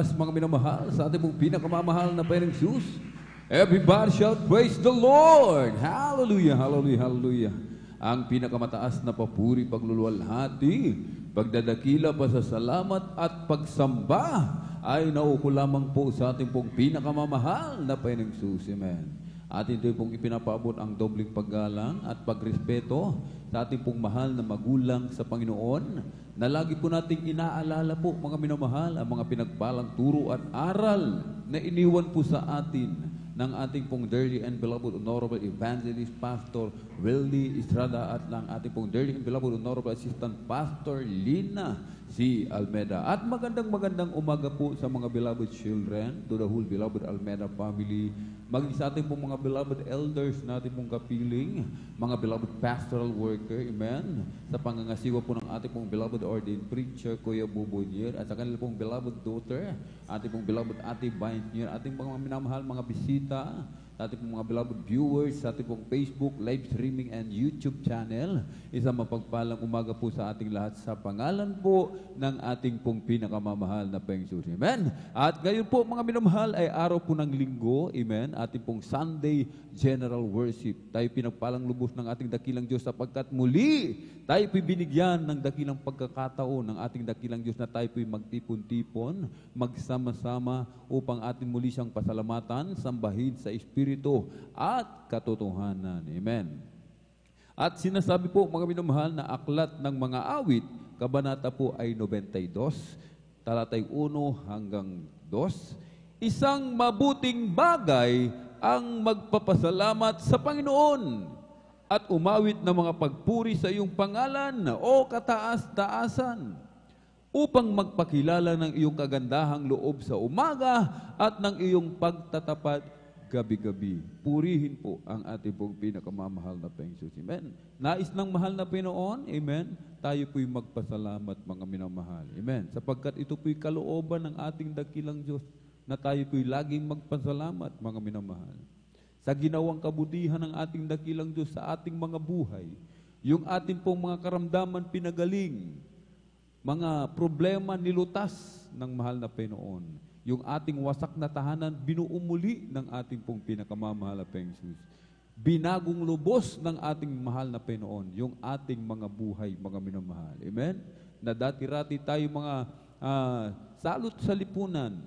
mataas, mga minamahal, sa ating pong pinakamamahal na Panginoong Diyos. Everybody shout, praise the Lord! Hallelujah, hallelujah, hallelujah. Ang pinakamataas na papuri, pagluluwalhati, pagdadakila, pasasalamat at pagsamba ay nauko lamang po sa ating pong pinakamamahal na Panginoong Diyos. Amen. Atin ito pong ipinapaabot ang dobling paggalang at pagrespeto sa ating pong mahal na magulang sa Panginoon, na lagi po nating inaalala po, mga minamahal, ang mga pinagpalang turo at aral na iniwan po sa atin ng ating pong dearly and beloved Honorable Evangelist Pastor Willie Estrada at ng ating pong dearly and beloved Honorable Assistant Pastor Lina C. Almeda. At magandang umaga po sa mga beloved children, to the whole beloved Almeda family, maging sa ating pong mga beloved elders natin pong kapiling, mga beloved pastoral worker, amen, sa pangangasiwa po ng ating pong beloved ordained preacher, Kuya Bubonier, at sa kanila pong beloved daughter, ating pong beloved Ate Baintnier, ating mga minamahal mga bisita, sa ating pong mga beloved viewers, sa ating pong Facebook, live streaming, and YouTube channel. Isang mapagpalang umaga po sa ating lahat sa pangalan po ng ating pong pinakamamahal na Panginoon. Amen. At ngayon po, mga minamahal, ay araw po ng linggo. Amen. Ating pong Sunday General Worship. Tayo pinagpalang lubos ng ating dakilang Diyos sapagkat muli tayo binigyan ng dakilang pagkakataon ng ating dakilang Diyos na tayo magtipon-tipon, magsama-sama upang atin muli siyang pasalamatan, sambahin sa Espiritu at katotohanan. Amen. At sinasabi po, mga minamahal, na aklat ng mga awit, kabanata po ay 92, talatay 1 hanggang 2. Isang mabuting bagay ang magpapasalamat sa Panginoon at umawit ng mga pagpuri sa iyong pangalan, o kataas-taasan, upang magpakilala ng iyong kagandahang loob sa umaga at ng iyong pagtatapat gabi-gabi. Purihin po ang ating pong pinakamamahal na Panginoon. Amen. Nais ng mahal na Panginoon, amen, tayo po'y magpasalamat, mga minamahal. Amen. Sapagkat ito po'y kalooban ng ating dakilang Diyos na tayo po'y laging magpasalamat, mga minamahal, sa ginawang kabutihan ng ating dakilang Diyos sa ating mga buhay. Yung ating pong mga karamdaman pinagaling, mga problema nilutas ng mahal na Panginoon. Yung ating wasak na tahanan, binuumuli ng ating pong pinakamamahal na Panginoon. Binagong lubos ng ating mahal na Panginoon, yung ating mga buhay, mga minamahal. Amen? Na dati-rati tayo mga salot sa lipunan,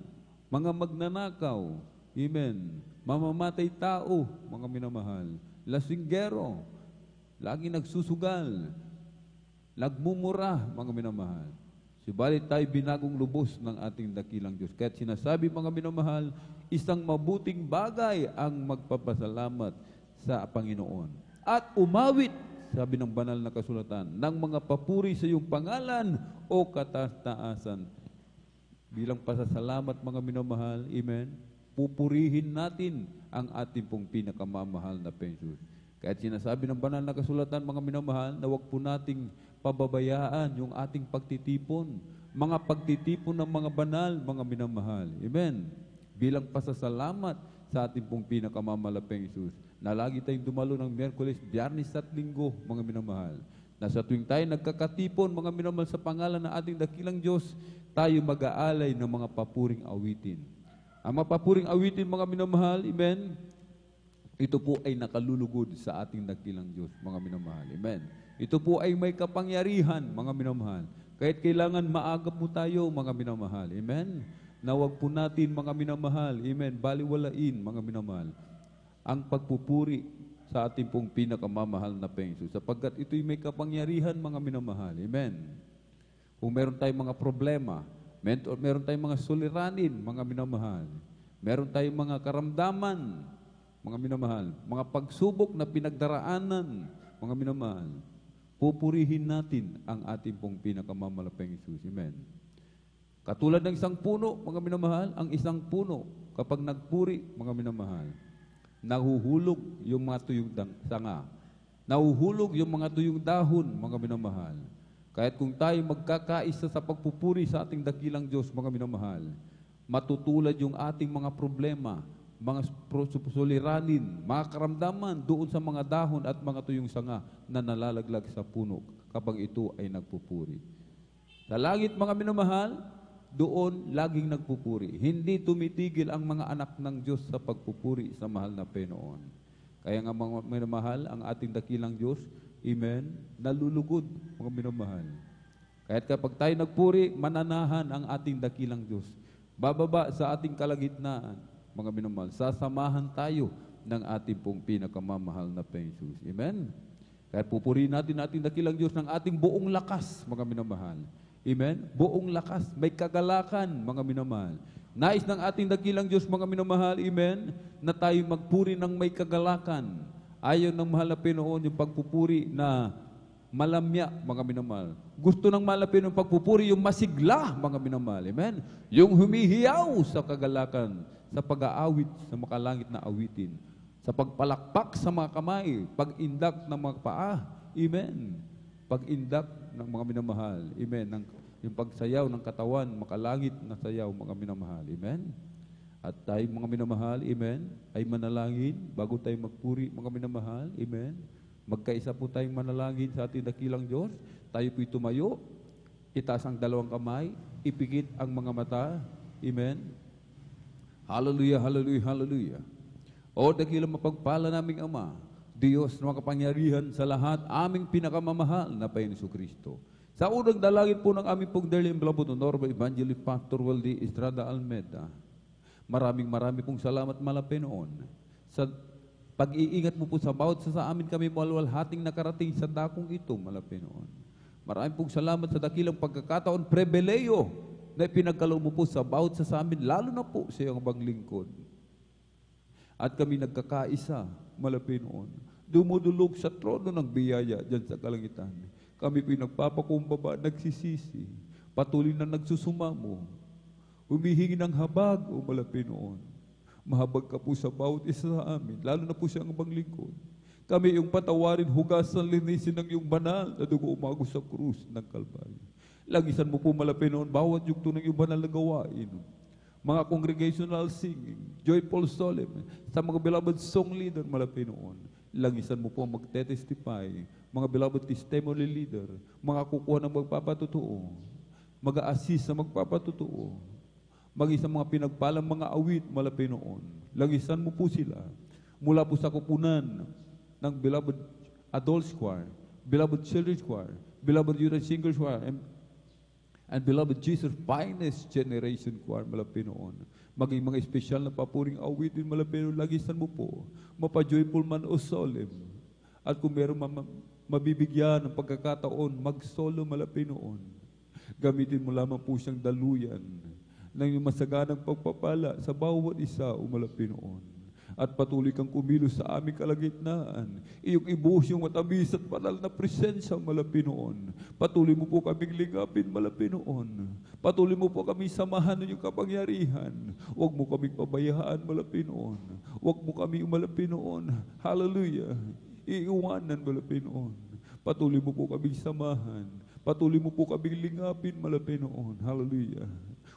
mga magnanakaw, amen, mamamatay tao, mga minamahal, lasinggero, lagi nagsusugal, nagmumura, mga minamahal. Subalit tayo binagong lubos ng ating dakilang Diyos. Kaya't sinasabi, mga minamahal, isang mabuting bagay ang magpapasalamat sa Panginoon. At umawit, sabi ng banal na kasulatan, ng mga papuri sa iyong pangalan, o kataas-taasan. Bilang pasasalamat, mga minamahal, amen, pupurihin natin ang ating pong pinakamamahal na Panginoon. Kahit sinasabi ng banal na kasulatan, mga minamahal, na huwag po nating pababayaan yung ating pagtitipon. Mga pagtitipon ng mga banal, mga minamahal. Amen. Bilang pasasalamat sa ating pong pinakamamahal na Panginoon, na lagi tayong dumalo ng Miyerkules, Biyernes at Linggo, mga minamahal. Na sa tuwing tayo nagkakatipon, mga minamahal, sa pangalan ng ating dakilang Diyos, tayo mag-aalay ng mga papuring awitin. Ang mapapuring awitin, mga minamahal, amen, ito po ay nakalulugod sa ating dakilang Diyos, mga minamahal, amen. Ito po ay may kapangyarihan, mga minamahal. Kahit kailangan maaga po tayo, mga minamahal, amen. Na huwag po natin, mga minamahal, amen, baliwalain, mga minamahal, ang pagpupuri sa ating pong pinakamamahal na Panginoon, sapagkat ito'y may kapangyarihan, mga minamahal, amen. Kung meron tayong mga problema, meron tayong mga suliranin, mga minamahal. Meron tayong mga karamdaman, mga minamahal. Mga pagsubok na pinagdaraanan, mga minamahal. Pupurihin natin ang ating pong pinakamamahal Jesus. Amen. Katulad ng isang puno, mga minamahal, ang isang puno, kapag nagpuri, mga minamahal, nahuhulog yung mga tuyong sanga. Nahuhulog yung mga tuyong dahon, mga minamahal. Kahit kung tayo magkakaisa sa pagpupuri sa ating dakilang Diyos, mga minamahal, matutulad yung ating mga problema, mga suliranin, mga karamdaman doon sa mga dahon at mga tuyong sanga na nalalaglag sa puno kapag ito ay nagpupuri. Sa langit, mga minamahal, doon laging nagpupuri. Hindi tumitigil ang mga anak ng Diyos sa pagpupuri sa mahal na Panginoon. Kaya nga mga minamahal, ang ating dakilang Diyos, amen, nalulugod, mga minamahal. Kaya't kapag tayo nagpuri, mananahan ang ating dakilang Diyos. Bababa sa ating kalagitnaan, mga minamahal, sasamahan tayo ng ating pong pinakamamahal na Panginoon. Amen? Kaya pupurihin natin ating dakilang Diyos ng ating buong lakas, mga minamahal. Amen? Buong lakas, may kagalakan, mga minamahal. Nais ng ating dakilang Diyos, mga minamahal, amen, na tayo magpuri ng may kagalakan. Ayaw ng mahal na Panginoon yung pagpupuri na malamya, mga minamahal. Gusto ng mahal na Panginoon pagpupuri yung masigla, mga minamahal. Amen? Yung humihiyaw sa kagalakan, sa pag-aawit, sa makalangit na awitin, sa pagpalakpak sa mga kamay, pag-indak ng mga paa. Amen? Pag-indak ng mga minamahal. Amen? Yung pagsayaw ng katawan, makalangit na sayaw, mga minamahal. Amen? At tayo, mga minamahal, amen, ay manalangin bago tayo magpuri, mga minamahal. Amen? Magkaisa po tayong manalangin sa ating dakilang Diyos. Tayo po'y tumayo, itaas ang dalawang kamay, ipikit ang mga mata. Amen? Hallelujah, hallelujah, hallelujah. O dakilang mapagpala naming Ama, Diyos na makapangyarihan sa lahat, aming pinakamamahal na Panginoon Kristo. Sa unang dalangin po ng aming pong dearly and beloved Honorable Evangelist Pastor Waldy Estrada Almeda, maraming pong salamat, mahal na Panginoon, sa pag-iingat mo po sa bawat sa amin kami malwalhating nakarating sa dakong ito, mahal na Panginoon. Maraming pong salamat sa dakilang pagkakataon, prebeleyo, na ipinagkaloob mo po sa bawat sa amin, lalo na po sa iyong baglingkod. At kami nagkakaisa, mahal na Panginoon, dumudulog sa trono ng biyaya dyan sa kalangitan. Kami pinagpapakumbaba, nagsisisi, patuloy na nagsusumamo, humihingi ng habag, o mahal na Panginoon. Mahabag ka po sa bawat isa sa amin, lalo na po siyang baglingkod. Kami yung patawarin, hugasan, linisin ng iyong banal na dugo umagos sa krus ng Kalbaryo. Lagisan mo po, mahal na Panginoon, bawat yugto ng iyong banal na gawain. Mga congregational singing, joyful solemn, sa mga beloved song leader, mahal na Panginoon. Lagisan mo po magte-testify, mga beloved testimony leader, mga kukuha ng magpapatutuo, mag-a-assist sa magpapatutuo, mag-isang mga pinagpalang mga awit, mahal na Panginoon. Lagisan mo po sila mula po sa kupunan ng beloved adults choir, beloved children's choir, beloved youth and singers choir, and beloved Jesus finest generation choir, mahal na Panginoon. Maging mga espesyal na papuring awitin, mahal na Panginoon, lagisan mo po, mapa-joyful man o solemn. At kung meron mabibigyan ng pagkakataon, mag-solo, mahal na Panginoon. Gamitin mo lamang po siyang daluyan ng iyong masaganang pagpapala sa bawat isa, o mahal na Panginoon. At patuloy kang kumilos sa aming kalagitnaan. Iyong ibuhos yung matamis at banal na presensya, mahal na Panginoon. Patuloy mo po kaming ligapin, mahal na Panginoon. Patuloy mo po kami samahan ng iyong kapangyarihan. Huwag mo kaming pabayaan, mahal na Panginoon. Huwag mo kami, mahal na Panginoon. Hallelujah. Iiwanan, mahal na Panginoon. Patuloy mo po kaming samahan. Patuloy mo po kaming lingapin, mahal na Panginoon. Hallelujah.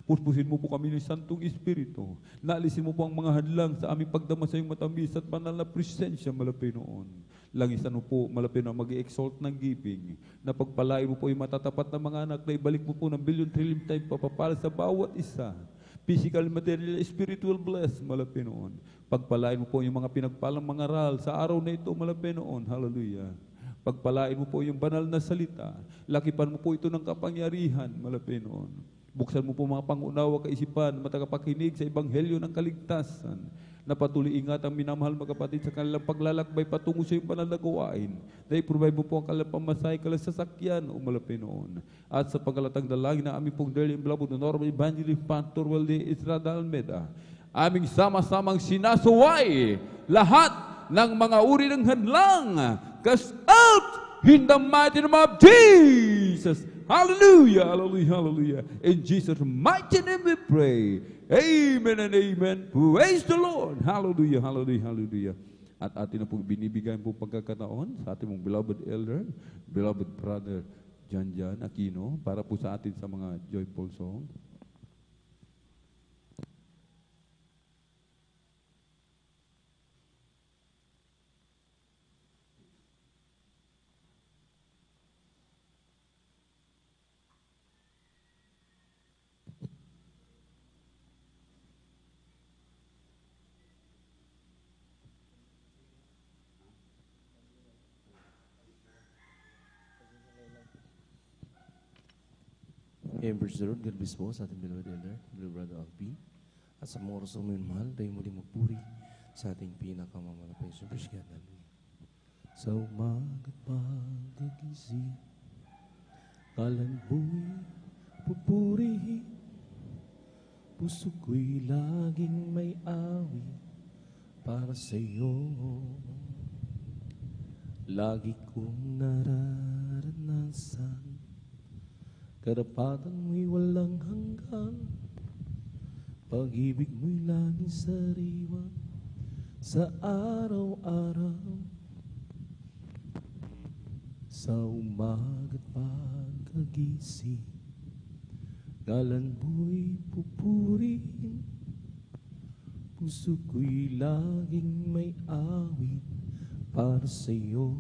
Puspusin mo po kami ng Santong Espiritu. Naalisin mo po ang mga hadlang sa aming pagdama sa iyong matamis at banal na presensya, mahal na Panginoon. Langisan mo po, mahal na Panginoon, mag-i-exalt ng giving. Na pagpalain mo po yung matatapat na mga anak na ibalik mo po ng billion trillion time papapala sa bawat isa. Physical, material, spiritual bless, mahal na Panginoon. Pagpalain mo po yung mga pinagpalang mga aral sa araw na ito, mahal na Panginoon. Hallelujah. Pagpalain mo po yung banal na salita. Lakipan mo po ito ng kapangyarihan, mahal na Panginoon. Buksan mo po mga pangunawa kaisipan, matagapakinig sa ebanghelyo ng kaligtasan, na patuloy ingat ang minamahal mga kapatid sa kanilang paglalakbay patungo sa iyong banal na gawain. Dahil provide mo po ang kanilang pamasahe, kanilang sasakyan, o mahal na Panginoon. At sa pagkalatang dalangin na aming pong dearly and beloved Honorable Evangelist Pastor Waldy Estrada Almeda, aming sama-samang sinasuway lahat ng mga uri ng hadlang. Cast out in the mighty name of Jesus. Hallelujah, hallelujah, hallelujah. In Jesus' mighty name we pray. Amen and amen. Praise the Lord. Hallelujah, hallelujah, hallelujah. At atin na po binibigay po pagkakataon sa ating mong beloved elder, beloved brother Jan Aquino, para po sa atin sa mga joyful song. Ember Zerod, God bless po sa ating beloved elder, beloved brother Alpi. At sa mga oras ng mahal, tayo muli magpuri sa ating pinakamamalapay sa Bishgan. Sa umaga pagkagising, kalan mo'y pupurihin, puso ko'y laging may awit para sa'yo. Lagi kong nararanasan, karapatan mo'y walang hanggan, pag-ibig mo'y laging sariwa sa araw-araw. Sa umaga't pagkagising, ngalan mo'y pupurihin, puso ko'y laging may awit para sa'yo.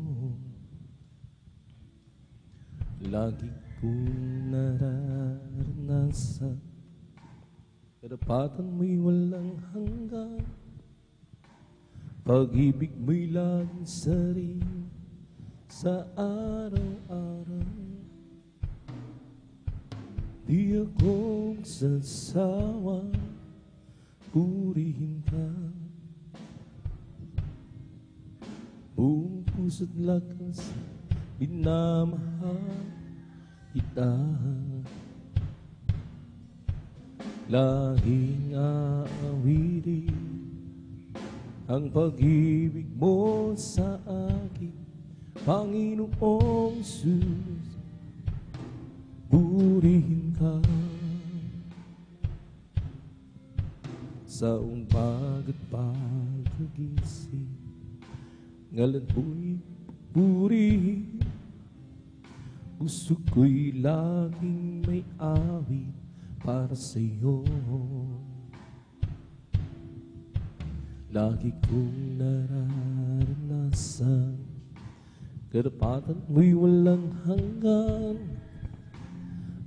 Lagi kong nararanasan, karapatan mo'y walang hanggan, pag-ibig mo'y laging sariwa sa araw-araw. Di ako magsasawa, purihin ka, buong puso't lakas, minamahal kita. Laging aawitin ang pag-ibig mo sa akin, Panginoong Jesus, purihin ka. Sa umpag at pagkagising, ngalan mo'y purihin, puso ko'y laging may awit para sa'yo. Lagi kong nararanasan, karapatan mo'y walang hanggan,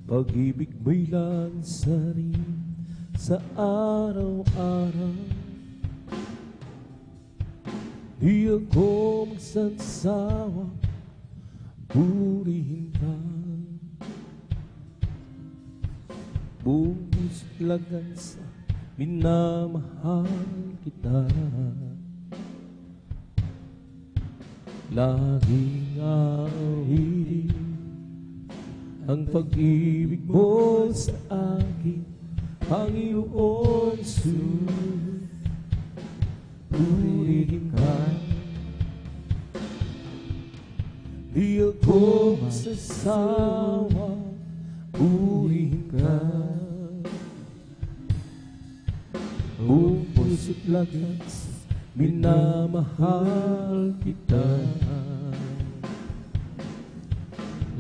pag-ibig mo'y laging sariwa sa araw-araw. Di ako magsasawa, purihin ka, buong puso't lakas, minamahal kita. Laging aawitin ang pag-ibig mo sa akin, Panginoon Jesus, purihin ka. Di ako masasawa, purihin ka, buong puso't lakas, minamahal kita.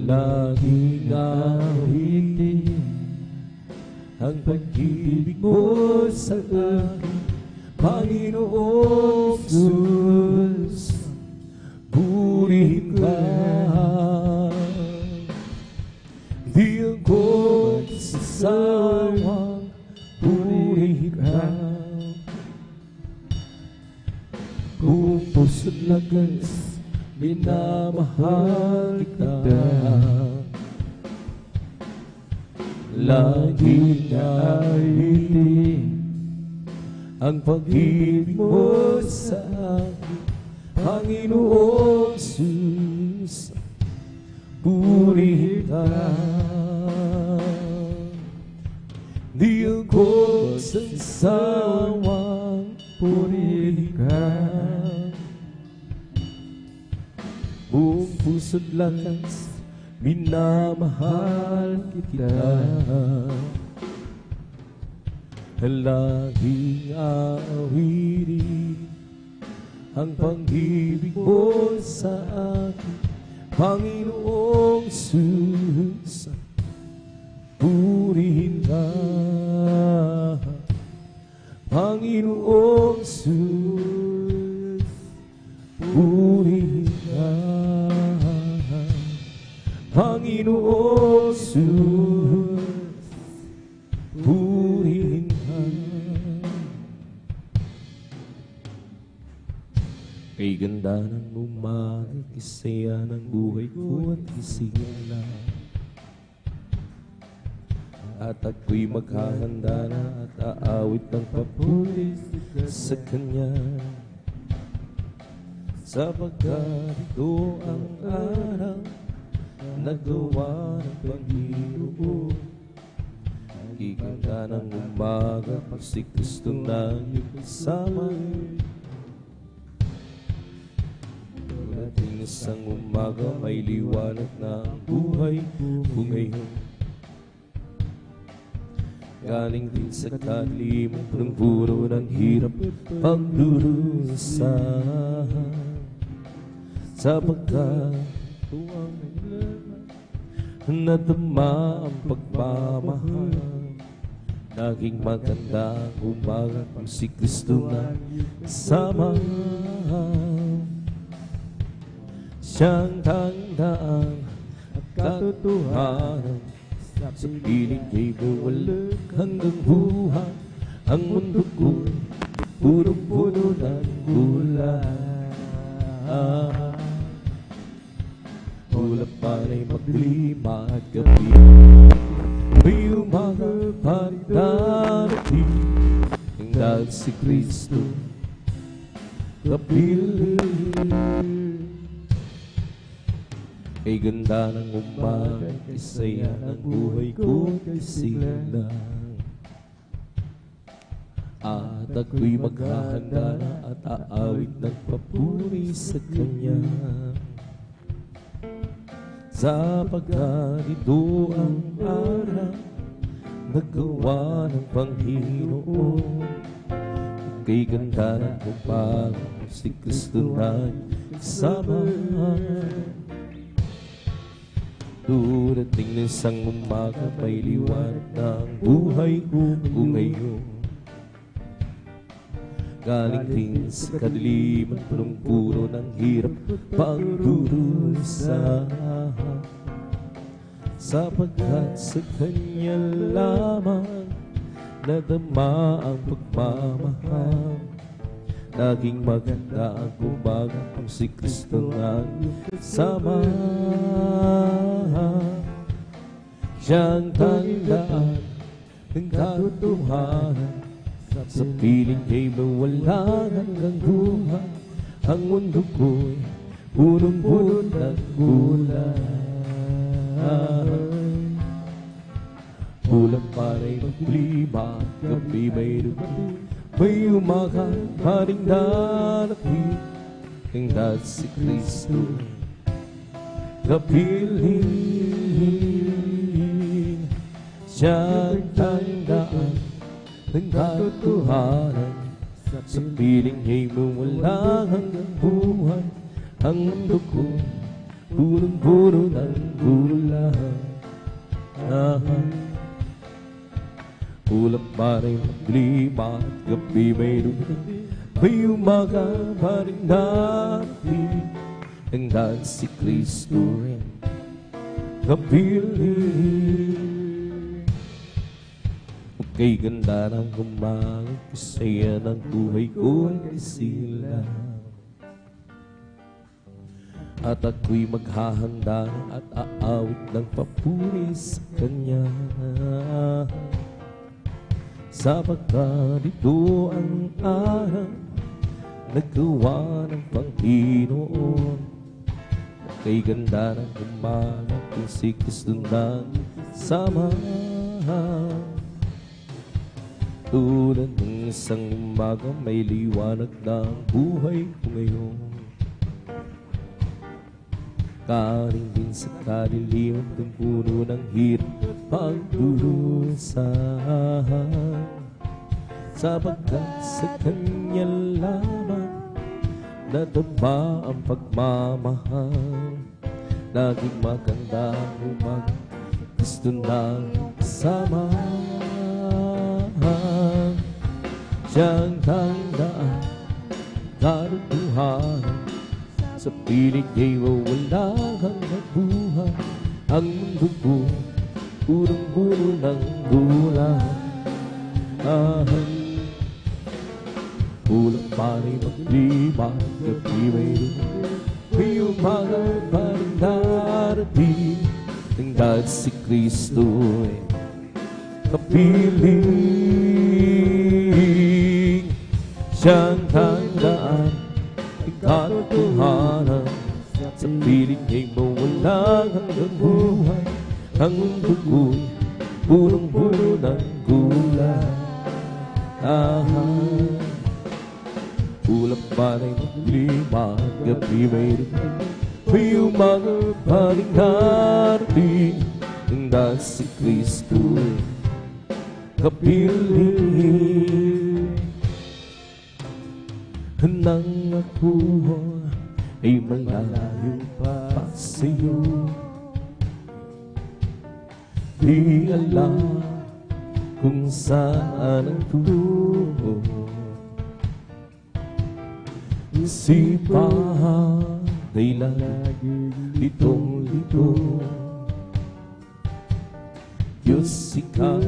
Laging aawitin ang pag-ibig mo sa akin, Panginoong Jesus, purihin ka. Di ako magsasawang purihin ka, buong puso't lakas, minamahal kita. Laging aawitin ang pag-ibig mo sa akin, Panginoong Jesus, purihin ka. Di ako magsasawang purihin ka, buong puso't lakas, minamahal kita. Laging aawitin ang pag-ibig mo sa akin, Panginoong Jesus, purihin ka. Panginoong Jesus, purihin ka. Panginoong Jesus, purihin ka. Kay ganda ng umaga, kisaya ng buhay ko at kisigla, at ako'y maghahanda na at aawit ng papuri sa Kanya. Sapagkat ito ang araw na gawa ng Panginoon. Kikanta ng umaga pag si Kristo na iyong kasama. Pagdating isang umaga may liwanag na ang buhay ko ngayon. Galing din sa kaliman, punong-puno ng hirap, pagdurusa. Sapagkat ito ang nadama ang pagmamahal. Naging maganda ang umaga kung si Kristo na kasama. Siyang tandaan at katotohanan, sa piling kay mawalag hanggang buhay. Ang mundo ko punong-puno ng gulay. Ulap panay maglima at gabi, may umaga pa rin darating. Ang dahil si Kristo kapiling. Kay ganda ng umaga, isaya ng buhay ko kay sila. At ako'y maghahanda na at aawit ng papuri sa Kanya. Sapagkat ito ang araw na gawa ng Panginoon. Kay ganda ng umaga, si Kristo na kasama. Durating ng isang umaga, may liwanag na ang buhay ko ngayon. Galing din sa kadiliman, punong-puno ng hirap, pagdurusa. Sapagkat sa Kanya lamang nadama ang pagmamahal. Naging maganda ang umaga kung si Kristo ang kasama. Siyang tandaan ng katotohanan, sa piling kay mawala hanggang buhay. Ang mundo ko'y punong-puno ng gulay. Ulang para'y maglima, gabi may dumating, may umaga pa rin darating. Ang dahil si Kristo kapiling. Siyang tandaan ng katotohanan, sa piling niya'y mawala hanggang buhay. Ang mundo ko punong-puno ng gulay. Ulap para'y maglima at gabi may dumating, may umaga pa rin darating. Ang dahil si Kristo kapiling. Kay ganda ng umaga, kasaya ng buhay ko ay sila. At ako'y maghahanda at aawit ng papuri sa Kanya. Sapagkat ito ang araw na gawa ng Panginoon. Kay ganda ng umaga, kung si Kristo na sama. Tulad ng isang umaga, may liwanag na ang buhay ko ngayon. Karing din sa kadiliman, puno ng hirap, pagdurusa. Sapagkat sa Kanya lamang nadama ang pagmamahal. Naging maganda ang umaga, Kristo na kasama. Siyang tandaan, katotohanan, sa piling niya'y wawala hanggang buhay. Ang mundo ko punong-puno ng gulay. Ulang pa'y maglima, gabi may dumating, may umaga pa rin darating. Ang dahil si Kristo'y kapiling. Siyang handaan, katotohanan, sa piling ay mawalang hanggang buhay. Ang dugo'y punong-puno ng gulay. Ulang panay maglima, gabi may rin, may umaga paling natin. Dahil si Kristo'y kapiling. Nang ako ay malayo pa sa'yo, di alam kung saan ang tubo. Isipan ay lagi itong lito. Diyos, ikaw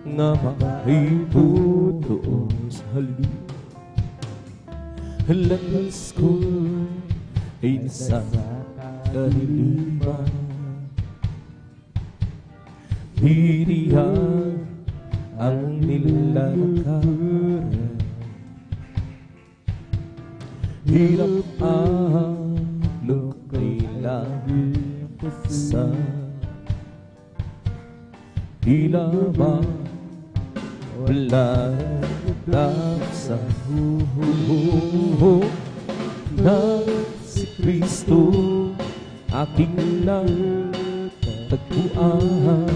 nga makaibuto sa halip. Lakas ko ay nasa kaliliman. Biriyan ang nilalakaran. Hirap ang lukay lagi sa tila ba wala sa huhuhu na si Kristo aking tagpuan.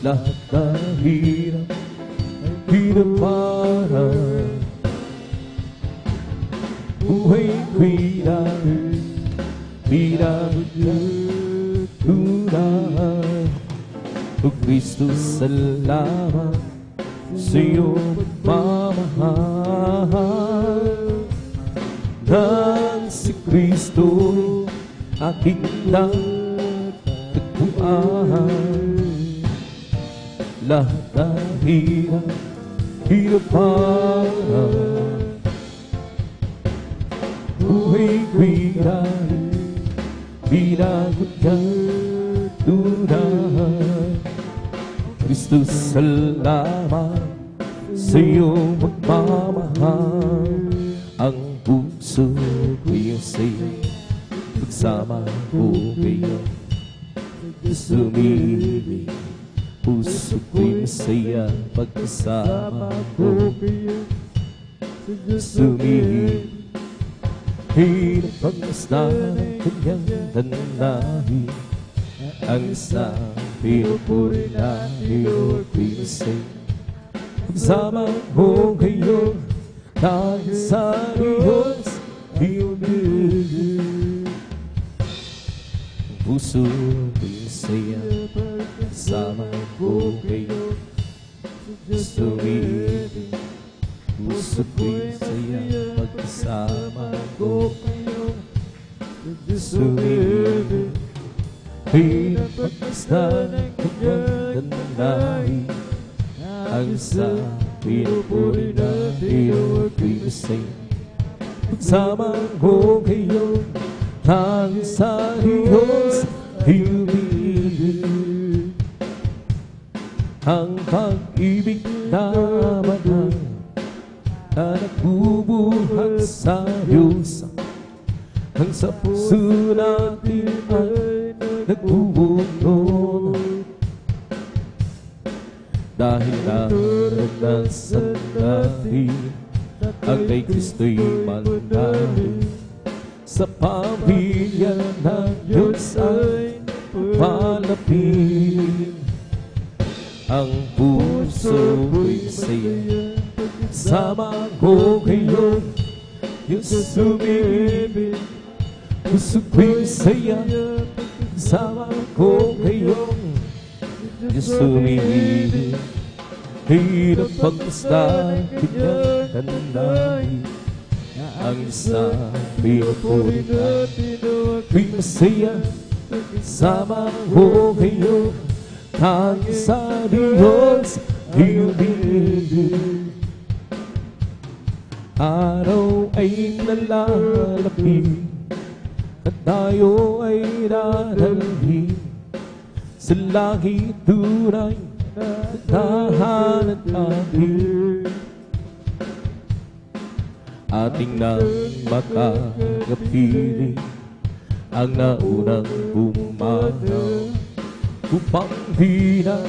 Lahat ng hirap para buhay ko'y tunay. O Kristo, salamat sa'yo pagmamahal. Nang si Kristo aking tagpuan. Lahat ng hirap para buhay ko'y binagot ka tunay. Kristo, salamat sa'yo magmamahal. Ang puso ko'y sa'yo, pagsama ko kayo sumibig. Puso ko'y masaya pagkasama ko kayo sumibig. Hirap ang masdan ng kanyang danahin. Ang isang pinupuri na iyo ko'y masaya pagsama mo kayo. Dahil sa Diyos iulit. Puso ko'y masaya pagsama mo kayo sumibig. Puso ko'y masaya pagkasama ko kayo sumibig. Hirap at masdan ng kanyang danahin. Ang isang pinupuri na iyo ko'y masaya pagsama ko kayo. Dahil sa Diyos iulit. Ang pag-ibig na manang na nagbubuhat sa Diyos, ang sa puso natin ay nagbubunot. Dahil naranasan natin ang kay Kristo'y mandarin. Sa pamilya ng Diyos ay palapit. Ang puso ko'y masaya sama ko kayo, Diyos sumibig. Puso ko'y masaya sama ko kayo, Diyos sumibig. Hirap ang masdan kanyang danahin. Ang isang pinupuri natin ko'y masaya sama ko kayo. Dahil sa Diyos iulit. Araw ay nalalapit at tayo ay dadalhin sa langit tunay na tahanan natin. Ating nang makakapiling ang naunang pumanaw, upang di na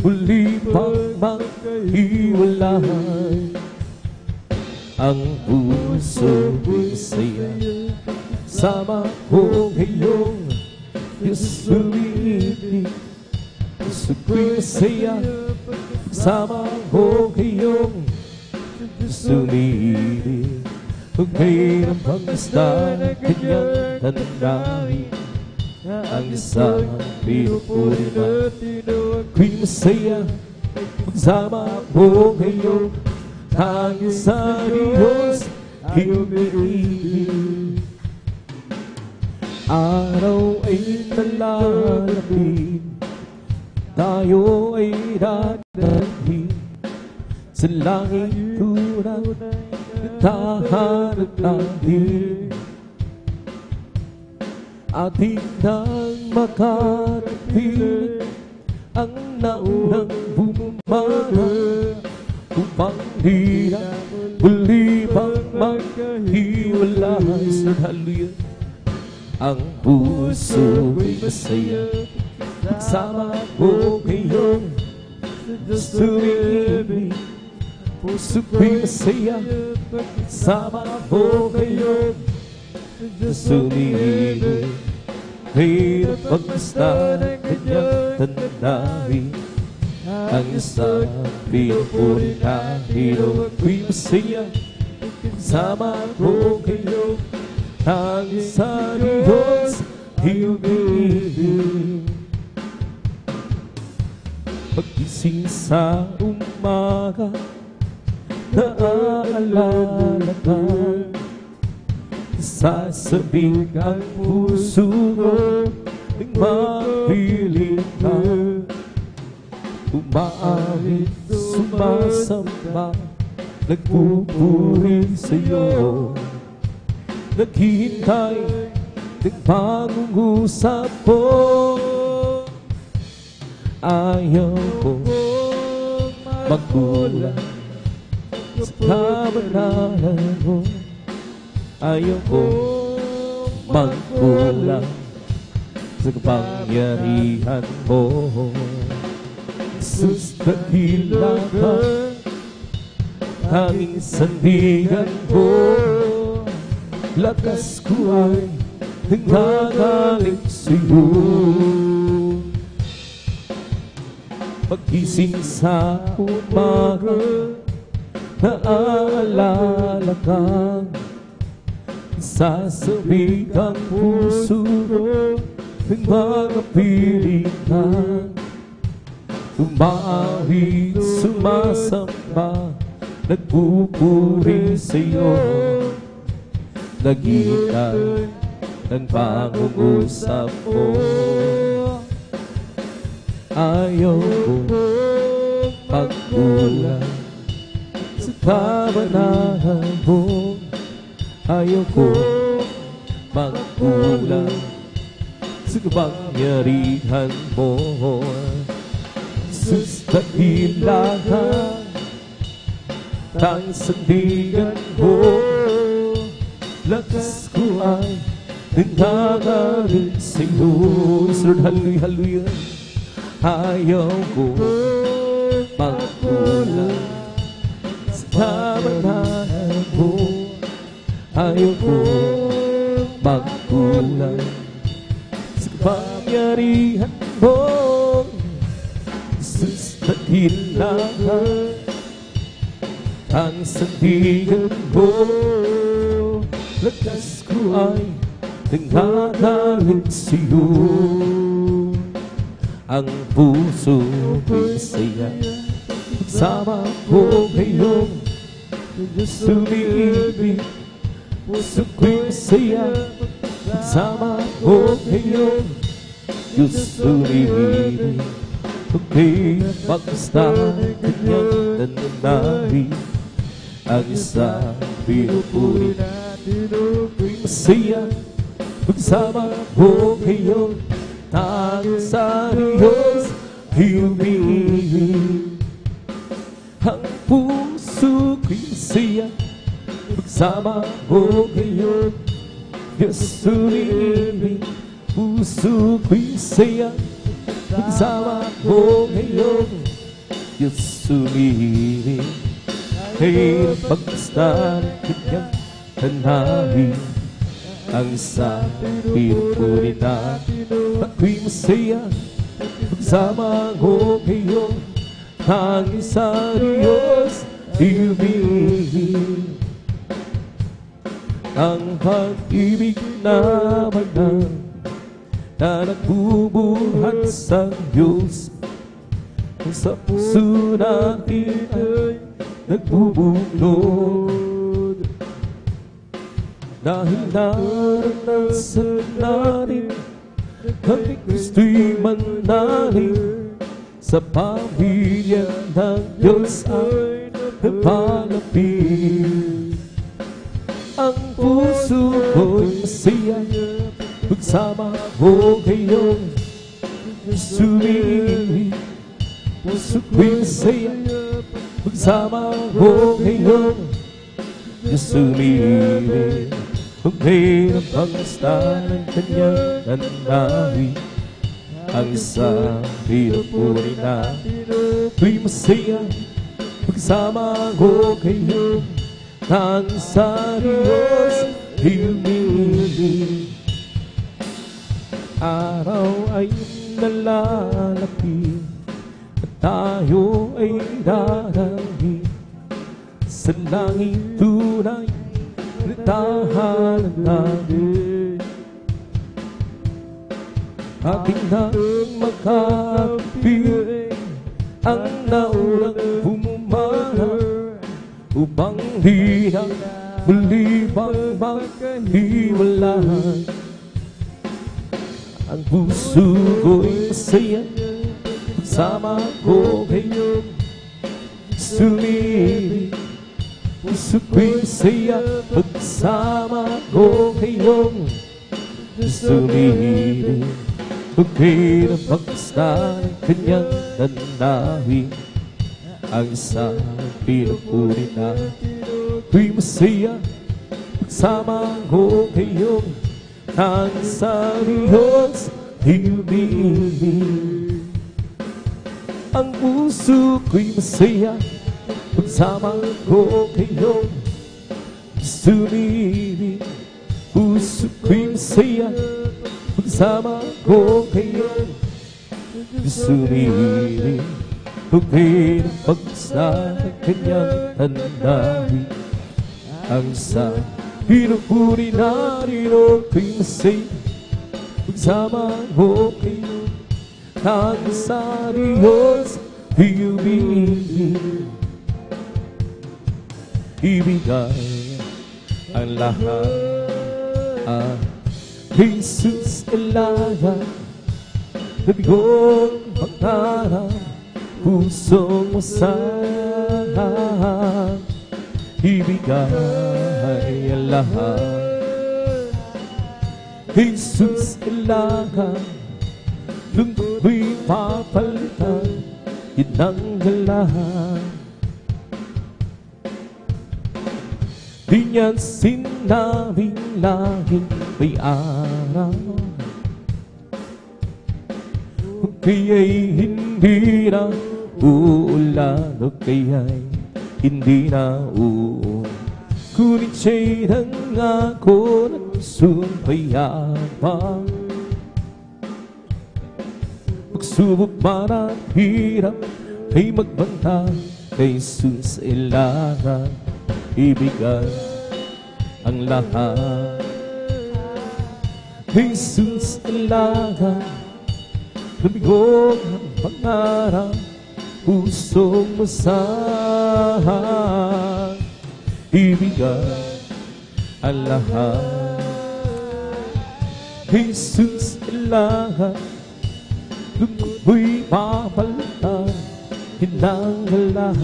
muli pang maghiwalay. Ang puso ko'y saya, sama ko ngayong Diyos umiibig. Puso ko'y masaya, sama ko ngayong Diyos umiibig. Huwag mayroong pangasta na kanyang tandahin, ang isang pinupuri na ako'y masaya, magsama ko ngayon, hanggang sa Diyos ay umiibig. Araw ay talalapit, tayo ay dadating sa langit tunay na tahanan natin. Ating nang makarating ang naunang bumana, upang di na muli pang maghiwalay. Hallelujah. Ang puso ko'y masaya, sama ko ngayon Diyos umiibig. Puso ko'y masaya, sama ko ngayon Diyos umiibig. Mayroong pagkasta ng kanyang tandahin, ang isang pinupuri natin. Ako'y masaya, sama ko ngayon, ang sa Diyos ay umiibig. Pag-gising sa umaga, naaalala ka, sasabing ang puso ko ng mapiling ka. Umaawit, sumasamba, nagpupuri sa'yo, naghihintay ng pangungusap mo. Ayaw ko magkulang sa kabanalan mo. Ayaw ko magkulang sa kapangyarihan mo. Jesus, dakila ka, tanging sandigan ko. Lakas ko ay nanggagaling sa'yo. Pag-gising sa umaga, naaalala kang sasabik ang puso ko ng mga piling ka. Umaawit, sumasamba, nagpupuri sa'yo, naghihintay ng pangungusap mo. Ayaw ko magkulang sa kabanahan mo. Ayaw ko magkulang sa kapangyarihan mo. Jesus, dakila ka, tanging sandigan mo. Lakas ko ay nanggagaling sa'yo. Lord, hallelujah, hallelujah. Ayaw ko magkulang sa kabanahan mo. Ayaw ko magkulang sa kapangyarihan mo. Jesus, dakila ka, ang sandigan mo. Lakas ko ay nanggagaling sa'yo. Ang puso ko'y masaya, sama ko ngayong Diyos umiibig. Puso ko'y masaya, sama ko ngayong Diyos umiibig. Okay, pagkasta ng kanyang nananahin, ang isang pinupuri natin. Ako'y masaya, magsama ko ngayong Tanging sa Diyos ay umiibig. Ang puso ko'y masaya pagsama mo ngayon. Diyos umiibig. Puso ko'y masaya pagsama mo ngayon. Diyos umiibig. Kahit pagkasta ng kanyang tanawin, ang isang pinupunin natin. Ako'y masaya pagsama ko ngayon. Tanging sa Diyos ay umiibig. Ang pag-ibig na banal na nagbubuhat sa Diyos, ang sa puso natin ay nagbubunod. Dahil naranasan natin ang Kristo'y manalig, sa pamilya ng Diyos ay napalapit. Ang puso ko'y masaya pagsama mo ngayon. Sumiibig. Puso ko'y masaya pagsama mo ngayon. Sumiibig. Kung mayroon pang basta ng kanyang nanawin, ang isang pinupunin natin. Ako'y masaya pagsama ko kayo. Tanging sa Diyos ay umiibig. Araw ay nalalapit at tayo ay darating sa langit tunay na tahanan natin. Ating nang makapit ang naunang pumumara, upang di na muli pang magkahiwalay. Ang puso ko'y masaya pagsama ko kayo. Sumiibig. Puso ko'y masaya pagsama ko kayo. Sumiibig. Pagkait ang pagkasta ng kanyang nanawin, ang isang pinupunin natin. Ako'y masaya pagsama ko kayo. Tanging sa Diyos ay umiibig. Ang puso ko'y masaya pagsama ko kayo. Sumiibig. Puso ko'y masaya pagsama ko kayo. Sumiibig. Pagkait ang pagkasta ng kanyang nanawin, ang isang pinupuri natin. Ako'y masaya pagsama mo kayo. Tanging sa Diyos ay umiibig. Ibigay ang lahat at Jesus ilayan. Nabigong pangarap, pusong masahan. Ibigay ang lahat. Jesus ilayan. Lungko'y papalitan, inanggalan. Di niyan sinabing laging may araw, kaya'y hindi na uulan, o kaya'y hindi na uulan. Ngunit siya'y nangako ng sumpayapang, pagsubok man at hirap ay magbanta kay Jesus ilaran. Ibigay ang lahat. Jesus ilaran. Lumigong ang pangarap, pusong masahan. Ibigay ang lahat. Jesus ilaran. Lungko'y papalitan, hinanggalan.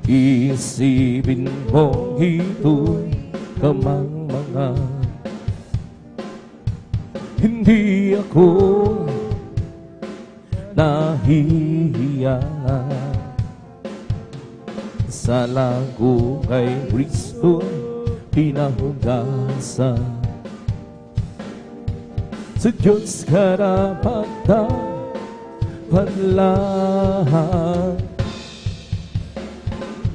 Isipin mong ito'y kamangmangan, hindi ako nahihiya. Sala ko kay Kristo pinahugasan. Sa Diyos karapatan panlahat,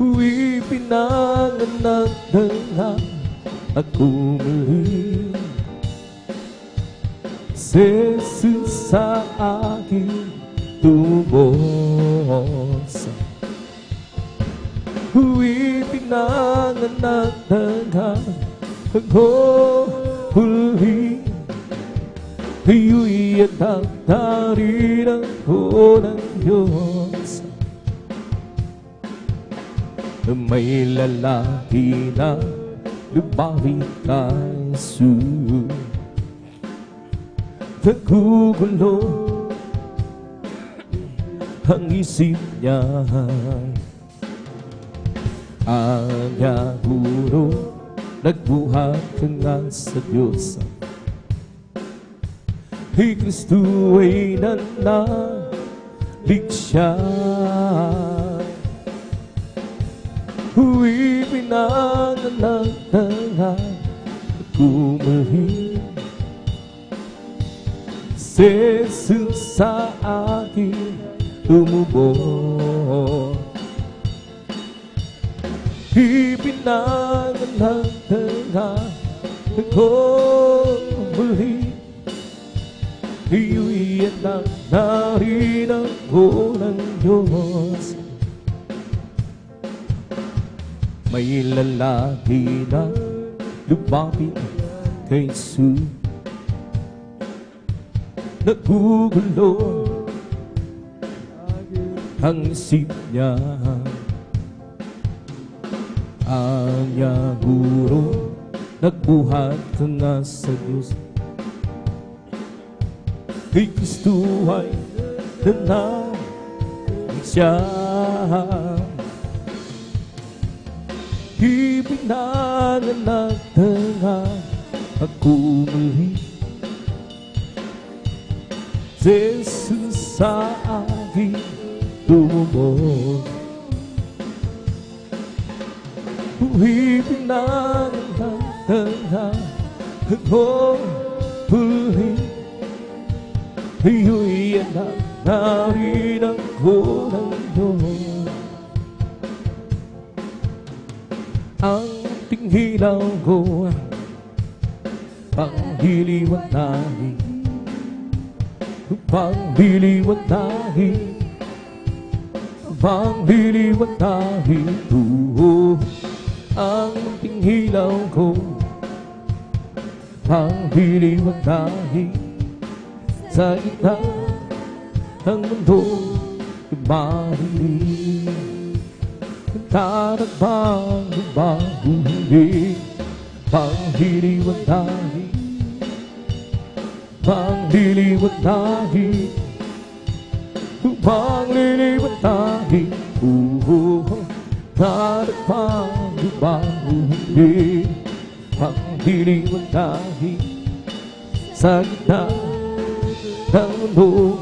ipinanganak na ako muli. Jesus sa aking tubos, ipinanganak na ako muli. Iyo'y atatarin ako ng Diyos. May lalaki na lumapit kay Jesus. Nagugulo ang isip niya. Anya guro, nagbuhat ka nga sa Diyos. Hey, Kristo ay nananaliksa. Ipinanganak na ako muli. Jesus sa akin tumubos. Ipinanganak na ako muli. Iyo'y anak na rin ako ng Diyos. May lalaki na lumapit kay Jesus. Nagugulo ang isip niya. Anya guro, nagbuhat ka nga sa Diyos. Kay Kristo ay nananalig siya. Ipinanganak na ako muli. Jesus sa aking tumubos. Ipinanganak na ako muli. Iyo'y anak na rin ako ng Diyos. Ang tinghilaw ko pangliliwanahin, pangliliwanahin, pangliliwanahin. Ang tinghilaw ko pangliliwanahin. Sa gitna ng mundo madilim, tatagbang lumaguling. Pangliliwanahin, pangliliwanahin, pangliliwanahin. Tatagbang lumaguling. Pangliliwanahin sa gitna ng mundo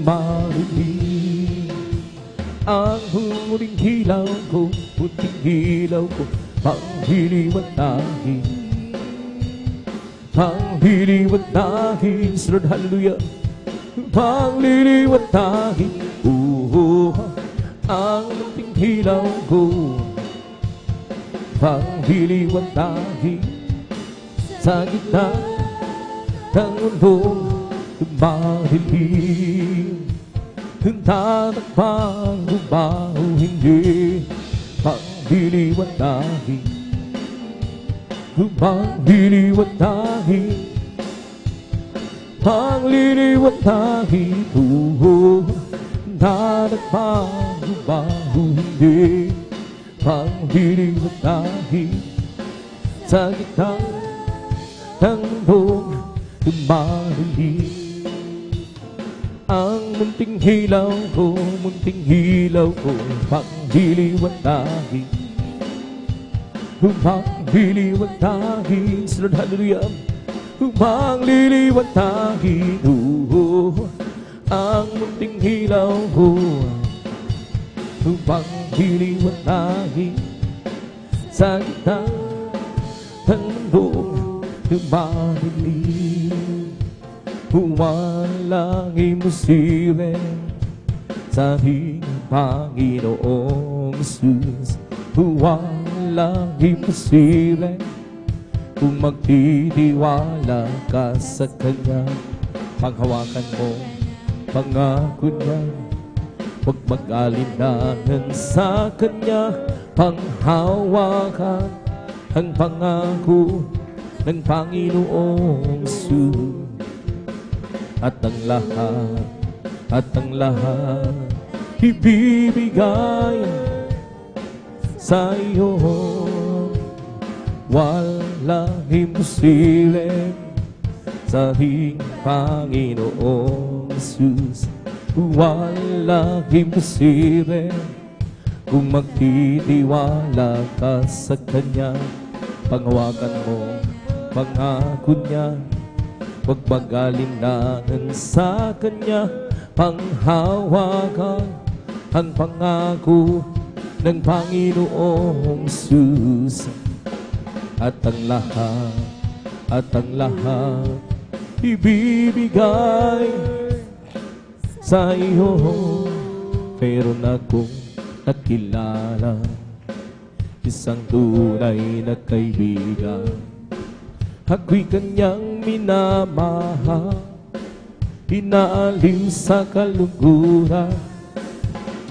madilim. Ang huling hilaw ko, puting hilaw ko, pangliliwanahin, pangliliwanahin. Sunod, hallelujah. Pangliliwanahin, ang puting hilaw ko, pangliliwanahin sa gitna ng mundo madilim. Tatakbang lumaho, hindi pangliliwanahin, pangliliwanahin, pangliliwanahin. Tatakbang lumaho, hindi pangliliwanahin sa gitna ng mundo madilim. Ang munting hilaw ko, pangliliwanahin, pangliliwanahin. Sunod, hallelujah. Magliliwanagin ang munting hilaw upang liliwanagin sa gitna ng mundong madilim. Walang imposible sa ating Panginoong Jesus. Walang imposible kung magtitiwala ka sa Kanya. Panghawakan mo pangako niya, huwag mag-alinlangan sa Kanya. Panghawakan ang pangako ng Panginoong Jesus. At ang lahat ibibigay sa iyo. Walang imposible sa ating Panginoong Jesus. Walang imposible kung magtitiwala ka sa Kanya. Panghawakan mo pangako niya, huwag mag-alinlangan sa Kanya. Panghawakan ang pangako ng Panginoong Jesus. At ang lahat ibibigay sa iyo. Meron akong nakilala, isang tunay na kaibigan. Ako'y kanyang minamahal, inaaliw sa kalungkuran.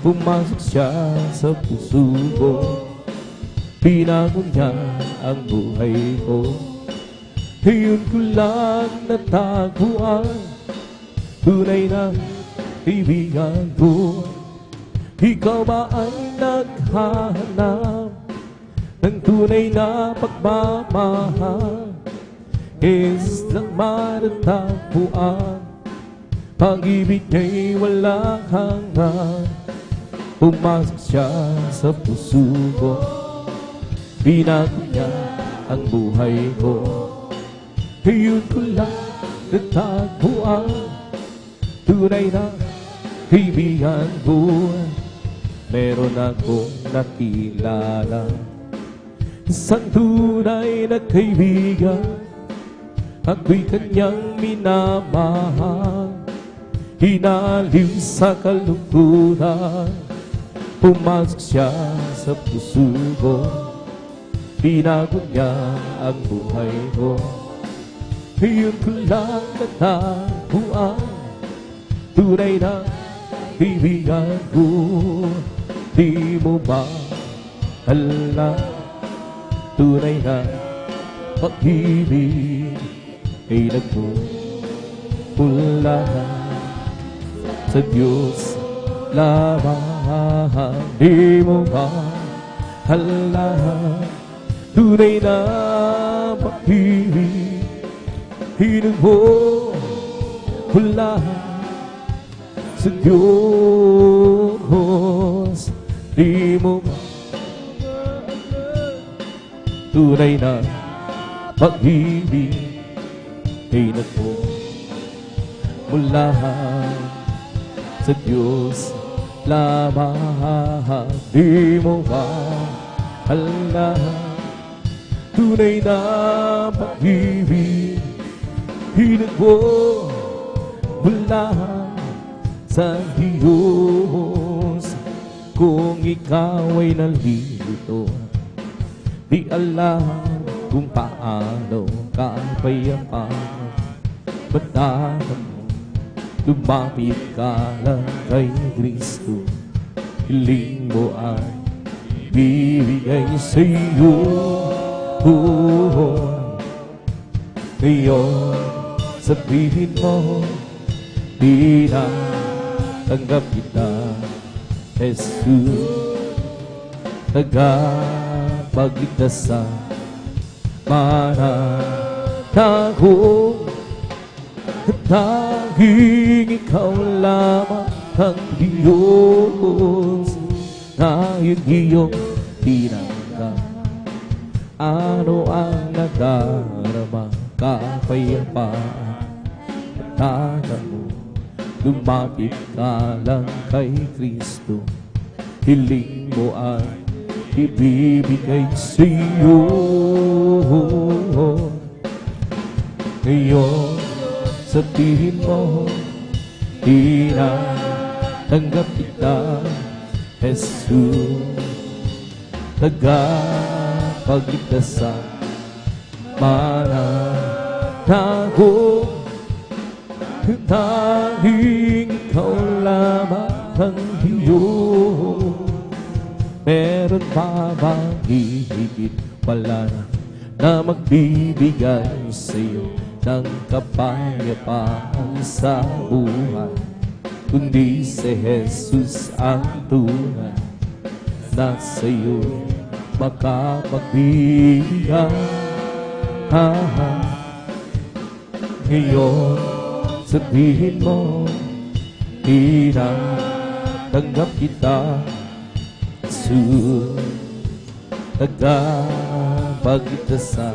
Pumasok siya sa puso ko, binago niya ang buhay ko. Ngayon ko lang natagpuan, tunay na kaibigan ko. Ikaw ba ay naghahanap ng tunay na pagmamahal? Jesus lang matatagpuan, pag-ibig niya'y walang hanggan. Pumasok siya sa puso ko, binago niya ang buhay ko. Ngayon ko lang natagpuan, tunay na kaibigan ko. Meron akong nakilala, isang tunay na kaibigan. Ako'y kanyang minamahal, hinaliw sa kalungkuran. Pumasok siya sa puso ko, binago niya ang buhay ko. Ngayon ko lang natagpuan, tunay na kaibigan ko. Di mo ba alam, tunay na pag-ibig ay nagmumula sa Diyos lamang. Di mo ba alam, tunay na pag-ibig ay nagmumula sa Diyos. Di mo ba tunay na pag-ibig ay nagmumula sa Diyos lamang. Di mo ba alam, tunay na pag-ibig ay nagmumula sa Diyos. Kung ikaw ay nalilito, di alam kung paano ka payaman, ba't lumapit ka lang kay Kristo. Hiling mo ay bibigay sa iyo. Ngayon sabihin mo, di na tanggap kita, Jesus, tagapagligtas sa mananakot. Tanging ikaw lamang ang Diyos, ngayon iyong tinanggap. Ano ang nadarama kapayapaan. Tanda mo, lumapit ka lang kay Kristo. Hiling mo ay ibibigay sa'yo. Ngayon, sabihin mo, tinatanggap kita, Jesus, tagapagligtas sa mananago. Tanging ikaw lamang ang Diyos. Meron pa bang hihigit wala na magbibigay sa'yo ng kapayapaan sa buhay, kundi si Jesus ang tunay na sa'yo makapagbigay. Ngayon, sabihin mo, tinatanggap kita, Jesus, tagapagligtas sa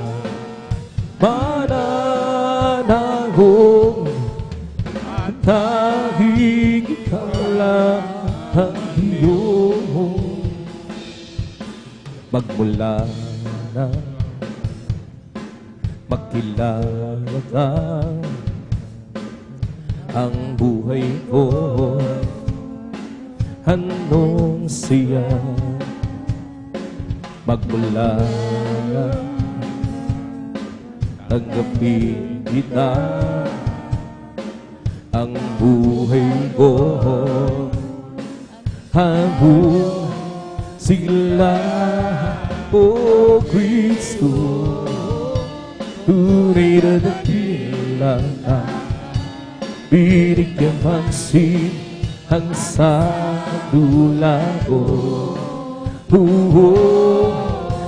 mananago. Tanging ikaw lang ang Diyos. Magmula na makilala ka, ang buhay ko anong siya. Magmula na tanggapin kita, ang buhay ko hanggang sila, o Kristo. Tunay na dakila ka, binigyan pansin ang sa dula ko.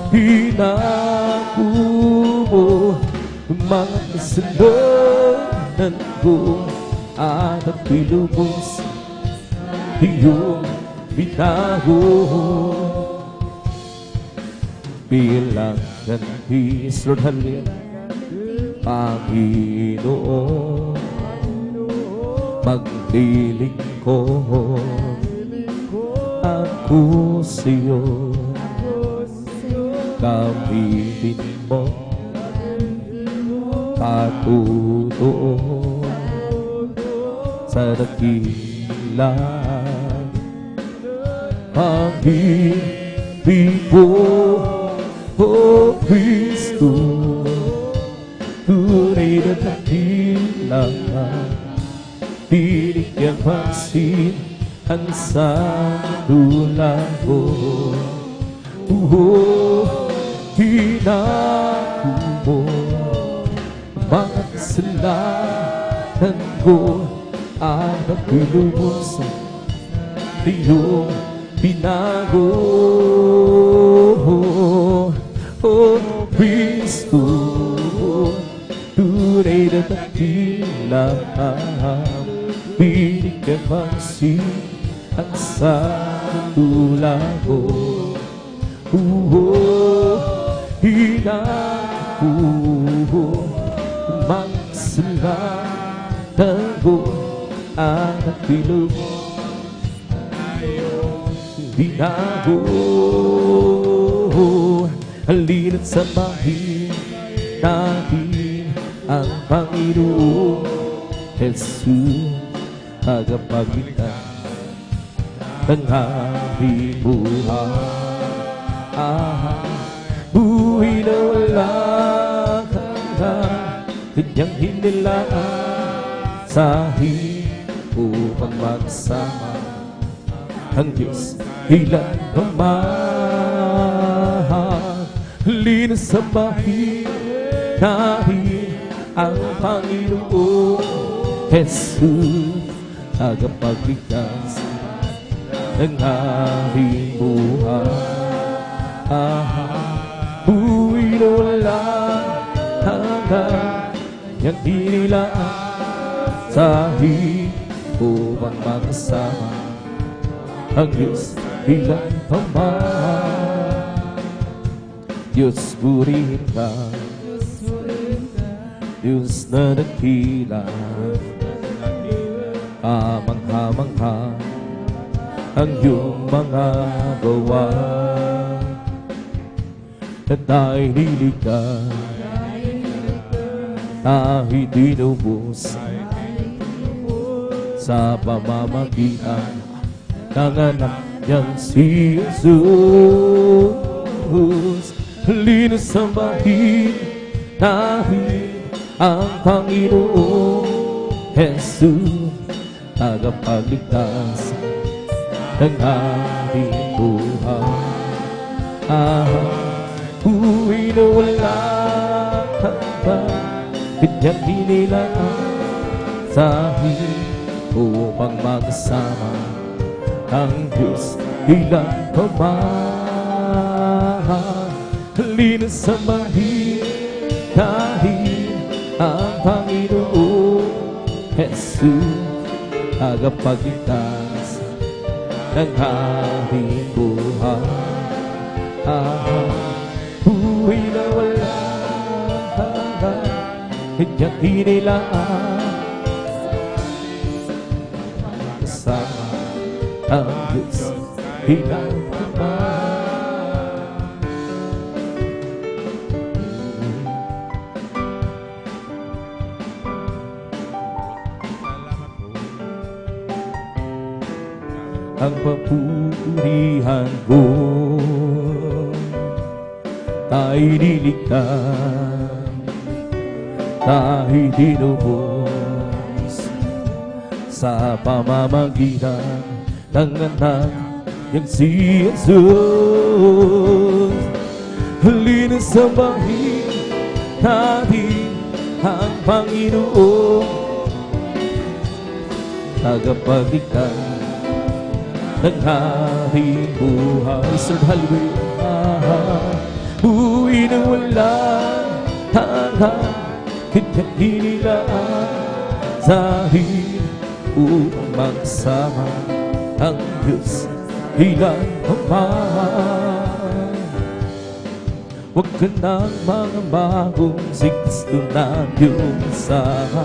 Hinako mo mga kasalanan ko, at ang pilubos iyong binago. Bilang gantis, Lord, hallelujah, Panginoon, maglilingkod ako sa'yo. Gamitin mo patutuo sa dakilang pag-ibig mo, o Kristo. Tunay na dakilang binigyan pansin ang sa dula ko. Hinako mo mga kasalanan ko, at ang pilubos iyong binago. O Kristo, tunay na dakilang binigyan pansin ang sa dula ko. Hinako mga kasalanan ko, at ang pilubos binago. Halina't samahin natin ang Panginoon Jesus, tagapagligtas ng aming buhay. Buhay na walang hanggan, kanyang hinilaan sa upang magsama ang Diyos ilan pamahal. Linas sa bahin nahin ang Panginoon Jesus, tagapagligtas ng aming buhay. Buhay na walang hanggan, niyang hinilaan sa upang makasama ang Diyos ilan pamahal. Diyos, purihin ka, Diyos na dakila, kamangha-mangha ang iyong mga gawa. At tayo'y nilikha, kahit inubos sa pamamagitan ng anak niyang si Jesus. Linis ang bahid, dahil ang Panginoong Jesus tagapagligtas ng ating buhay. Buhay na wala hanggan, kanyang inilaan sa amin upang magkasama ang Diyos ilang pamahal. Linis ang bahid, dahil ang Panginoong Jesus tagapagligtas ng ating buhay. Buhay na wala hanggan, kanyang inilaan kasama ang Diyos ilang ang papurihan ko, tayo'y nilikha, tayo'y tinubos sa pamamagitan ng anak niyang si Jesus. Linis ang bahid, dahil ang Panginoon tagapagligtas ng ating buhay. Lord, hallelujah. Buhay na walang hanggan, kanyang inilaan dahil upang magsama ang Diyos ilang pamahal. Huwag ka nang mga bagong si Kristo na iyong kasama.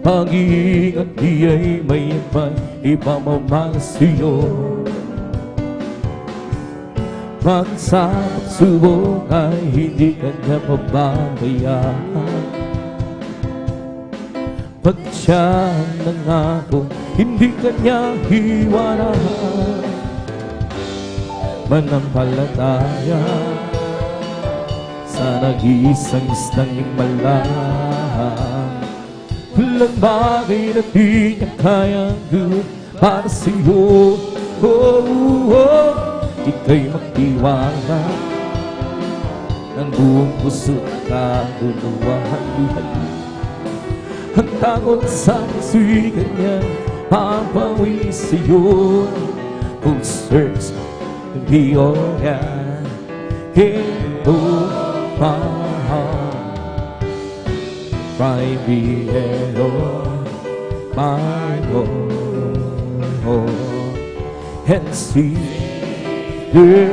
Pag-iingat iya'y may ipamamahal sa'yo. Sa pagsubok ay hindi ka niya pababayaan. Pag siya nangako, hindi ka niya iwanan. Manampalataya sa nag-iisang islang malang. Walang bagay na di niya kayang gawin para sa'yo. Ika'y magtiwala ng buong puso at kaluluwa. Ang takot sa puso'y kanyang papawi sa'yo. Oh, search the ocean, ito mahal. Try me alone, my Lord, and see the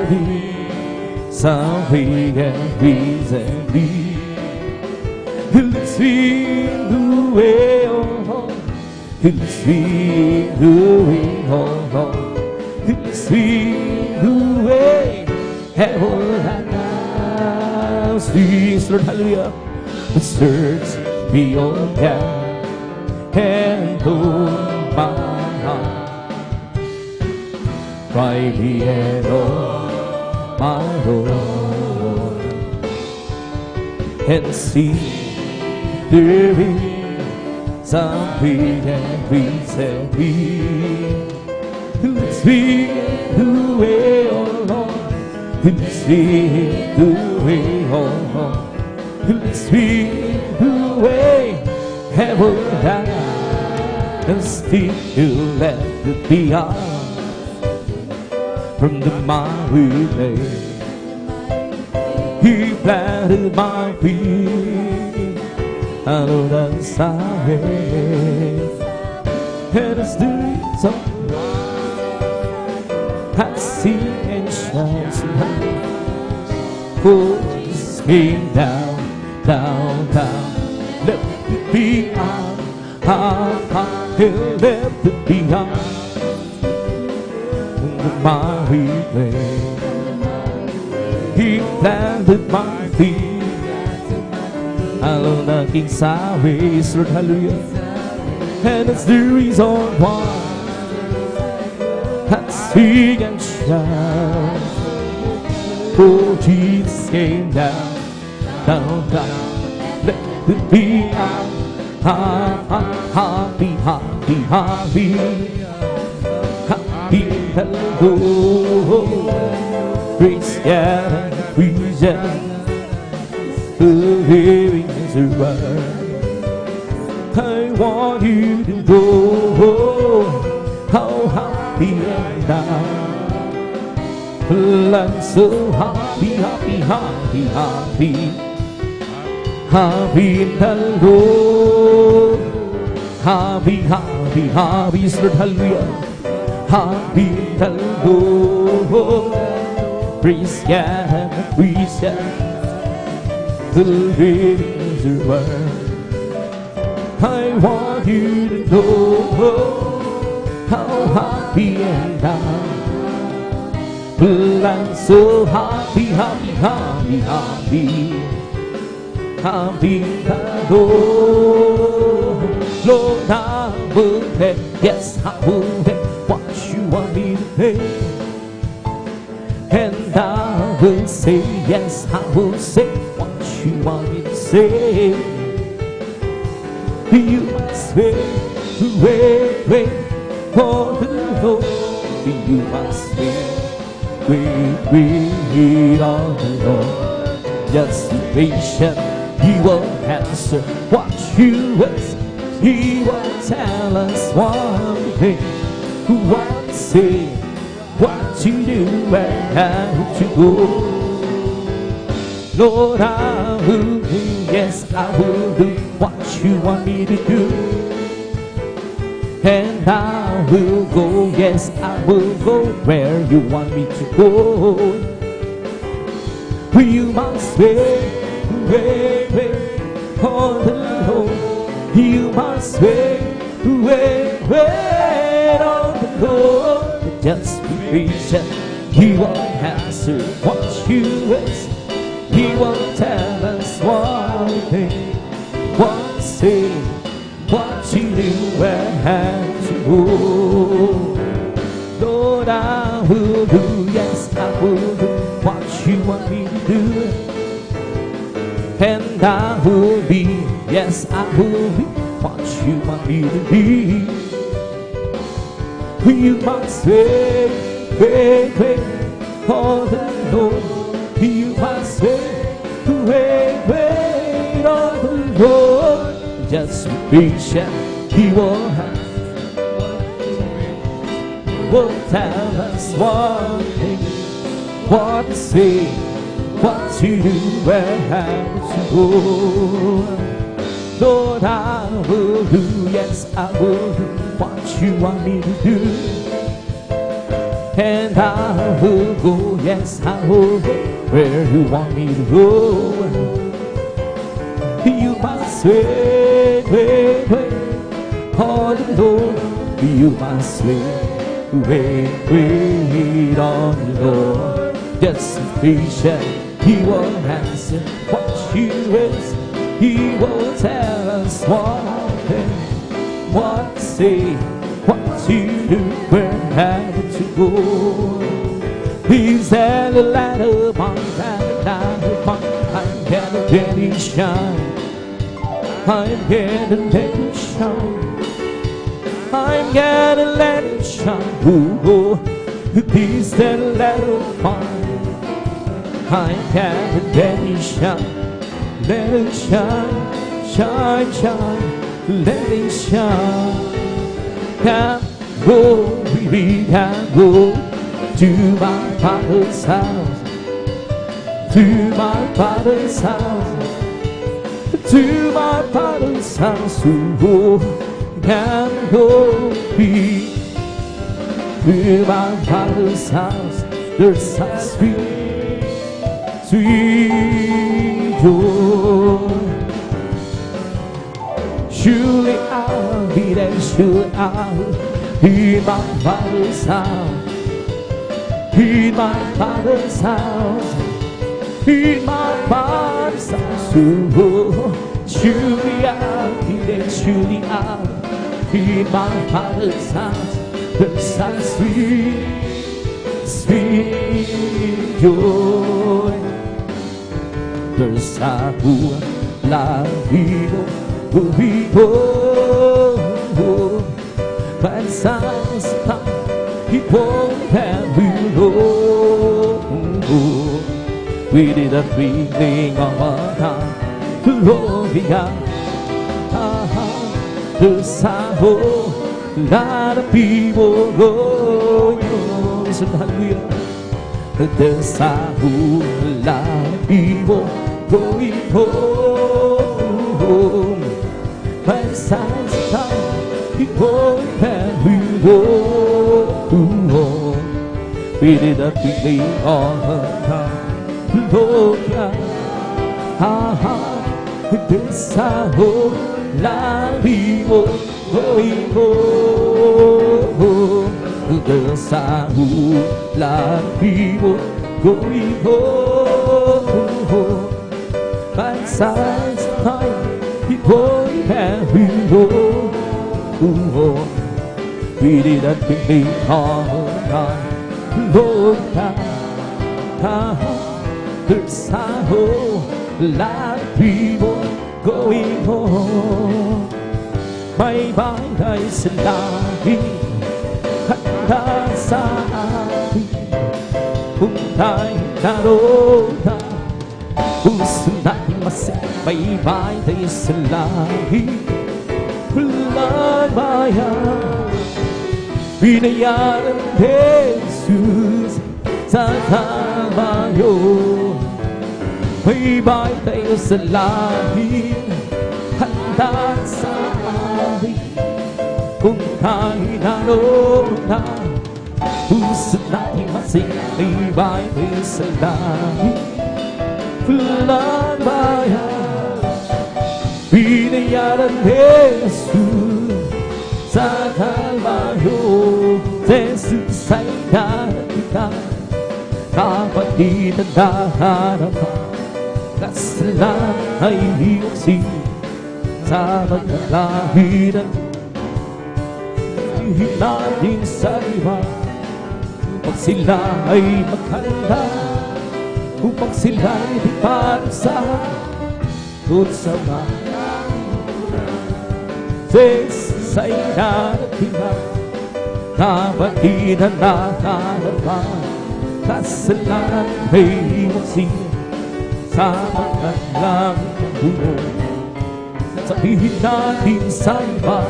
salvation and reason. Let's see the way, oh, let's see the way, oh, let's see the way, heaven and earth. Sing, Lord, hallelujah. Search beyond death and open my heart. Try me and oh, my Lord, and see there is something that reason me. Let's see the way, oh Lord, let's see the way, oh Lord. Let's be the way, heaven and still let it be out from the miry clay. He planted my feet out of the side, and it's the reason I see and shines. Push me down He'll never be out in the mighty way. He planted my feet along the King's highway. Lord, hallelujah. And it's the reason why I sing and shout. Oh, Jesus came down, down, down. Let it be out. Happy, happy, happy, happy, hello. Praise God and praise God, the living is the word. I want you to know how happy I am. I'm so happy, happy, happy, happy, happy in the Lord. Happy, happy, happy, Lord, hallelujah. Happy in the Lord. Praise God, praise God, the living is the word. I want you to know how happy I am. I'm so happy, happy, happy, happy, happy in the Lord. Lord, I will pay, yes, I will pay what you want me to pay. And I will say, yes, I will say what you want me to say. You must wait for the Lord. You must wait on the Lord. Just be patient, He will answer what you ask. He will tell us one thing, what to say, what to do, and how to go. Lord, I will do, yes, I will do what you want me to do. And I will go, yes, I will go where you want me to go. You must wait on the Lord. You must wait on the Lord. Just be patient, He will answer what you ask. He will tell us one thing, what to say, what to do, where to go. Lord, I will do, yes, I will do what you want me to do. And I will be, yes, I will be what you want me to be. You must wait for the Lord. You must wait on the Lord. Just be patient, He will tell us one thing, what to say, what to do, where to go. Lord, I will do, yes, I will do what you want me to do. And I will go, yes, I will go where you want me to go. You must wait on the Lord. You must wait on the Lord. Just be patient, He will answer what you ask. He will tell us one thing, what to say, what to do, where to go. He's at the light upon I'm gonna let it shine. I'm gonna let it shine. I'm gonna let it shine. Oh, he's at the light upon I'm gonna let it shine. Let it shine, shine, shine, let it shine. Can go, we can go to my Father's house, to my Father's house, to my Father's house. Oh, can go be to my Father's house. There's some sweet, sweet joy. You to out in my Father's house, in my Father's house, in my Father's house. Oh, truly out, truly out in my Father's house. There's such sweet, sweet joy. There's a la vida, but sounds time he won't have you know. We did a feeling of our time, Gloria. There's a whole lot of people going. Listen, hallelujah. There's a whole lot of people going home. By the signs of time, people have we home. We did a feeling all the time, Gloria. There's a whole lot of people going home. There's a whole lot of people going home. By the signs of time, people have we home. We did a thing all the time, Lord. There's a whole lot of people going home. May bagay sa langit handa sa atin kung tayo naroon. Puso natin may bagay sa langit walang bayan. Binayaran ng Jesus sa Kalbaryo. May bagay sa langit handa sa atin kung tayo naroon. Puso natin may bagay sa langit walang bayan. Binayaran Jesus sa Kalbaryo. Jesus ay darating, kapatid ang daharapan. Kasalanan ay iuksi sa magkalahiran. Ihin natin sa iba upang sila ay maghanda, upang sila ay di parusahan doon sa bayan. Jesus ay darating, kapatid ang daharapan. Kasalanan ay iuksi sa magkalahiran. Sabihin natin sa iba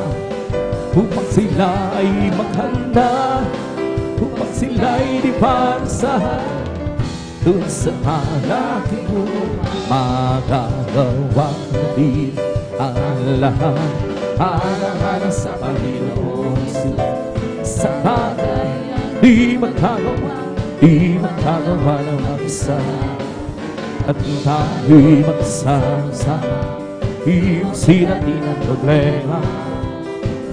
upang sila ay maghanda, upang sila ay di parusahan doon sa malaki mo. Magagawa din ang lahat para sa Panginoon. Sa bagay di magkagawa ng mag-isa, at tayo'y magsama-sama. Iusin natin ang problema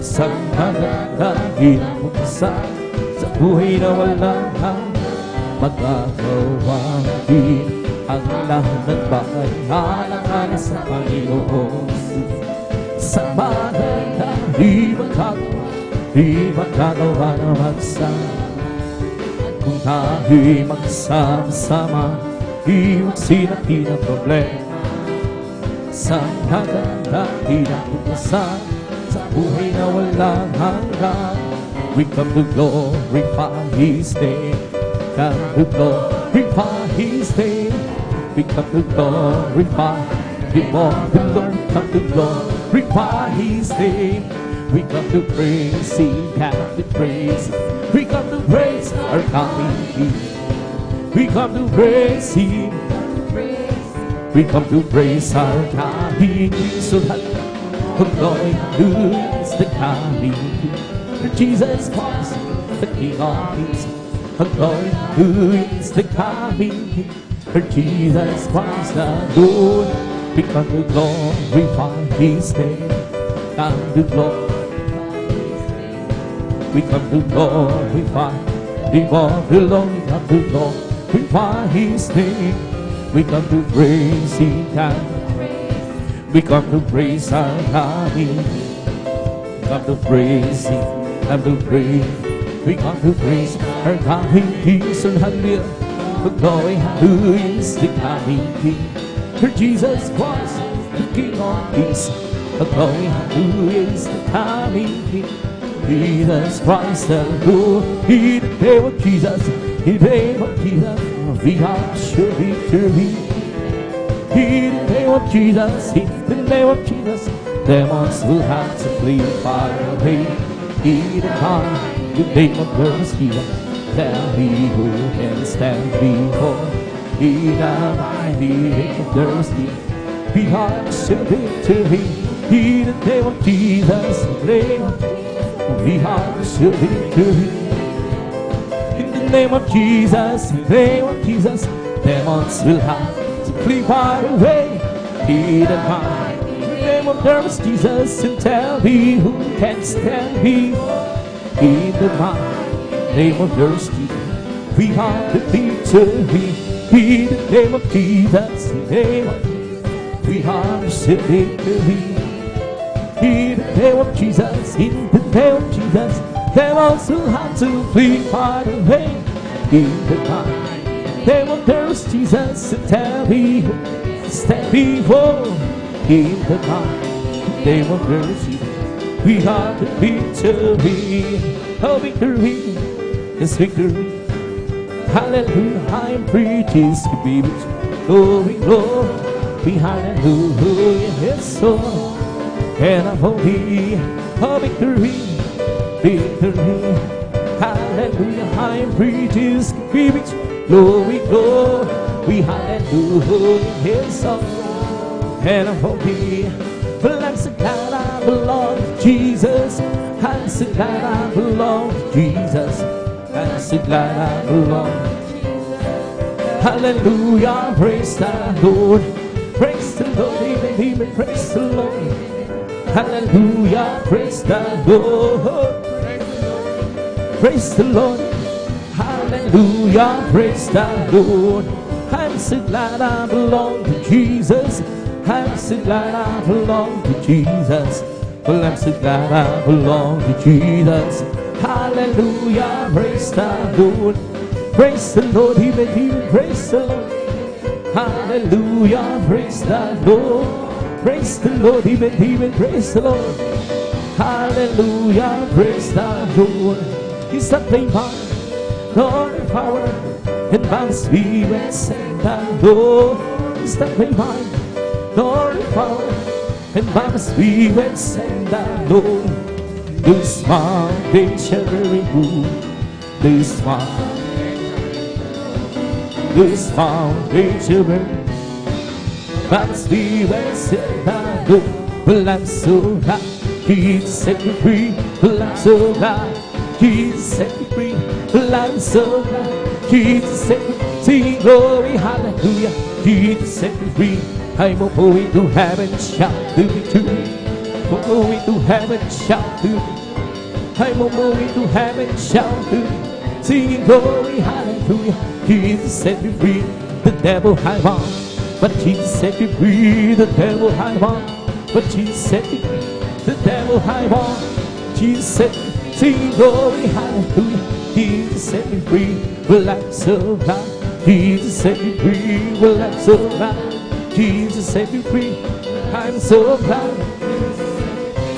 sa magandang umpisa sa buhay na walang hanggan. Magagawa din ang lahat ng bagay alang-alang sa Panginoon. Sa bagay na di magagawa ng magsama, kung tayo'y magsama-sama, iusin natin ang problema sa magandang umpisa sa buhay na walang hanggan. We come to glorify His name. Come to glorify His name. We come to glorify Him all the Lord. Come to glorify His name. We come to praise Him, come to praise. We come to praise our coming King. We come to praise Him. We come to praise our coming King. So glory is the coming King. For Jesus Christ, the King of Kings. Glory is the coming King. For Jesus Christ, the Lord. We come to glorify His name. Come to glorify We come to glorify the the Lord. We come to glorify His name. We come to praise Him. We come to praise our God. We come to praise Him. Come to praise. We come to praise our God. Peace and hallelujah. The glory, hallelujah, is the coming King. For Jesus Christ, the King of peace. The glory, hallelujah, is the coming King. Jesus Christ, the Lord. In the name of Jesus, in the name of Jesus, we are sure victory. In the name of Jesus, in the name of Jesus, demons will have to flee far away. In the name of Jesus, tell me who can stand before. In the mighty name of mercy, we are sure victory. In the name of Jesus, in the name of Jesus, we are sure victory. In the name of Jesus, in the name of Jesus, demons will have to flee far away. In the mighty name of Jesus, and tell me who can stand before. In the mighty name of Jesus, we have the victory. In the name of Jesus, in the name of Jesus, we have the victory. In the name of Jesus, in the name of Jesus, demons will have to flee far away. In the mighty name of Jesus, and tell me who can stand before. In the mighty name of Jesus, we have the victory. Oh, victory is victory. Hallelujah, I am free, Jesus, be with glory, glory. Hallelujah, yes, Lord. And I'm holy. Oh, victory, victory. Hallelujah, I am free, Jesus, be with glory, glory. Hallelujah, yes, Lord. And I'm holy. Well, I'm so glad I belong to Jesus. I'm so glad I belong to Jesus. I'm so glad I belong to Jesus. Hallelujah, praise the Lord. Praise the Lord, even praise the Lord. Hallelujah, praise the Lord. Praise the Lord. Hallelujah, praise the Lord. I'm so glad I belong to Jesus. I'm so glad I belong to Jesus. Well, I'm so glad I belong to Jesus. Hallelujah, praise the Lord. Praise the Lord, even praise the Lord. Hallelujah, praise the Lord. Praise the Lord, even praise the Lord. Hallelujah, praise the Lord. He's not playing by nor power, and by the Spirit send the Lord. He's not playing by nor power, and by the Spirit send the Lord. This mountain shall be removed. This mountain shall be removed. By the Spirit send the Lord. Well, I'm so glad Jesus set me free. Well, I'm so glad Jesus set me free. Well, I'm so glad Jesus set me free. Sing glory, hallelujah. Jesus set me free. I'm going to heaven, shout to victory. I'm going to heaven, shout to victory. I'm going to heaven, shout to victory. Singing glory, hallelujah. Jesus set me free. The devil I won, but Jesus set me free. The devil I won, but Jesus set me free. The devil I won, Jesus set me free. Singing glory, hallelujah. Jesus set me free. Well, I'm so glad Jesus set me free. Well, I'm so glad Jesus set me free. I'm so glad.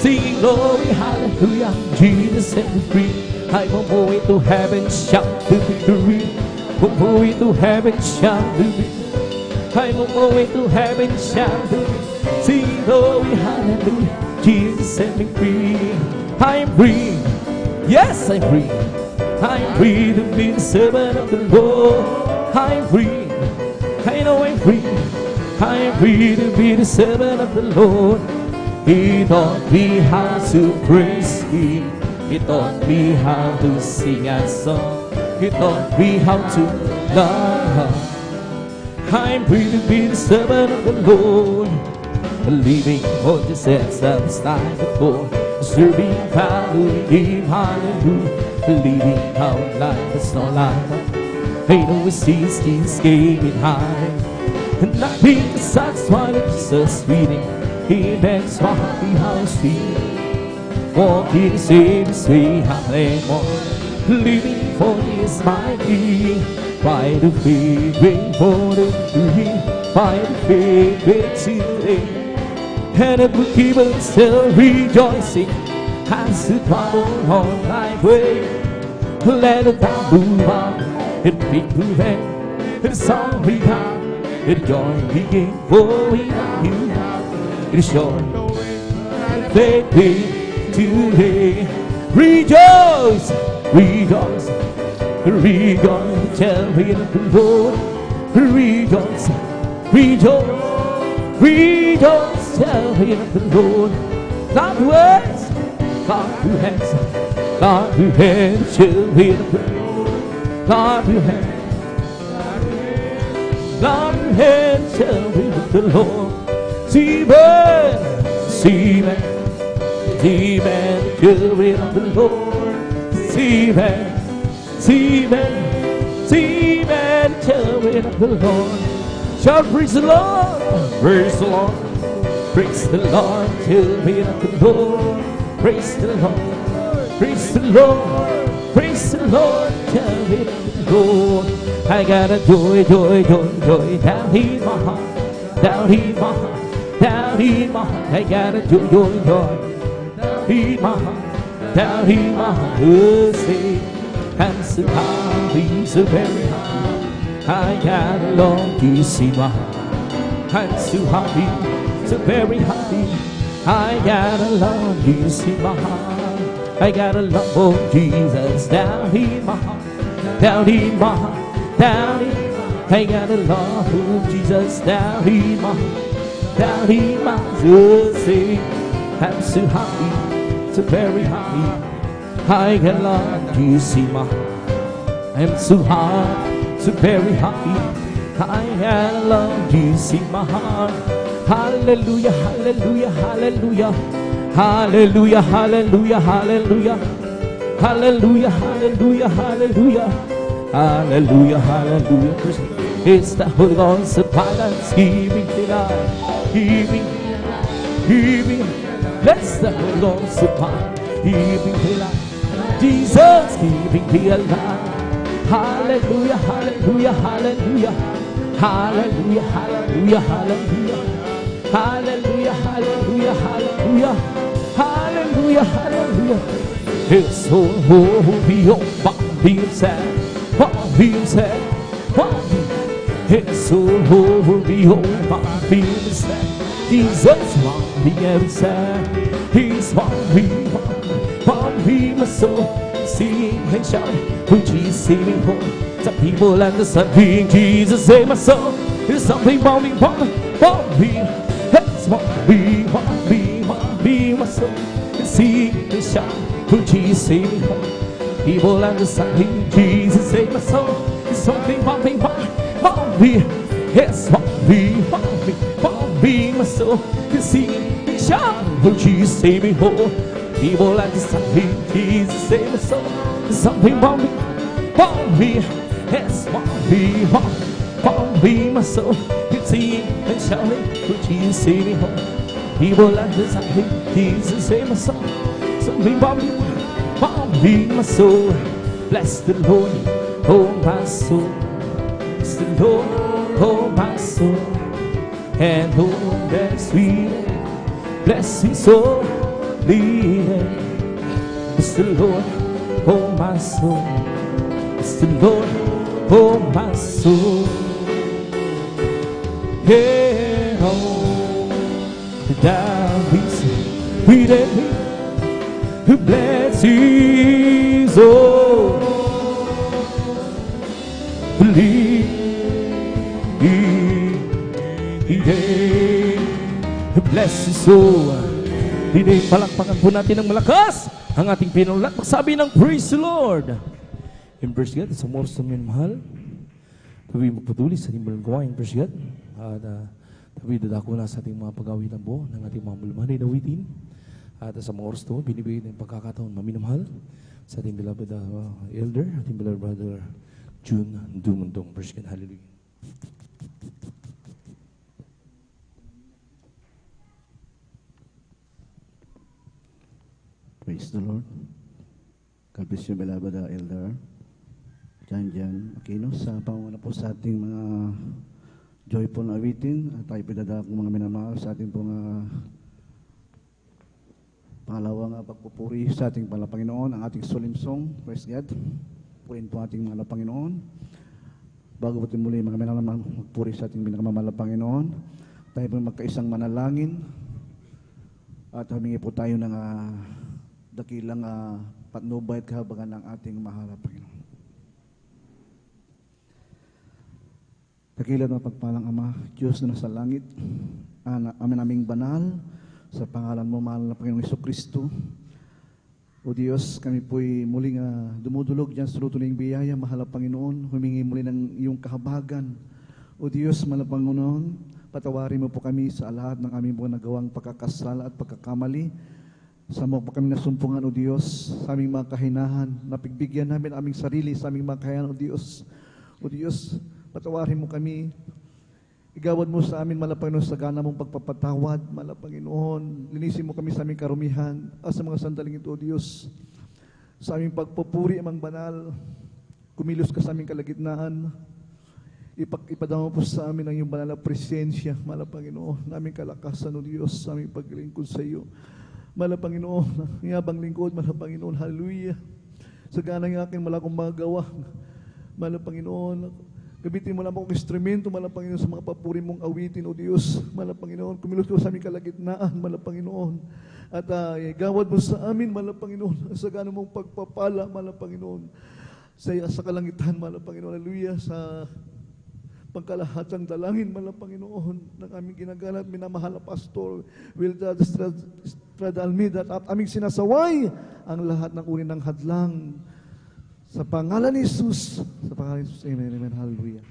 Singing glory, hallelujah. Jesus set me free. I'm on my way to heaven, shout to victory. On my way to heaven, shout to victory. I'm on my way to heaven, shout to victory. Singing glory, hallelujah. Jesus set me free. I'm free. Yes, I'm free. I'm free to be the servant of the Lord. I'm free. I know I'm free. I am free to be the servant of the Lord. He taught me how to praise Him. He taught me how to sing a song. He taught me how to love. I'm free to be the servant of the Lord. Believing what Jesus said the time before. serving, following Him, hallelujah, living our life that's no life. Ain't no seas, keeps getting high, and nothing can satisfy Jesus reading. He makes my house feel, walking the same way, hallelujah, living for His mighty. By the faith, wait for the dream. By the faith, wait today. And it will keep us still rejoicing as the trouble on thy way. Let it down move on, it big move in, it's song we have, it joy begin for we are you. It is joy, faith today. Rejoice, rejoice, rejoice, tell me the Lord. Rejoice, rejoice, rejoice, tell me the Lord. God who has, God who has, God who has, tell me the Lord. God who has, God who has, tell me the Lord. See man, see man, see man, tell me the Lord. See man, see man, see man, tell me the Lord. Shout, praise the Lord, praise the Lord, praise the Lord, tell me the Lord. Praise the Lord, praise the Lord, praise the Lord, tell me the Lord. I got a joy, joy, joy, joy down in my heart, down in my heart, down in my heart. I got a joy, joy, joy down in my heart, down in my heart. Oh, say, I'm so happy, so very happy. I got a love to see my heart. I'm so happy, so very happy. I got a love to see my heart. I got a love for Jesus down in my heart, down in my heart, down in my heart. I got a love for Jesus down in my heart, down in my heart. Oh, say, I'm so happy, so very happy. I got love to see my heart. I'm so happy, so very happy. I got love to see my heart. Hallelujah, hallelujah, hallelujah. Hallelujah, hallelujah, hallelujah. Hallelujah, hallelujah, hallelujah. Hallelujah, hallelujah. It's the Holy Ghost of violence, giving the life, giving, giving. Bless the Holy Ghost of violence, giving the life. Jesus, giving the life. Hallelujah, hallelujah, hallelujah. Hallelujah, hallelujah, hallelujah. Hallelujah, hallelujah, hallelujah. Hallelujah, hallelujah. It's so holy, oh, being sad, being sad, it's so holy, oh, being sad. Jesus, being sad. He's me, my soul, sing and shout. When Jesus saved me home, some people and the sun being Jesus saved my soul. There's something about me, it's me, my soul. Sing and shout. When Jesus saved me home, people and the sun being Jesus saved my soul. There's something about me, it's me, my soul. Sing and shout. When Jesus saved me home, people and the sun being Jesus saved my soul. There's something about me, it's me, my soul. It's singing and shouting, when Jesus saved me home. People and the sun being Jesus saved my soul. Something about me, my soul. Bless the Lord, oh my soul. Bless the Lord, oh my soul. And oh, that sweet, bless His soul. Bless the Lord, oh my soul. Bless the Lord, oh my soul. And oh, that we did who bless His soul. Believe He bless His soul. Hindi, palakpakan po natin ng malakas ang ating pinulat. Magsabi ng praise the Lord. Embrace God, sa more sa mga mahal. Tabi magpatuloy sa ating malang gawain. Embrace God. At tabi dadako na sa ating mga pag-awit ng buo ng ating mga malumani na awitin. At sa mga oras to, binibigay ng pagkakataon maminamahal sa ating beloved elder, ating beloved brother June Dumundong. Praise God, hallelujah. Praise the Lord. God bless you, beloved elder. Jan Aquino, sa panguna po sa ating mga joyful na awitin at tayo pinadala kong mga minamahal sa ating pong pangalawang pagpupuri sa ating Panginoon, ang ating solemn song. Praise God. Purihin po ating mga Panginoon. Bago po muli mga minamahal magpuri sa ating pinakamamahal na Panginoon, tayo po magkaisang manalangin at humingi po tayo ng dakilang patnubay at kahabagan ng ating mahal na Panginoon. Dakilan na pagpalang Ama, Diyos na nasa langit, amin aming banal, sa pangalan mo, mahal na Panginoong Jesucristo. O Diyos, kami po'y muling dumudulog dyan sa luto ng biyaya, mahal na Panginoon, humingi muli ng iyong kahabagan. O Diyos, mahal na Panginoon, patawarin mo po kami sa lahat ng aming mga nagawang pagkakasala at pagkakamali. Sa mo pa kami nasumpungan, O Diyos, sa aming mga kahinahan, napigbigyan namin aming sarili sa aming mga kahinahan, O Diyos. O Diyos, patawarin mo kami. Igawad mo sa amin, Panginoon, sa gana mong pagpapatawad, Panginoon. Linisin mo kami sa aming karumihan at sa mga sandaling ito, O Diyos. Sa aming pagpupuri, amang banal, kumilos ka sa aming kalagitnaan. Ipadama po sa amin ang iyong banal na presensya, Panginoon, na aming kalakasan, O Diyos, sa aming paglingkod sa iyo. Panginoon, yabang lingkod, Panginoon, hallelujah. Sa gana ng aking malakong magawa, Panginoon, gabitin mo lang akong instrumento, Panginoon, sa mga papuri mong awitin, O Diyos. Panginoon, kumilos ko sa aming kalagitnaan, Panginoon. At gawad mo sa amin, Panginoon, sa gano'n mong pagpapala, Panginoon. Sa kalangitan, Panginoon, hallelujah, sa pagkalahatang dalangin, Panginoon, ng aming ginaganap, minamahal na pastor, Wilda Stradalmida, at aming sinasaway ang lahat ng uri ng hadlang. Sa pangalan ni Jesus, sa pangalan ni Jesus, amen, amen, hallelujah.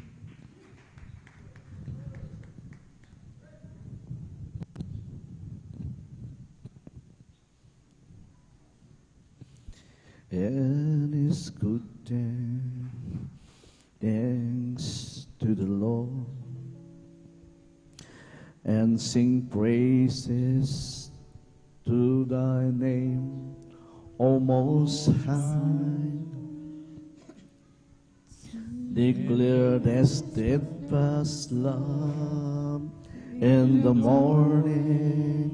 And it's good thanks to the Lord, and sing praises to thy name, O Most High. Declare thy steadfast love in the morning,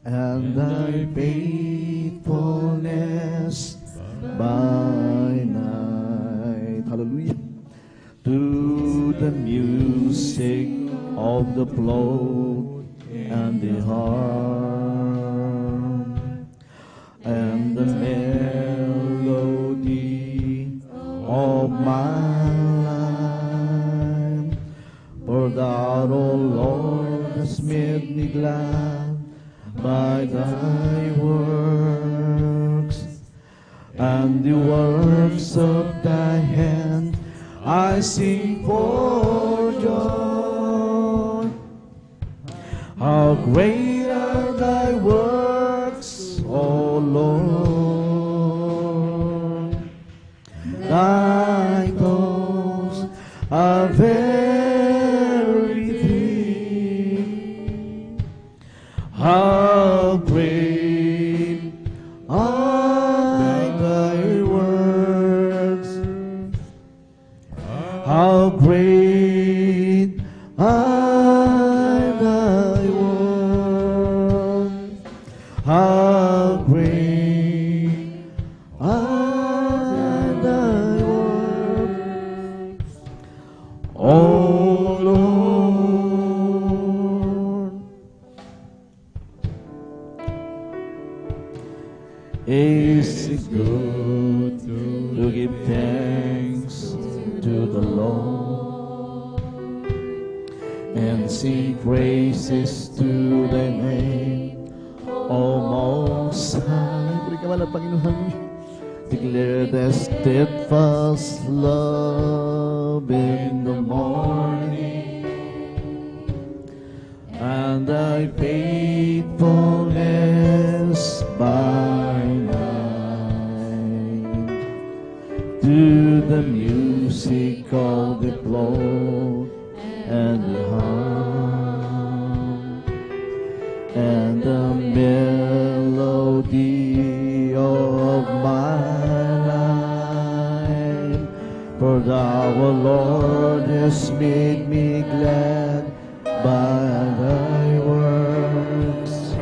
and thy faithfulness by night. Hallelujah. To the music of the flute and the harp, and the melody of my life. For thou, O Lord, hast made me glad by thy works, and the works of thy hand I sing for joy. How great are thy works, O Lord! Thy thoughts are very deep. How great are thy works! How great are thy works! How great are thy works, O Lord. Is it good to give thanks to the Lord and sing praises to thy name, O Most High? Puri ka man ang Panginoon. Declare the steadfast love in the morning, and thy faithfulness by night. To the music of the flute and the harp, and the melody of my life. For thou, O Lord, hast made me glad by thy works,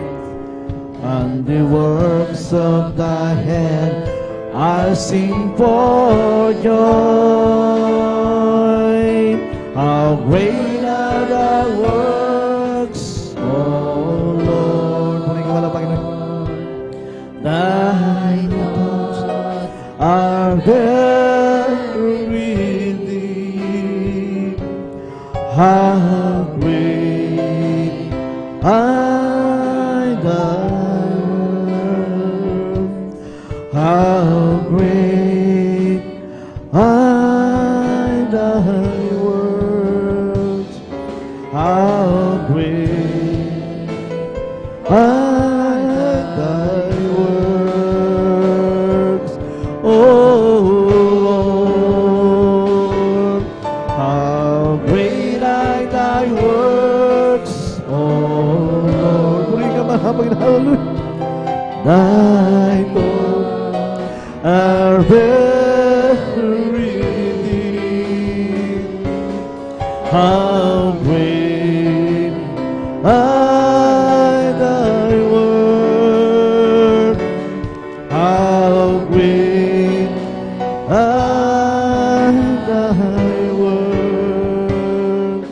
and the works of thy hand I sing for joy. How great are thy works, O Lord. Thy thoughts are very deep. How great are thy works. How great are thy works. How great are thy works, O Lord. How great are thy works, O Lord. Muli ka mahabang hallelujah. Thy thoughts are very deep. How great are thy works. How great are thy works.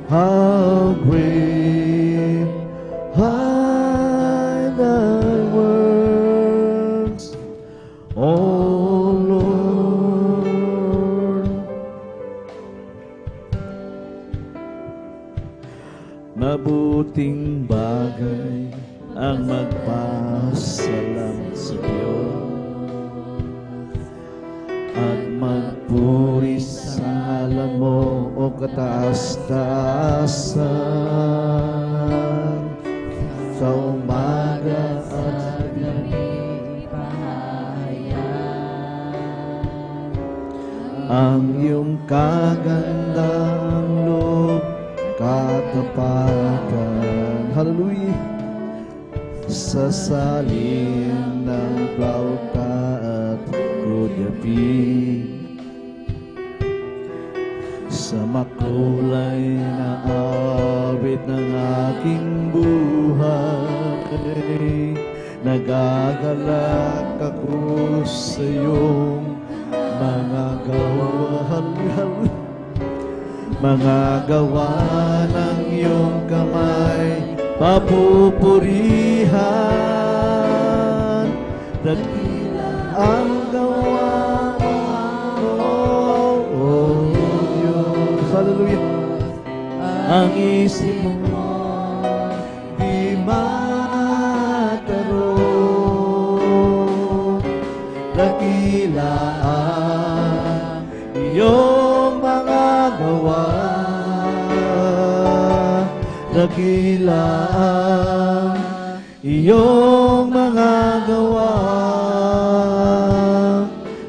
How great are thy works, O Lord. Mabuting bagay ang magpasalam sa Diyos at magpuri sa ngalan mo, O kataas-taasan. Sa umaga at gabi ang iyong kagandang loob, katapatan. Hallelujah. Sa salim ng flauta at kudapi, sa makulay na awit ng aking buhay, nagagalak ako sa iyong mga gawa. Mga gawa ng iyong kamay, papupurihan. Dakila ang gawa mo, O Diyos. Hallelujah. Ang isip mo di matarong. Dakila ang iyong mga gawa. Dakila ang iyong mga gawa.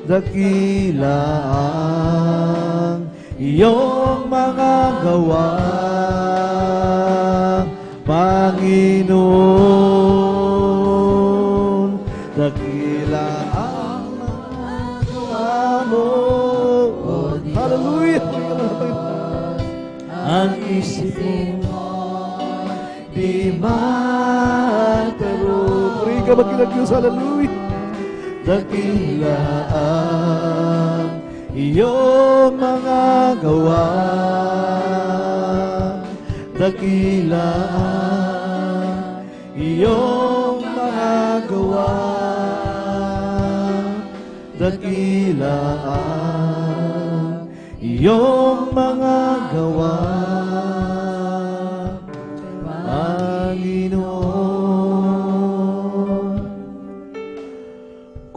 Dakila ang iyong mga gawa, Panginoon. Dakila ang mga gawa mo, hallelujah. Ang isip mo di mataro. Puri ka magkinag-Diyos, hallelujah. Dakila ang iyong mga gawa. Dakila ang iyong mga gawa. Dakila ang iyong mga gawa, Panginoon.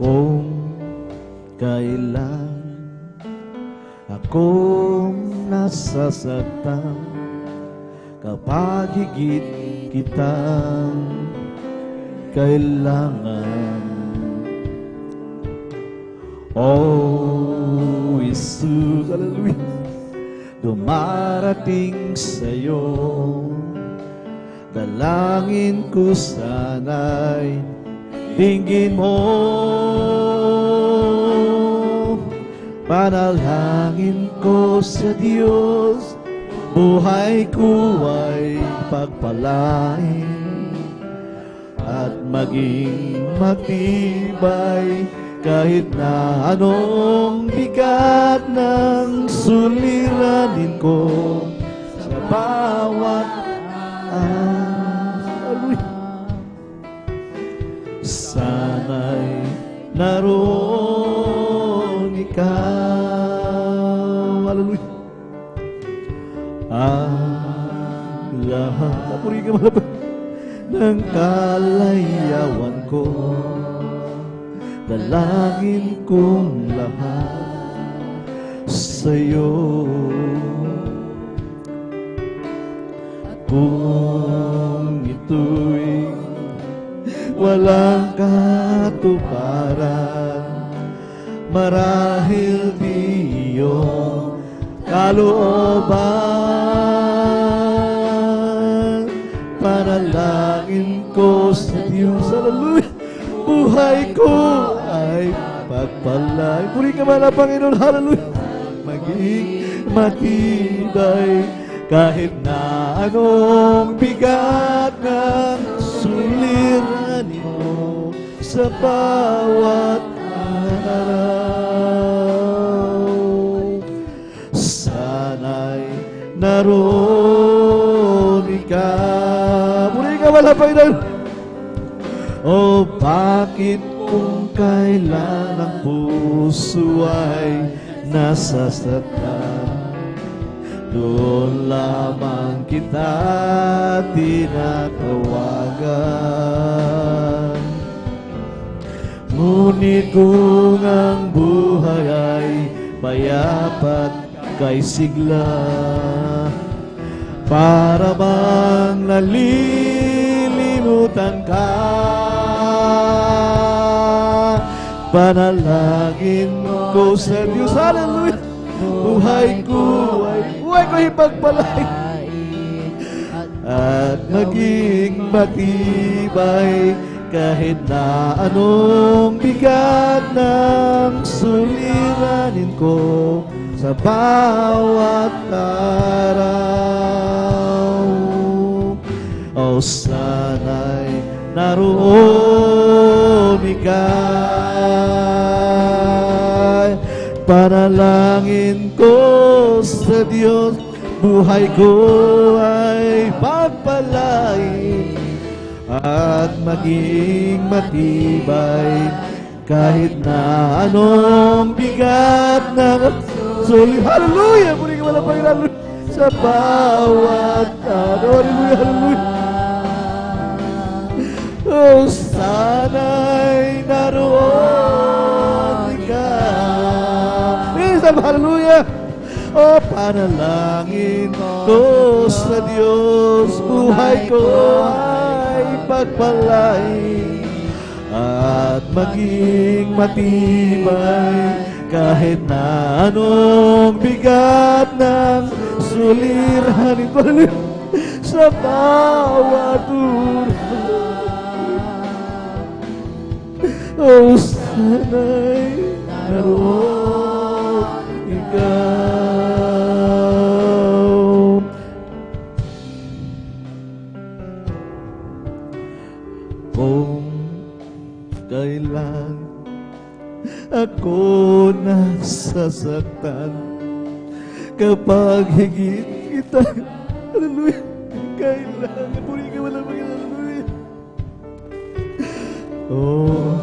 Kung kailan akong nasasaktan, kapag higit kitang kailangan. Oh, Jesus, hallelujah, dumarating sa'yo. Dalangin ko sana'y tingin mo. Panalangin ko sa Diyos, buhay ko ay pagpalain at maging matibay kahit na anong bigat ng suliranin ko sa bawat sana'y naroon ikaw. Hallelujah. Ang lahat, napuri ka malapit, ng kalayawan ko, dalangin kong lahat sa'yo. Kung ito'y walang katuparan, marahil di iyong kalooban, panalangin ko sa Diyos, hallelujah, buhay ko ay pagpalay. Puri ka man ang Panginoon, hallelujah, maging matibay kahit na anong bigat ng suliranin mo sa bawat araw. Sana'y naroon ikaw. Muli ka wala pa rin. O bakit kung kailan ang puso ay nasasaktan, doon lamang kita tinatawagan. Ngunit kung ang buhay ay payapat kay sigla, para bang nalilimutan ka, panalangin ko sa Diyos, hallelujah, buhay ko ipagpalay at maging matibay kahit na anong bigat ng suliranin ko sa bawat araw. O sana'y naroon ikaw, panalangin ko sa Diyos, buhay ko ay pagpalain at maging matibay kahit na anong bigat ng suliranin. Hallelujah! Muli ka walang Panginoon sa bawat araw. Hallelujah! Hallelujah! Oh, sana'y naroon ikaw. Minsan, hallelujah! O panalangin ko sa Diyos, buhay ko ay pagpalain at maging matibay kahit na anong bigat ng suliranin ko sa bawat oras. O sana'y naroon ikaw. Kung kailan ako nasasaktan, kapag higit kita, hallelujah, kailangan puri ka walang hallelujah. Oh,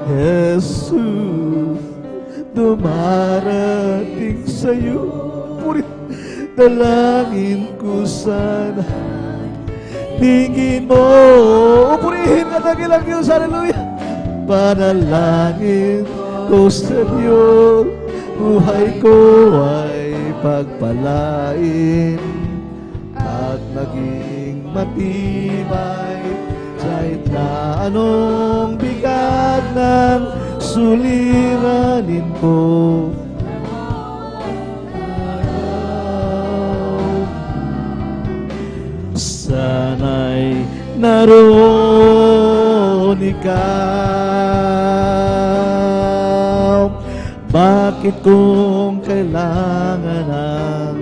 Jesus, dumarating sa'yo, puri, dalangin ko sana, tingin mo, o purihin ka ng ilang Diyos, hallelujah, panalangin ko sa Diyos, buhay ko ay pagpalain at maging matibay kahit na anong bigat ng suliranin ko. Sana'y naroon ikaw. Bakit kung kailangan ng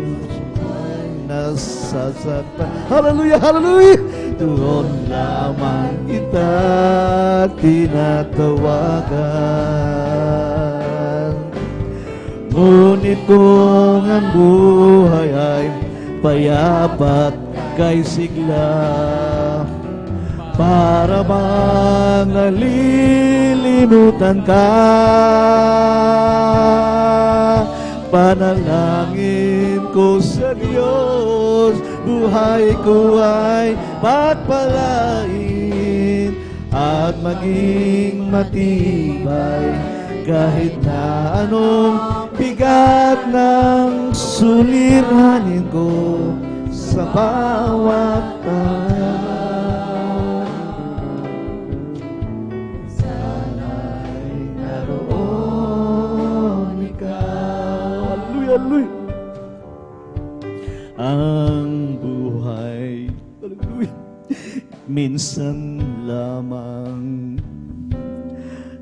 nasasaktan? Hallelujah, hallelujah! Doon lamang kita tinatawagan. Ngunit kung ang buhay ay payapat kay sigla, para bang nalilimutan ka, panalangin ko sa Diyos, buhay ko ay pagpalain at maging matibay kahit na anong bigat ng suliranin ko sa bawat araw. Sana'y naroon ikaw. Hallelujah, hallelujah. Ang buhay, hallelujah, minsan lamang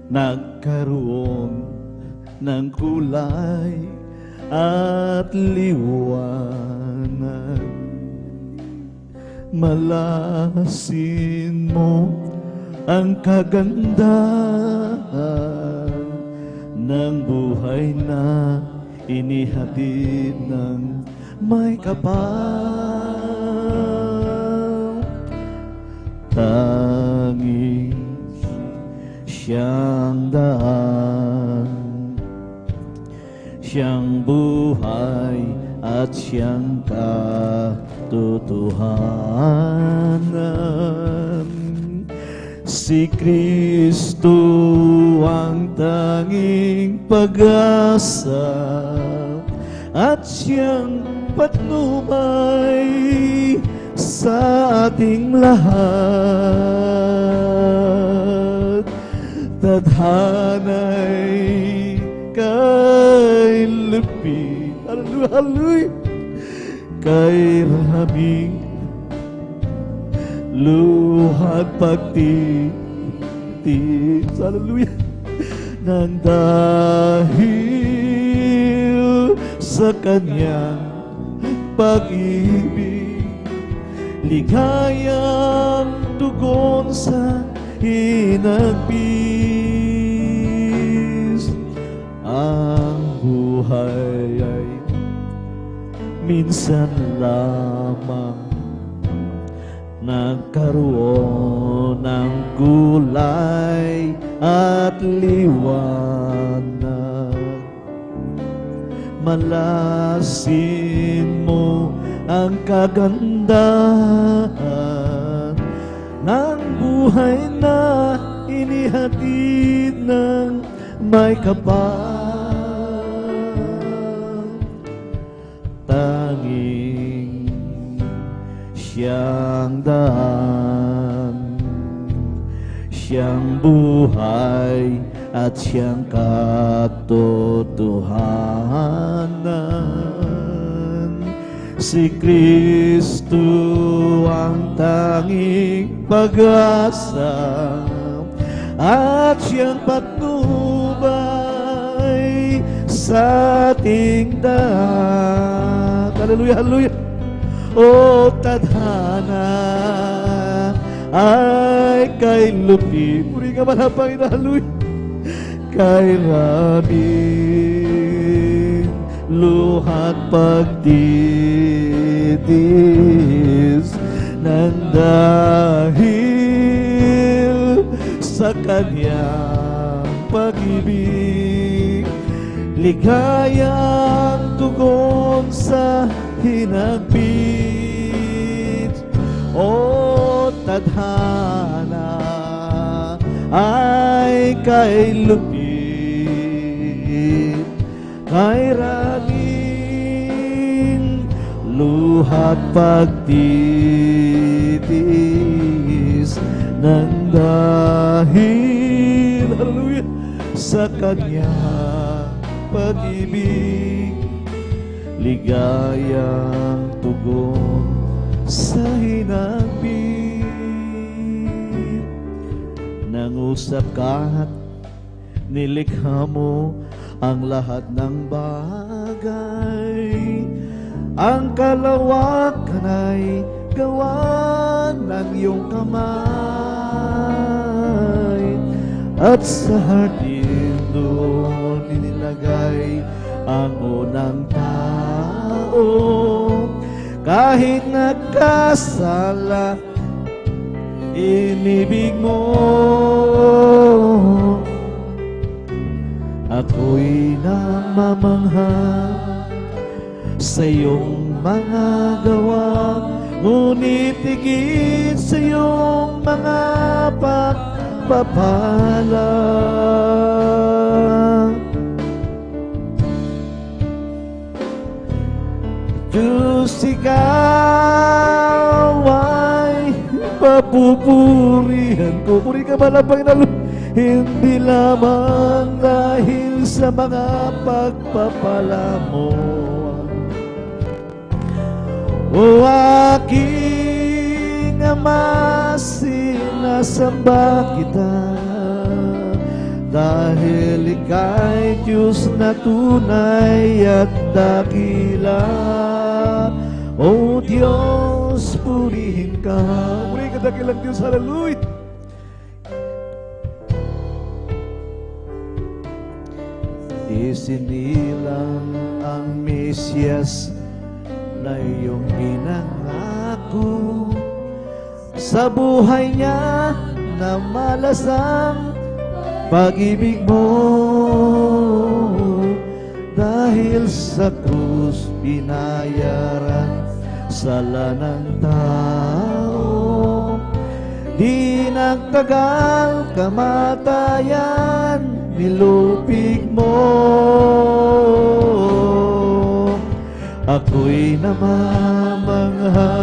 nagkaroon ng kulay at liwanag. Malasin mo ang kagandahan ng buhay na inihatid ng may kapal. Tanging siyang daan, siyang buhay at siyang katotohanan. Si Kristo ang tanging pag-asa at siyang patnubay sa ating lahat. Tadhana'y kay lupi, hallelujah, hallelujah, kay raming luhat pagtitis, hallelujah, nang dahil sa kanyang pag-ibig, ligayang tugon sa hinagpis. Ang buhay ay minsan lamang nagkaroon ng kulay at liwanag. Malasin mo ang kagandahan ng buhay na inihatid ng may kapal. Tanging siyang daan, siyang buhay at siyang katotohanan. Si Kristo ang tanging pag-asa at siyang patnubay sa ating daan. Hallelujah, hallelujah. O tadhana ay kay lupi, puri ka malapang ina, hallelujah, kay raming luhat pagtitis, nang dahil sa kanyang pag-ibig, ligayang tugon sa hinagpit. O tadhana ay kay lupit, kay ranging luha't pagtitiis ng dahil, hallelujah, sa Kanyang pag-ibig, ligayang tugon sa hinapit. Nangusap ka't nilikha mo ang lahat ng bagay, ang kalawakan ay gawa ng iyong kamay, at sa hardin doon inilagay ang unang tao. Kahit nagkasala, inibig mo, ako'y namamangha sa iyong mga gawa, ngunit higit sa iyong mga pagpapala. Diyos, ikaw ay papupurihan ko. Puri ka man ang Panginoon, hindi lamang dahil sa mga pagpapala mo. O aking Ama, sinasamba kita, dahil ika'y Diyos na tunay at dakila. O Diyos, purihin ka. Purihin ka, dakilang Diyos. Hallelujah. Isinilang ang Mesyas na iyong pinangako, sa buhay niya na malasang pag-ibig mo, dahil sa krus binayaran sala ng tao. Di nagtagal kamatayan, nilupig mo. Ako'y namamangha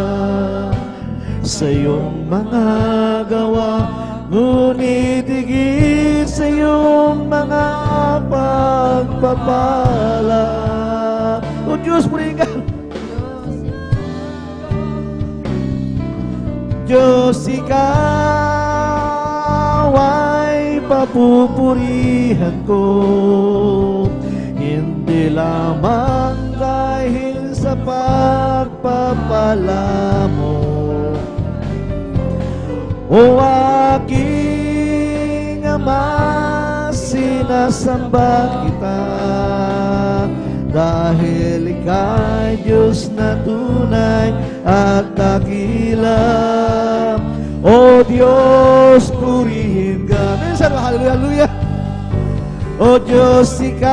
sa iyong mga gawa, ngunit higit sa iyong mga pagpapala. O Diyos, purihin ka. Diyos, ikaw ay papupurihan ko, hindi lamang dahil sa pagpapala mo. O aking Ama, sinasamba kita, dahil ika'y Diyos na tunay at dakila. O Diyos, purihin ka. Minsan, hallelujah, hallelujah. O Diyos, ikaw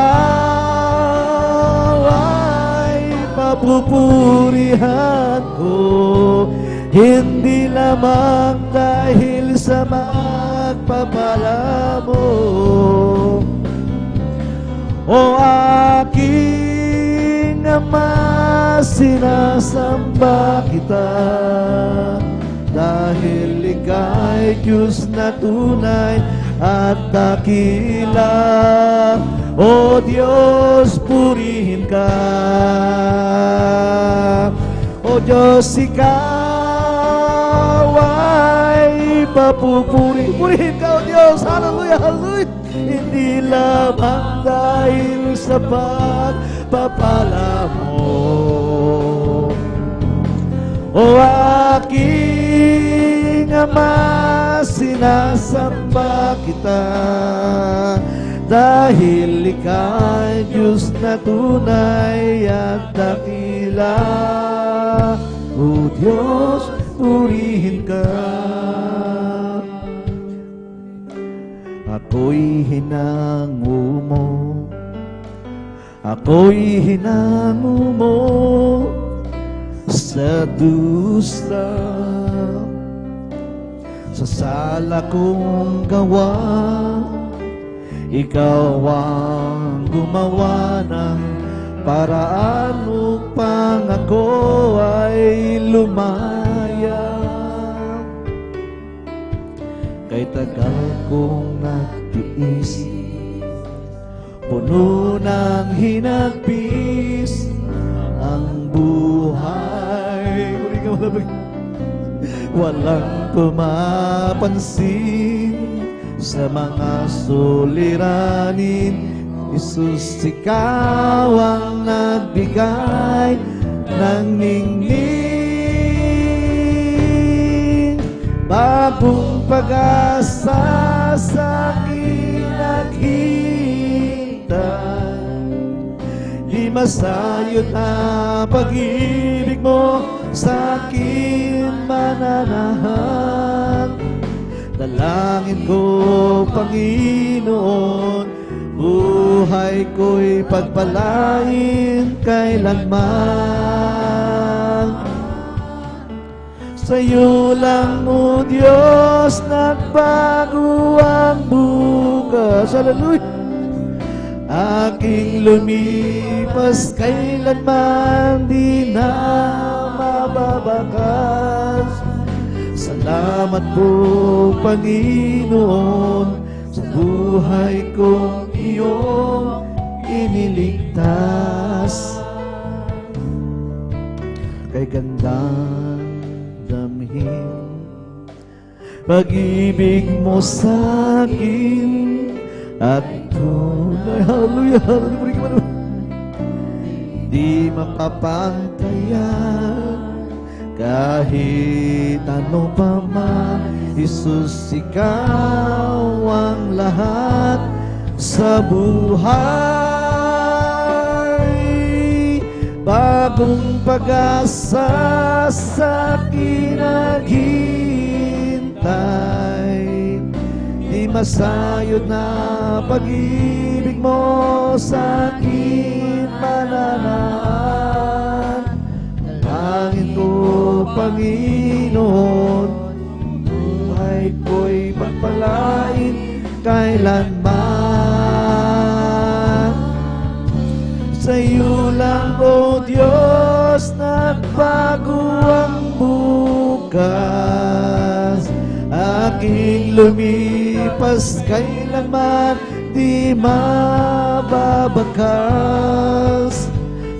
ay papupurihan ko, hindi lamang dahil sa magpapala mo. O aking Ama, sinasamba kita, dahil ika'y Diyos na tunay at dakila. O Diyos, purihin ka. O Diyos, ikaw ay papupurihin ka, O Diyos. Hallelujah, hallelujah. Hindi lamang dahil sa pagpapala mo. O aking Ama, sinasamba kita, dahil ika'y Diyos na tunay at dakila. O Diyos, purihin ka. Ako'y hinango mo, ako'y hinango mo sa dusta, sa sala kong gawa. Ikaw ang gumawa ng paraan upang ako ay lumaya. Kay tagal kong nagtiis, puno ng hinagpis ang buhay. Walang pumapansin sa mga suliranin. Jesus, ikaw ang nagbigay ng ningning. Bagong pag-asa sa akin naghintay. Di masayot na pag-ibig mo sa akin mananahan. Dalangin ko, Panginoon, buhay ko'y pagpalain kailanman. Sa'yo lang, O Diyos, nagbago ang bukas. Hallelujah! Aking lumipas, kailanman di na mababakas. Salamat po, Panginoon, sa buhay kong iyong iniligtas. Kay gandang damhin pag-ibig mo sa akin at tunay. Hallelujah, hallelujah. Di mapapantayan kahit ano pa man. Jesus, ikaw ang lahat sa buhay. Bagong pag-asa sa akin naghintay. Di masayod na pag-ibig mo sa akin mananahan. Dalangin ko, Panginoon, buhay ko'y pagpalain kailanman. Sa'yo lang, O Diyos, nagbago ang bukas. Aking lumipas, kailanman di mababakas.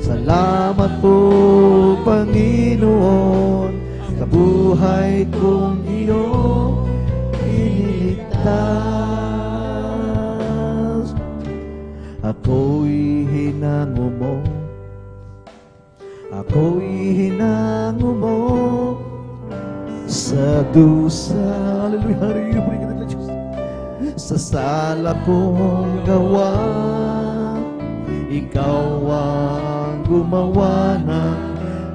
Salamat po, Panginoon, sa buhay kong iyong iniligtas. Ako'y hinango mo, ako'y hinango mo sa dusa. Hallelujah, hallelujah, Diyos. Sa sala kong gawa, ikaw ang gumawa ng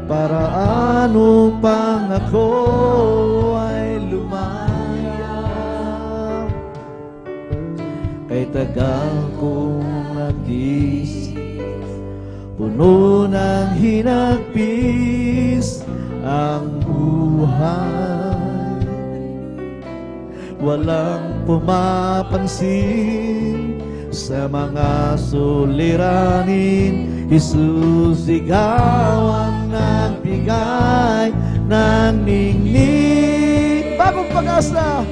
paraan upang ako ay lumaya. Kay tagal kong nagtiis, puno ng hinagpis ang buhay. Walang pumapansin sa mga suliranin. Jesus, ikaw ang nagbigay ng ningning. Bagong pag-asa,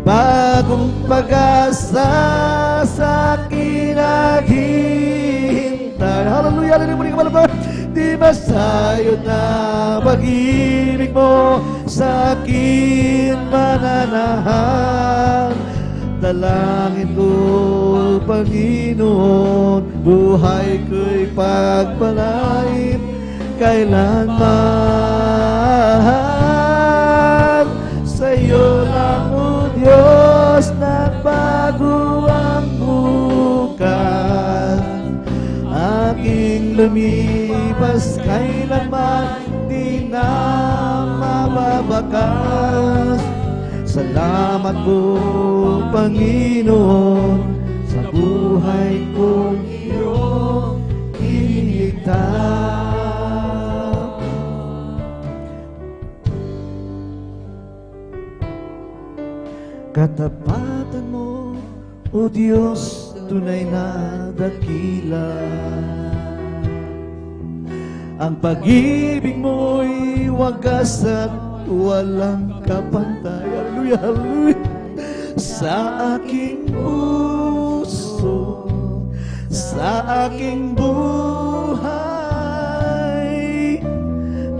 bagong pag-asa sa akin naghihintay. Hallelujah, hallelujah. Di masayod na pag-ibig mo sa akin mananahan. Dalangin ko, Panginoon, buhay ko'y pagpalain kailanman. Sa'yo lang, O Diyos, nagbago ang bukas. Aking lumipas, kailanman di na mababakas. Salamat po, Panginoon, sa buhay kong iyong iniligtas. Katapatan mo, O Diyos, tunay na dakila. Ang pag-ibig mo'y wagas at walang kapantay. Hallelujah, hallelujah. Sa aking puso, sa aking buhay,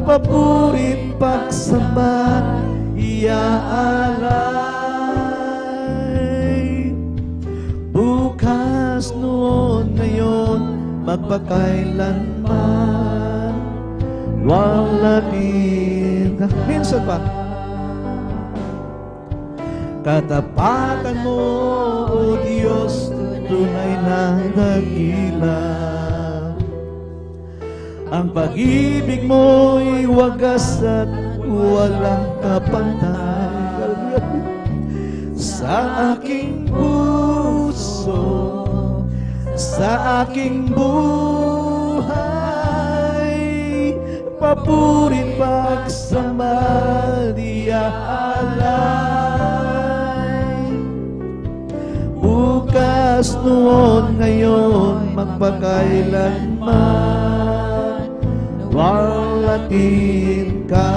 papurit pagsamba, iaalay. Bukas, noon, ngayon, magpakailanman, wala din. Minsan pa, katapatan mo, O Diyos, tunay na dakila. Ang pag-ibig mo'y wagas at walang kapantay. Sa aking puso, sa aking buhay, papurit pagsamba, iaalay. Bukas, noon, ngayon, magpakailanman, walatin ka,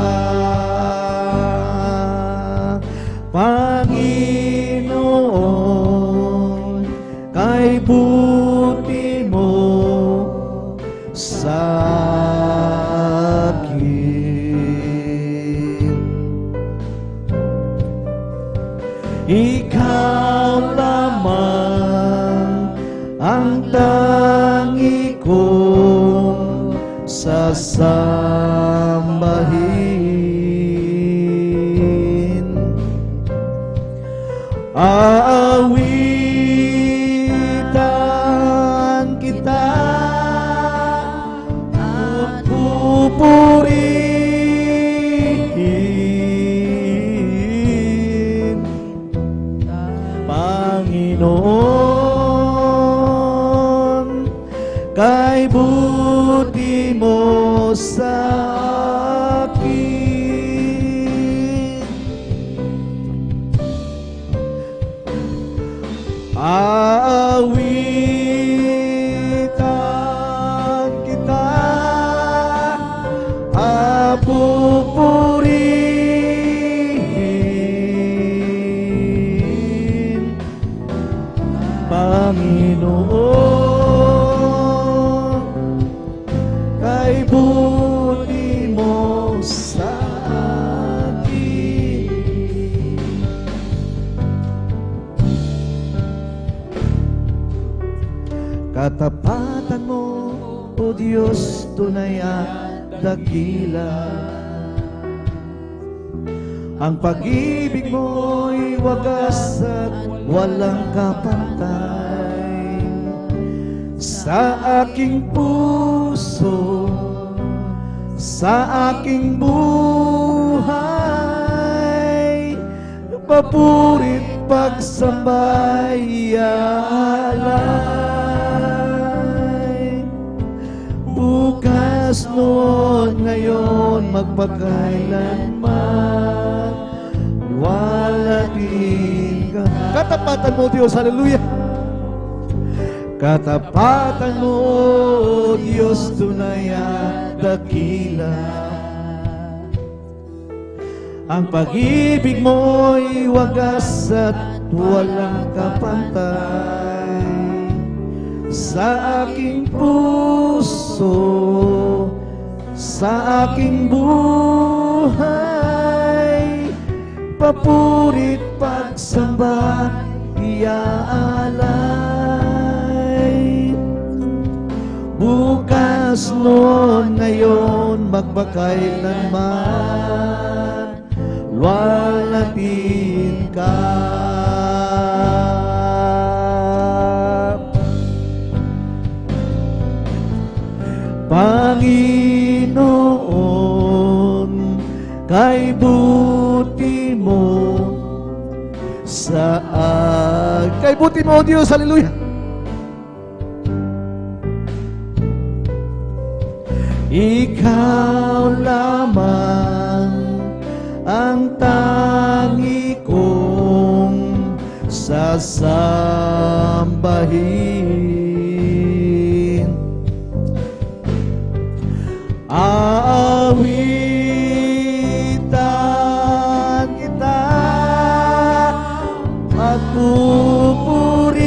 Panginoon. Kay buti mo sa akin. Ikaw lamang ang tangi kong sasambahin. Aawitan kita at pupurihin, Panginoon, kay buti mo sa akin. Aawitan kita, pupurihin, Panginoon, kay buti mo sa akin. Katapatan mo, O Diyos, tunay at dakila. Ang pag-ibig mo'y wagas at walang kapantay. Sa aking puso, sa aking buhay, papurit pagsambay, iaalay. Bukas, noon, ngayon, magpakailanman, walatin ka. Katapatan mo, Diyos, hallelujah. Katapatan mo, Diyos, tunay at dakila. Ang pag-ibig mo'y wagas at walang kapantay. Sa aking puso, sa aking buhay, papurit pagsamba, iaalay. Bukas, noon, ngayon, magpakailanman, walatin ka. Panginoon, kay buti mo sa akin. Kay buti mo, Diyos, hallelujah. Ikaw lamang ang tangi kong sasambahin. aawitan kita at pupurihin,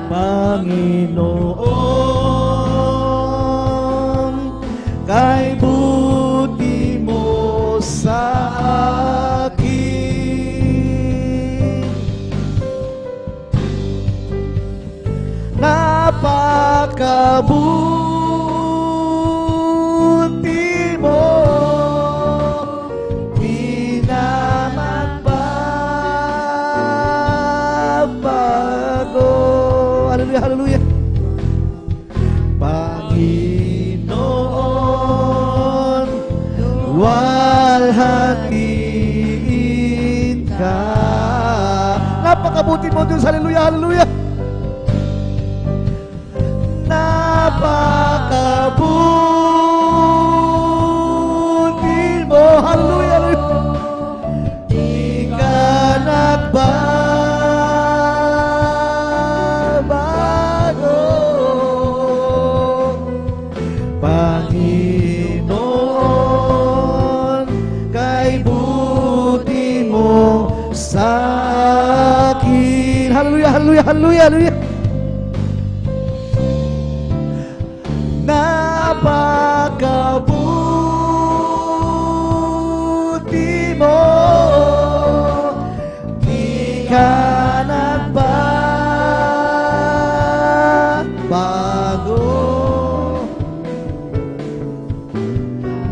Panginoon, kay buti mo sa akin. Napakabuti mo, di na magbabago. Hallelujah, hallelujah. Panginoon, luwalhatiin ka. Napakabuti mo, Diyos. Hallelujah, hallelujah. Napakabuti mo, hallelujah, hallelujah. Di ka nagbabago, Panginoon, kay buti mo sa akin. Hallelujah, hallelujah, hallelujah, hallelujah. Napakabuti mo, di ka nagbabago,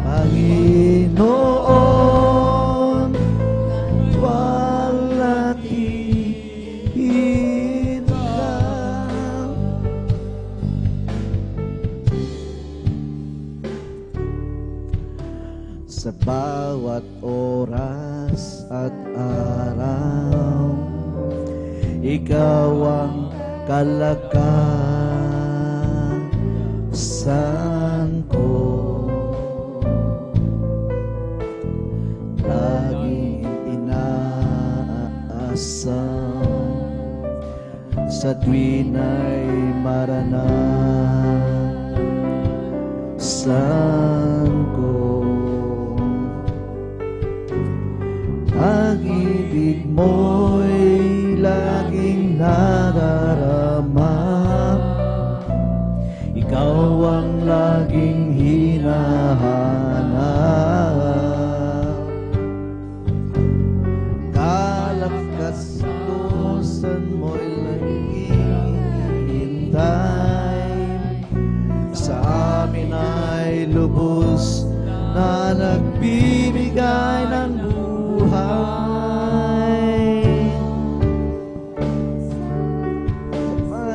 Panginoon, luwalhatiin ka. Sa bawat oras at araw, ikaw ang kalakasan ko. Laging inaasam sa tuwin ay maranasan ko. Pag-ibig mo'y laging nadarama, ikaw ang laging hinahanap. Kalakasan mo'y laging hintay, sa amin ay lubos na nagbibigay ng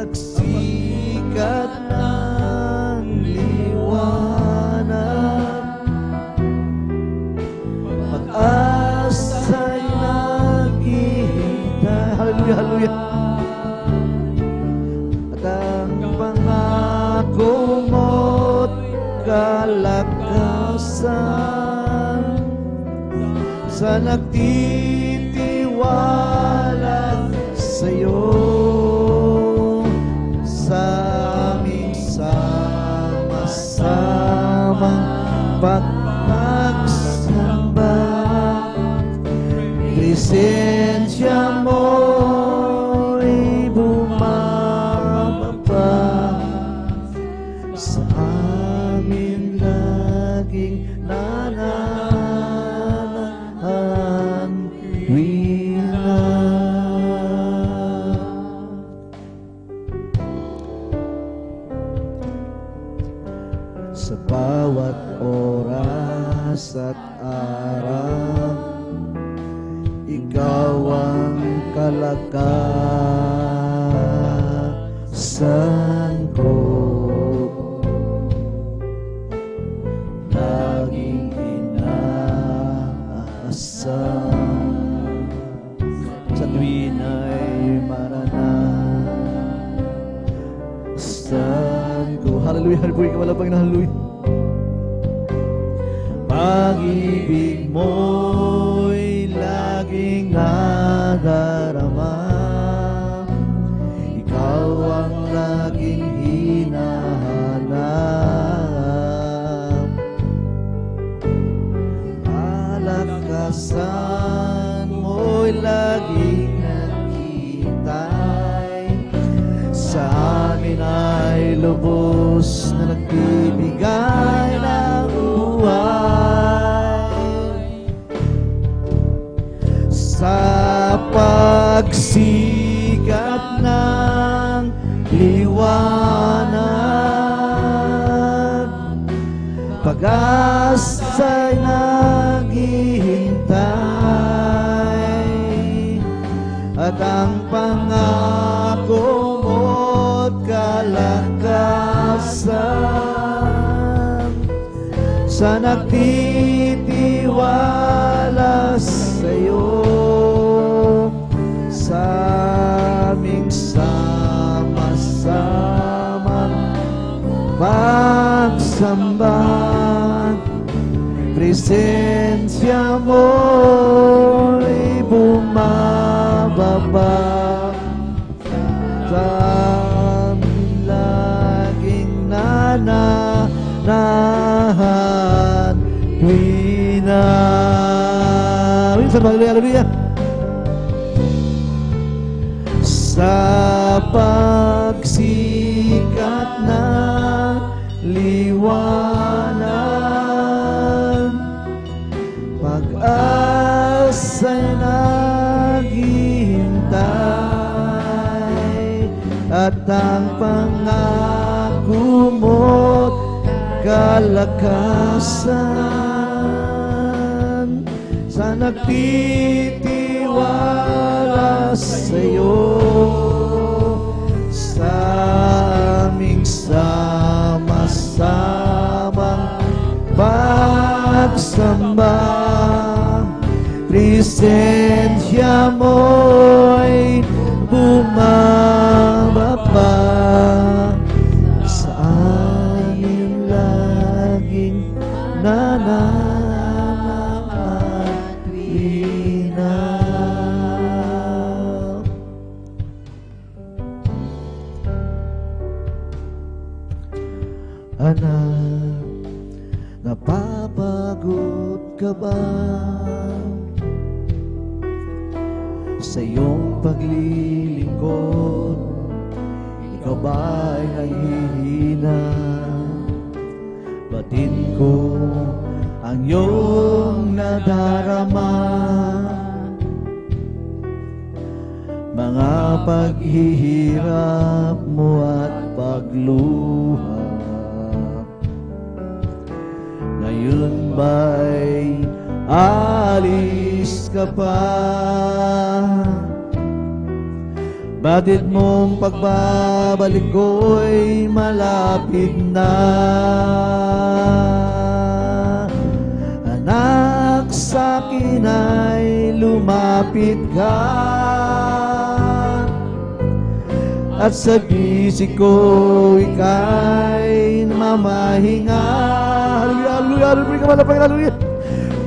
pagsikat ng liwanag, pag-asa'y naghihintay. Hallelujah, hallelujah. At ang pangako mo't kalakasan sa nagtitiwala sa'yo, sa aming sama-samang pagpagsamba, presensya mo'y bumababa sa amin laging sa bawat oras at araw, ikaw ang kalakasan ko. Laging inaasam sa tuwin ay maranasan ko. Hallelujah, hallelujah, kamalapang na hallelujah. Pag-ibig mo'y laging nadarama, ikaw ng liwanag, pag-asa'y naghihintay, at ang pangako mo't kalakasan sa nagtitiwala sa'yo, sa aming sama-samang pagsamba, presensya mo'y bumababa sa aming laging nananahan. Minsan, hallelujah. Sa pagsikat ng liwanag, pag-asa'y naghihintay, at ang pangako mo't kalakasan sa nagtitiwala sa'yo, sa aming sama-samang pagsamba, presensya mo'y bumababa sa aming laging nananalinaw. Anak, napapagod ka ba sa iyong paglilingkod? Ikaw ba'y nahihina? Batid ko ang iyong nadarama, mga paghihirap mo at pagluha. Ngayon ba'y alis ka pa? Batid mong pagbabalik ko'y malapit na. Anak, sa'kin ay lumapit ka, at sa bisig ko ika'y mamahinga. Hallelujah, hallelujah.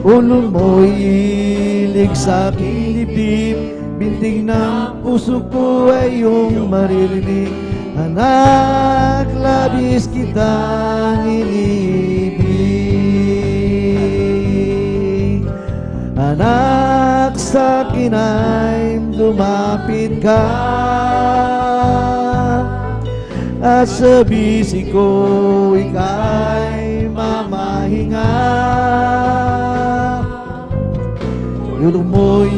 Ulo mo'y ilig sa'king dibdib, bintig ng puso ko ay iyong maririnig. Anak, labis kitang inibig. Anak, sa'kin ay lumapit ka, at sa bisig ko ika'y mamahinga. Ulo mo'y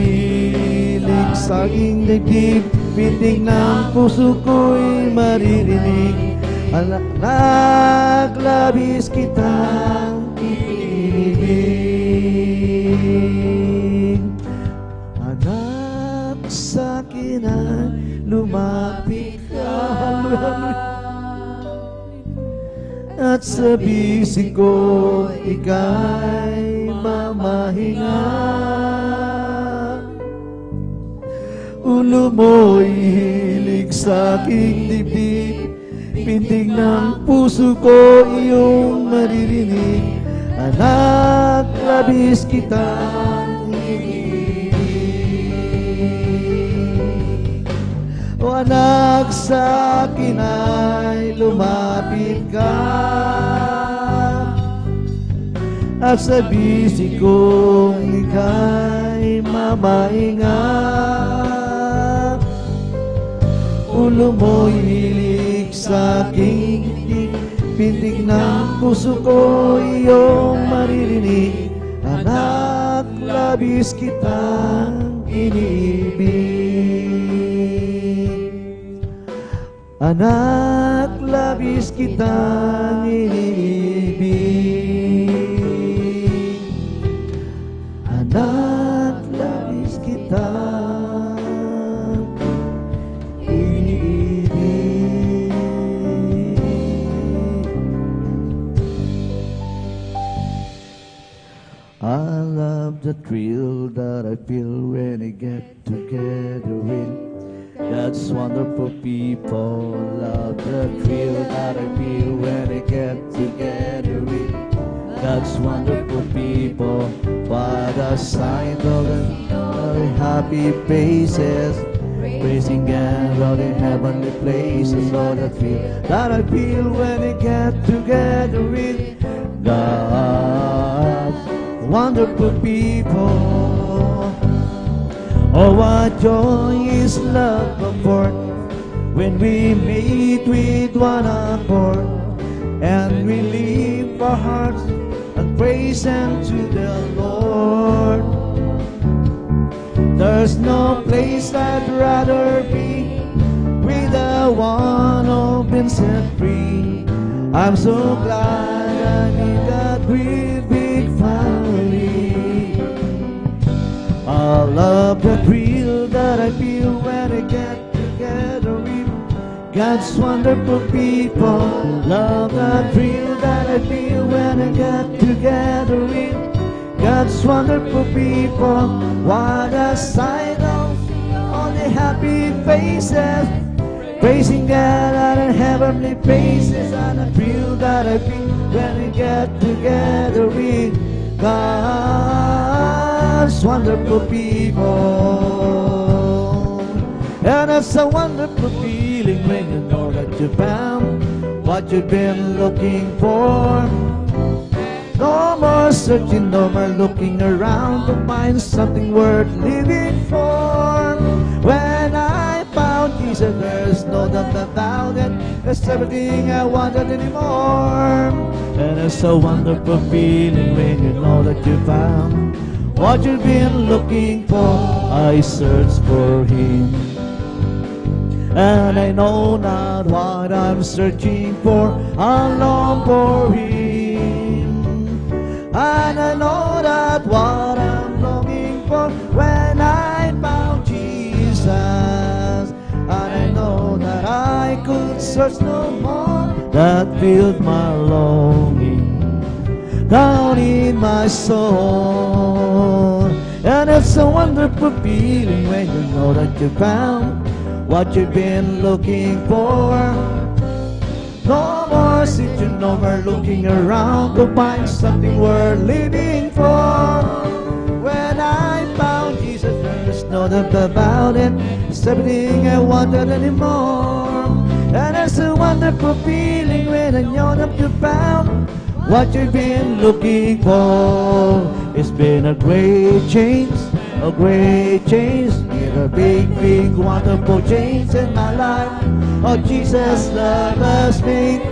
ilig sa'king dibdib, bintig ng puso ko'y maririnig. Anak, labis kitang inibig. Anak, sa'kin ay lumapit ka, at sa bisig ko ika'y mamahinga. Ulo mo'y hilig sa'king dibdib, bintig ng puso ko iyong maririnig. Anak, labis kitang inibig. O anak, sa'kin ay lumapit ka, at sa bisig kong ika'y mamahinga. Ulo mo'y hilig sa'king dibdib, bintig ng puso ko iyong maririnig. Anak, labis kitang inibig. Anak, labis kitang iniibig. Anak, labis kitang iniibig. I love the thrill that I feel when I get together with God's wonderful people. Love the thrill that I feel when I get together with God's wonderful people. What a sight of the happy faces, praising God out in heavenly places. All the thrill that I feel when I get together with God's wonderful people. Oh, what joy is love comfort when we meet with one accord, and we lift our hearts and praise unto the Lord. There's no place I'd rather be with the one who's been set free. I'm so glad I need that great big family. I love the thrill that I feel when I get together with God's wonderful people. Love the thrill that I feel when I get together with God's wonderful people. What a sight of all the happy faces, praising God out in heavenly places. And the thrill that I feel when I get together with God's wonderful people. And it's a wonderful feeling when you know that you found what you've been looking for. No more searching, no more looking around to find something worth living for. When I found Jesus, there's no doubt about it. It's everything I wanted anymore. And it's a wonderful feeling when you know that you found what you've been looking for. I searched for Him, and I know not what I'm searching for. I long for Him, and I know that what I'm longing for. When I found Jesus, and I know that I could search no more. That filled my longing down in my soul. And it's a wonderful feeling when you know that you found what you've been looking for. No more searching, no more looking around to find something worth living for. When I found Jesus, there's no doubt about it. It's everything I wanted anymore. And it's a wonderful feeling when I know that you found what you've been looking for. It's been a great change, a great change. It's a big, big, wonderful change in my life. Oh, Jesus' love has made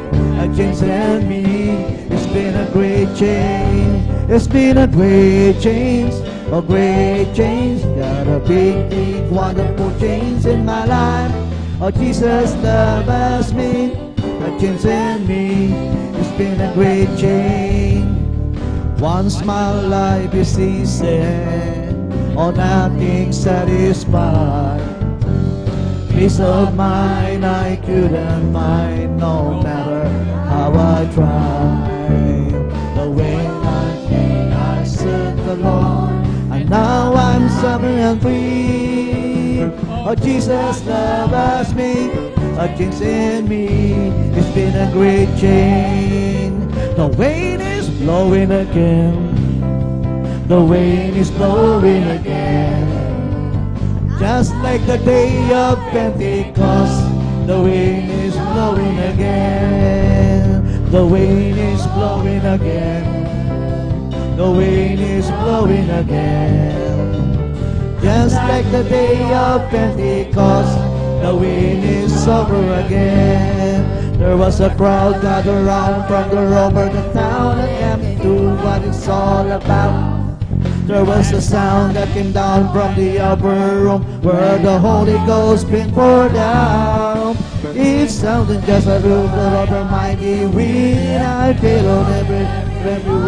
a change in me. It's been a great change. It's been a great change, a great change. Got a big, big, wonderful change in my life. Oh, Jesus' love has made a change in me. It's been a great change. Once my life is easy, or nothing satisfied. Peace of mind I couldn't find, no matter how I tried. The way I came, I served the Lord, and now I'm suffering and free. Oh, Jesus' love has made a change in me. It's been a great change. The wind is blowing again. The wind is blowing again. Just like the day of Pentecost, the wind is blowing again. The wind is blowing again. The wind is blowing again. Just like the day of Pentecost, the wind is over again. There was a crowd gathered around from the over the town and came to what it's all about. There was a sound that came down from the upper room where the Holy Ghost been poured out. It sounded just a root of the mighty wind. I feel on every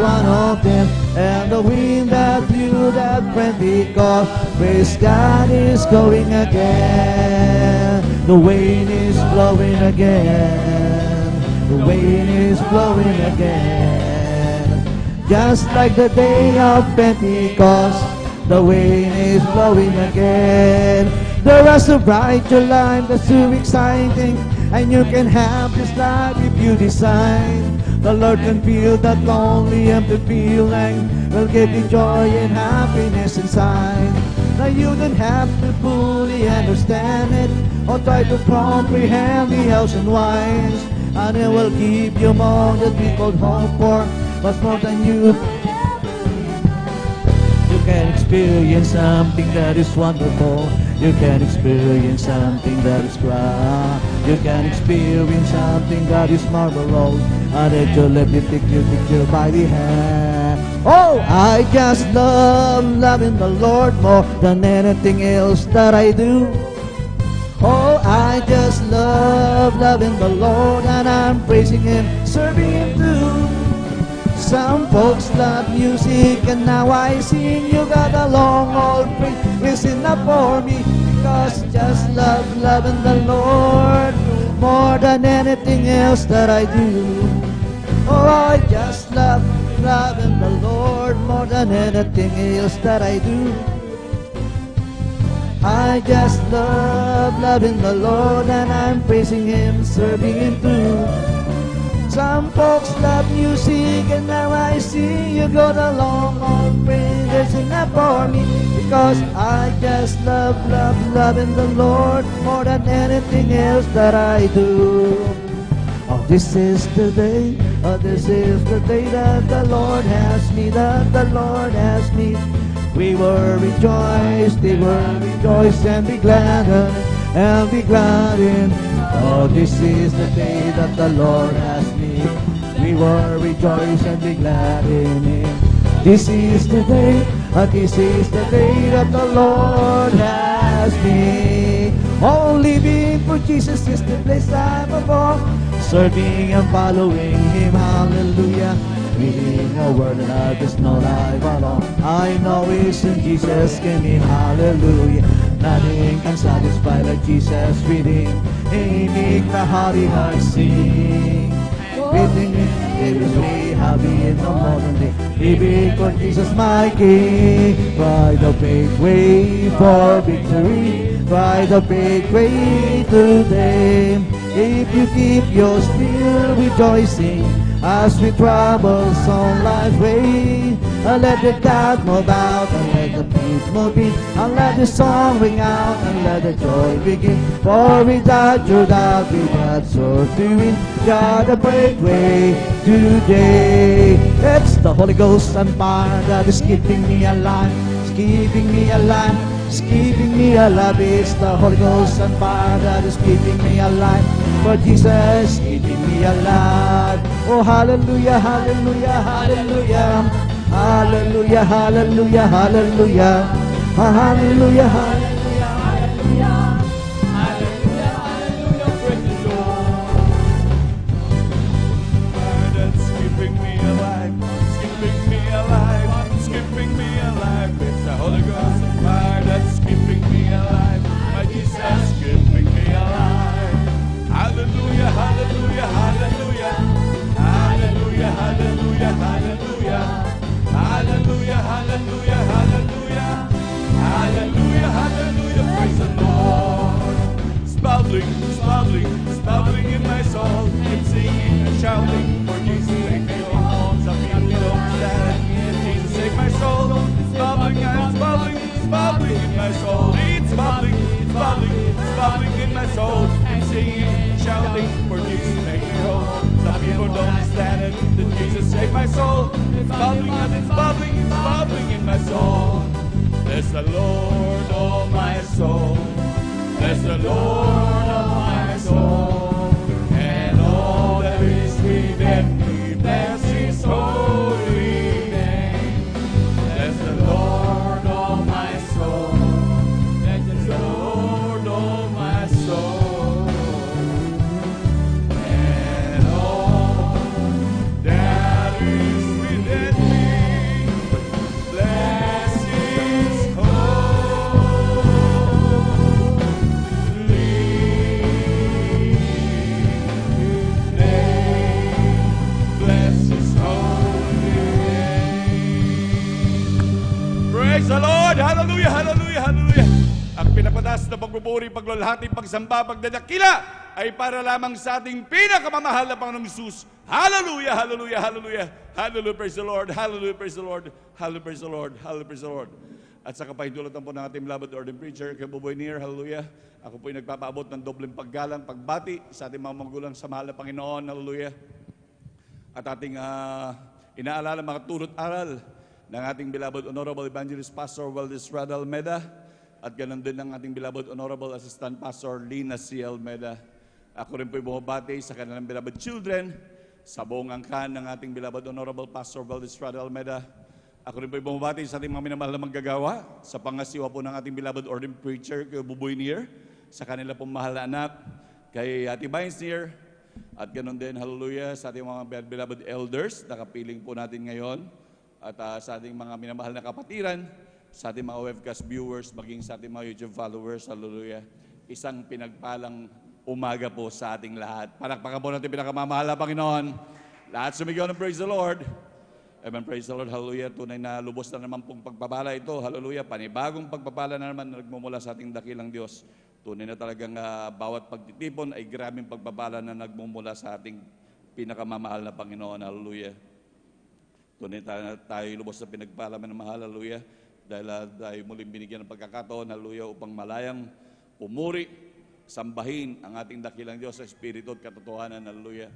one of them. And the wind that blew that Pentecost, praise God is going again. The wind is blowing again. The wind is blowing again. Just like the day of Pentecost, the wind is blowing again. The rest of bright your life, that's too exciting. And you can have this life if you decide. The Lord can feel that lonely, empty feeling. Will give you joy and happiness inside. Now you don't have to fully understand it or try to comprehend the hows and whys. And it will give you more that we could hope for, much more than you. You can experience something that is wonderful. You can experience something that is grand. You can experience something that is marvelous. And it will let me take you by the hand. Oh, I just love loving the Lord more than anything else that I do. Oh, I just love loving the Lord, and I'm praising Him, serving Him too. Some folks love music, and now I sing. You got a long old praise, listen up for me, because just love loving the Lord more than anything else that I do. Oh, I just love loving the Lord more than anything else that I do. I just love loving the Lord, and I'm praising Him, serving Him too. Some folks love music, and now I see you got a long old praise, listen up for me, because I just love loving the Lord more than anything else that I do. Oh, this is the day that the Lord has made, that the Lord has made. We will rejoice, they will rejoice and be glad in. Oh, this is the day that the Lord has made. We will rejoice and be glad in it. This is the day that the Lord has made. Oh, living for Jesus is the place I'm above, serving and following Him, hallelujah. Reading a word that I just know life alone. I know it's in Jesus came in, hallelujah. Nothing can satisfy like Jesus reading. He make the hearty heart sing. Reading it is way happy in the modern day. Living for Jesus my King. By the big way for victory. By the big way today. If you keep your spirit rejoicing as we travel on life's way, and let the God move out, and let the peace move in, and let the song ring out, and let the joy begin. For without your doubt, we got so to win. Got a break way today. It's the Holy Ghost and fire that is keeping me alive. It's keeping me alive. It's keeping me alive. It's the Holy Ghost and fire that is keeping me alive. For Jesus keeping me alive. Oh, hallelujah, hallelujah, hallelujah. Hallelujah, hallelujah, hallelujah. Hallelujah, hallelujah, hallelujah. Hallelujah, hallelujah, praise the Lord. That's keeping me alive. It's keeping me alive. It's keeping me alive. It's the Holy Ghost and fire that's keeping me alive. My Jesus keeping me alive. Hallelujah, hallelujah, hallelujah. Hallelujah, hallelujah, hallelujah. Hallelujah, hallelujah, hallelujah. Hallelujah, hallelujah, praise the Lord. It's bubbling in my soul. I'm singing and shouting for Jesus take me home. Some people don't understand. Jesus take my soul. It's bubbling in my soul. It's bubbling in my soul. I'm singing and shouting for Jesus take me home. Some people don't understand it. That Jesus take my soul. It's bubbling in my soul. Bless the Lord, oh my soul. Bless the Lord, oh my soul. And all that is within me, bless His holy name. Bless the Lord, oh my soul. Bless the Lord, oh my soul. watas na pagpupuri, paglulhati, pagsamba, pagdadakila ay para lamang sa ating pinakamamahal na Panginoong Jesus. Hallelujah, hallelujah, hallelujah. Hallelujah, praise the Lord. Hallelujah, praise the Lord. Hallelujah, praise the Lord. Hallelujah, praise the Lord. At sa kapahintulutan po ng ating beloved ordained preacher, kay Buboy Nier, hallelujah. Ako po ay nagpapaabot ng dobleng paggalang, pagbati sa ating mga magulang sa mahal na Panginoon, hallelujah. At ating inaalala mga turot aral ng ating beloved Honorable Evangelist Pastor Valdez Rada Almeda at ganoon din ng ating beloved Honorable Assistant Pastor Lina C. Almeda. Ako rin po bumabati sa kanilang beloved children sa buong angkan ng ating beloved Honorable Pastor Valdez Rada Almeda. Ako rin po bumabati sa ating mga minamahal na manggagawa sa pangasiwa po ng ating beloved ordained preacher kay Buboy Nier, sa kanila pong mahal na anak kay Ate Vines Nier, at ganoon din, hallelujah, sa ating mga beloved elders na kapiling po natin ngayon. At sa ating mga minamahal na kapatiran, sa ating mga webcast viewers, maging sa ating mga YouTube followers, hallelujah. Isang pinagpalang umaga po sa ating lahat. Palakpakan po natin pinakamamahal na Panginoon. Lahat sumigaw ng praise the Lord. Amen, praise the Lord, hallelujah. Tunay na lubos na naman pong pagpapala ito, hallelujah. Panibagong pagpapala na naman na nagmumula sa ating dakilang Diyos. Tunay na talagang bawat pagtitipon ay grabing pagpapala na nagmumula sa ating pinakamamahal na Panginoon, hallelujah. Tunay tayo lubos na pinagpalaman ng mahal, hallelujah. Dahil tayo muling binigyan ng pagkakataon, hallelujah, upang malayang pumuri, sambahin ang ating dakilang Diyos sa Espiritu at katotohanan, hallelujah.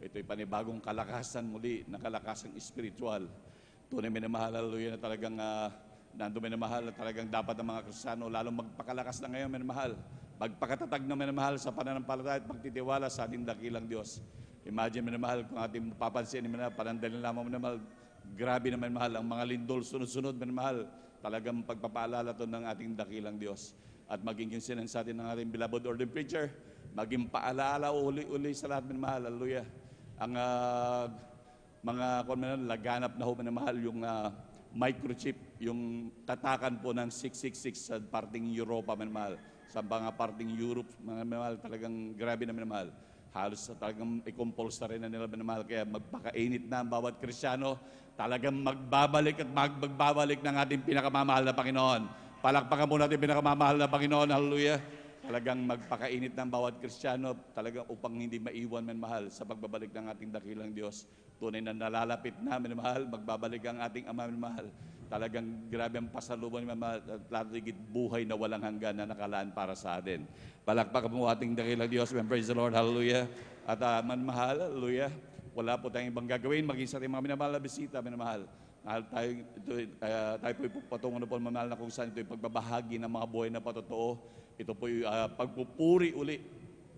Ito'y panibagong kalakasan muli, na kalakasang espiritual. Tunay minamahal, hallelujah, na talagang nandun minamahal na talagang dapat ang mga Kristiyano, lalong magpakalakas na ngayon minamahal. Magpakatatag na minamahal sa pananampalataya at pagtitiwala sa ating dakilang Diyos. Imagine minamahal kung ating papansin, panandalin lamang minamahal, grabe naman mahal, ang mga lindol sunod-sunod minamahal, talagang pagpapaalala to ng ating dakilang Diyos. At maging yung sinansatin ng ating beloved ordained preacher, maging paalaala uli-uli sa lahat minamahal, hallelujah. Ang mga laganap na ho minamahal, yung microchip, yung tatakan po ng 666 sa parting Europa minamahal, sa mga parting Europe minamahal, talagang grabe na minamahal. Halos talagang i-compulsory na nila minamahal, kaya magpakainit na ang bawat Kristiyano, talagang magbabalik at magbabalik ng ating pinakamamahal na Panginoon. Palakpakan po natin pinakamamahal na Panginoon, hallelujah. Talagang magpakainit ng bawat Kristiyano, talagang upang hindi maiwan minamahal sa pagbabalik ng ating dakilang Diyos. Tunay na nalalapit na minamahal, magbabalik ang ating Ama minamahal. Talagang grabe ang pasalubong minamahal, at lalo higit buhay na walang hanggan na nakalaan para sa atin. Palakpakan mo ating dakilang Diyos. Praise the Lord, hallelujah. At minamahal, hallelujah. Wala po tayong ibang gagawin, maging sa ating mga minamahal na bisita, minamahal. Tayo po patungo na po minamahal na kung saan ito yung pagbabahagi ng mga buhay na patotoo. Ito po yung pagpupuri uli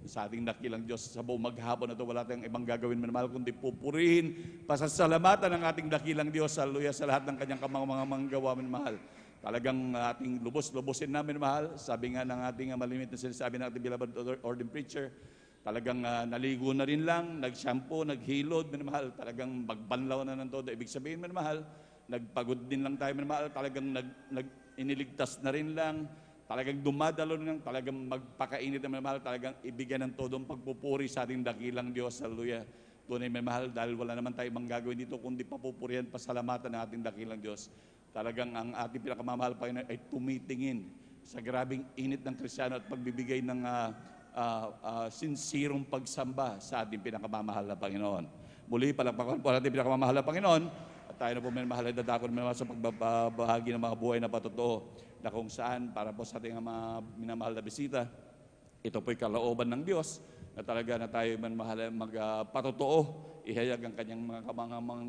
sa ating dakilang Diyos. Sa buong maghapon na ito, wala tayong ibang gagawin minamahal, kundi pupurihin, pasasalamatan ng ating dakilang Diyos, hallelujah, sa lahat ng kanyang mga gawa minamahal. Talagang ating lubos-lubosin namin mahal. Sabi nga ng ating malimit na sinasabi ng ating beloved ordained preacher, talagang naligo na rin lang, nag-shampoo, naghilod, minamahal. Talagang magbanlaw na ng todo. Ibig sabihin, minamahal, nagpagod din lang tayo, minamahal. Talagang iniligtas na rin lang. Talagang dumadalo lang, talagang magpakainit na minamahal. Talagang ibigyan ng todong pagpupuri sa ating dakilang Diyos. Hallelujah. Tunay minamahal, dahil wala naman tayo ibang gagawin dito, kundi papupurihan, pasalamatan ng ating dakilang Diyos. Talagang ang ating pinakamamahal Panginoon ay tumitingin sa grabing init ng Kristiyano at pagbibigay ng sinsirong pagsamba sa ating pinakamamahal na Panginoon. Muli, palakpakan po natin pinakamamahal na Panginoon, at tayo na po may mahal na dadakon sa pagbabahagi ng mga buhay na patotoo, na kung saan para po sa ating mga minamahal na bisita, ito po'y kalooban ng Diyos na talaga na tayo magpatotoo, ihayag ang kanyang mga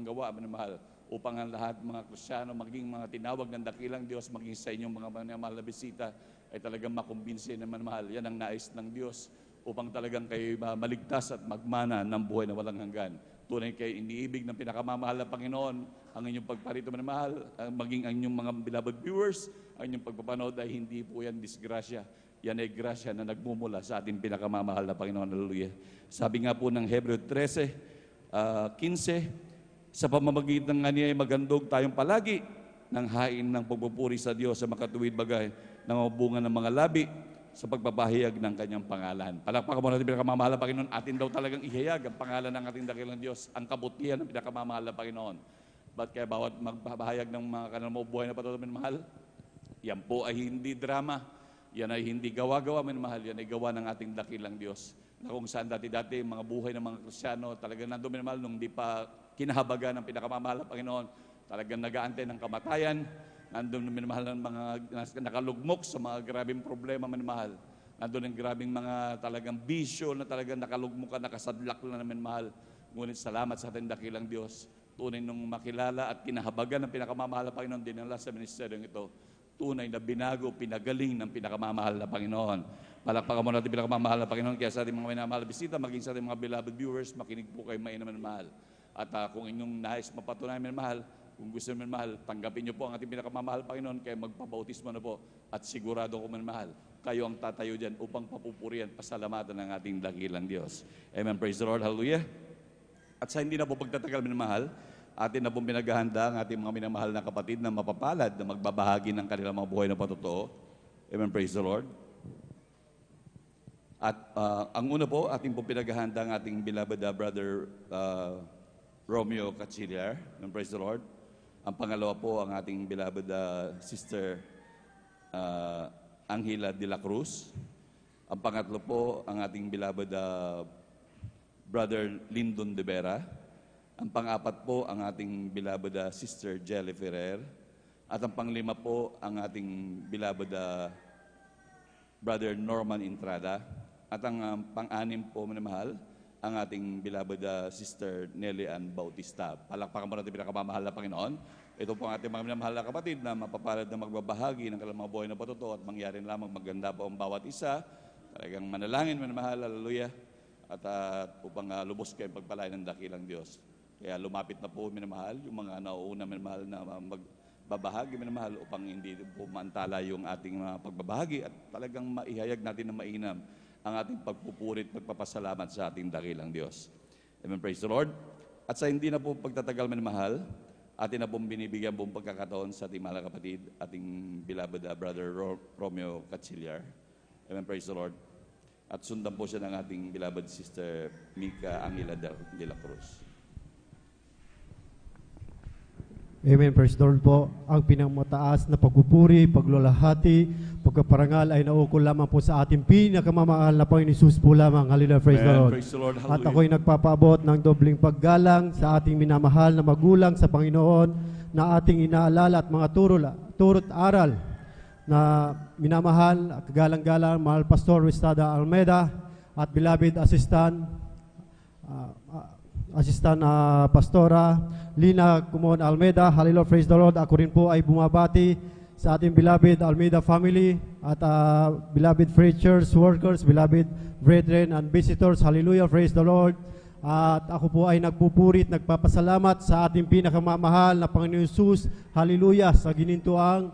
gawa, minamahal, upang ang lahat mga Kristiyano, maging mga tinawag ng dakilang Diyos, maging sa inyong mga minamahal na bisita, ay talagang makumbinsin naman mahal. Yan ang nais ng Diyos, upang talagang kayo maligtas at magmana ng buhay na walang hanggan. Tunay kayo iniibig ng pinakamamahal na Panginoon, ang inyong pagparito man mahal, maging ang inyong mga beloved viewers, ang inyong pagpapanood ay hindi po yan disgrasya. Yan ay grasya na nagmumula sa ating pinakamamahal na Panginoon. Hallelujah. Sabi nga po ng Hebreo 13:15, sa pamamagitan nga niya ay magandog tayong palagi ng hain ng pagpupuri sa Diyos sa makatuwid bagay ng bunga ng mga labi sa pagpapahayag ng kanyang pangalan. Palakpakan mo natin pinakamamahal na Panginoon. Atin daw talagang ihayag ang pangalan ng ating dakilang Diyos, ang kabutihan ng pinakamamahal na Panginoon. Ba't kaya bawat magpapahayag ng mga kanilang buhay na patuloy mahal? Yan po ay hindi drama. Yan ay hindi gawa-gawa, minamahal. Yan ay gawa ng ating dakilang Diyos. Na kung saan dati-dati, mga buhay ng mga Kristiyano, talagang nandun, minamahal, nung di pa kinahabaga ng pinakamamahal na Panginoon, talagang nag-aantay ng kamatayan, nandun, minamahal, ng mga nakalugmok sa mga grabing problema, minamahal. Nandun ang grabing mga talagang bisyo na talagang nakalugmok ka, nakasadlak na namin mahal. Ngunit salamat sa ating dakilang Diyos. Tunay nung makilala at kinahabagan ng pinakamamahal na Panginoon, dinala sa ministeryong ito. Tunay na binago, pinagaling ng pinakamamahal na Panginoon. Palakpakan mo natin pinakamamahal na Panginoon. Kaya sa ating mga minamahal na bisita, maging sa ating mga beloved viewers, makinig po kayo mainam na mahal. At kung inyong nais mapatunayan mahal, kung gusto naman mahal, tanggapin niyo po ang ating pinakamamahal Panginoon, kaya magpabautismo na po. At sigurado ko mahal, kayo ang tatayo dyan upang papupurihan, pasalamatan ng ating dakilang Diyos. Amen. Praise the Lord. Hallelujah. At sa hindi na po pagtatagal minamahal, atin na pong pinaghahanda ang ating mga minamahal na kapatid na mapapalad na magbabahagi ng kanilang mga buhay na patotoo. Amen. Praise the Lord. At ang una po, ating pong pinaghahanda ang ating beloved brother Romeo Cachillar. Amen. Praise the Lord. Ang pangalawa po, ang ating beloved sister Angela de la Cruz. Ang pangatlo po, ang ating beloved brother Lyndon de Vera. Ang pang-apat po, ang ating beloved sister Jelly Ferrer. At ang panglima po, ang ating beloved brother Norman Entrada. At ang pang-anim po, minamahal, ang ating beloved sister Nelly Ann Bautista. Palakpakan mo natin pinakamamahal na Panginoon. Ito po ang ating mga minamahal na kapatid na mapapalad na magbabahagi ng kanilang mga buhay na patotoo at mangyarin lamang maganda po ang bawat isa. Talagang manalangin, minamahal, hallelujah. At upang lubos kayong pagpalain ng dakilang Diyos. Kaya lumapit na po, minamahal, yung mga nauuna, minamahal, na magbabahagi, minamahal, upang hindi po maantala yung ating mga pagbabahagi at talagang maihayag natin na mainam ang ating pagpupurit, pagpapasalamat sa ating dakilang Diyos. Amen, praise the Lord. At sa hindi na po pagtatagal, minamahal, atin na pong binibigyan pong pagkakataon sa ating mga kapatid, ating beloved brother Romeo Cachillar. Amen, praise the Lord. At sundan po siya ng ating beloved sister Mika Angela de la Cruz. Amen, praise the Lord po. Ang pinamataas na pagpupuri, pagluwalhati, pagkaparangal ay naukol lamang po sa ating pinakamamahal na Panginoon Hesus po lamang. Hallelujah, praise the Lord. Praise the Lord. At ako'y nagpapaabot ng dobling paggalang sa ating minamahal na magulang sa Panginoon na ating inaalala at mga turot aral na minamahal, kagalang-galang, mahal Pastor Wistada Almeida at beloved assistant Pastora Lina Kumon Almeida. Hallelujah, praise the Lord. Ako rin po ay bumabati sa ating beloved Almeida family at beloved preachers, workers, beloved brethren and visitors. Hallelujah, praise the Lord. At ako po ay nagpupurit, nagpapasalamat sa ating pinakamamahal na Panginoon Hesus. Hallelujah, sa ginintuang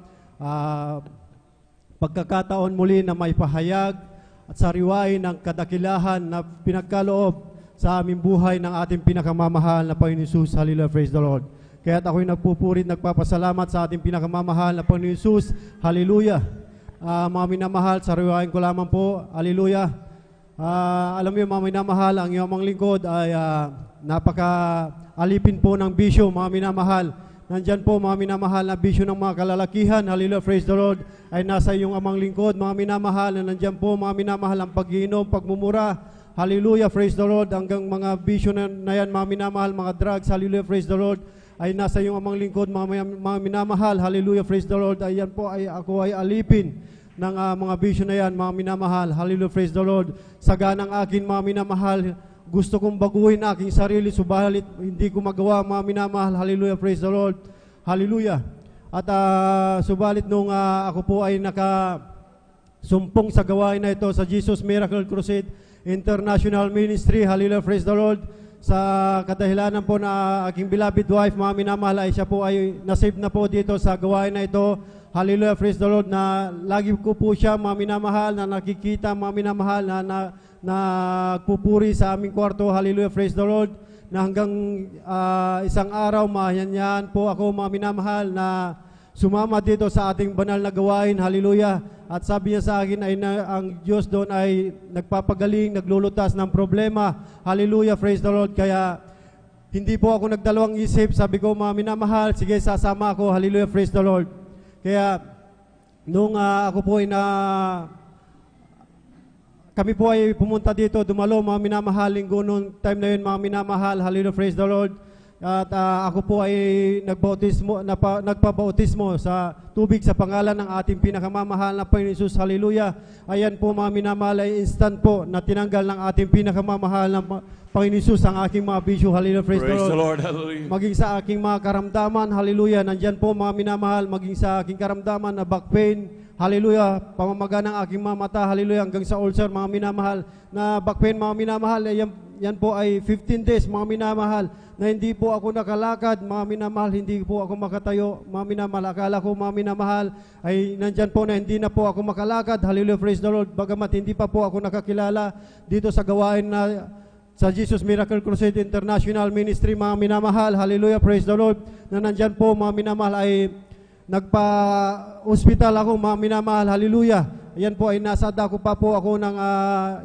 pagkakataon muli na may pahayag at sariwain ng kadakilahan na pinagkaloob sa aming buhay ng ating pinakamamahal na Panginoon Hesus. Hallelujah, praise the Lord. Kaya't ako'y nagpupurit, nagpapasalamat sa ating pinakamamahal na Panginoon Hesus. Hallelujah. Mga minamahal, sariwain ko lamang po. Hallelujah. Alam mo yung mga minamahal, ang iyong mga lingkod ay napaka-alipin po ng bisyo, mga minamahal. Nandyan po mga minamahal na bisyo ng mga kalalakihan. Hallelujah, praise the Lord. Ay nasa iyong amang lingkod, mga minamahal. Na nandyan po mga minamahal ang pag-iinom, pagmumura. Hallelujah, praise the Lord. Hanggang mga bisyo na yan, mga minamahal, mga drugs. Hallelujah, praise the Lord. Ay nasa iyong amang lingkod, mga minamahal. Hallelujah, praise the Lord. Ayan po, ako ay alipin ng mga bisyo na yan, mga minamahal. Hallelujah, praise the Lord. Saganang akin, mga minamahal, gusto kong baguhin aking sarili, subalit hindi ko magawa, mga minamahal. Hallelujah, praise the Lord. Hallelujah. At subalit nung ako po ay nakasumpong sa gawain na ito sa Jesus Miracle Crusade International Ministry, hallelujah, praise the Lord, sa kadahilanan po na aking beloved wife, mga minamahal, ay siya po ay nasave na po dito sa gawain na ito. Hallelujah, praise the Lord, na lagi ko po siya, mga minamahal, na nakikita, mga minamahal, na nagpupuri sa aming kwarto. Hallelujah, praise the Lord, na hanggang isang araw, mahanyan po ako, mga minamahal, na sumama dito sa ating banal na gawain. Hallelujah. At sabi niya sa akin ay ang Diyos doon ay nagpapagaling, naglulutas ng problema. Hallelujah, praise the Lord. Kaya hindi po ako nagdalawang isip. Sabi ko, mga minamahal, sige, sasama ako. Hallelujah, praise the Lord. Kaya nung ako po ay kami po ay pumunta dito, dumalo, mga minamahal, linggo noong time na yun, mga minamahal, hallelujah, praise the Lord. At ako po ay nagpabautismo sa tubig sa pangalan ng ating pinakamamahal na Panginoon Jesus, hallelujah. Ayan po mga minamahal ay instant po na tinanggal ng ating pinakamamahal na Panginoon Jesus ang aking mga bisyo, hallelujah, praise the Lord. Hallelujah. Maging sa aking mga karamdaman, hallelujah, nandyan po mga minamahal, maging sa aking karamdaman na back pain, hallelujah, pamamaga ng aking mga mata, hallelujah, hanggang sa ulcer, mga minamahal, na back pain, mga minamahal, yan po ay 15 days, mga minamahal, na hindi po ako nakalakad, mga minamahal, hindi po ako makatayo, mga minamahal, akala ko, mga minamahal, ay nandyan po na hindi na po ako makalakad, hallelujah, praise the Lord, bagamat hindi pa po ako nakakilala dito sa gawain na sa Jesus Miracle Crusade International Ministry, mga minamahal, hallelujah, praise the Lord, na nandyan po, mga minamahal, ay nagpa-hospital ako, mga minamahal, hallelujah. Ayan po ay nasa dako pa po ako ng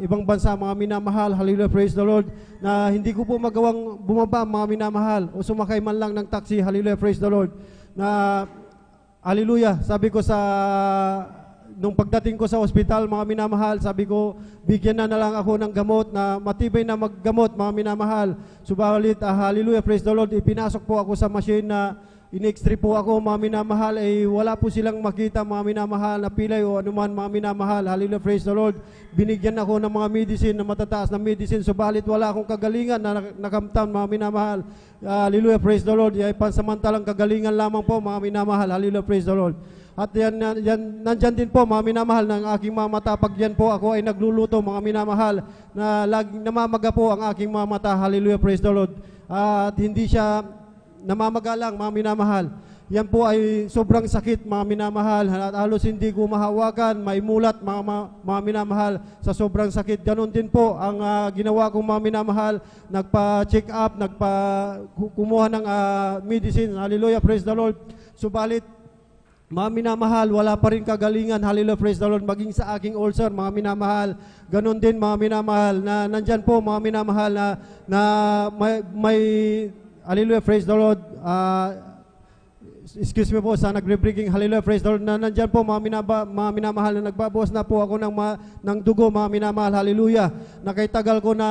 ibang bansa, mga minamahal, hallelujah, praise the Lord, na hindi ko po magawang bumaba, mga minamahal, o sumakay man lang ng taxi, hallelujah, praise the Lord, na hallelujah, sabi ko nung pagdating ko sa hospital, mga minamahal, sabi ko, bigyan na lang ako ng gamot na matibay na maggamot, mga minamahal. Subalit, hallelujah, praise the Lord, ipinasok po ako sa machine na in-extray po ako, mga minamahal, ay wala po silang makita, mga minamahal, na pilay o anuman, mga minamahal, hallelujah, praise the Lord. Binigyan ako ng mga medicine, na matataas na medicine, subalit wala akong kagalingan na nakamtan, mga minamahal, hallelujah, praise the Lord. Ay pansamantalang kagalingan lamang po, mga minamahal, hallelujah, praise the Lord. At nandyan din po, mga minamahal, ng aking mga mata, pag yan po ako ay nagluluto, mga minamahal, na laging namamaga po ang aking mga mata, hallelujah, praise the Lord. At hindi siya namamagalang, mga minamahal. Yan po ay sobrang sakit, mga minamahal. Halos hindi ko mahawakan, maimulat, mga minamahal, sa sobrang sakit. Ganon din po ang ginawa kong, mga minamahal. Nagpa-check up, kumuha ng medicine. Hallelujah, praise the Lord. Subalit, mga minamahal, wala pa rin kagalingan. Hallelujah, praise the Lord. Maging sa aking ulcer, mga minamahal. Ganon din, mga minamahal, na nandyan po, mga minamahal, na may hallelujah, praise the Lord. Excuse me po sa nagre-breaking. Hallelujah, praise the Lord. Na nandyan po, mga minamahal, na nagbabawas na po ako ng dugo, mga minamahal. Hallelujah. Nakaitagal ko na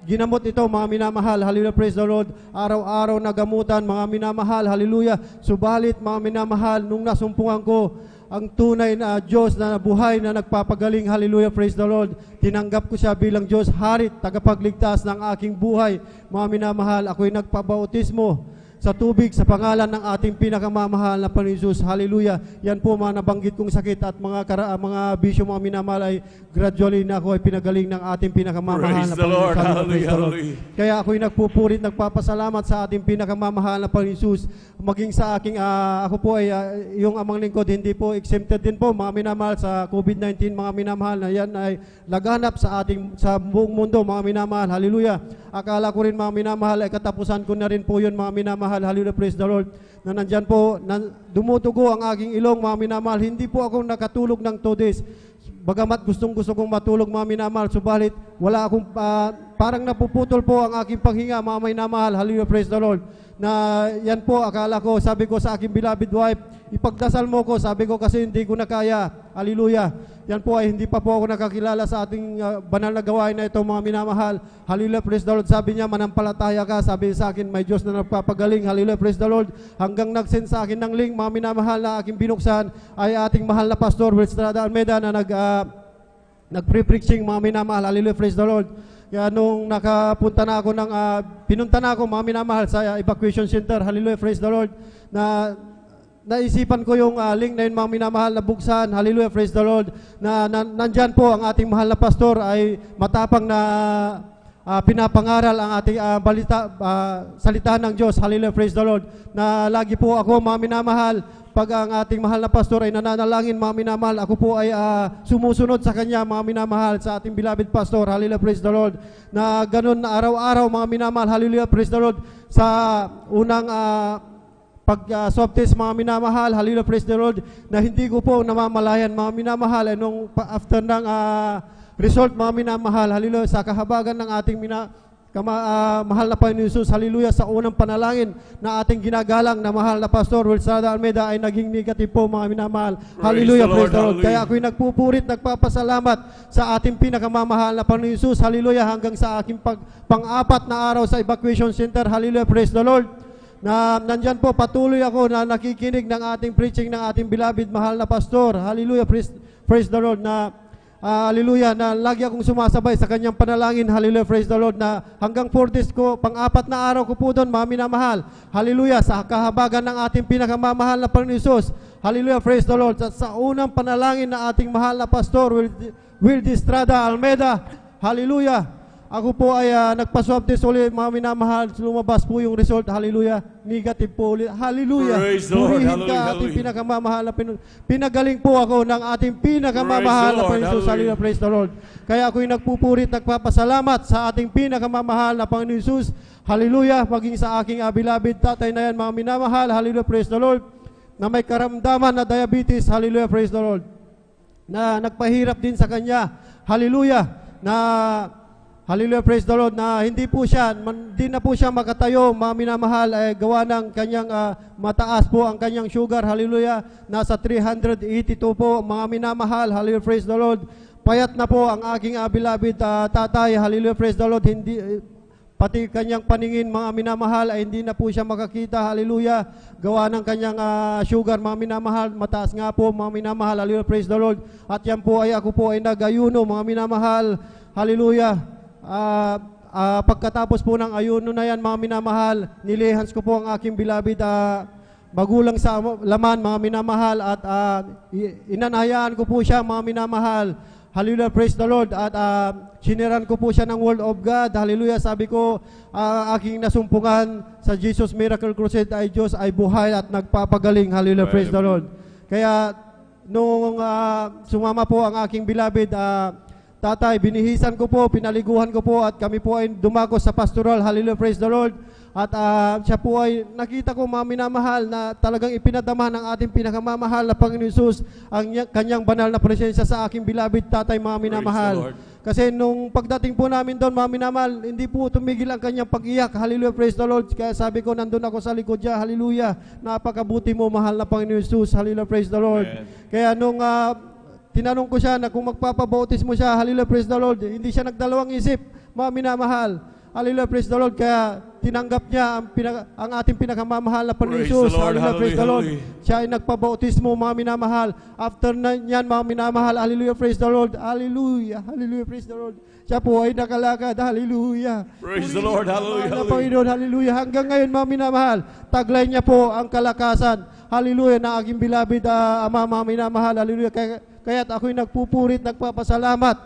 ginamot ito, mga minamahal. Hallelujah, praise the Lord. Araw-araw na gamutan, mga minamahal. Hallelujah. Subalit, mga minamahal, nung nasumpungan ko ang tunay na Diyos na buhay na nagpapagaling, hallelujah, praise the Lord. Tinanggap ko siya bilang Diyos, harit, tagapagligtas ng aking buhay. Mga minamahal, ako'y nagpabautismo sa tubig sa pangalan ng ating pinakamamahal na Panginoon Jesus. Hallelujah. Yan po mga nabanggit kong sakit at mga bisyo, mga minamahal, ay gradually na ako ay pinagaling ng ating pinakamamahal na Panginoon. Hallelujah. Kaya ako'y nagpupurit, nagpapasalamat sa ating pinakamamahal na Panginoon Jesus. Maging sa aking, ako po ay yung amang lingkod, hindi po exempted din po, mga minamahal, sa COVID-19, mga minamahal, na yan ay laganap sa buong mundo, mga minamahal. Hallelujah. Akala ko rin, mga minamahal, ay katapusan ko na rin po yun, mga minamahal. Hallelujah, praise the Lord. Na nandyan po, dumudugo ang aking ilong, mga minamahal. Hindi po ako nakatulog ng 2 days. Bagamat gusto kong matulog, mga minamahal, subalit wala akong, parang napuputol po ang aking panghinga, mga minamahal. Hallelujah, praise the Lord. Na yan po, akala ko, sabi ko sa aking beloved wife, ipagdasal mo ko, sabi ko, kasi hindi ko na kaya. Hallelujah. Yan po ay hindi pa po ako nakakilala sa ating banal na gawain na ito, mga minamahal. Hallelujah, praise the Lord. Sabi niya, manampalataya ka. Sabi sa akin, may Diyos na nagpapagaling. Hallelujah, praise the Lord. Hanggang nag-send sa akin ng link, mga minamahal, na aking binuksan, ay ating mahal na Pastor Wilstrada Almeida, na nag-pre-preaching, mga minamahal. Hallelujah, praise the Lord. Kaya nung nakapunta na ako pinunta na ako, mga minamahal, sa evacuation center. Hallelujah, praise the Lord. Na naisipan ko yung link na yun, mga minamahal, na buksan. Hallelujah, praise the Lord. Na nandyan po ang ating mahal na pastor ay matapang na pinapangaral ang ating salita ng Diyos. Hallelujah, praise the Lord. Na lagi po ako, mga minamahal, pag ang ating mahal na pastor ay nananalangin, mga minamahal, ako po ay sumusunod sa kanya, mga minamahal, sa ating beloved pastor. Hallelujah, praise the Lord. Na ganun na araw-araw, mga minamahal, hallelujah, praise the Lord. Sa unang pag-swab test, mga minamahal, hallelujah, praise the Lord, na hindi ko po namamalayan, mga minamahal, nung after ng result, mga minamahal, hallelujah, sa kahabagan ng ating mahal na Panginoon Jesus, hallelujah, sa unang panalangin na ating ginagalang na mahal na Pastor Will Estrada Almeida ay naging negative po, mga minamahal. Hallelujah, praise the Lord. Kaya ako'y nagpupurit, nagpapasalamat sa ating pinakamamahal na Panginoon Jesus, hallelujah, hanggang sa aking pang-apat na araw sa evacuation center, hallelujah, praise the Lord. Na nandyan po, patuloy ako na nakikinig ng ating preaching ng ating beloved mahal na Pastor, hallelujah, praise the Lord, na hallelujah, na lagi akong sumasabay sa kanyang panalangin, hallelujah, praise the Lord, na hanggang 4 days ko, pang-apat na araw ko po doon, mga minamahal, hallelujah, sa kahabagan ng ating pinakamamahal na Panginoon Jesus, hallelujah, praise the Lord, sa unang panalangin na ating mahal na Pastor Will Estrada Almeida, hallelujah, ako po ay nagpa-swab test ulit, mga minamahal, lumabas po yung result, hallelujah, negative po ulit, hallelujah, Praise the Lord, purihin hallelujah, ka ating hallelujah. pinakamamahal na pinagaling po ako ng ating pinakamamahal na Panginoon Jesus, hallelujah, praise the Lord. Kaya ako'y nagpupurit, nagpapasalamat sa ating pinakamamahal na Panginoon Jesus, hallelujah, maging sa aking beloved tatay na yan, mga minamahal, hallelujah, praise the Lord, na may karamdaman na diabetes, hallelujah, praise the Lord, na nagpahirap din sa kanya, hallelujah, na hallelujah, praise the Lord, na hindi na po siya makatayo, mga minamahal, gawa ng kanyang mataas po ang kanyang sugar, hallelujah, nasa 382 po, mga minamahal, hallelujah, praise the Lord. Payat na po ang aking beloved tatay, hallelujah, praise the Lord, pati kanyang paningin, mga minamahal, ay hindi na po siya makakita, hallelujah, gawa ng kanyang sugar, mga minamahal, mataas nga po, mga minamahal, hallelujah, praise the Lord. At yan po ay ako po ay nag-ayuno, mga minamahal, hallelujah. Pagkatapos po ng ayuno na yan, mga minamahal, nilihans ko po ang aking beloved magulang sa laman, mga minamahal, at inanayaan ko po siya, mga minamahal, hallelujah, praise the Lord, at siniran ko po siya ng Word of God, hallelujah, sabi ko, aking nasumpungan sa Jesus Miracle Crusade ay Diyos ay buhay at nagpapagaling, hallelujah, praise the Lord. Kaya nung sumama po ang aking beloved tatay, binihisan ko po, pinaliguan ko po, at kami po ay dumako sa pastoral, hallelujah, praise the Lord. At siya po ay nakita ko, mga minamahal, na talagang ipinadama ng ating pinakamamahal na Panginoon Jesus ang kanyang banal na presensya sa aking beloved tatay, mga minamahal. Kasi nung pagdating po namin doon, mga minamahal, hindi po tumigil ang kanyang pag-iyak, hallelujah, praise the Lord. Kaya sabi ko, nandun ako sa likod niya, hallelujah, napakabuti mo, mahal na Panginoon Jesus, hallelujah, praise the Lord. Amen. Kaya nung tinanong ko siya na kung magpapabautismo siya, hallelujah, praise the Lord, hindi siya nagdalawang isip, mga minamahal, hallelujah, praise the Lord. Kaya tinanggap niya ang ating pinakamamahal na Panginoon Praise Jesus, the Lord, hallelujah, praise the Lord. hallelujah. Siya ay nagpabautismo, mga minamahal. After na yan, mga minamahal, hallelujah, praise the Lord, hallelujah, hallelujah, praise the Lord. Siya po ay nakalakad, hallelujah. Praise the Lord, hallelujah, Hallelujah, hallelujah. Panginoon, hallelujah. Hanggang ngayon, mga minamahal, taglay niya po ang kalakasan, hallelujah, na aking beloved ama, mga minamahal, hallelujah. Kaya't ako'y nagpupurit, nagpapasalamat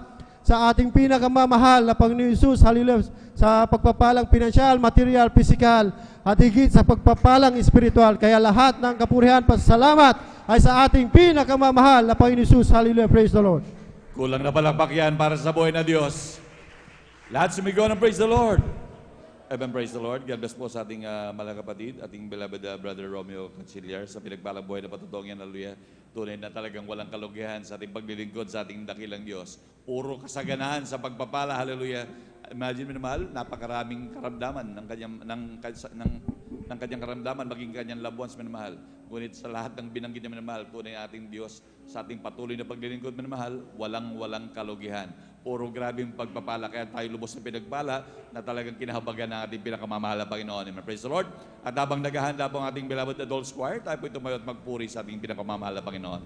sa ating pinakamamahal na Panginoon Jesus, hallelujah, sa pagpapalang pinansyal, material, pisikal, at higit sa pagpapalang espiritual. Kaya lahat ng kapurihan, pasalamat ay sa ating pinakamamahal na Panginoon Jesus, hallelujah, praise the Lord. Kulang na palakpak yan para sa buhay na Diyos. Lahat sumigaw ng praise the Lord. Evan, praise the Lord. God bless po sa ating mga kapatid, ating beloved Brother Romeo Conciliar sa pinagpalang buhay na patutong yan, hallelujah. Tunay na talagang walang kalugihan sa ating paglilingkod sa ating dakilang Diyos. Puro kasaganahan sa pagpapala, hallelujah. Imagine mo na mahal, napakaraming karamdaman ng kanyang karamdaman, maging kanyang loved ones, minamahal. Ngunit sa lahat ng binanggit niya, minamahal, tunay ating Diyos sa ating patuloy na paglilingkod, minamahal, walang kalugihan. Puro grabing pagpapala, kaya tayo lubos na pinagpala na talagang kinahabagan ng ating pinakamamahal na Panginoon. Amen. Praise the Lord. At habang naghahanda po ang ating beloved adult choir, tayo po tumayo at magpuri sa ating pinakamamahal na Panginoon.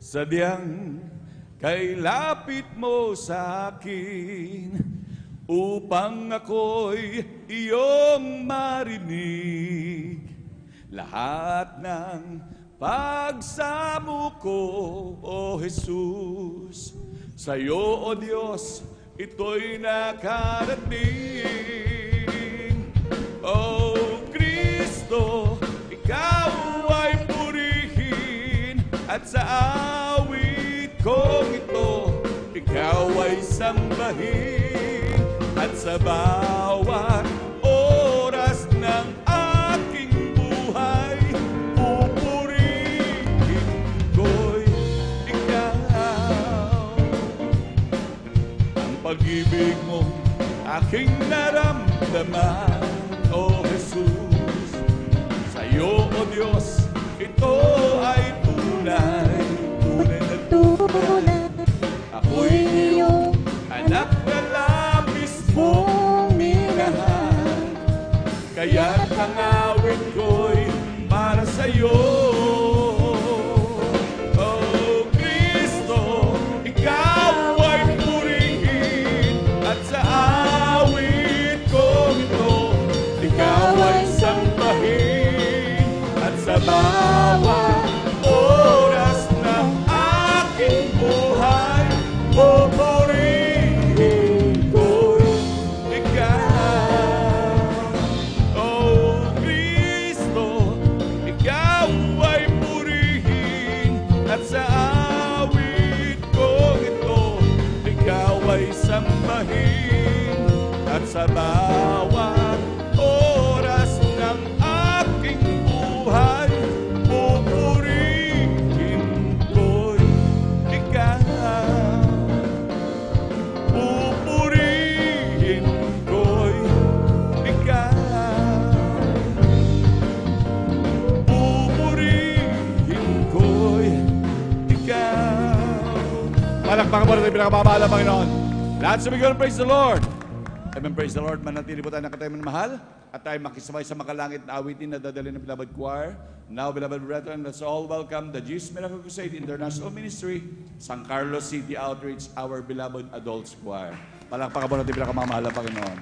Sadyang kay lapit mo sa akin upang ako'y iyong marinig. Lahat ng pagsamo ko, O Jesus, sa'yo, O Diyos, ito'y nakarating. O Kristo, Ikaw ay purihin at sa awit kong ito, Ikaw ay sambahin at sa bawat oras ng aking buhay, pupurihin ko'y Ikaw. Ang pag-ibig mo aking naramdaman, O Jesus. Sa'yo, O Diyos, ito ay tunay, tunay na tunay. Ako'y iyong anak na labis mong minahal, kaya't ang awit ko'y para sa'yo. Oh Kristo, ikaw ay purihin, at sa awit ko ito, ikaw ay sambahin, at sa bawat oras ng aking buhay, pupurihin ko'y ikaw. Oh Kristo, ikaw ay purihin, at sa awit ko ito, ikaw ay sambahin, at sa bawat oras ng aking buhay, pupurihin ko'y ikaw. Pupurihin ko'y ikaw. Pupurihin ko'y ikaw. Palakpakan mo rin ang pinakamamahal ng Panginoon. Lahat sumigaw ng praise the Lord. Amen, praise the Lord. Manatili po tayo nakatayo ng mahal. At tayo makisabay sa makalangit na awitin na dadalhin ng beloved choir. Now, beloved brethren, let's all welcome the Jesus Miracle Crusade International Ministry, San Carlos City Outreach, our beloved adults choir. Palakpakan mo natin pinakamamahal ng Panginoon.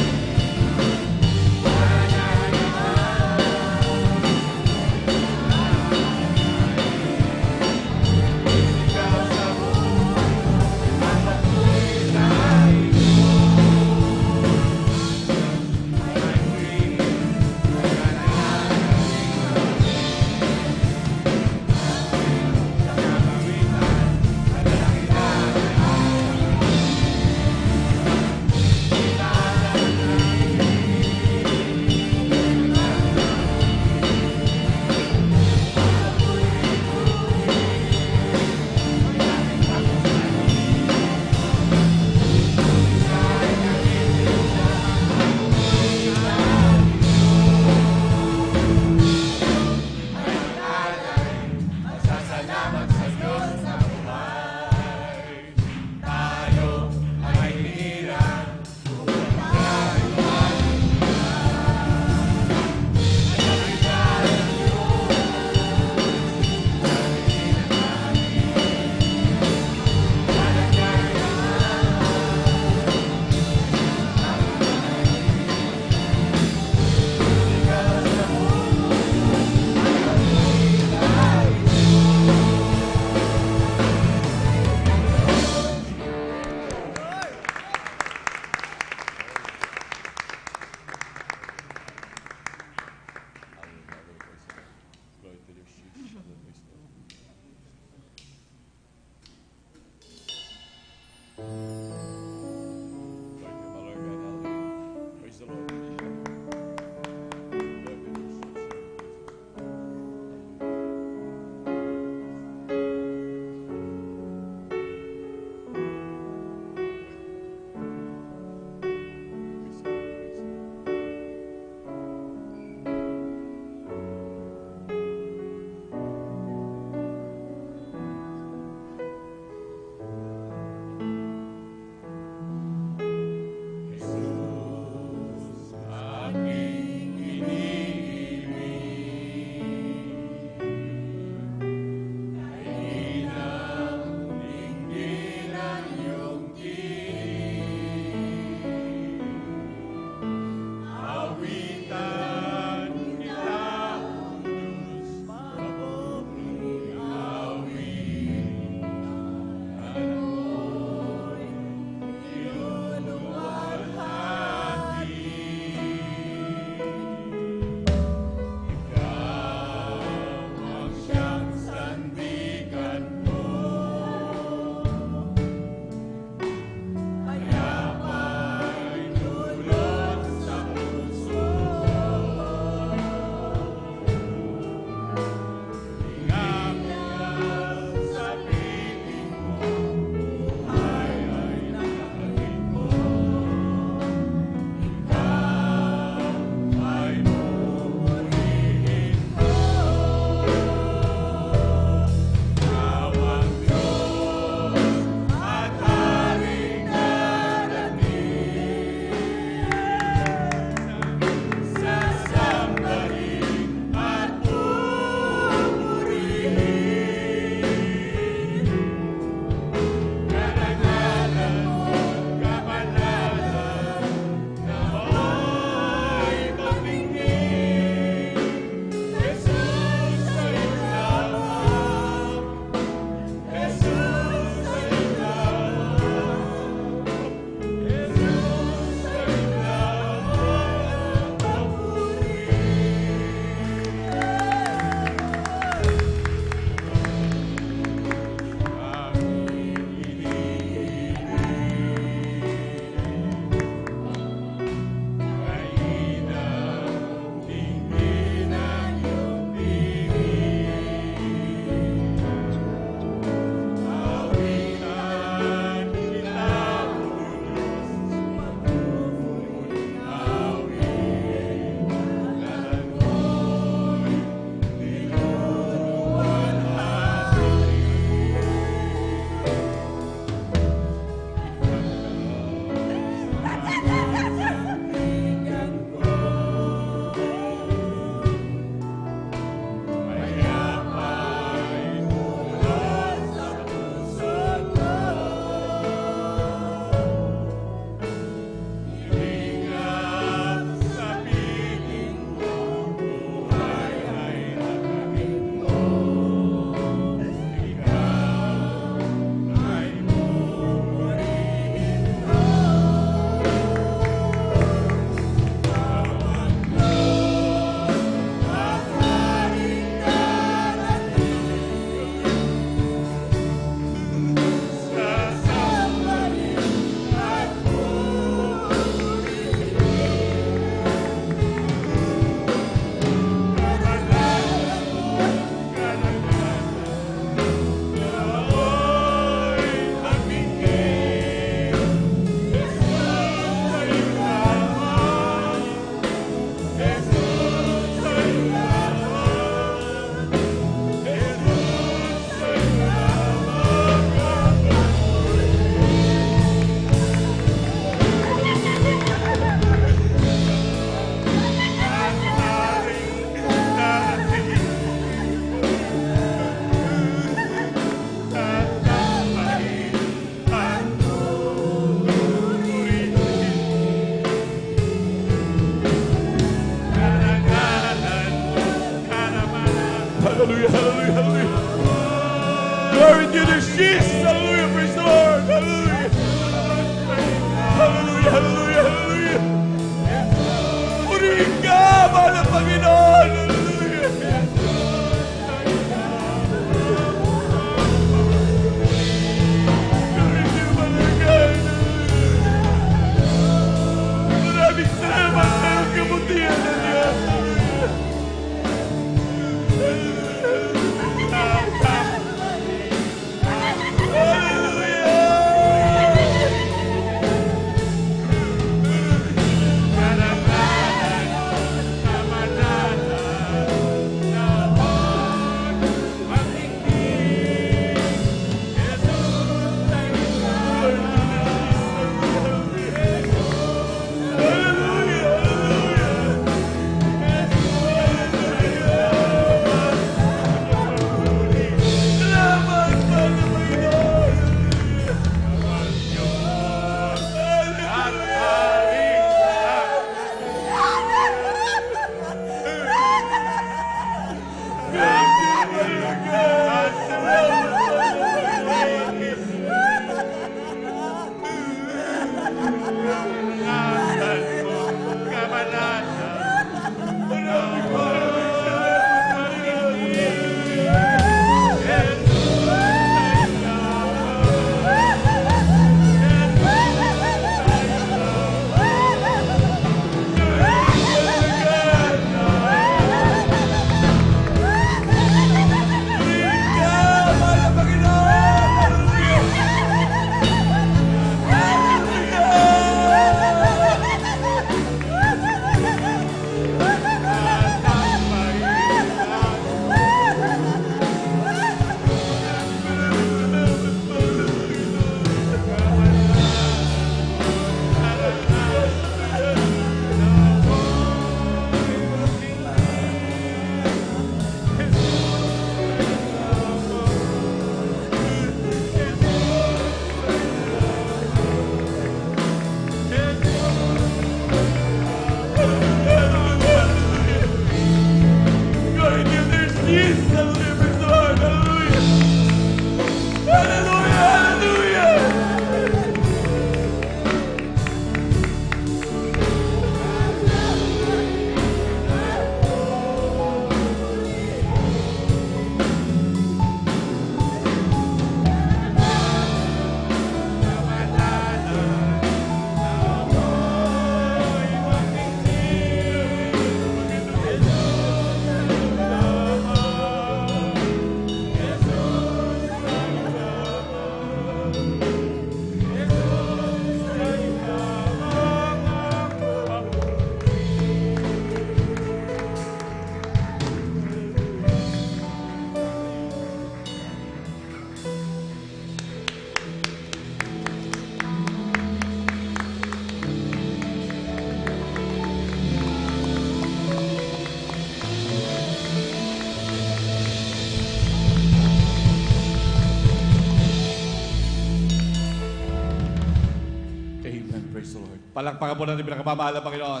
Palakpakan po natin pinakamamahal na Panginoon.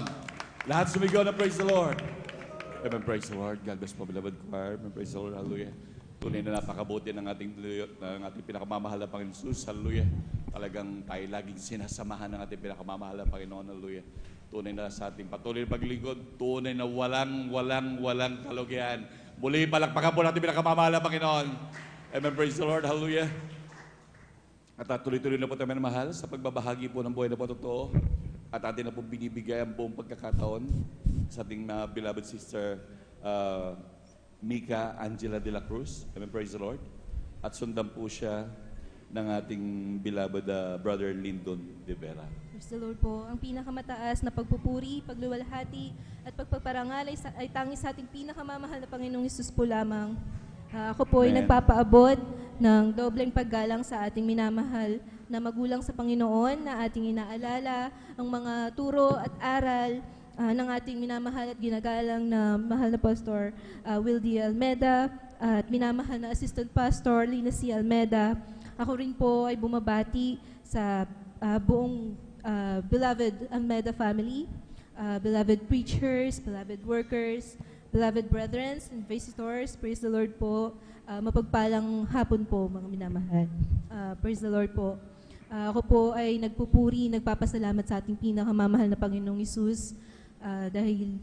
Lahat sumigaw na praise the Lord. Amen, praise the Lord. God bless po, beloved choir. Amen, praise the Lord. Hallelujah. Tunay na napakabuti ng ating pinakamamahal na Panginoon Jesus. Hallelujah. Talagang tayo laging sinasamahan ng ating pinakamamahal na Panginoon. Hallelujah. Tunay na sa ating patuloy na paglingkod. Tunay na walang kalugihan. Muli, palakpakan po natin pinakamamahal na Panginoon. Amen, praise the Lord. Hallelujah. At tuloy-tuloy na po tayo mahal sa pagbabahagi po ng buhay na po totoo. At atin na po binibigay ang buong pagkakataon sa ating beloved sister Mika Angela de la Cruz. Amen, praise the Lord. At sundan po siya ng ating beloved brother Lyndon de Vera. Praise the Lord po. Ang pinakamataas na pagpupuri, pagluwalhati, at pagpaparangal ay tangis sa ating pinakamamahal na Panginoong Hesus po lamang. Ako po ay nagpapaabot ng dobleng paggalang sa ating minamahal na magulang sa Panginoon na ating inaalala ang mga turo at aral ng ating minamahal at ginagalang na mahal na Pastor Will D. Almeda at minamahal na Assistant Pastor Lina C. Almeda. Ako rin po ay bumabati sa buong beloved Almeda family, beloved preachers, beloved workers, beloved brethren and visitors. Praise the Lord po. Mapagpalang hapon po, mga minamahal. Praise the Lord po. Ako po ay nagpupuri, nagpapasalamat sa ating pinakamamahal na Panginoong Hesus dahil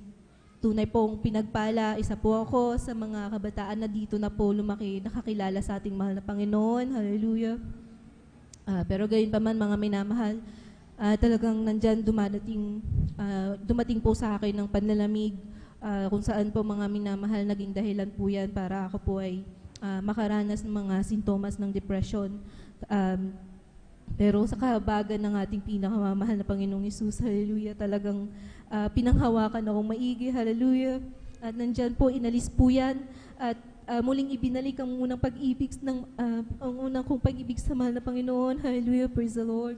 tunay pong pinagpala. Isa po ako sa mga kabataan na dito na po lumaki, nakakilala sa ating mahal na Panginoon. Hallelujah. Pero gayon pa man, mga minamahal, talagang nandyan dumating po sa akin ng panlalamig, kung saan po mga minamahal naging dahilan po yan para ako po ay makaranas ng mga sintomas ng depression. Pero sa kahabagan ng ating pinakamamahal na Panginoong Hesus, hallelujah, talagang pinanghawakan akong maigi, hallelujah. At nandyan po, inalis po yan at muling ibinalik ang unang pag-ibig ang unang kong pag-ibig sa mahal na Panginoon, hallelujah, praise the Lord.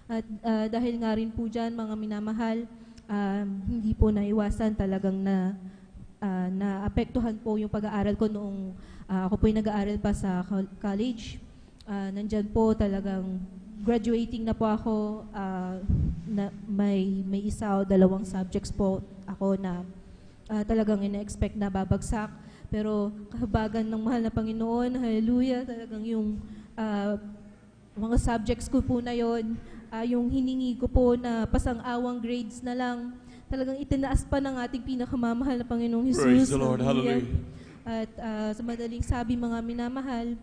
At dahil nga rin po dyan, mga minamahal, hindi po naiwasan talagang naapektuhan po yung pag-aaral ko noong ako po yung nag-aaral pa sa college. Nandyan po talagang graduating na po ako, na may isa o dalawang subjects po ako na talagang ina-expect na babagsak. Pero kahabagan ng mahal na Panginoon, hallelujah, talagang yung mga subjects ko po na yon, yung hiningi ko po na pasang-awang grades na lang, talagang itinaas pa ng ating pinakamamahal na Panginoong Hesus. Praise the Lord, hallelujah. At sa madaling sabi, mga minamahal,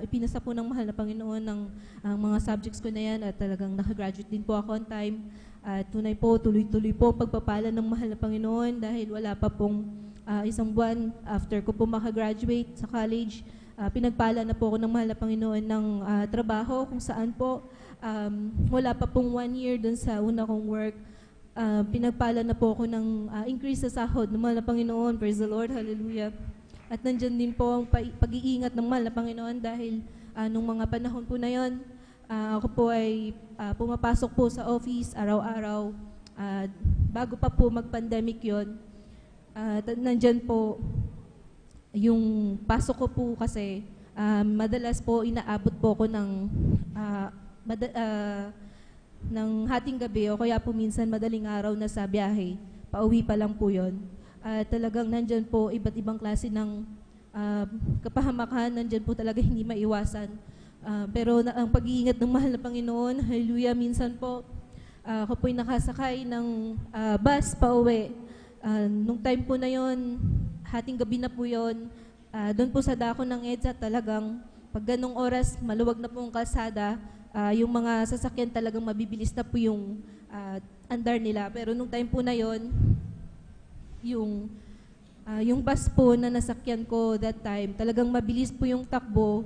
ipinasa po ng mahal na Panginoon ng mga subjects ko na yan at talagang nakagraduate din po ako on time. At tunay po, tuloy-tuloy po pagpapala ng mahal na Panginoon dahil wala pa pong isang buwan after ko po makagraduate sa college. Pinagpala na po ako ng mahal na Panginoon ng trabaho kung saan po wala pa pong 1 year dun sa una kong work. Pinagpala na po ako ng increase sa sahod ng mahal na Panginoon. Praise the Lord, hallelujah. At nandyan din po ang pag-iingat ng mahal na Panginoon dahil nung mga panahon po na yon, ako po ay pumapasok po sa office araw-araw. Bago pa po mag-pandemic yon, nandyan po yung pasok ko po kasi madalas po inaabot po ako ng hating gabi o kaya po minsan madaling araw na sa biyahe. Pauwi pa lang po yon. Talagang nandyan po iba't ibang klase ng kapahamakan, nandyan po talaga hindi maiwasan. Pero ang pag-iingat ng mahal na Panginoon, hallelujah, minsan po ako po'y nakasakay ng bus pa uwi. Nung time po na yon, hating gabi na po yon, doon po sa dako ng EDSA talagang pag ganong oras, maluwag na po ang kalsada, yung mga sasakyan talagang mabibilis na po yung andar nila. Pero nung time po na yon, yung bus po na nasakyan ko that time, talagang mabilis po yung takbo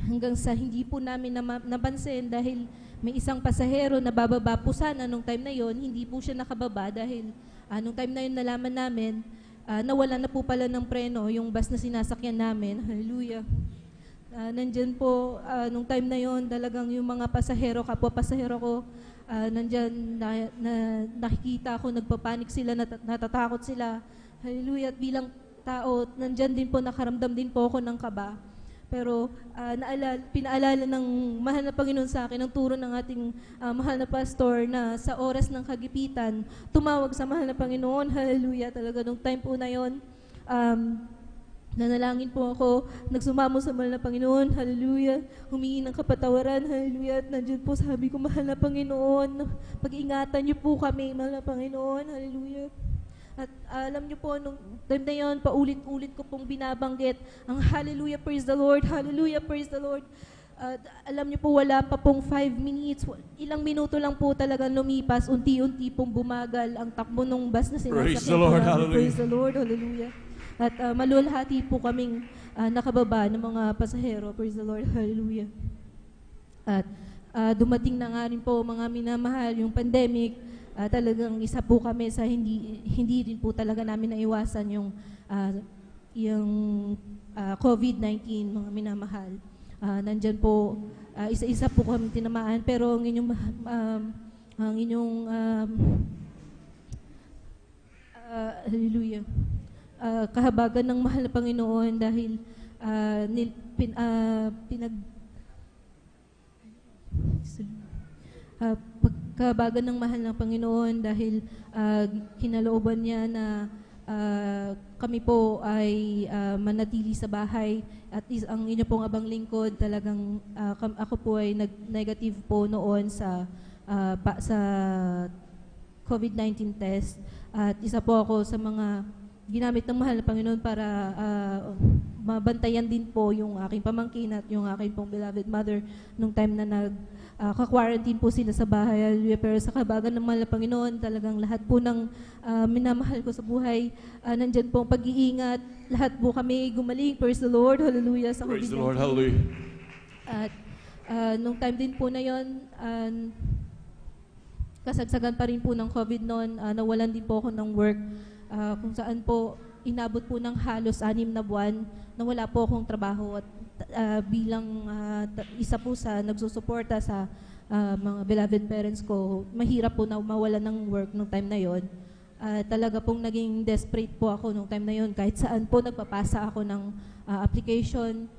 hanggang sa hindi po namin napansin dahil may isang pasahero na bababa po sana nung time na yon, hindi po siya nakababa dahil nung time na yon nalaman namin nawala na po pala ng preno yung bus na sinasakyan namin. Hallelujah. Nandyan po, nung time na yon talagang yung mga pasahero, kapwa pasahero ko, nandyan nakikita ko, nagpapanik sila, natatakot sila. Hallelujah. At bilang tao, nandyan din po, nakaramdam din po ako ng kaba. Pero pinaalala ng mahal na Panginoon sa akin, ang turo ng ating mahal na pastor na sa oras ng kagipitan, tumawag sa mahal na Panginoon. Hallelujah. Talaga nung time po na yon, nanalangin po ako, nagsumamo sa mahal na Panginoon. Hallelujah. Humingi ng kapatawaran. Hallelujah. At nandiyan po sabi ko, mahal na Panginoon, pag-ingatan niyo po kami, mahal na Panginoon. Hallelujah. At alam niyo po, nung time na yun, paulit-ulit ko pong binabanggit ang hallelujah, praise the Lord, hallelujah, praise the Lord. At alam niyo po, wala pa pong 5 minutes, ilang minuto lang po talagang lumipas, unti-unti pong bumagal ang takbo ng bus na sinasakyan. Praise the Lord, hallelujah. Praise the Lord, hallelujah. At malulhati po kaming nakababa ng mga pasahero, praise the Lord, hallelujah. At dumating na nga rin po, mga minamahal, yung pandemic. Talagang isa po kami sa hindi din po talaga namin naiwasan yung COVID-19, mga minamahal. Nandyan po, isa-isa po kami tinamaan, pero ang inyong hallelujah, kahabagan ng mahal na Panginoon dahil pagkabagan ng mahal ng Panginoon dahil kinalooban niya na kami po ay manatili sa bahay at ang inyo pong abang lingkod talagang ako po ay nag-negative po noon sa COVID-19 test at isa po ako sa mga ginamit ng mahal na Panginoon para mabantayan din po yung aking pamangkin at yung aking pong beloved mother nung time na ka-quarantine po sila sa bahay. Pero sa kabagan ng mahal na Panginoon, talagang lahat po ng minamahal ko sa buhay, nandyan po ang pag-iingat. Lahat po kami gumaling. Praise the Lord. Hallelujah. Sa Praise the COVID-19. Lord, hallelujah. At nung time din po na yon, kasagsagan pa rin po ng COVID noon, nawalan din po ako ng work, kung saan po inabot po ng halos 6 na buwan na wala po akong trabaho at bilang isa po sa nagsusuporta sa mga beloved parents ko, mahirap po na mawala ng work nung time na yon. Talaga pong naging desperate po ako nung time na yon. Kahit saan po nagpapasa ako ng application,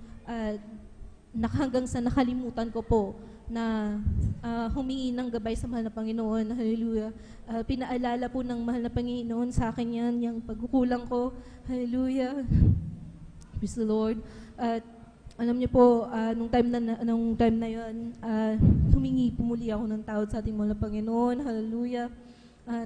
hanggang sa nakalimutan ko po na humingi ng gabay sa mahal na Panginoon. Hallelujah. Pinaalala po ng mahal na Panginoon sa akin yan, yung pagkukulang ko. Hallelujah. Praise the Lord. At alam niyo po, nung time na yun, humingi po muli ako ng tawad sa ating mahal na Panginoon. Hallelujah.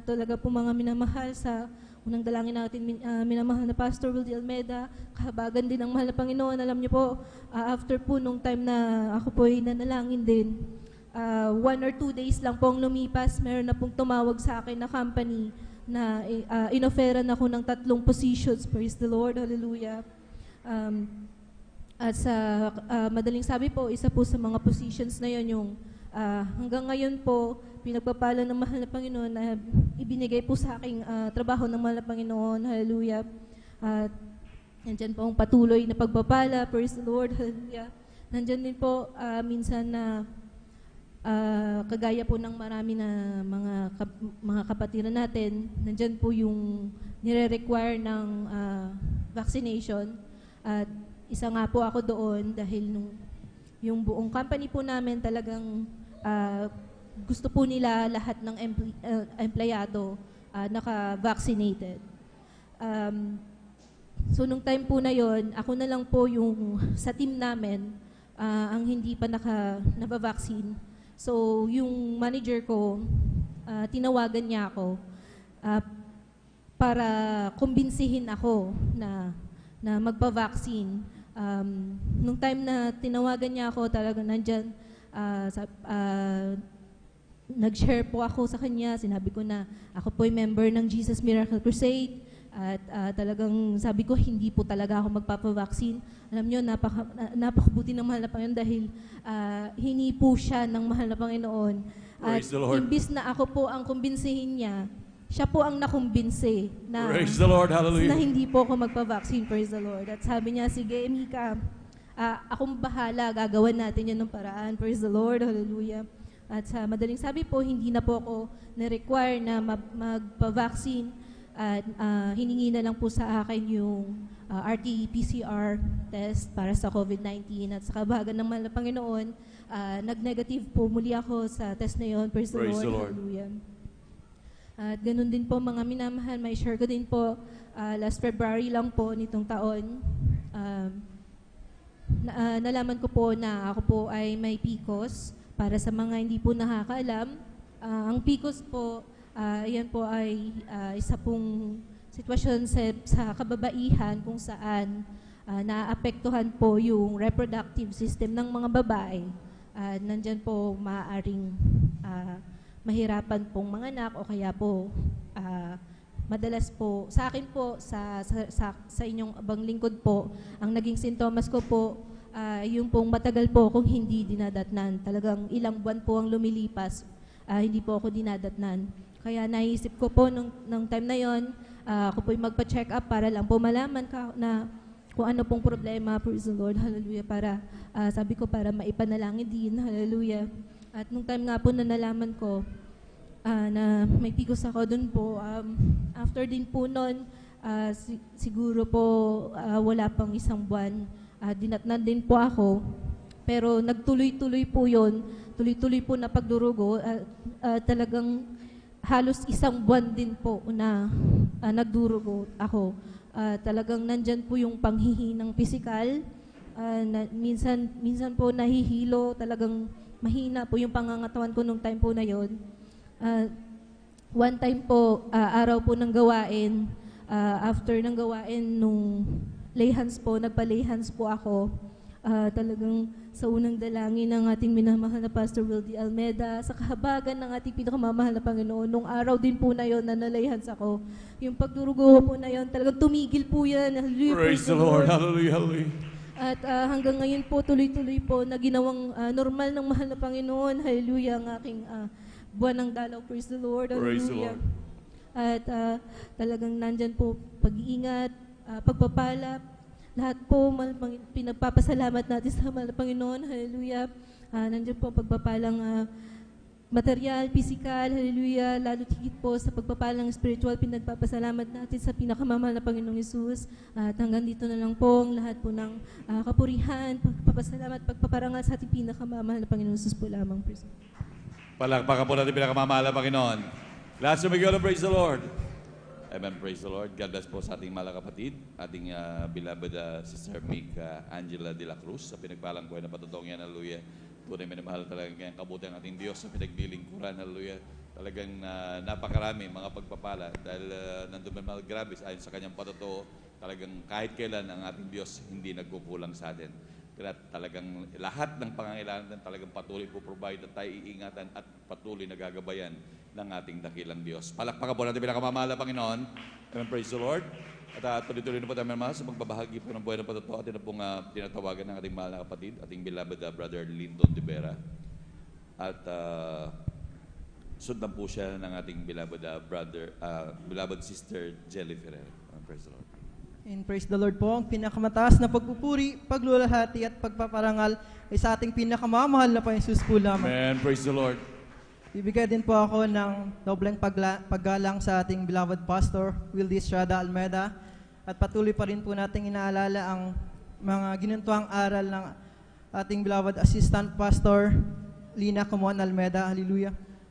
Talaga po mga minamahal sa unang dalangin natin, minamahal na Pastor Wildy Almeida, kahabagan din ng mahal na Panginoon. Alam niyo po, after po nung time na ako po ay nanalangin din, 1 or 2 days lang po ang lumipas, meron na pong tumawag sa akin na company na inoferan ako ng 3 positions. Praise the Lord, hallelujah. At sa madaling sabi po, isa po sa mga positions na yon yung hanggang ngayon po, pinagpapala ng mahal na Panginoon na ibinigay po sa aking trabaho ng mahal na Panginoon. Hallelujah. At nandyan po ang patuloy na pagpapala. Praise the Lord. Hallelujah. Nandyan din po minsan na kagaya po ng marami na mga kapatiran natin, nandyan po yung nire-require ng vaccination. At isa nga po ako doon dahil yung buong company po namin talagang gusto po nila lahat ng empleyado naka-vaccinated. So nung time po na yon, ako na lang po yung sa team namin ang hindi pa nabavaccine. So yung manager ko, tinawagan niya ako para kumbinsihin ako na magpa-vaccine. Nung time na tinawagan niya ako, talaga nandyan, nag-share po ako sa kanya, sinabi ko na ako po ay member ng Jesus Miracle Crusade at talagang sabi ko hindi po talaga ako magpapavaccine. Alam niyo, napakabuti ng mahal na Panginoon dahil hini po siya ng mahal na Panginoon. At imbis na ako po ang kumbinsihin niya, siya po ang nakumbinsi na, praise the Lord, hallelujah, na hindi po ako magpa-vaccine. Praise the Lord. At sabi niya, sige Mika, akong bahala, gagawan natin yan ng paraan. Praise the Lord, hallelujah. At sa madaling sabi po, hindi na po ako na-require na magpa-vaccine. at hiningi na lang po sa akin yung RT-PCR test para sa COVID-19 at sa kabahagan ng mahal na Panginoon, nag-negative po muli ako sa test na yon. Praise the Lord. Hallelujah. At ganun din po mga minamahal, may share ko din po, last February lang po nitong taon, nalaman ko po na ako po ay may PCOS. Para sa mga hindi po nakakaalam, ang PCOS po, yan po ay isa pong sitwasyon sa kababaihan kung saan naapektuhan po yung reproductive system ng mga babae. Nandyan po maaaring mahirapan pong manganak o kaya po madalas po, sa akin po, sa inyong abang lingkod po, ang naging sintomas ko po, yung pong matagal po akong hindi dinadatnan. Talagang ilang buwan po ang lumilipas, hindi po ako dinadatnan. Kaya naisip ko po nung time na yon, ako po'y magpa-check up para lang po malaman na kung ano pong problema, praise the Lord, hallelujah, para, sabi ko, para maipanalangin din, hallelujah. At nung time nga po na nalaman ko, na may PCOS ako dun po, after din po nun, siguro po wala pang isang buwan, dinatnan din po ako, pero nagtuloy-tuloy po yun, tuloy-tuloy po na pagdurugo, talagang halos isang buwan din po na nagdurugo ako. Talagang nandyan po yung panghihinang pisikal, minsan po nahihilo, talagang mahina po yung pangangatawan ko nung time po na yon. One time po, araw po ng gawain, after ng gawain nung lay hands po, nagpa-lay hands po ako, talagang sa unang dalangin ng ating minamahal na Pastor Wildy Almeda, sa kahabagan ng ating pinakamamahal na Panginoon, nung araw din po na yon na nalay hands ako, yung pagdurugo po na yon, talagang tumigil po yan. Hallelujah, Praise the Lord. Hallelujah, hallelujah. At hanggang ngayon po, tuloy-tuloy po na ginawang normal ng mahal na Panginoon. Hallelujah, ang aking buwan ng dalaw. Praise the Lord. Hallelujah. At talagang nandyan po pag-iingat, pagpapala, lahat po pinagpapasalamat natin sa mahal na Panginoon. Hallelujah. Nandyan po pagpapalang material, physical, hallelujah, lalo higit po sa pagpapalang spiritual, pinagpapasalamat natin sa pinakamamahal na Panginoong Hesus. At hanggang dito na lang po ang lahat po ng kapurihan, pagpapasalamat, pagpaparangal sa ating pinakamamahal na Panginoong Hesus po lamang. Palakpakan po natin pinakamamahal na Panginoon. Last time we go to praise the Lord. Amen, praise the Lord. God bless po sa ating mahal na kapatid, ating beloved Sister Mick Angela de la Cruz, sa pinagpalang buhay na patutong yan, hallelujah. Tunay minamahal talaga ang kabuti ang ating Diyos sa pinaglilingkuran, hallelujah. Talagang napakarami mga pagpapala dahil nandun minamahal grabe ayon sa kanyang patotoo, talagang kahit kailan ang ating Diyos hindi nagkukulang sa atin. Kaya talagang lahat ng pangangailangan natin talagang patuloy po provide at tayo iingatan at patuloy na gagabayan ng ating dakilang Diyos. Palakpakan po natin pinakamamahal na Panginoon. Amen, praise the Lord. At tuloy-tuloy na po tayo mga sa magbabahagi po ng buhay ng patotoo. Atin na pong tinatawagan ng ating mahal na kapatid, ating beloved Brother Linton de Vera. At sundan po siya ng ating beloved beloved Sister Jelly Ferrer. Praise the Lord. And praise the Lord po, ang pinakamataas na pagpupuri, paglulahati at pagpaparangal ay sa ating pinakamamahal na Panginoon po lamang. Amen, praise the Lord. Bibigyan din po ako ng dobleng paggalang sa ating beloved Pastor, Wildy Estrada Almeda. At patuloy pa rin po nating inaalala ang mga ginuntuang aral ng ating beloved Assistant Pastor, Lina Comuan Almeda. Hallelujah.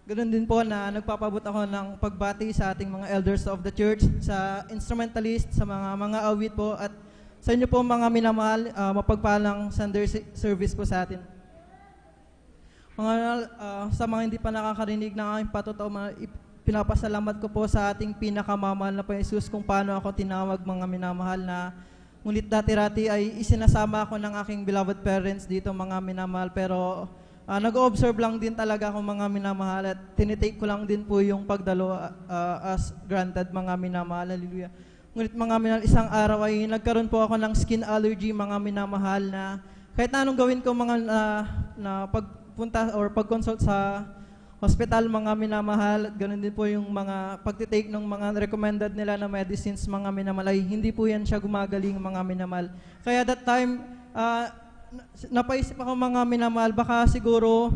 Ganoon din po na nagpapabot ako ng pagbati sa ating mga elders of the church, sa instrumentalist, sa mga awit po, at sa inyo po mga minamahal, mapagpalang Sunday service po sa atin. Sa mga hindi pa nakakarinig ng aking patotoo, pinapasalamat ko po sa ating pinakamamahal na Panginoon Hesus kung paano ako tinawag mga minamahal na ngunit dati-rati ay isinasama ako ng aking beloved parents dito mga minamahal, pero nag-observe lang din talaga ako mga minamahal at tinitake ko lang din po yung pagdalo as granted mga minamahal. Hallelujah. Ngunit mga minamahal, isang araw ay nagkaroon po ako ng skin allergy mga minamahal na kahit na anong gawin ko mga na pagpunta or pag-consult sa hospital mga minamahal, at ganoon din po yung mga pagtitake ng mga recommended nila na medicines mga minamahal, ay hindi po yan siya gumagaling mga minamahal. Kaya that time, napaisip ako mga minamahal, baka siguro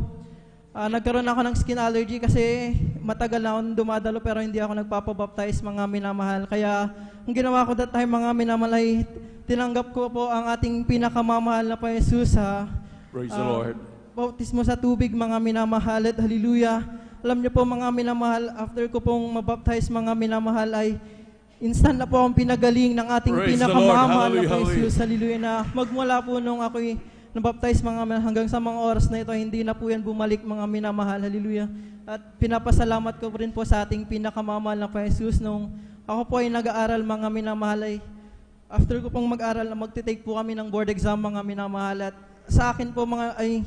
nagkaroon ako ng skin allergy kasi matagal na akong dumadalo pero hindi ako nagpapabaptize, mga minamahal. Kaya ang ginawa ko that time, mga minamahal, ay tinanggap ko po ang ating pinakamamahal na Panginoong Jesus sa Praise the Lord. bautismo sa tubig, mga minamahal, at hallelujah. Alam niyo po, mga minamahal, after ko pong mabaptize, mga minamahal, ay instant na po ang pinagaling ng ating Praise the pinakamamahal Lord. na Panginoong Hallelujah. Jesus, hallelujah, na magmula po nung ako'y nabaptize, mga minamahal, hanggang sa mga oras na ito, hindi na po yan bumalik, mga minamahal, hallelujah. At pinapasalamat ko rin po sa ating pinakamamahal na Panginoong Jesus nung ako po ay nag-aaral, mga minamahal, ay after ko pong mag-aral, magte-take po kami ng board exam, mga minamahal, at sa akin po mga ay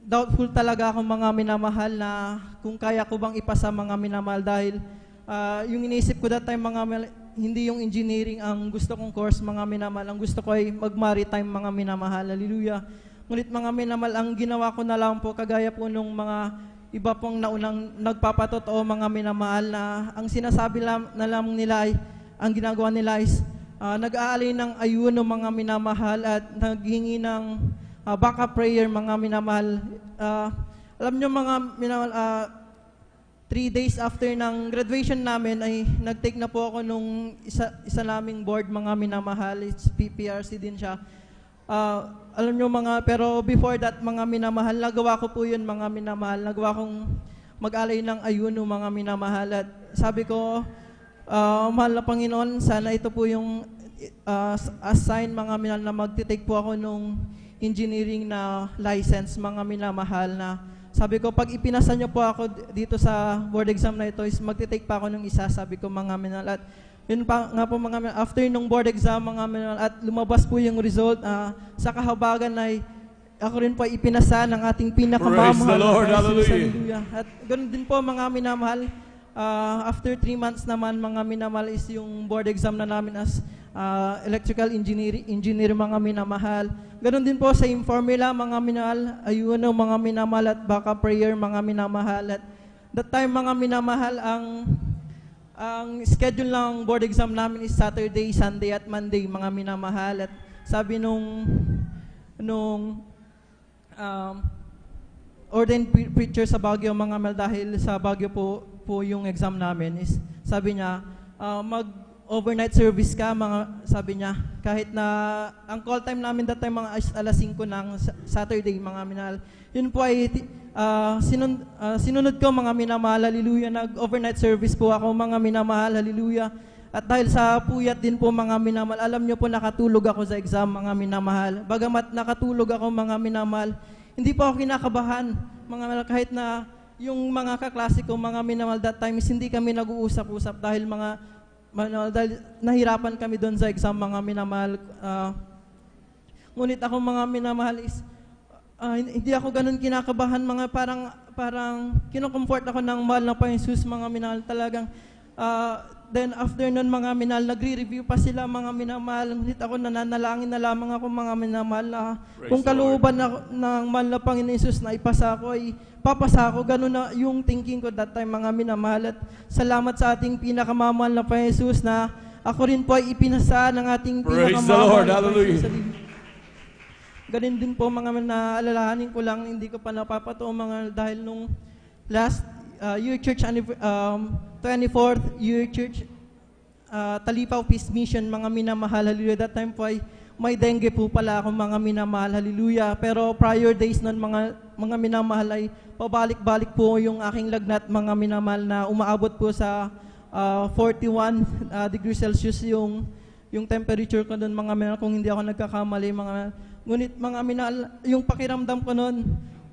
doubtful talaga ako, mga minamahal, na kung kaya ko bang ipasa, mga minamahal, dahil yung iniisip ko that time, mga minamahal, hindi yung engineering ang gusto kong course, mga minamahal. Ang gusto ko ay mag-maritime, mga minamahal. Hallelujah. Ngunit, mga minamahal, ang ginawa ko na lang po, kagaya po nung mga iba pong naunang nagpapatotoo, mga minamahal, na ang sinasabi na lang nila ay, ang ginagawa nila is, nag-aalay ng ayuno, mga minamahal, at naghingi ng backup prayer, mga minamahal. Alam nyo, mga minamahal, 3 days after ng graduation namin ay nag-take na po ako nung isa naming board, mga minamahal. It's PPRC din siya. Alam nyo, pero before that, mga minamahal, nagawa ko po yun, mga minamahal. Nagawa kong mag-alay ng ayuno, mga minamahal. At sabi ko, mahal na Panginoon, sana ito po yung assign, mga minamahal, na magtitake po ako nung engineering na license, mga minamahal, na sabi ko, pag ipinasa niyo po ako dito sa board exam na ito, is magte-take pa ako nung isa, sabi ko, mga minamahal. At yun pa nga po, mga minamahal, after nung board exam, mga minamahal, at lumabas po yung result, sa kahabagan ay ako rin po ay ipinasa ng ating pinakamamahal. Praise the Lord. Jesus, Hallelujah. hallelujah. At ganoon din po, mga minamahal, after 3 months naman, mga minamahal, is yung board exam na namin as electrical engineer, mga minamahal. Ganon din po sa formula, mga minamahal, ayuno, mga minamahal, at backup prayer, mga minamahal. At that time, mga minamahal, ang schedule ng board exam namin is Saturday, Sunday, at Monday, mga minamahal. At sabi nung ordained preacher sa Baguio, mga minamahal, dahil sa Baguio po yung exam namin, is sabi niya, overnight service ka, sabi niya, kahit na ang call time namin that time, mga alas 5 ng Saturday, mga minamahal. Yun po ay sinunod ko, mga minamahal, hallelujah. Nag-overnight service po ako, mga minamahal, hallelujah. At dahil sa puyat din po, mga minamahal, alam niyo po, nakatulog ako sa exam, mga minamahal. Bagamat nakatulog ako, mga minamahal, hindi po ako kinakabahan, mga minamahal, kahit na yung mga kaklase ko, mga minamahal, that time is hindi kami nag-uusap-usap dahil dahil nahirapan kami doon sa exam, mga minamahal. Ngunit ako, mga minamahal, is hindi ako ganun kinakabahan, mga parang kinukomfort ako ng mahal na Panginoon Jesus, mga minamahal. Talagang then after nun, mga minamahal, nagre-review pa sila, mga minamahal. Ngunit ako nananalangin na lamang ako, mga minamahal, na kung kalooban ng mahal na Panginoon Jesus na ipasa ako, ay papasa ako. Ganun na yung thinking ko that time, mga minamahal. At salamat sa ating pinakamamahal na Panginoon Jesus na ako rin po ay ipinasa ng ating pinakamamahal na Panginoon Jesus. Ganun din po, mga naalalahanin ko lang, hindi ko pa napapatoo, mga dahil nung last year church, 24th year church, Talipaw Peace Mission, mga minamahal, hallelujah. That time po ay may dengue po pala ako, mga minamahal, hallelujah. Pero prior days nun, mga minamahal, ay pabalik-balik po yung aking lagnat, mga minamahal, na umaabot po sa 41 degrees Celsius yung temperature ko nun, mga minamahal, kung hindi ako nagkakamali, mga minamahal. Ngunit, mga minamahal, yung pakiramdam ko nun,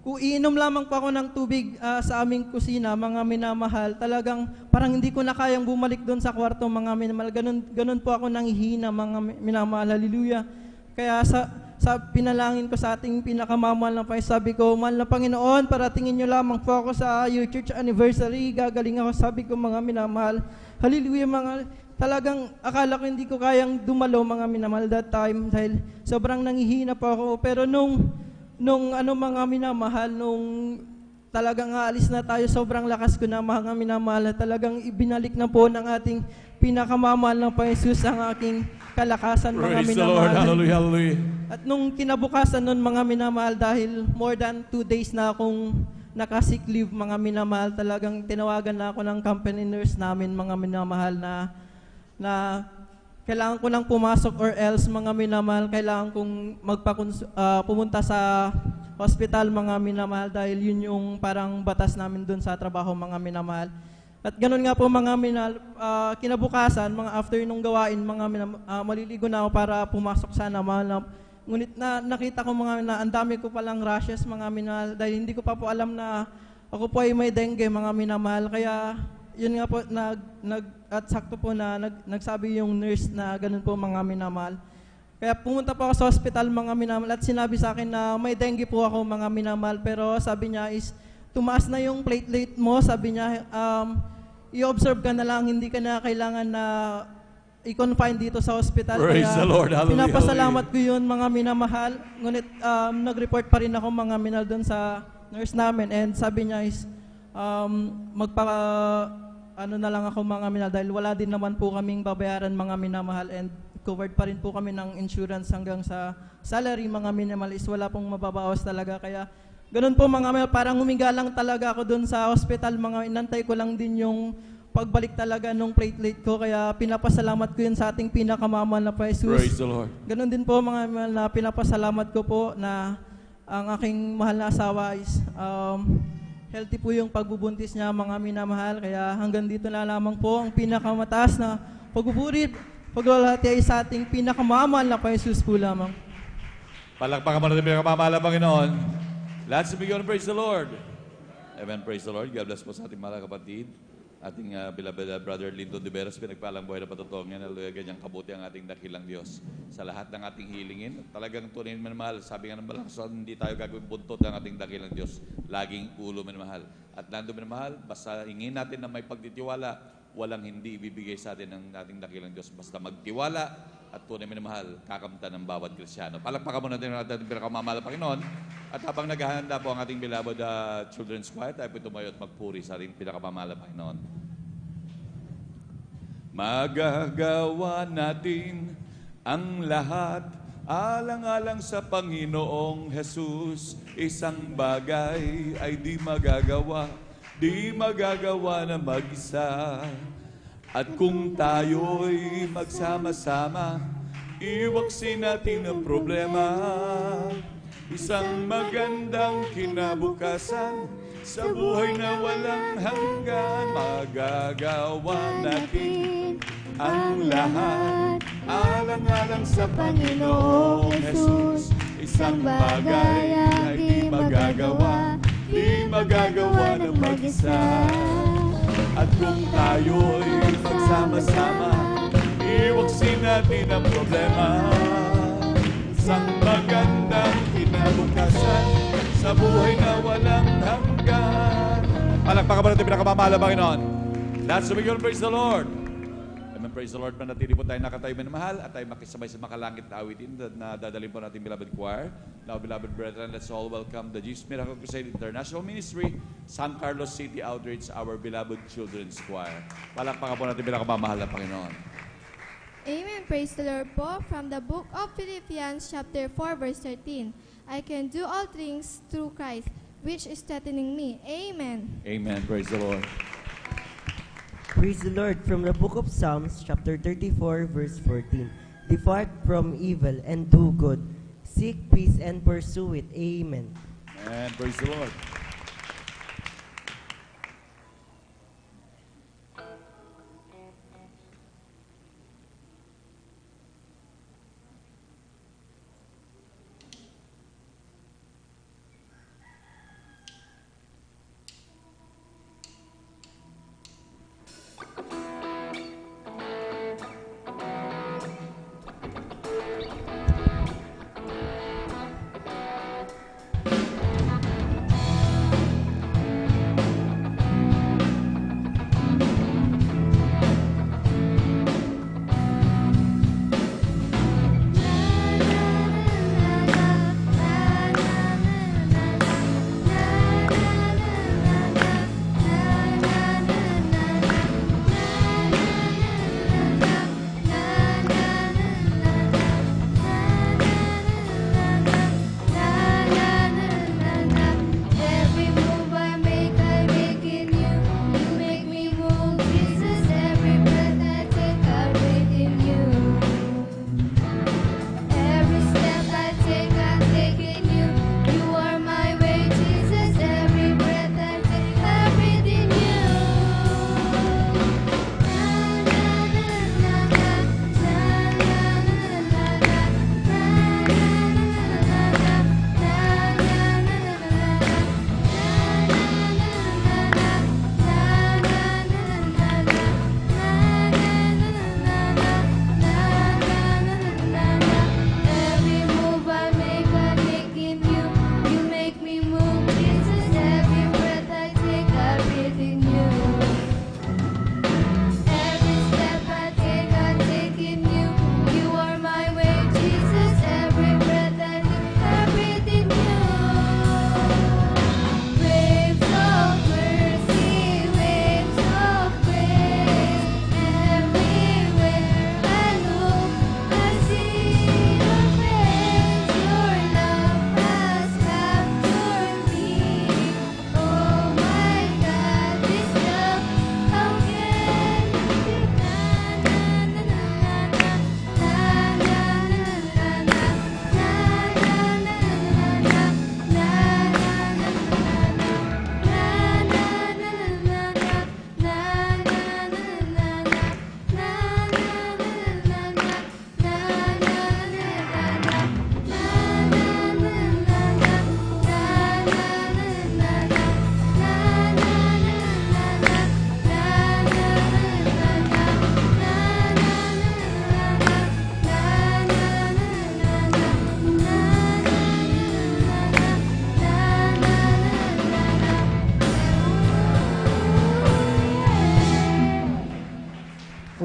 kung iinom lamang pa ako ng tubig sa aming kusina, mga minamahal, talagang parang hindi ko na kayang bumalik doon sa kwarto, mga minamahal. Ganun po ako nanghihina, mga minamahal, hallelujah. Kaya sa pinalangin ko sa ating pinakamamahal na Panginoon, sabi ko, mahal na Panginoon, paratingin nyo lamang po ako sa your church anniversary, gagaling ako, sabi ko, mga minamahal, hallelujah, mga talagang akala ko hindi ko kayang dumalo, mga minamahal, that time, dahil sobrang nanghihina po ako. Pero nung mga minamahal, nung talagang aalis na tayo, sobrang lakas ko na, mga minamahal, talagang ibinalik na po ng ating pinakamamahal ng Panginoon Jesus ang aking kalakasan, mga Praise the minamahal. Lord. Hallelujah, hallelujah. At nung kinabukasan nun, mga minamahal, dahil more than 2 days na akong naka-sick leave, mga minamahal. Talagang tinawagan na ako ng company nurse namin, mga minamahal, na kailangan ko nang pumasok or else, mga minamahal, kailangan kong pumunta sa hospital, mga minamahal, dahil yun yung parang batas namin dun sa trabaho, mga minamahal. At ganun nga po, mga minamahal, kinabukasan, mga after nung gawain, mga maliligo na ako para pumasok sana, ngunit nakita ko ang dami ko palang rashes, mga minamahal, dahil hindi ko pa po alam na ako po ay may dengue, mga minamahal. Kaya yun nga po, at sakto po na nagsabi yung nurse na ganun po, mga minamahal. Kaya pumunta po ako sa hospital, mga minamahal, at sinabi sa akin na may dengue po ako, mga minamahal. Pero sabi niya is, tumaas na yung platelet mo, sabi niya, i-observe ka na lang, hindi ka na kailangan na i-confine dito sa hospital. Praise the Lord. Hallelujah. Pinapasalamat ko yun, mga minamahal. Ngunit nag-report pa rin ako, mga minamahal, doon sa nurse namin. And sabi niya is, na lang ako, mga minamahal, dahil wala din naman po kaming babayaran, mga minamahal. And covered pa rin po kami ng insurance hanggang sa salary, mga minamahal, is wala pong mababawas talaga. Kaya ganun po, mga minamahal, parang humiga lang talaga ako doon sa hospital, mga inantay ko lang din yung pagbalik talaga nung platelet ko. Kaya pinapasalamat ko yun sa ating pinakamamahal na pa Jesus. Praise the Lord. Ganun din po, mga mahal, na pinapasalamat ko po na ang aking mahal na asawa is healthy po yung pagbubuntis niya, mga minamahal. Kaya hanggang dito na lamang po ang pinakamataas na pagpupuri, paglalati ay sa ating pinakamamahal na pa Jesus po lamang. Palakpakan mo natin pinakamamahal na Panginoon. Let's begin. Praise the Lord. Amen. Praise the Lord. God bless po sa ating mga kapatid. Ating beloved brother Linton de Veras, pinagpalang buhay na patotoo niya. Hallelujah, ganyang kabuti ang ating dakilang Diyos sa lahat ng ating hilingin. Talagang tunay minamahal. Sabi nga ng Balakson, hindi tayo gagawin buntot ng ating dakilang Diyos. Laging ulo minamahal. At nando minamahal, basta hingin natin na may pagtitiwala, walang hindi ibibigay sa atin ng ating dakilang Diyos. Basta magtiwala at tunay minamahal, kakamtan ng bawat Kristyano. Palakpakan mo natin ang ating pinakamamahal na Panginoon. At habang naghahanda po ang ating beloved children's choir, tayo po tumayo at magpuri sa ating pinakamamahal na Panginoon. Magagawa natin ang lahat alang-alang sa Panginoong Jesus. Isang bagay ay di magagawa na mag-isa. At kung tayo'y magsama-sama, iwaksin natin ang problema. Isang magandang kinabukasan sa buhay na walang hanggan. Magagawa natin ang lahat alang-alang sa Panginoong Jesus. Isang bagay ay di magagawa ng mag-isa. At kung tayo'y magsama-sama, iwaksin natin ang problema. Isang magandang kinabukasan sa buhay na walang hanggan. Palakpakan mo natin pinakamamahal na Panginoon. That's the beginning. Praise the Lord. Amen. Praise the Lord. Manatili po tayo nakatayo minamahal at tayo makisabay sa makalangit na awitin na dadalhin po natin beloved choir. Now, beloved brethren, let's all welcome the Jesus Miracle Crusade International Ministry, San Carlos City Outreach, our beloved children's choir. Palakpakan po natin pinakamamahal na Panginoon. Amen. Praise the Lord po. From the book of Philippians chapter 4 verse 13. I can do all things through Christ, which is strengthening me. Amen. Amen. Praise the Lord. Praise the Lord. From the book of Psalms chapter 34 verse 14. Depart from evil and do good. Seek peace and pursue it. Amen. And praise the Lord.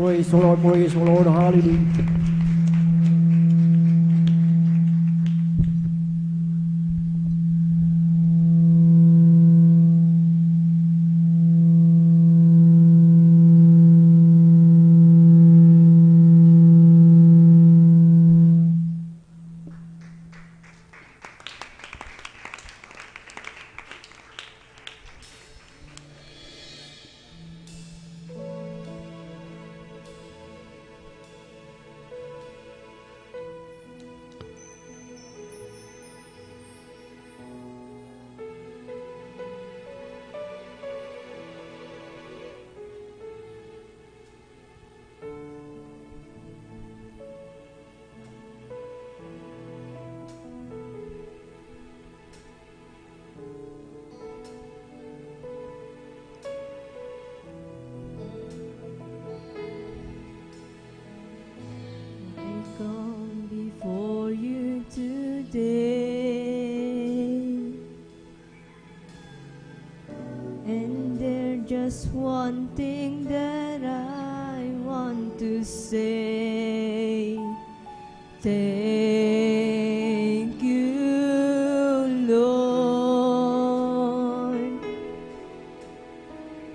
praise the Lord, hallelujah. Come before you today, and there's just one thing that I want to say. Thank you, Lord.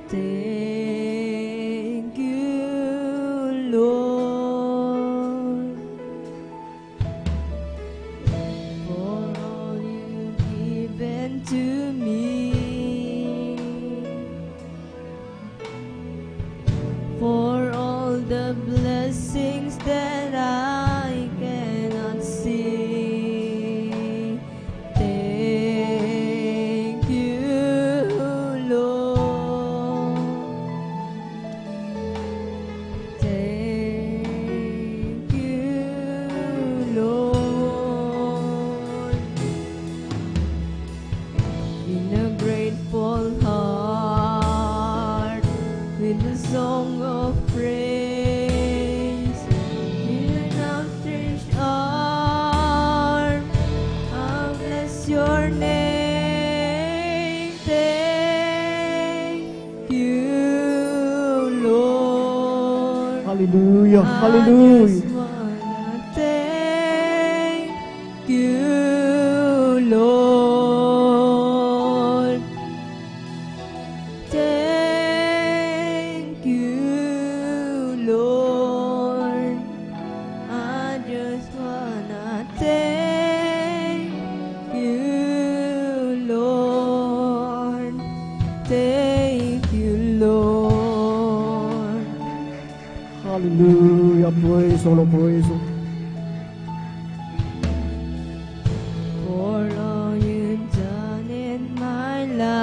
Thank you, Lord, for all you've given to me, for all the blessings that I cannot see. Thank you, Lord. Thank you, Lord. In a grateful heart, with a song of praise, in an outstretched arm, I'll bless your name. Thank you, Lord. Hallelujah, I hallelujah. just wanna thank you, Lord. Thank you, Lord. I just wanna thank you, Lord. Thank you, Lord. Hallelujah, praise the Lord, praise the Lord. For all you've done in my life,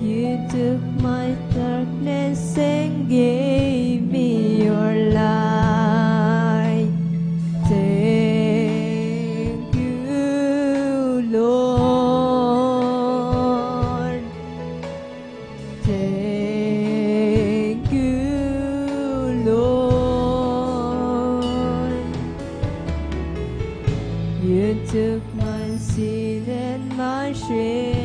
you took my darkness and gave me your light. Thank you, Lord. Thank you, Lord. You took my sin and my shame.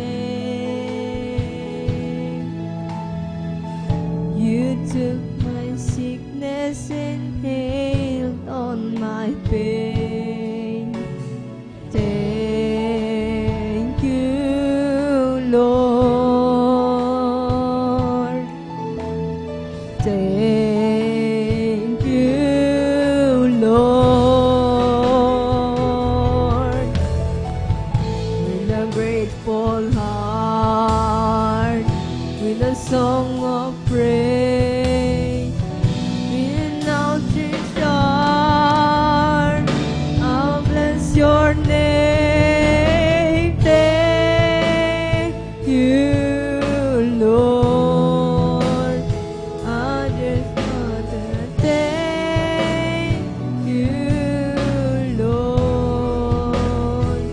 You took my sickness and healed on my pain. Thank you, Lord. Thank you, Lord. With a grateful heart, with a song of praise, with an outstretched arm, I'll bless your name. Thank you, Lord. I just wanna thank you, Lord.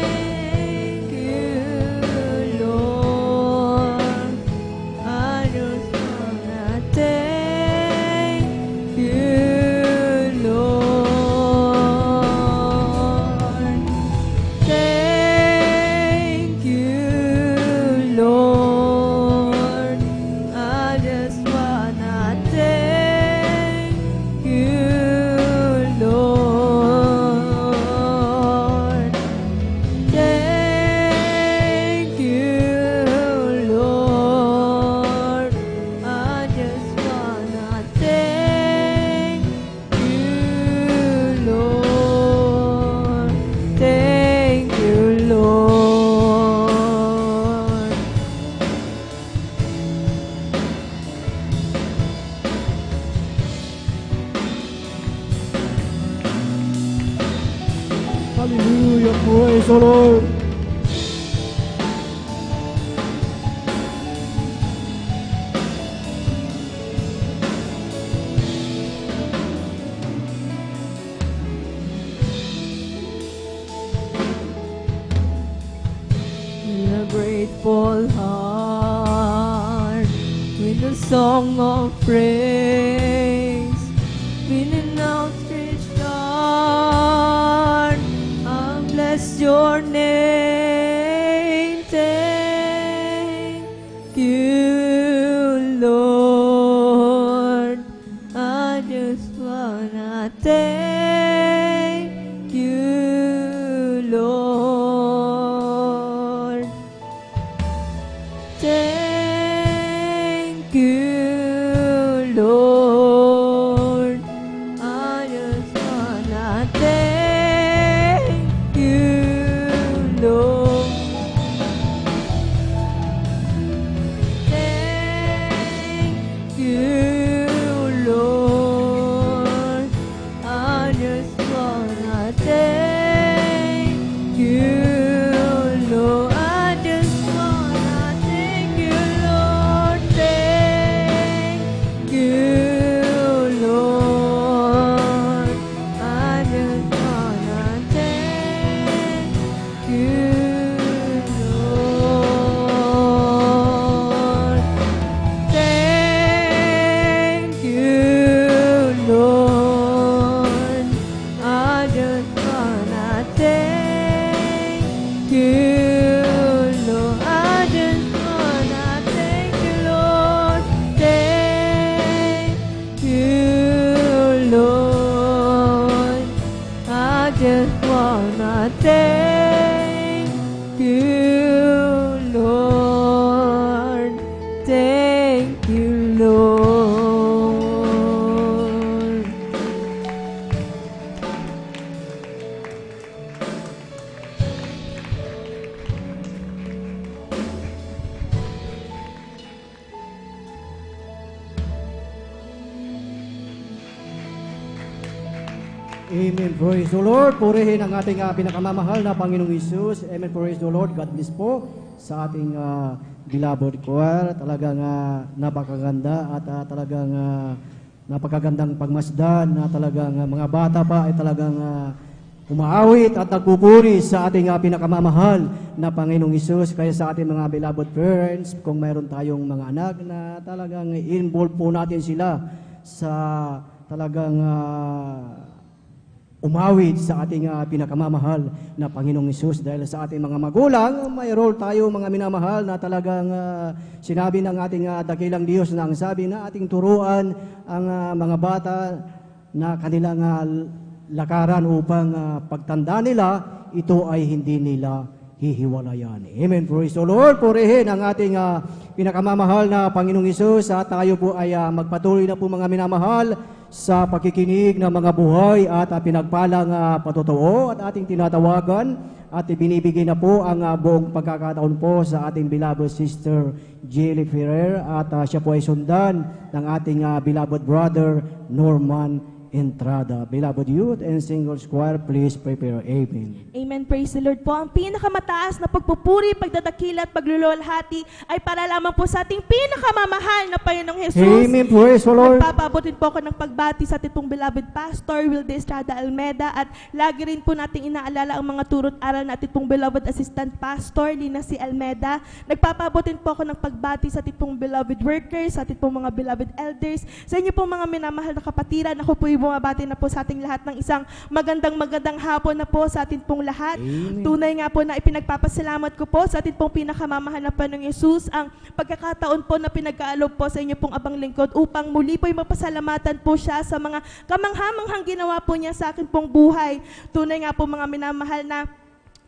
Thank you, Lord. Hallelujah, praise the Lord. With a grateful heart, with a song of praise, with an outstretched arm, I'll bless your name. Thank you, Lord. I just wanna thank you, Lord. Thank you, Lord. I just wanna thank you, Lord. Thank you, Lord. I just wanna thank you, Lord. I just wanna thank you, Lord. Thank you, Lord. I just wanna thank you, Lord. Thank you, Lord. I just wanna thank you, Lord. I just wanna thank you, Lord. Thank you, Lord. I just wanna thank you, Lord. Thank you, Lord. Amen. Praise the Lord. Purihin ang ating pinakamamahal na Panginoong Hesus. Amen. Praise the Lord. God bless po sa ating beloved choir. Talagang napakaganda at talagang napakagandang pagmasdan na talagang mga bata pa ay talagang umaawit at nagpupuri sa ating pinakamamahal na Panginoong Hesus. Kaya sa ating mga beloved parents, kung mayroon tayong mga anak na talagang involve po natin sila sa talagang umawit sa ating pinakamamahal na Panginoong Hesus. Dahil sa ating mga magulang, mayroon tayo mga minamahal na talagang sinabi ng ating dakilang Diyos na ang sabi na ating turuan ang mga bata na kanilang lakaran upang pagtanda nila, ito ay hindi nila hihiwalayan. Amen. Praise the Lord. Purihin ang ating pinakamamahal na Panginoong Hesus at tayo po ay magpatuloy na po mga minamahal sa pakikinig ng mga buhay at pinagpalang patotoo at ating tinatawagan at ibinibigay na po ang buong pagkakataon po sa ating beloved sister Jilly Ferrer at siya po ay sundan ng ating beloved brother Norman Entrada. Beloved youth and singles choir, please prepare. Amen. Amen. Praise the Lord po. Ang pinakamataas na pagpupuri, pagdadakila at pagluluwalhati ay para lamang po sa ating pinakamamahal na Panginoong Hesus. Amen. Praise the Lord. Nagpapabutin po ako ng pagbati sa titong beloved pastor, Wilde Estrada Almeda, at lagi rin po nating inaalala ang mga turot aral na titong beloved assistant pastor, Lina C. Almeda. Nagpapabutin po ako ng pagbati sa titong beloved workers, sa titong mga beloved elders, sa inyo pong mga minamahal na kapatiran. Ako po bumabati na po sa ating lahat ng isang magandang hapon na po sa ating pong lahat. Amen. Tunay nga po na ipinagpapasalamat ko po sa ating pong pinakamamahal na Panginoong Hesus ang pagkakataon po na pinag-aalok po sa inyo pong abang lingkod upang muli po ay mapasalamatan po siya sa mga kamanghamanghang ginawa po niya sa akin pong buhay. Tunay nga po mga minamahal na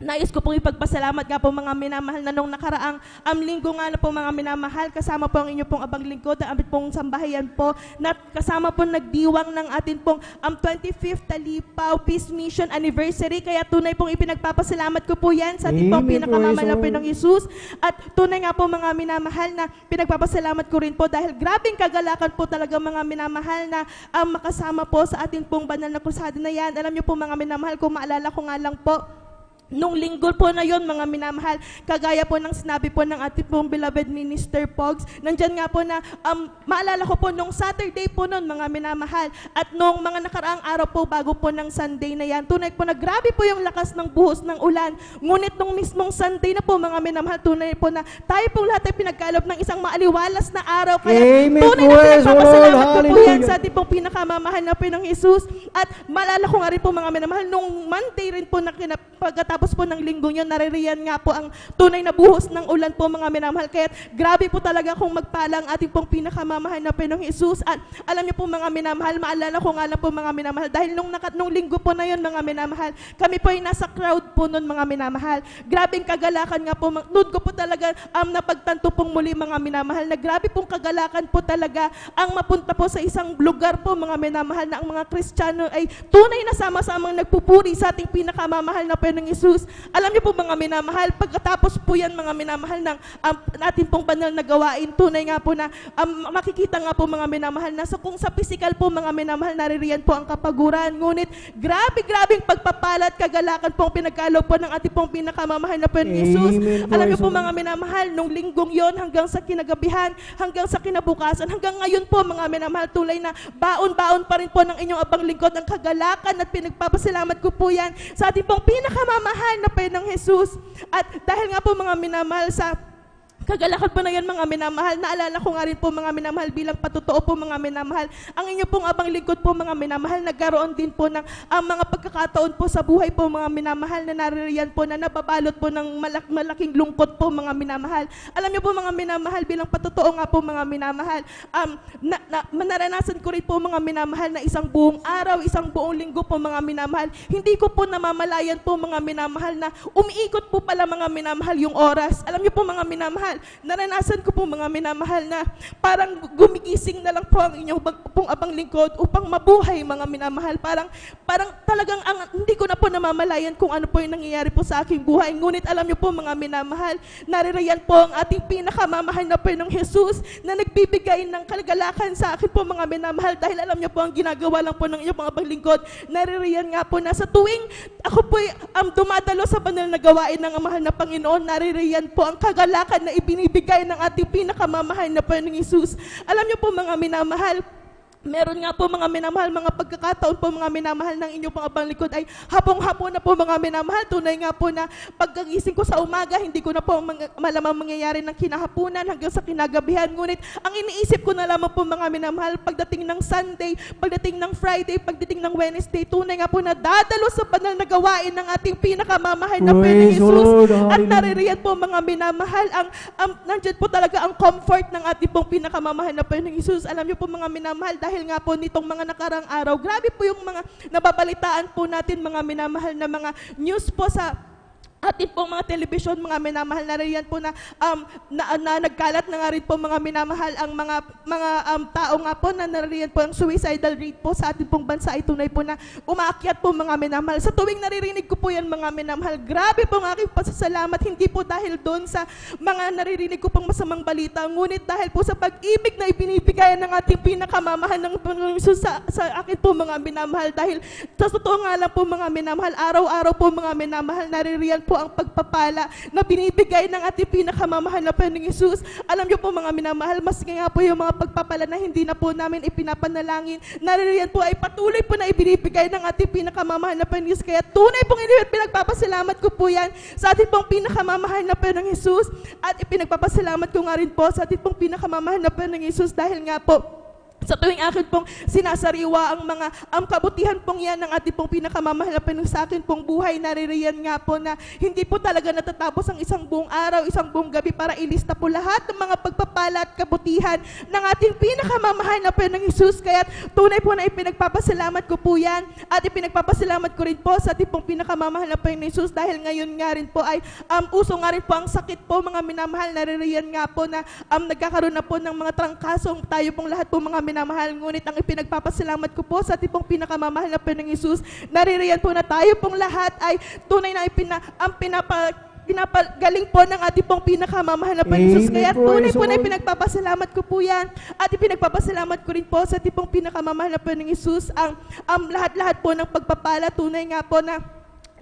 Nais ko pong ipagpasalamat nga po mga minamahal na nung nakaraang linggo nga na po mga minamahal, kasama po ang inyo pong abang lingkod, ang aming pong sambahayan po, na kasama po nagdiwang ng atin pong 25th Talipaw Peace Mission Anniversary. Kaya tunay pong ipinagpapasalamat ko po yan sa ating pong pinakamamahal na Panginoong Hesus. At tunay nga po mga minamahal na pinagpapasalamat ko rin po dahil grabing kagalakan po talaga mga minamahal na makasama po sa ating pong banal na krusada na yan. Alam niyo po mga minamahal, kung maalala ko nga lang po, nung linggo po na yon mga minamahal, kagaya po ng sinabi po ng ating pong beloved Minister Pogs, nandyan nga po na, maalala ko po nung Saturday po nun mga minamahal, at nung mga nakaraang araw po bago po ng Sunday na yan, tunay po na grabe po yung lakas ng buhos ng ulan. Ngunit nung mismong Sunday na po mga minamahal, tunay po na tayo pong lahat ay pinagkaloob ng isang maaliwalas na araw. Kaya tunay na pinagpapasalamat ko po yan sa ating pong pinakamamahal na Panginoong Hesus. At maalala ko nga rin po mga minamahal, nung Monday rin po na pagkatapos po ng linggo nyo, naririyan nga po ang tunay na buhos ng ulan po mga minamahal. Kaya grabe po talaga kung magpalang ating pong pinakamamahal na Panginoong Hesus. At alam niyo po mga minamahal, maalala ko nga lang po mga minamahal, dahil nung linggo po na yun mga minamahal, kami po ay nasa crowd po nun mga minamahal. Grabing kagalakan nga po, noon ko po talaga napagtanto pong muli mga minamahal, na grabe pong kagalakan po talaga ang mapunta po sa isang lugar po mga minamahal na ang mga Kristiyano ay tunay na sama-samang nagpupuri sa ating pinakamamahal na Panginoong Hesus. Alam niyo po mga minamahal, pagkatapos po yan mga minamahal ng natin pong banal na gawain, tunay nga po na makikita nga po mga minamahal na kung sa physical po mga minamahal, naririyan po ang kapaguran. Ngunit grabing pagpapala at kagalakan pong pinagkaloob po ng ating pong pinakamamahal na Panginoong Hesus. Alam niyo po mga minamahal, nung linggong yon hanggang sa kinagabihan, hanggang sa kinabukasan, hanggang ngayon po mga minamahal, tulay na baon-baon pa rin po ng inyong abang lingkod ang kagalakan at pinagpapasalamat ko po yan sa ating pong pinakamamahal na Panginoong Hesus. At dahil nga po mga minamahal sa kagalakan po na yan mga minamahal, naalala ko nga rin po mga minamahal, bilang patotoo po mga minamahal, ang inyo pong abang lingkod po mga minamahal, nagkaroon din po ng mga pagkakataon po sa buhay po mga minamahal na naririyan po na nababalot po ng malaking lungkot po mga minamahal. Alam niyo po mga minamahal, bilang patotoo nga po mga minamahal, naranasan ko rin po mga minamahal na isang buong araw, isang buong linggo po mga minamahal, hindi ko po namamalayan po mga minamahal na umiikot po pala mga minamahal yung oras. Alam niyo po mga minamahal, naranasan ko po mga minamahal na parang gumigising na lang po ang inyong pong abang lingkod upang mabuhay mga minamahal. Parang talagang hindi ko na po namamalayan kung ano po yung nangyayari po sa aking buhay. Ngunit alam niyo po mga minamahal, naririyan po ang ating pinakamamahal na Panginoong Hesus na nagbibigay ng kagalakan sa akin po mga minamahal, dahil alam niyo po ang ginagawa lang po ng inyong mga abang lingkod. Naririyan nga po na sa tuwing ako po dumadalo sa banal na gawain ng mahal na Panginoon, naririyan po ang kagalakan na ibinibigay ng ating pinakamamahal na Panginoong Hesus. Alam niyo po mga minamahal, meron nga po mga minamahal, mga pagkakataon po mga minamahal ng inyong pang abang lingkod ay hapong-hapon na po mga minamahal. Tunay nga po na pagkagising ko sa umaga, hindi ko na po malamang mangyayari ng kinahapunan hanggang sa kinagabihan. Ngunit ang iniisip ko na lamang po mga minamahal, pagdating ng Sunday, pagdating ng Friday, pagdating ng Wednesday, tunay nga po na dadalo sa banal na gawain ng ating pinakamamahal na Panginoong Hesus. At naririyan po mga minamahal, nandiyan po talaga ang comfort ng ating pong pinakamamahal na Panginoong Hesus. Alam niyo po mga minamahal, dahil nga po nitong mga nakarang araw, grabe po yung mga nababalitaan po natin mga minamahal na mga news po sa ating pong mga telebisyon mga minamahal, na riyan po na nagkalat na nga rin po mga minamahal ang mga tao nga po na nariyan po ang suicidal rate po sa ating pong bansa ay tunay po na umaakyat po mga minamahal. Sa tuwing naririnig ko po yan mga minamahal, grabe po ang aking pasasalamat, hindi po dahil doon sa mga naririnig ko pong masamang balita, ngunit dahil po sa pag-ibig na ibinibigay ng ating pinakamamahal ng Panginoong Hesus sa akin po mga minamahal. Dahil sa totoo nga lang po mga minamahal, araw-araw po mga minamahal, naririyan po ang pagpapala na binibigay ng ating pinakamamahal na Panginoong Hesus. Alam niyo po mga minamahal, mas nga po yung mga pagpapala na hindi na po namin ipinapanalangin, naririyan po ay patuloy po na ibinibigay ng ating pinakamamahal na Panginoong Hesus. Kaya tunay pong pinagpapasalamat ko po yan sa ating pong pinakamamahal na Panginoong Hesus, at ipinagpapasalamat ko nga rin po sa ating pong pinakamamahal na Panginoong Hesus dahil nga po Sa tuwing akin pong sinasariwa ang mga kabutihan pong yan ng ating pong pinakamamahal na Panginoon sa akin pong buhay, naririyan nga po na hindi po talaga natatapos ang isang buong araw, isang buong gabi para ilista po lahat ng mga pagpapala at kabutihan ng ating pinakamamahal na Panginoong Hesus. Kaya tunay po na ipinagpapasalamat ko po yan at ipinagpapasalamat ko rin po sa ating pong pinakamamahal na Panginoong Hesus dahil ngayon nga rin po ay uso nga rin po ang sakit po mga minamahal, naririyan nga po na nagkakaroon na po ng mga trangkasong tayo pong lahat po mga minamahal, ngunit ang ipinagpapasalamat ko po sa ating pong pinakamamahal na Panginoong Hesus, naririyan po na tayo pong lahat ay tunay na pinapagaling po ng ating pong pinakamamahal na Panginoong Hesus. Kaya tunay po na ipinagpapasalamat ko po yan at ipinagpapasalamat ko rin po sa ating pong pinakamamahal na Panginoong Hesus ang lahat-lahat po ng pagpapala, tunay nga po na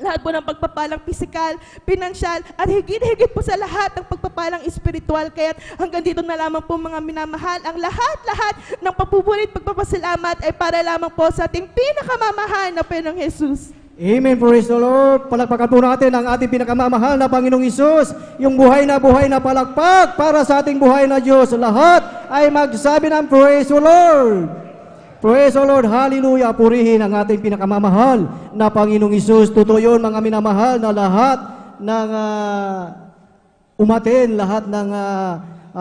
lahat po ng pagpapalang pisikal, pinansyal, at higit-higit po sa lahat ng pagpapalang espiritual. Kaya hanggang dito na lamang po mga minamahal, ang lahat-lahat ng papupulit pagpapasalamat ay para lamang po sa ating pinakamamahal na Panginoong Hesus. Amen. Praise the Lord. Palakpakan po natin ang ating pinakamamahal na Panginoong Hesus, yung buhay na palakpak para sa ating buhay na Diyos. Lahat ay magsabi ng Praise the Lord. Praise the Lord, hallelujah, purihin ang ating pinakamamahal na Panginoong Hesus. Totoo yun mga minamahal na lahat ng umaten, lahat ng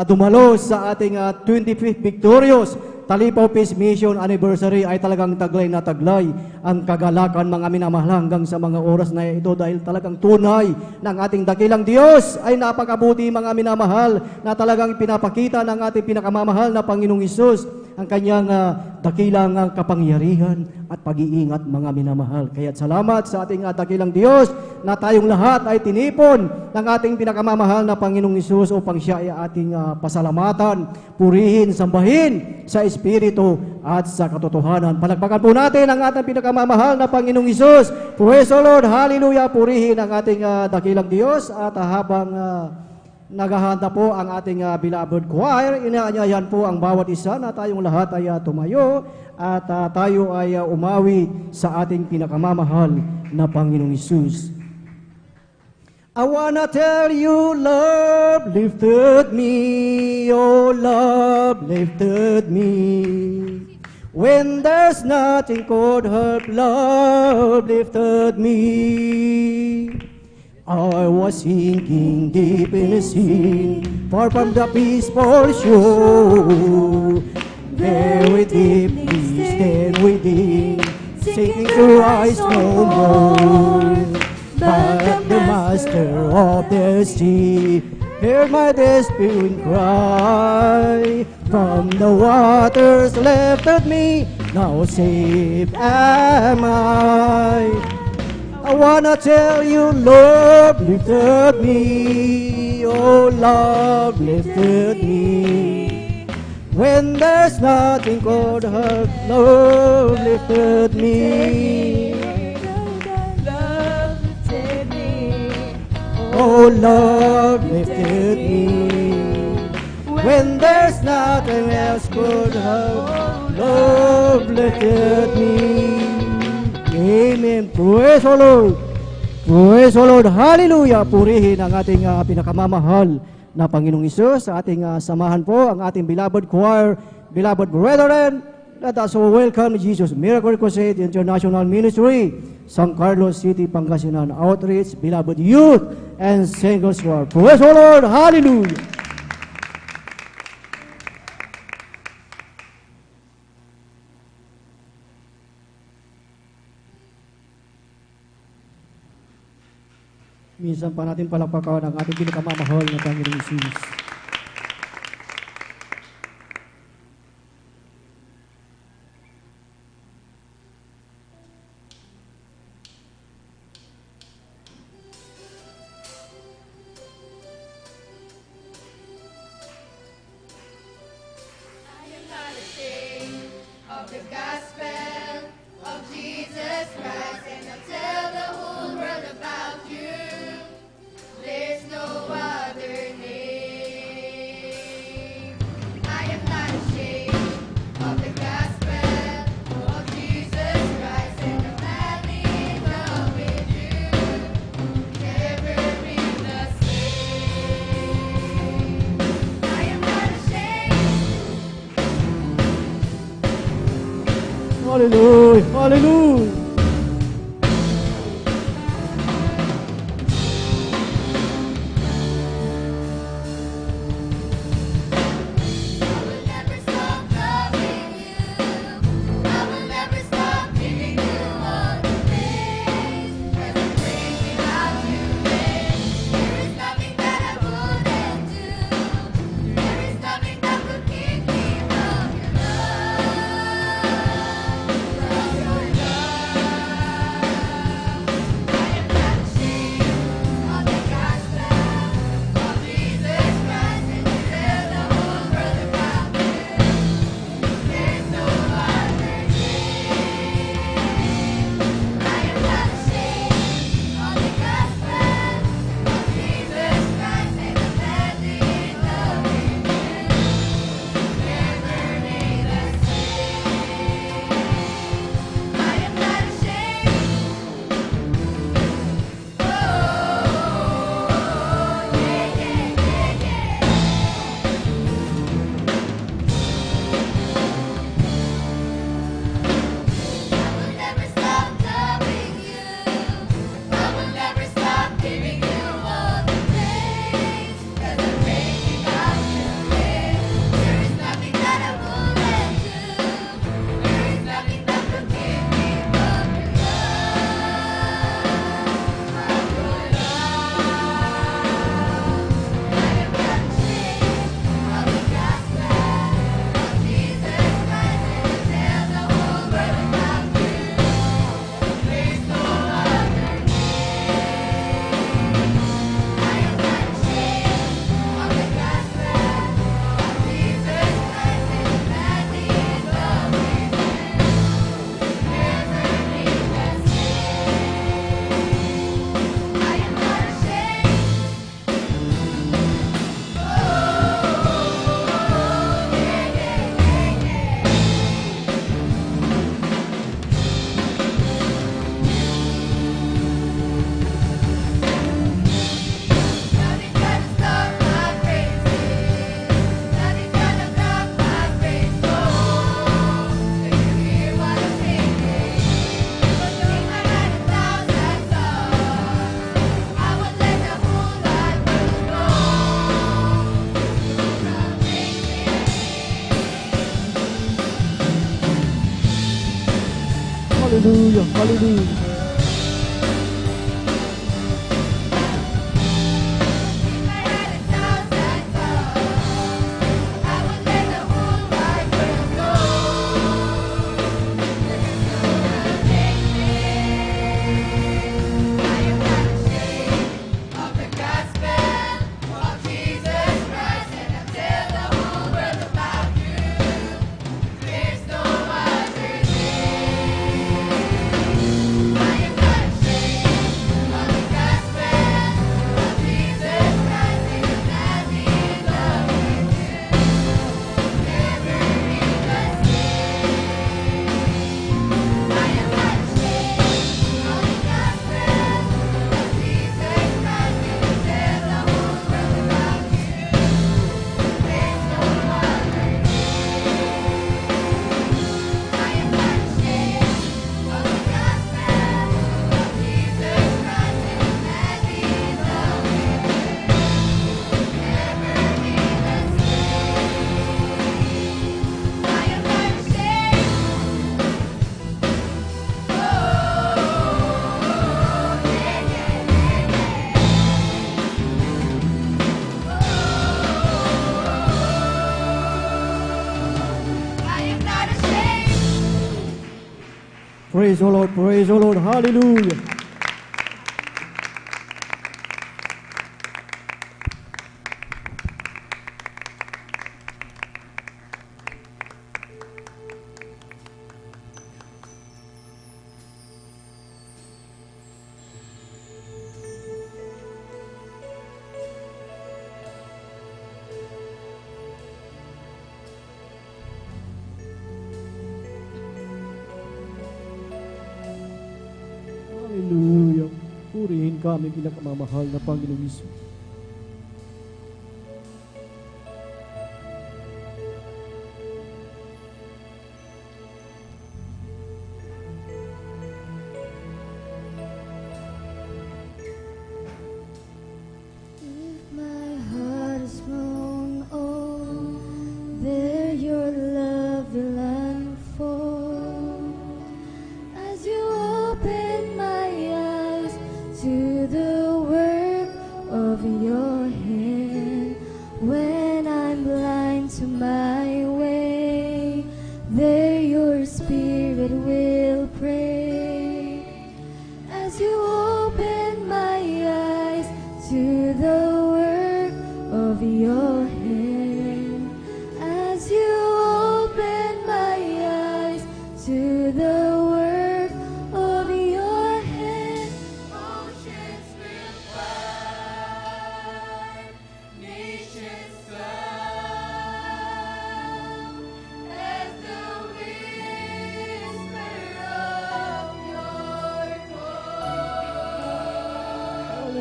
dumalo sa ating 25th Victorious Talipaw Peace Mission Anniversary ay talagang taglay na taglay ang kagalakan mga minamahal hanggang sa mga oras na ito dahil talagang tunay ng ating dakilang Diyos ay napakabuti mga minamahal na talagang pinapakita ng ating pinakamamahal na Panginoong Hesus ang kanyang dakilang kapangyarihan at pag-iingat mga minamahal. Kaya't salamat sa ating dakilang Diyos na tayong lahat ay tinipon ng ating pinakamamahal na Panginoong Hesus upang siya ay ating pasalamatan, purihin, sambahin sa Espiritu at sa katotohanan. Palakpakan po natin ang ating pinakamamahal na Panginoong Hesus. Praise the Lord, hallelujah, purihin ang ating dakilang Diyos at habang naghahanda po ang ating beloved choir, inaanyayan po ang bawat isa na tayong lahat ay tumayo at tayo ay umawi sa ating pinakamamahal na Panginoong Hesus. I wanna tell you, love lifted me, oh love lifted me. When there's nothing could help, love lifted me. I was sinking deep in the sea, far from the peaceful shore. Very deeply stand within, sinking to rise no more. But the master of the sea heard my despairing cry. From the waters lifted me, now safe am I. I wanna tell you, love lifted me, oh love lifted me. When there's nothing could hurt, love lifted me. Oh, love lifted me. When there's nothing else could help, love lifted me. Amen. Praise the Lord. Praise the Lord. Hallelujah. Purihin ang ating pinakamamahal na Panginoong Hesus sa ating samahan po, ang ating beloved choir, beloved brethren. Let us welcome Jesus Miracle Crusade International Ministry, San Carlos City, Pangasinan Outreach, beloved youth and singles choir. Praise the Lord. Hallelujah. Minsan pa natin palakpakan ang ating pinakamamahal na Panginoong Jesus. There's no other name. Hallelujah. Hallelujah. Hallelujah. Hallelujah. Praise the Lord, praise the Lord, hallelujah. Hallelujah. Purihin kami pinakamamahal na Panginoong Hesus.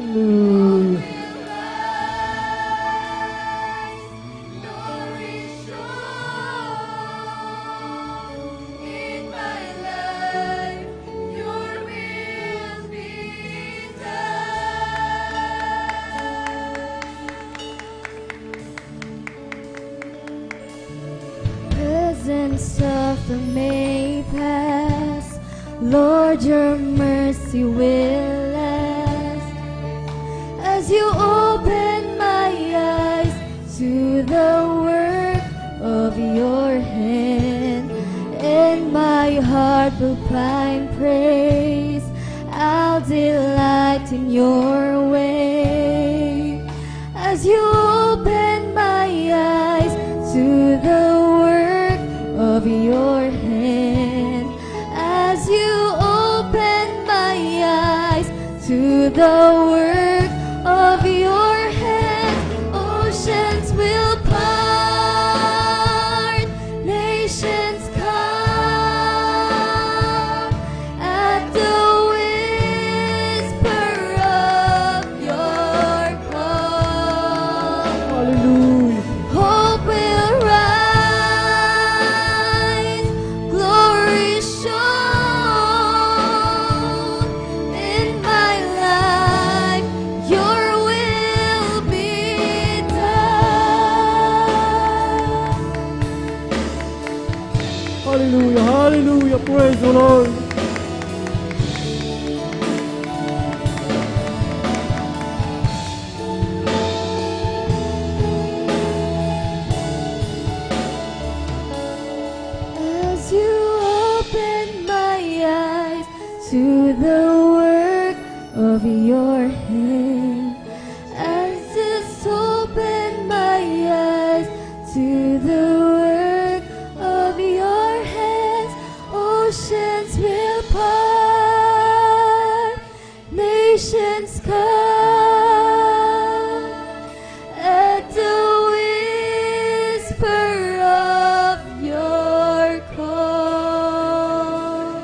Hallelujah. Presence of the may pass, Lord, your mercy will last. As you open my eyes to the work of your hand, and my heart will find praise, I'll delight in your way. As you open my eyes to the work of your hand, as you open my eyes to the work of your hand, oceans will part, nations come at the whisper of your call. Hallelujah. Hope will rise, glory shown in my life. Your will be done. Hallelujah. Hallelujah. Praise the Lord. As you open my eyes to the work of your hand, as you open my eyes to the work of your hands, oceans will part, nations come at the whisper of your call.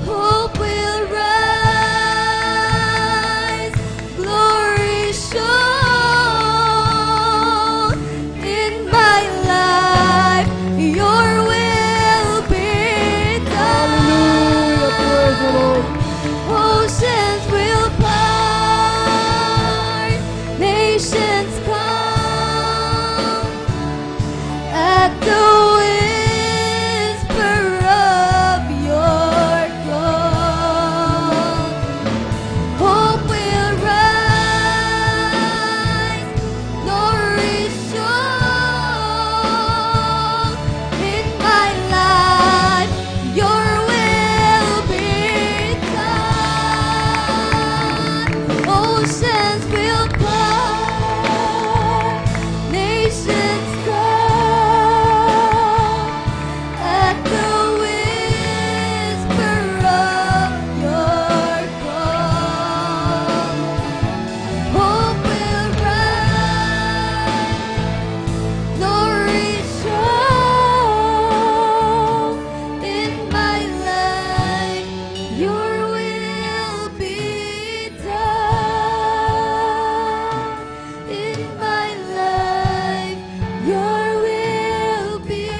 Hope will rise, glory shown in my life. Your will be done. Praise the Lord. Oceans will part, nations come at the whisper of your call. Hope will rise, glory shown in my life. Your will be done. Oceans will part, nations come at the whisper of your call. Hope will rise, glory shown in my life. Your will be done in my life. Your will be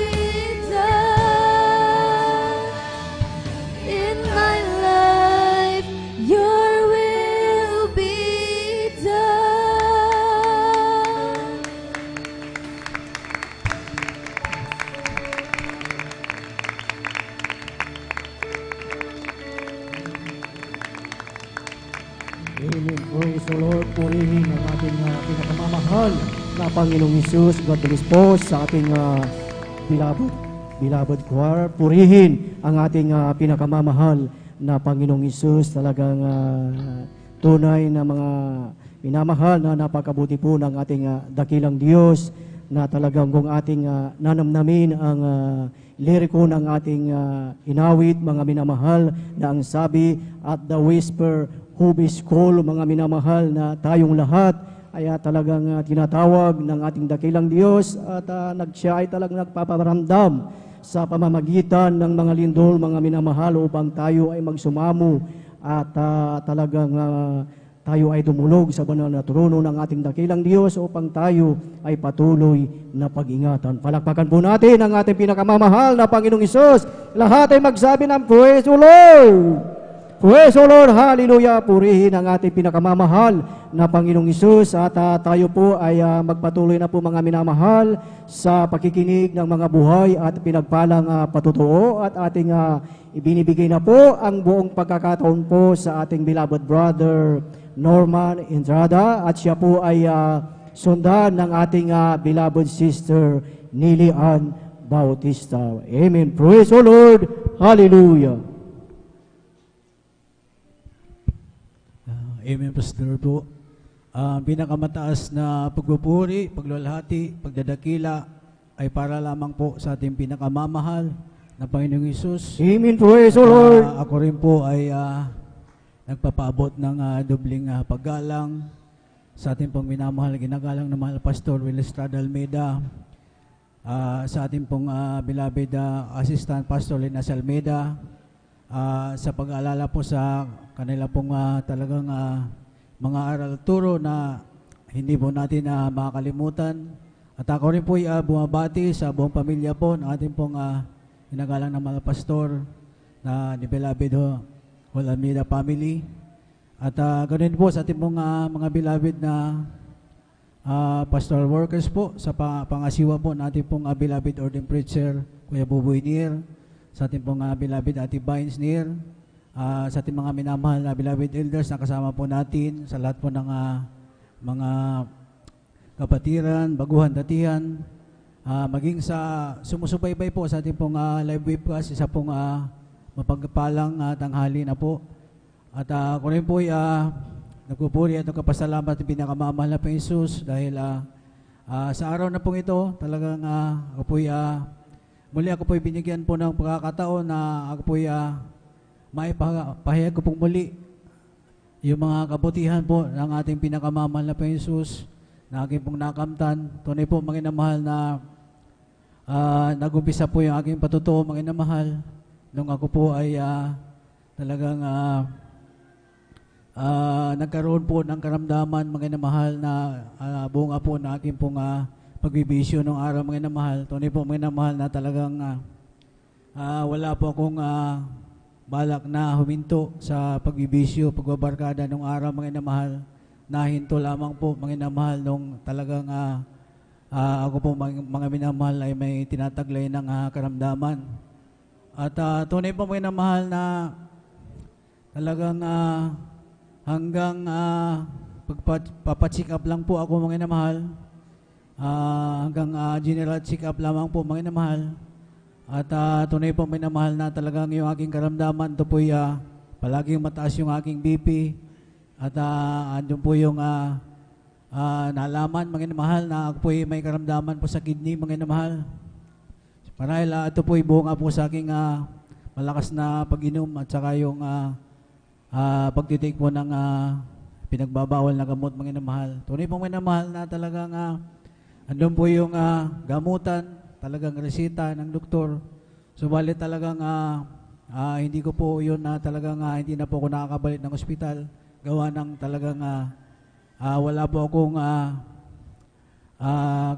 done in my life. Your will be done. Amen. Praise the Lord. Purihin ang ating pinakamamahal na Panginoong Hesus. God bless po sa ating beloved choir. Purihin ang ating pinakamamahal na Panginoong Hesus. Talagang tunay na mga minamahal na napakabuti po ng ating dakilang Diyos na talagang kung ating nanamnamin ang liriko ng ating inawit, mga minamahal, na ang sabi at the whisper who is called, mga minamahal na tayong lahat ay talagang tinatawag ng ating dakilang Diyos at siya ay talagang nagpaparamdam sa pamamagitan ng mga lindol, mga minamahal, upang tayo ay magsumamo at talagang tayo ay dumulog sa banal na trono ng ating dakilang Diyos upang tayo ay patuloy na pag-ingatan. Palakpakan po natin ang ating pinakamamahal na Panginoong Hesus. Lahat ay magsabi ng Praise the Lord! Praise the Lord! Hallelujah! Purihin ang ating pinakamamahal na Panginoong Hesus at tayo po ay magpatuloy na po mga minamahal sa pakikinig ng mga buhay at pinagpalang patutuo at ating ibinibigay na po ang buong pagkakataon po sa ating beloved brother Norman Entrada at siya po ay sundan ng ating beloved sister Nili Ann Bautista. Amen. Praise the Lord. Hallelujah. Amen, Pastor po. Pinakamataas na pagpupuri, pagluwalhati, pagdadakila ay para lamang po sa ating pinakamamahal na Panginoong Hesus. Amen. Praise the Lord. Ako rin po ay nagpapaabot ng dobling paggalang sa ating pong minamahal, ginagalang na mahal Pastor Will Estrada Almeida, sa ating pong beloved Assistant Pastor Linas Almeida, sa pag-aalala po sa kanila pong talagang mga aral turo na hindi po natin makakalimutan. At ako rin po ay bumabati sa buong pamilya po ng ating pong ginagalang na mahal Pastor na ni beloved Will Almeida family. At ganoon po sa ating pong mga beloved na pastoral workers po sa pangasiwa po natin pong beloved ordained preacher Kuya Buboy Nir, sa ating pong beloved Ate Vines Nir, sa ating mga minamahal na beloved elders na kasama po natin, sa lahat po ng mga kapatiran, baguhan, datihan, maging sa sumusubaybay po sa ating pong live webcast, isa pong mapagpalang tanghali na po. At ako rin po ay nagpupuri at nagkapasalamat ng pinakamamahal na Panginoong Hesus dahil sa araw na pong ito talagang ako po ay muli ako po ay binigyan po ng pagkakataon na ako po ay maipahayag ko pong muli yung mga kabutihan po ng ating pinakamamahal na Panginoong Hesus na aking pong nakamtan. Tunay po mga inamahal na nag-umpisa po yung aking patutuo mga inamahal nung ako po ay talagang nagkaroon po ng karamdaman mga inamahal na bunga po na aking pong pagbibisyo nung araw mga inamahal. Tunay po mga inamahal na talagang wala po akong balak na huminto sa pagbibisyo, pagbabarkada nung araw mga inamahal. Nahinto lamang po mga inamahal nung talagang ako po mga minamahal ay may tinataglay ng karamdaman. At tunay po mga inamahal na talagang hanggang papacheck up lang po ako mga inamahal. Hanggang general check up lamang po mga inamahal. At tunay po mga inamahal na talagang yung aking karamdaman ito po ay palaging mataas yung aking BP. At andun po yung nalaman mga inamahal na ako po ay may karamdaman po sa kidney mga inamahal. Marahil ito po ay bunga po sa aking malakas na pag-inom at saka yung pagtitake po ng pinagbabawal na gamot mga inamahal. Tunay po mga inamahal na talagang andun po yung gamutan, talagang resita ng doktor. Subalit talagang hindi ko po yun na talagang hindi na po ako nakakabalik ng ospital. Gawa ng talagang wala po akong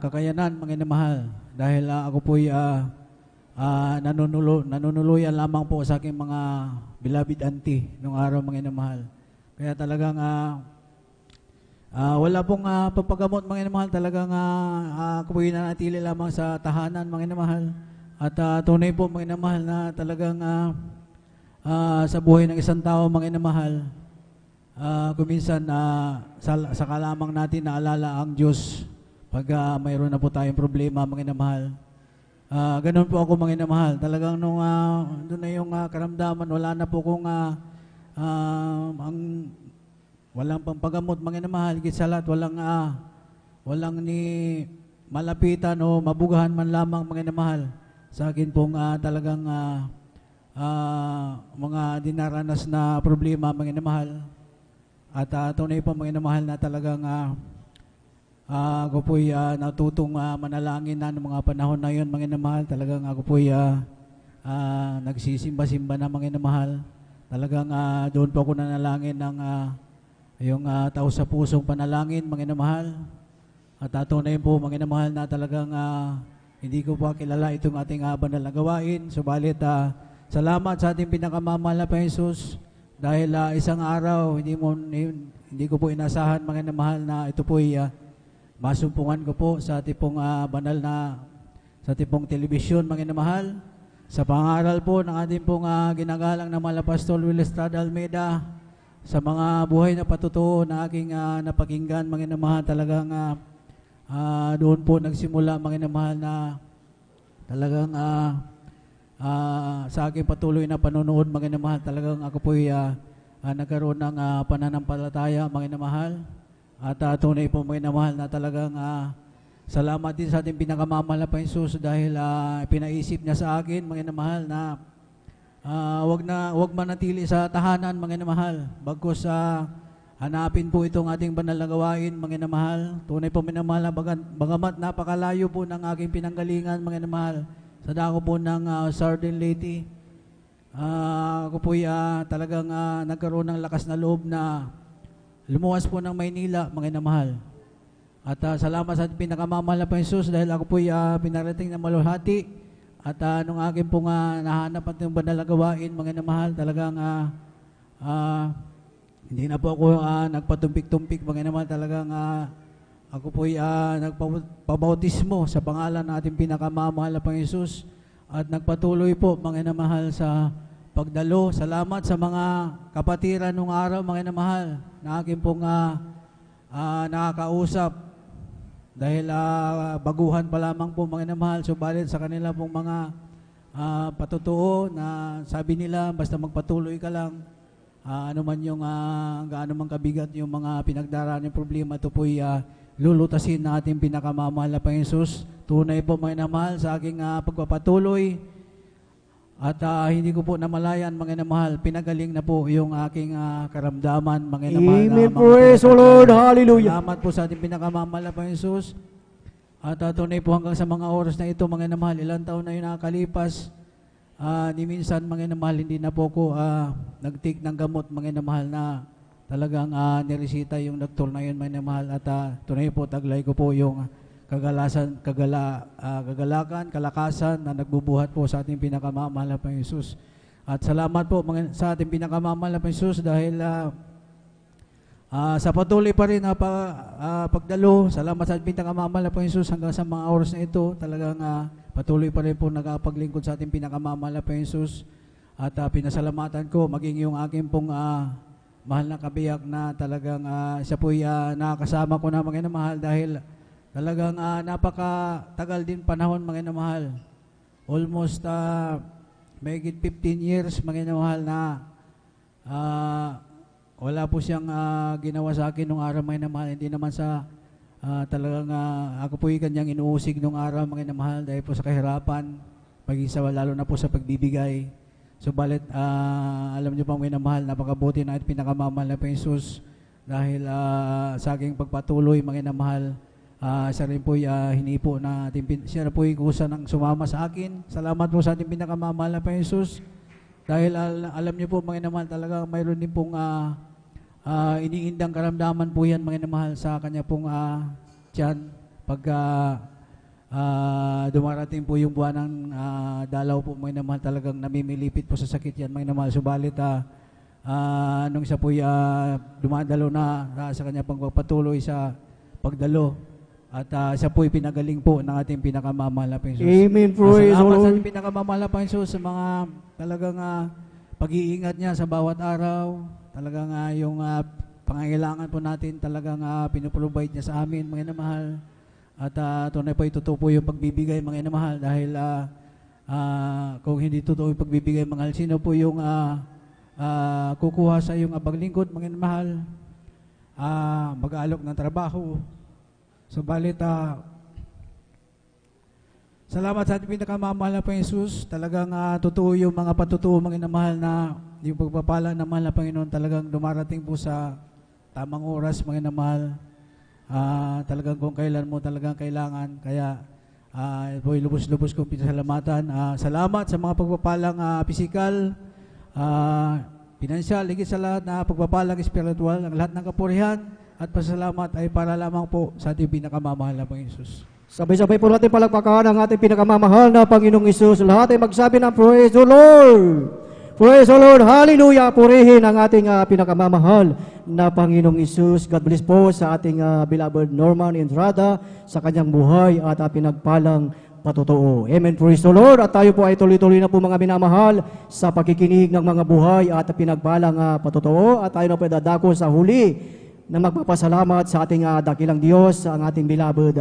kakayanan mga inamahal. Dahil ako po ay nanunuluyan lamang po sa aking mga beloved auntie nung araw mga inamahal. Kaya talagang wala pong papagamot mga inamahal. Talagang ako po ay nanatili lamang sa tahanan mga inamahal. At tunay po mga inamahal na talagang sa buhay ng isang tao mga inamahal, kuminsan saka lamang natin naalala ang Diyos pag mayroon na po tayong problema mga inamahal. Ganun po ako mga inamahal. Talagang nung doon na yung karamdaman, wala na po kung walang pampagamot mga inamahal. Higit sa lahat, walang ni malapitan o mabugahan man lamang mga inamahal. Sa akin pong talagang mga dinaranas na problema mga inamahal. At tunay po mga inamahal na talagang ako po'y natutong manalangin na ng mga panahon na yun mga inamahal. Talagang ako po'y nagsisimba-simba na mga inamahal. Talagang doon po ako nanalangin ng yung tao sa pusong panalangin, mga inamahal. At tunay po, mga inamahal, na talagang hindi ko pa kilala itong ating banal na gawain. Subalit, salamat sa ating pinakamamahal na Jesus dahil isang araw, hindi ko po inasahan, mga inamahal, na ito po masumpungan ko po sa ating pong banal na, sa ating pong telebisyon, mga inamahal. Sa pangaral po ng ating pong ginagalang na mahal na Pastor Will Estrada Almeida, sa mga buhay na patutuo na aking napakinggan, mga inamahal, talagang doon po nagsimula, mga inamahal, na talagang sa aking patuloy na panonood, mga inamahal, talagang ako po nagkaroon ng pananampalataya, mga inamahal. At tunay po, mga inamahal, na talagang salamat din sa ating pinakamamahal na Panginoon dahil pinaisip niya sa akin, mga inamahal, na wag manatili sa tahanan, mga inamahal. Bagkus hanapin po itong ating banal na gawain, mga inamahal. Tunay po, mga inamahal, bagamat napakalayo po ng aking pinanggalingan, mga inamahal, sa dako po ng Southern Leyte. Ako po talagang nagkaroon ng lakas na loob na lumuwas po ng Maynila, mga inamahal. At salamat sa ating pinakamamahal na Panginoon dahil ako po pinarating na maluhati. At nung aking pong nahanap at yung banal na gawain, mga inamahal, talagang hindi na po ako nagpatumpik-tumpik, mga inamahal, talagang ako po nagpabautismo sa pangalan ng ating pinakamamahal na Panginoon. At nagpatuloy po, mga inamahal, sa pagdalo. Salamat sa mga kapatiran nung araw, mga inamahal, na aking pong nakakausap. Dahil baguhan pa lamang po, mga inamahal, subalit sa kanila pong mga patutuo na sabi nila, basta magpatuloy ka lang, ano man yung gaano man kabigat yung mga pinagdaraan ng problema, ito po'y lulutasin na ating pinakamamahal na Panginoon. Tunay po, mga inamahal, sa aking pagpapatuloy at hindi ko po namalayan, mga inamahal, pinagaling na po yung aking karamdaman, mga inamahal. Amen. Praise the Lord. Hallelujah. Salamat po sa ating pinakamamahal na Panginoon. At tunay po hanggang sa mga oras na ito, mga inamahal, ilang taon na yung nakakalipas, ni minsan, mga inamahal, hindi na po ko nag-take ng gamot, mga inamahal, na talagang niresita yung doktor na yun, mga inamahal. At tunay po, taglay ko po yung kagalakan, kalakasan na nagbubuhat po sa ating pinakamamahal na Panginoon. At salamat po sa ating pinakamamahal na Panginoon dahil sa patuloy pa rin na pagdalo. Salamat sa ating pinakamamahal na Panginoon hanggang sa mga oras na ito. Talagang patuloy pa rin po nagapaglingkod sa ating pinakamamahal na Panginoon. At pinasalamatan ko maging yung aking pong mahal na kabiyak na talagang siya po'y nakakasama ko na, mga inamahal, dahil talagang napakatagal din panahon, mga inamahal. Almost mahigit 15 years, mga inamahal, na wala po siyang ginawa sa akin nung araw, mga inamahal. Hindi naman sa talagang ako po yung kanyang inuusig nung araw, mga inamahal, dahil po sa kahirapan, maging sa lalo na po sa pagbibigay. Subalit, alam niyo pa, mga inamahal, napakabuti na at pinakamamahal na Panginoon dahil sa aking pagpatuloy, mga inamahal, siya rin po hinipo na siya po yung kusa ng sumama sa akin. Salamat po sa ating pinakamamahal na Panginoon dahil alam niyo po, mga inamahal, talaga mayroon din pong iniindang karamdaman po yan, mga inamahal, sa kanya pong tiyan pagka dumarating po yung buwan ng dalaw po, mga inamahal, talagang namimilipit po sa sakit yan, mga inamahal. Subalit nung siya po dumadalo na sa kanya pang patuloy sa pagdalo at siya po'y pinagaling po ng ating pinakamamahal na Panginoon. Amen. Praise the Salamat sa Lord. ating pinakamamahal na Panginoon sa mga talagang pag-iingat niya sa bawat araw. Talagang yung pangangailangan po natin, talagang pinuprovide niya sa amin, mga inamahal. At tunay po itutuo po yung pagbibigay, mga inamahal, dahil kung hindi totoo yung pagbibigay, mga sino po yung kukuha sa iyong abang lingkod, mga inamahal, mag-aalok ng trabaho. Subalit, salamat sa ating pinakamamahal na Panginoon. Talagang totoo yung mga patutuo, mga inamahal, na yung pagpapala ng mahal na Panginoon talagang dumarating po sa tamang oras, mga inamahal. Talagang kung kailan mo talagang kailangan. Kaya po'y lubos-lubos kong pinasalamatan. Salamat sa mga pagpapalang pisikal, pinansyal, higit sa lahat na pagpapalang espiritual, ang lahat ng kapurihan at pasalamat ay para lamang po sa ating pinakamamahal na Panginoong Hesus. Sabay-sabay po natin palakpakan ang ating pinakamamahal na Panginoong Hesus. Lahat ay magsabi ng praise the Lord. Praise the Lord. Hallelujah. Purihin ang ating pinakamamahal na Panginoong Hesus. God bless po sa ating beloved Norman Entrada sa kanyang buhay at pinagpalang patotoo. Amen. Praise the Lord. At tayo po ay tuloy-tuloy na po mga minamahal sa pakikinig ng mga buhay at pinagpalang patotoo. At tayo na po dadako sa huli na magpapasalamat sa ating dakilang Diyos, ang ating beloved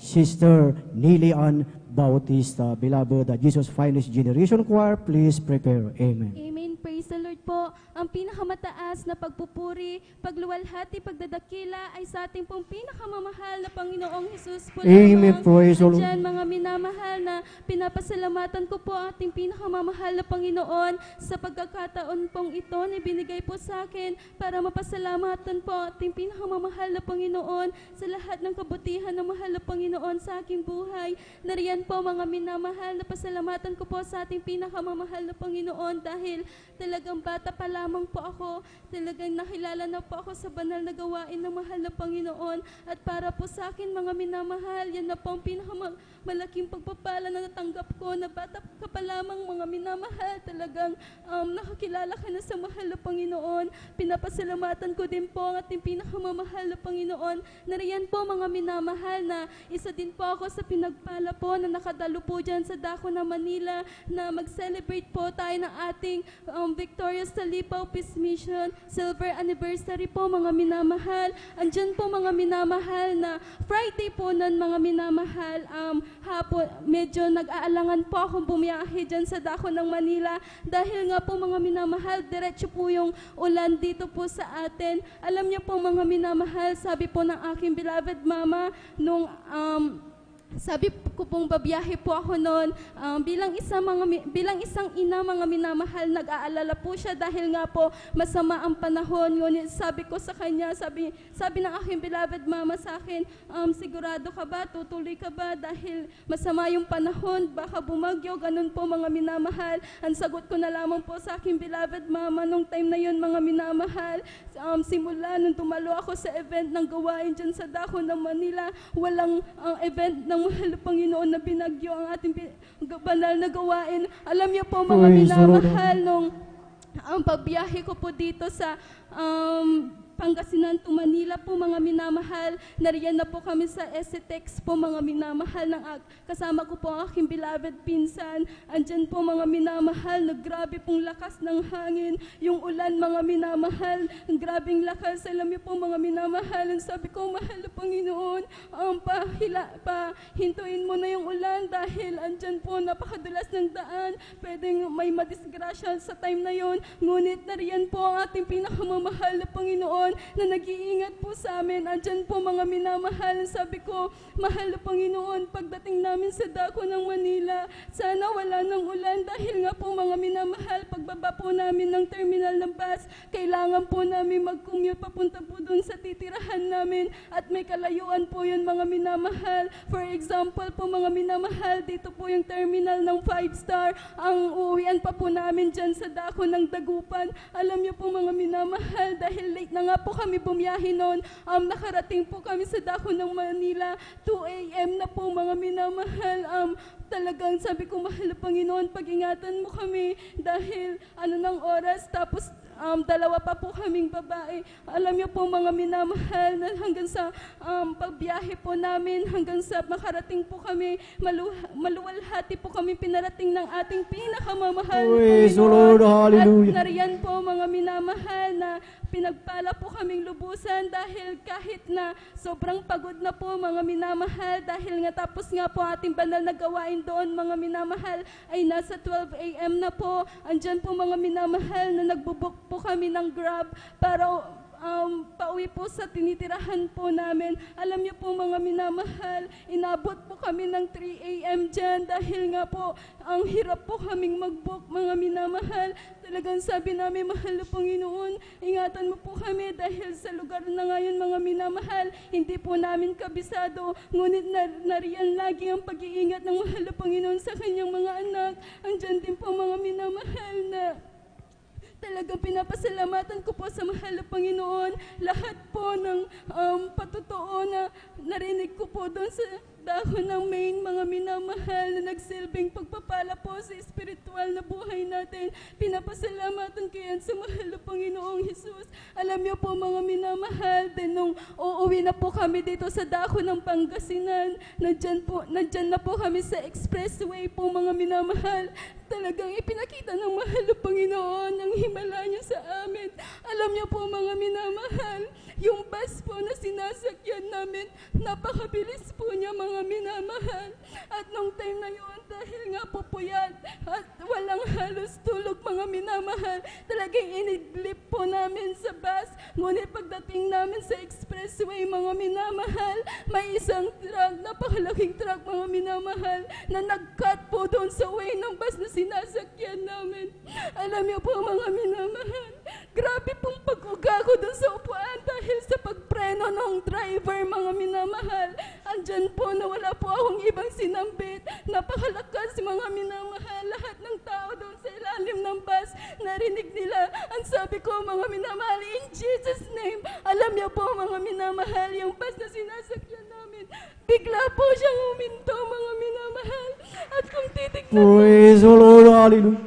Sister Nili Ann Bautista. Beloved Jesus Finest Generation Choir, please prepare. Amen. Amen. Praise the Lord po. Ang pinakamataas na pagpupuri, pagluwalhati, pagdadakila ay sa ating pong pinakamamahal na Panginoong Hesus po. Amen. Praise the Lord. Diyan, mga minamahal na pinapasalamatan ko po ating pinakamamahal na Panginoon sa pagkakataon pong ito na binigay po sa akin para mapasalamatan po ating pinakamamahal na Panginoon sa lahat ng kabutihan ng mahal na Panginoon sa aking buhay. Nariyan po mga minamahal na pasalamatan ko po sa ating pinakamamahal na Panginoon dahil talagang bata pa lamang po ako, talagang nakilala na po ako sa banal na gawain ng mahal na Panginoon at para po sa akin mga minamahal, yan na po ang pinakamalaking pagpapala na natanggap ko na bata ka pa lamang mga minamahal, talagang nakakilala ka na sa mahal na Panginoon. Pinapasalamatan ko din po ang ating pinakamamahal na Panginoon. Nariyan po mga minamahal na isa din po ako sa pinagpala po na nakadalo po dyan sa Dako na Manila na mag-celebrate po tayo ng ating Victorious Talipaw Peace Mission Silver Anniversary po mga minamahal. Andyan po mga minamahal na Friday po nun mga minamahal, hapon, medyo nag-aalangan po akong bumiyahe dyan sa Dako ng Manila dahil nga po mga minamahal, diretso po yung ulan dito po sa atin. Alam niyo po mga minamahal, sabi po ng aking beloved mama nung sabi ko pong babiyahe po ako noon, bilang isang ina mga minamahal, nag-aalala po siya dahil nga po masama ang panahon. Ngunit sabi ko sa kanya, sabi ng aking beloved mama sa akin, sigurado ka ba, tutuloy ka ba dahil masama yung panahon, baka bumagyo, ganun po mga minamahal. Ang sagot ko na lamang po sa aking beloved mama nung time na yun mga minamahal, simula nung tumalo ako sa event ng gawain dyan sa Dako ng Manila, walang event ng mahal na Panginoon na binagyo ang ating banal na gawain. Alam niyo po mga minamahal, nung ang pagbiyahe ko po dito sa Pangasinan to Manila po mga minamahal, nariyan na po kami sa SCTEX po mga minamahal, kasama ko po ang aking beloved pinsan. Andyan po mga minamahal, grabe pong lakas ng hangin, yung ulan mga minamahal, grabing lakas. Alam niyo po mga minamahal, sabi ko, mahal na Panginoon, hintuin mo na yung ulan dahil andyan po napakadulas ng daan, pwedeng may madisgrasya sa time na yon. Ngunit nariyan po ang ating pinakamamahal na Panginoon na nag-iingat po sa amin. Andyan po mga minamahal, sabi ko, mahal na Panginoon, pagdating namin sa Dako ng Manila, sana wala ng ulan dahil nga po mga minamahal, pagbaba po namin ng terminal ng bus, kailangan po namin mag-commute papunta po doon sa titirahan namin at may kalayuan po yun mga minamahal. For example po mga minamahal, dito po yung terminal ng 5-star, ang uuwian pa po namin dyan sa Dako ng Dagupan. Alam niyo po mga minamahal, dahil late na nga po kami bumiyahe noon, nakarating po kami sa Dako ng Manila, 2 a.m. na po mga minamahal. Talagang sabi ko, mahal na Panginoon, pag-ingatan mo kami dahil ng oras, tapos dalawa pa po kaming babae. Alam niyo po mga minamahal, na hanggang sa pagbiyahe po namin, hanggang sa makarating po kami, maluwalhati po kami pinarating ng ating pinakamamahal na Praise the Panginoon. Lord, hallelujah. At nariyan po mga minamahal na pinagpala po kaming lubusan dahil kahit na sobrang pagod na po mga minamahal, dahil nga tapos nga po ating banal na gawain doon mga minamahal ay nasa 12 a.m. na po. Andyan po mga minamahal na nagbubuk po kami ng Grab para pauwi po sa tinitirahan po namin. Alam niyo po mga minamahal, inabot po kami ng 3 a.m. dyan dahil nga po ang hirap po kaming mag-book mga minamahal. Talagang sabi namin, mahal na Panginoon, ingatan mo po kami dahil sa lugar na ngayon mga minamahal, hindi po namin kabisado. Ngunit nariyan lagi ang pag-iingat ng mahal na Panginoon sa kanyang mga anak. Andyan din po mga minamahal na Talagang pinapasalamatan ko po sa mahal na Panginoon lahat po ng patotoo na narinig ko po doon sa dahon ng main, mga minamahal na nagsilbing pagpapala po sa espiritual na buhay natin. Pinapasalamatan ko yan sa mahal na Panginoong Jesus. Alam niyo po mga minamahal, din nung uuwi na po kami dito sa dako ng Pangasinan, nandyan na po kami sa expressway po mga minamahal. Talagang ipinakita ng mahal na Panginoon ang himala niya sa amin. Alam niyo po mga minamahal, yung bus po na sinasakyan namin, napakabilis po niya mga minamahal. At nung time na yun, dahil nga po puyat at walang halos tulog mga minamahal, talagang inidlip po namin sa bus. Ngunit pagdating namin sa expressway mga minamahal, may isang truck, napakalaking truck mga minamahal, na nag-cut po doon sa way ng bus na sinasakyan namin. Alam niyo po mga minamahal, grabe pong pag-uga ko doon sa upuan dahil sa pagpreno ng driver mga minamahal. Andyan po na wala po akong ibang sinambit. Napakalakas mga minamahal. Lahat ng tao doon sa ilalim ng bus, narinig nila. Ang sabi ko mga minamahal, in Jesus' name. Alam niyo po mga minamahal, yung bus na sinasakyan namin, bigla po siyang huminto mga minamahal. At kung titignan Praise the Lord, hallelujah.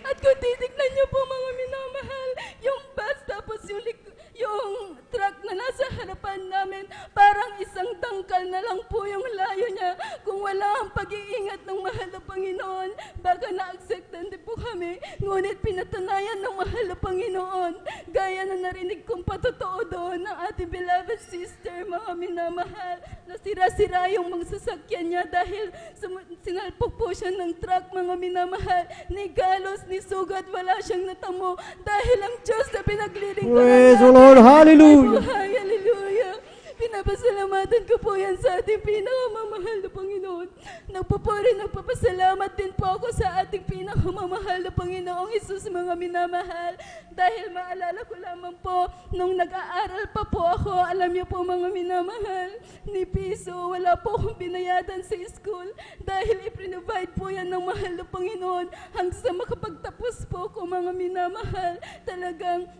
At kung titignan niyo po mga minamahal, yung bus tapos yung truck na nasa harapan namin, parang isang dangkal na lang po yung layo niya. Kung wala ang pag-iingat ng mahal na Panginoon, baka na-acceptan din po kami. Ngunit pinatunayan ng mahal na Panginoon, gaya na narinig kong patotoo doon ng ating beloved sister, mga minamahal, na sira-sira yung mga sasakyan niya dahil sinalpok po siya ng truck, mga minamahal. Ni galos, ni sugat, wala siyang natamo dahil ang Diyos na pinaglilingkuran Praise the Lord, hallelujah. Hallelujah. Pinapasalamatan ko po yan sa ating pinakamamahal na Panginoon. Nagpapasalamat din po ako sa ating pinakamamahal na Panginoong Hesus, mga minamahal. Dahil maalala ko lamang po, nung nag-aaral pa po ako, alam niyo po mga minamahal, ni piso, wala po akong binayadan sa school. Dahil iprinovide po yan ng mahal na Panginoon hanggang sa makapagtapos po ko, mga minamahal. Talagang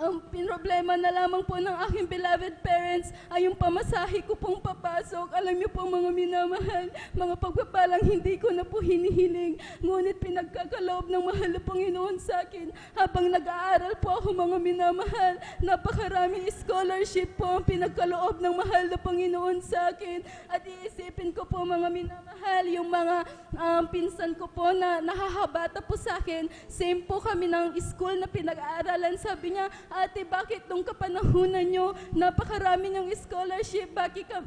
ang pinroblema na lamang po ng aking beloved parents ay yung pamasahe ko pong papasok. Alam niyo po mga minamahal, mga pagpapalang hindi ko na po hinihiling. Ngunit pinagkakaloob ng mahal na Panginoon sa akin habang nag-aaral po ako mga minamahal. Napakaraming scholarship po ang pinagkaloob ng mahal na Panginoon sa akin. At iisipin ko po mga minamahal, yung mga pinsan ko po na nakahabata po sa akin, same po kami ng school na pinag-aaralan. Sabi niya, ate, bakit nung kapanahunan nyo, napakarami ng scholarship,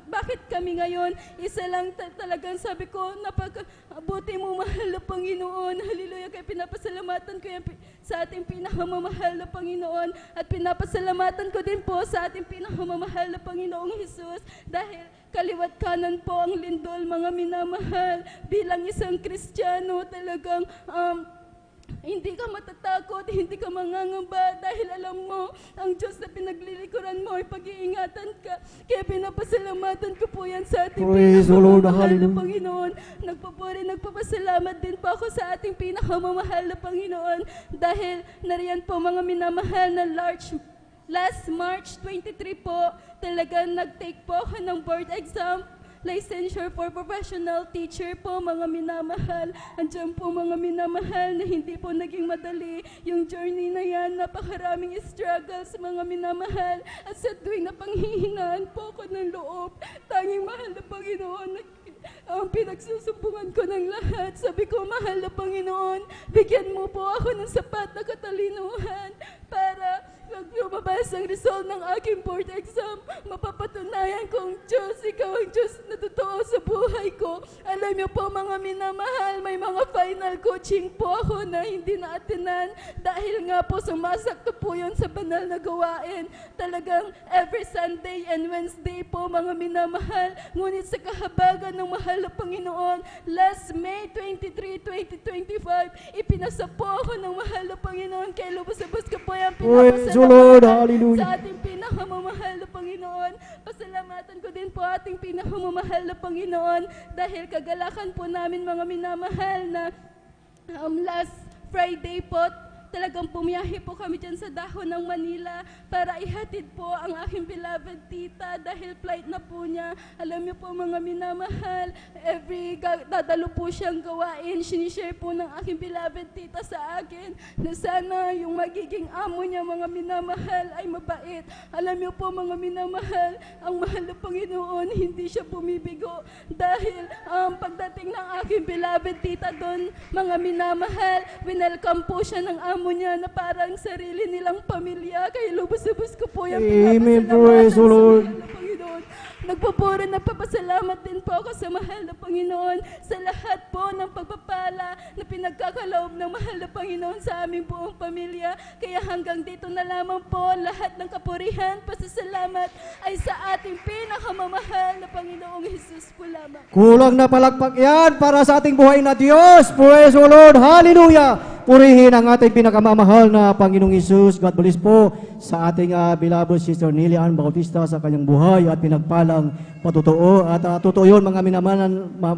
bakit kami ngayon? Isa lang talagang sabi ko, napakabuti mo mahal na Panginoon. Hallelujah, kaya pinapasalamatan ko yan sa ating pinakamamahal na Panginoon. At pinapasalamatan ko din po sa ating pinakamamahal na Panginoong Hesus dahil kaliwat kanan po ang lindol, mga minamahal. Bilang isang Kristiyano, talagang hindi ka matatakot, hindi ka mangangamba dahil alam mo, ang Diyos na pinaglilikuran mo ay pag-iingatan ka. Kaya pinapasalamatan ko po yan sa ating pinakamamahal na Panginoon. Nagpapasalamat din po ako sa ating pinakamamahal na Panginoon dahil nariyan po mga minamahal na last March 23 po, talagang nag-take po ako ng board exam, licensure for professional teacher po, mga minamahal. Andiyan po mga minamahal na hindi po naging madali yung journey na yan. Napakaraming struggles, mga minamahal. At sa tuwing na panghihinaan po ako ng loob, tanging mahal na Panginoon, ang pinagsusumbungan ko ng lahat. Sabi ko, mahal na Panginoon, bigyan mo po ako ng sapat na katalinuhan para pag lumabas ang result ng aking board exam, mapapatunayan kong Diyos, ikaw ang Diyos na totoo sa buhay ko. Alam niyo po mga minamahal, may mga final coaching po ako na hindi na-attenan dahil nga po sumasakto po yun sa banal na gawain. Talagang every Sunday and Wednesday po mga minamahal. Ngunit sa kahabagan ng mahal na Panginoon, last May 23, 2025, ipinasa po ako ng mahal na Panginoon kay lubos-lubos ko po yan Lord, hallelujah. Sa ating pinakamamahal na Panginoon. Pasalamatan ko din po ating pinakamamahal na Panginoon dahil kagalakan po namin mga minamahal na last Friday po, talagang pumiyahe po kami dyan sa dahon ng Manila para ihatid po ang aking beloved tita dahil flight na po niya. Alam niyo po mga minamahal, dadalo po siyang gawain, sinishare po ng aking beloved tita sa akin na sana yung magiging amo niya mga minamahal ay mabait. Alam niyo po mga minamahal, ang mahal na Panginoon, hindi siya bumibigo dahil pagdating ng aking beloved tita doon, mga minamahal, winelcome po siya ng amo niya na parang sarili nilang pamilya. Kaya lubos-lubos ko po yung Amen. Praise the Lord. Panginoon. Nagpupuro na papasalamat din po ako sa mahal na Panginoon sa lahat po ng pagpapala na pinagkakaloob ng mahal na Panginoon sa aming buong pamilya. Kaya hanggang dito na lamang po lahat ng kapurihan, pasasalamat ay sa ating pinakamamahal na Panginoong Hesus po lamang. Kulang na palakpak yan para sa ating buhay na Diyos. Praise the Lord. Hallelujah. Purihin ang ating pinakamamahal na Panginoong Hesus. God bless po sa ating beloved Sister Nilian Bautista sa kanyang buhay at pinagpalang patotoo. At totoo yun mga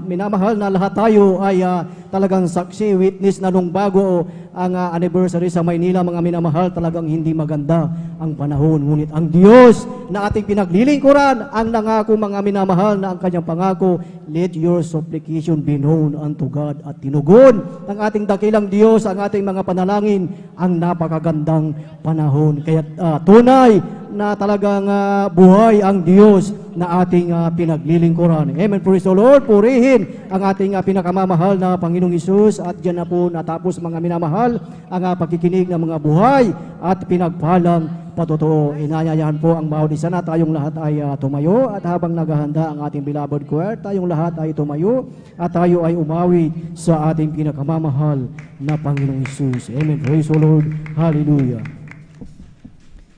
minamahal na lahat tayo ay talagang saksi, witness na nung bago ang anniversary sa Maynila, mga minamahal, talagang hindi maganda ang panahon. Ngunit ang Diyos na ating pinaglilingkuran ang nangako mga minamahal na ang kanyang pangako, let your supplication be known unto God, at tinugon ng ating dakilang Diyos ang ating mga panalangin ang napakagandang panahon. Kaya tunay na talagang buhay ang Diyos na ating pinaglilingkuran. Amen. Praise the Lord. Purihin ang ating pinakamamahal na Panginoong Hesus. At dyan na po natapos mga minamahal ang pagkikinig ng mga buhay at pinagpalang patotoo. Inayayahan po ang bawat isa na tayong lahat ay tumayo, at habang naghahanda ang ating beloved choir, tayong lahat ay tumayo at tayo ay umawi sa ating pinakamamahal na Panginoong Hesus. Amen. Praise the Lord. Hallelujah.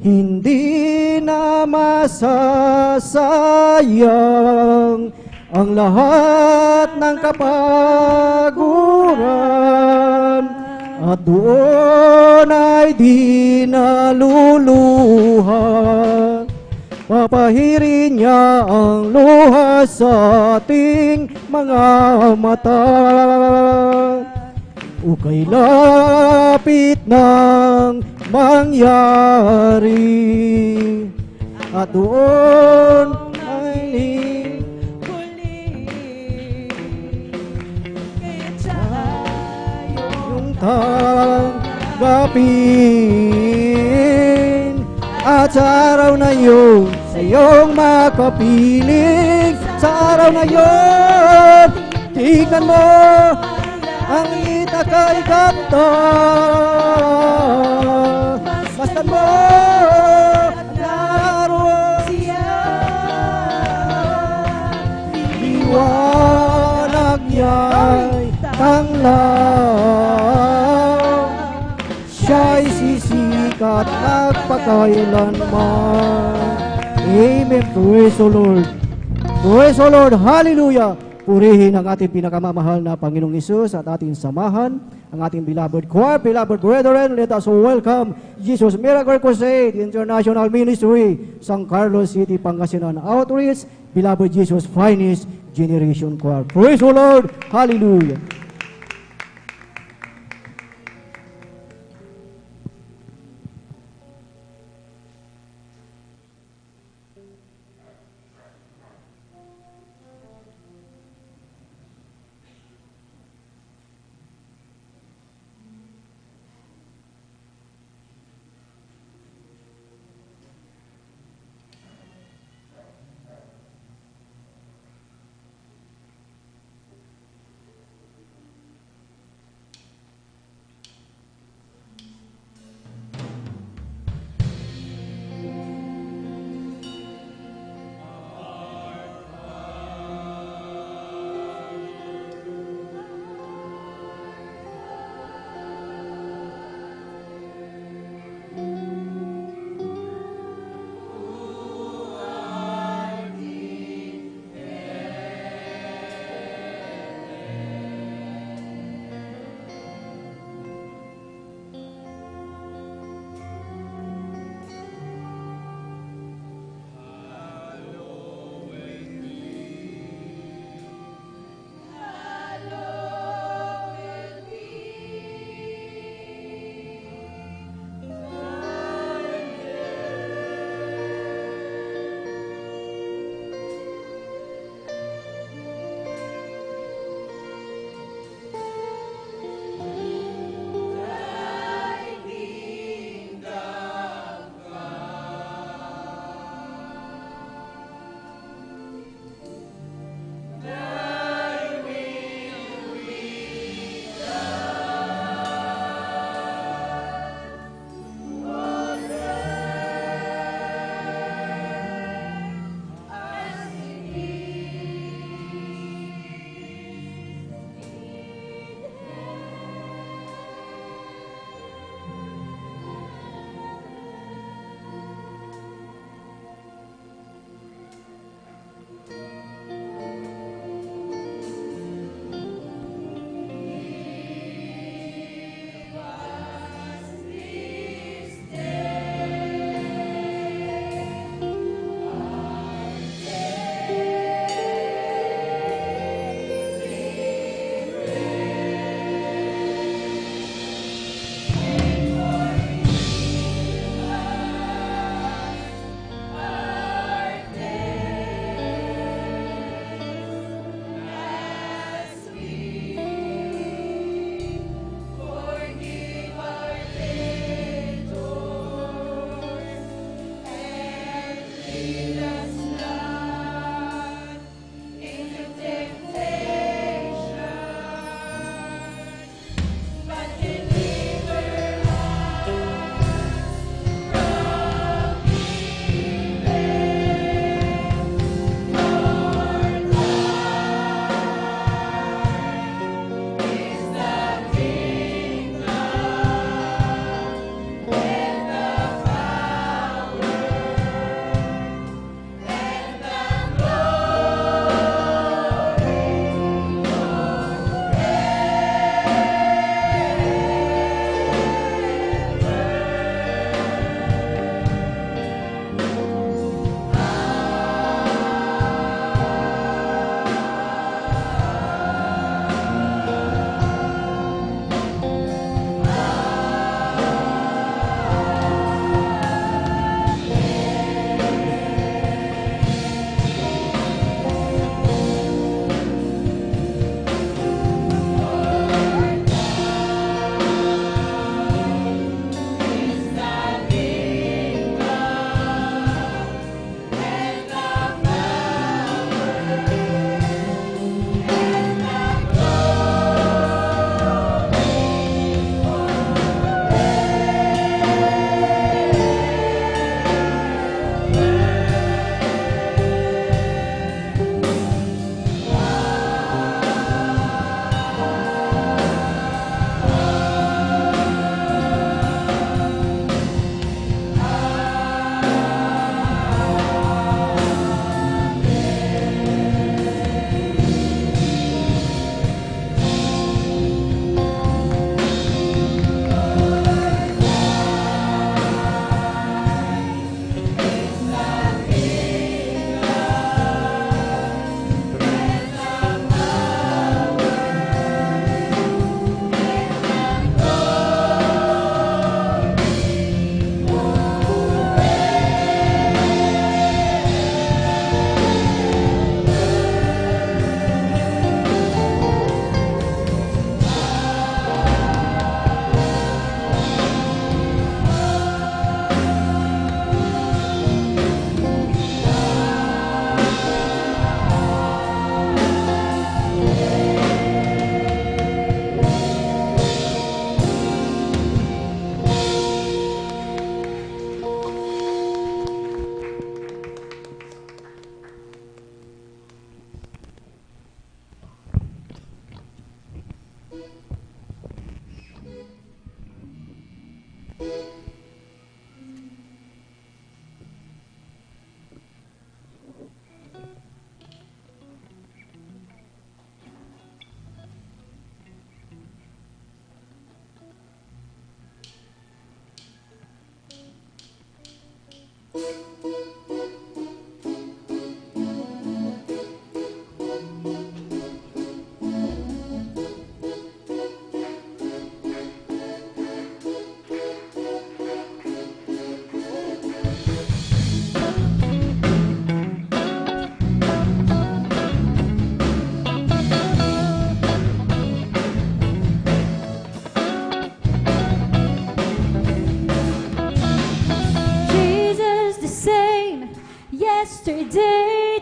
Hindi na masasayang ang lahat ng kapaguran, at doon ay di naluluhan. Papahirin niya ang luha sa ating mga mata. Ukay lapit ng mangyari, at doon ay yung tanggapin, at sa araw na yun sa iyong makapiling. Sa araw na yun, tignan mo ang itakay kapta. Basta mo naroon siya, liwanag niya'y tanglaw, siya'y sisikat at pagkailanman. Amen. Praise the Lord. Praise the Lord. Hallelujah. Purihin ang ating pinakamamahal na Panginoong Hesus at ating samahan ang ating beloved choir, beloved brethren. Let us welcome Jesus Miracle Crusade International Ministry, San Carlos City, Pangasinan Outreach, beloved Jesus Finest Generation Choir. Praise the Lord. Hallelujah.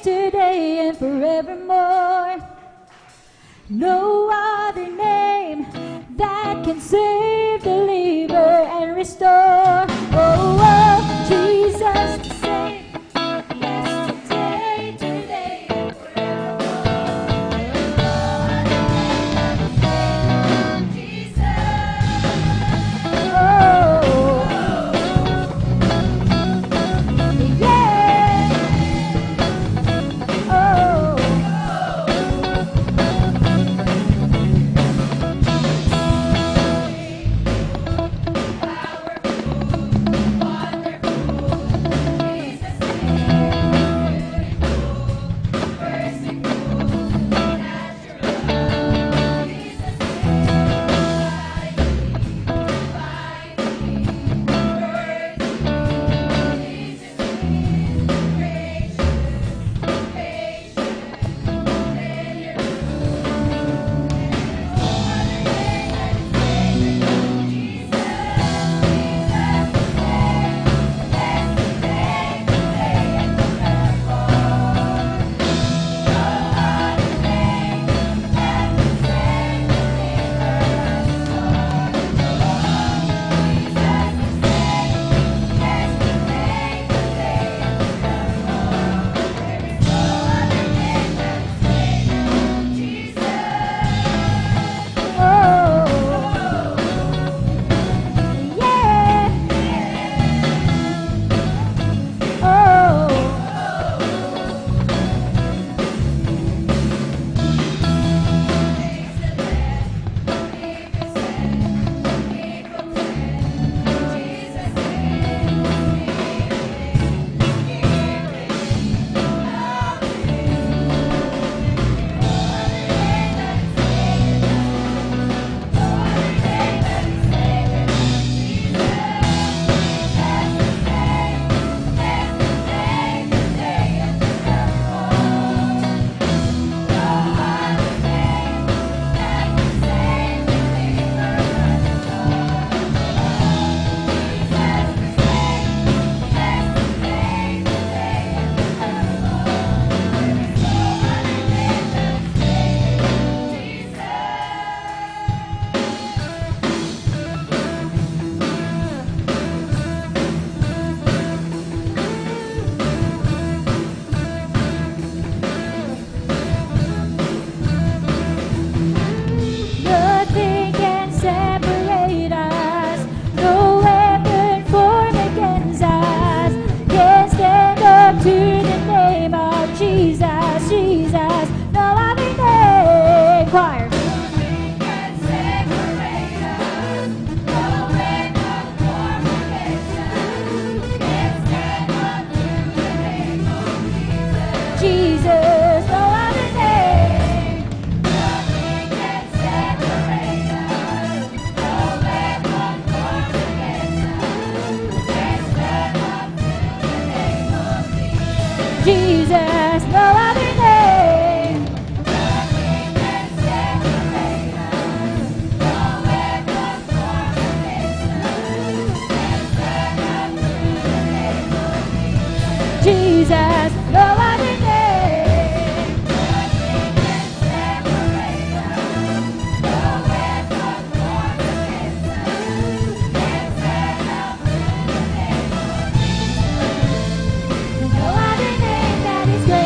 today and forevermore. No other name that can save, deliver, and restore. Oh, oh, Jesus the same, yesterday, today, and forevermore. Jesus. Oh, yeah. Oh. Nothing can separate us. No weapon formed against us can stand up to the name of Jesus, Jesus. No other name. Choir. Nothing can separate us. No weapon formed against us can stand up to the name of Jesus, Jesus. No other name. Nothing can separate us. No weapon formed against us can stand up to the name of Jesus, Jesus. No other name. Nothing can separate us. No weapon formed against us can stand up to the name of Jesus, Jesus. No other name. Nothing can separate us. No weapon formed against us can stand up to the name of Jesus. No other name that is greater.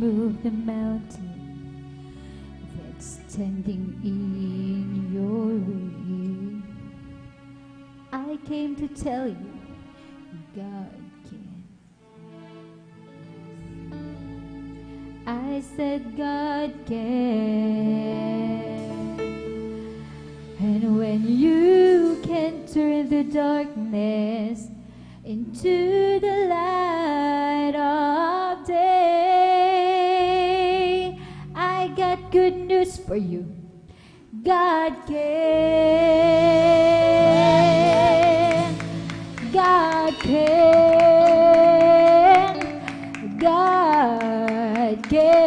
move the mountain that's standing in your way. I came to tell you, God can. I said God can. And when you can turn the darkness into the light of day, I got good news for you. God can. God can. God can.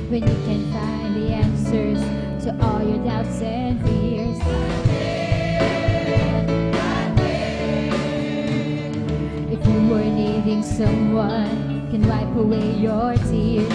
When you can find the answers to all your doubts and fears, if you were needing someone can wipe away your tears,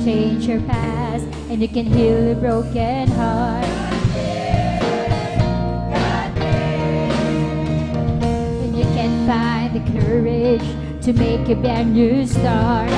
change your past and you can heal a broken heart. And you can find the courage to make a brand new start.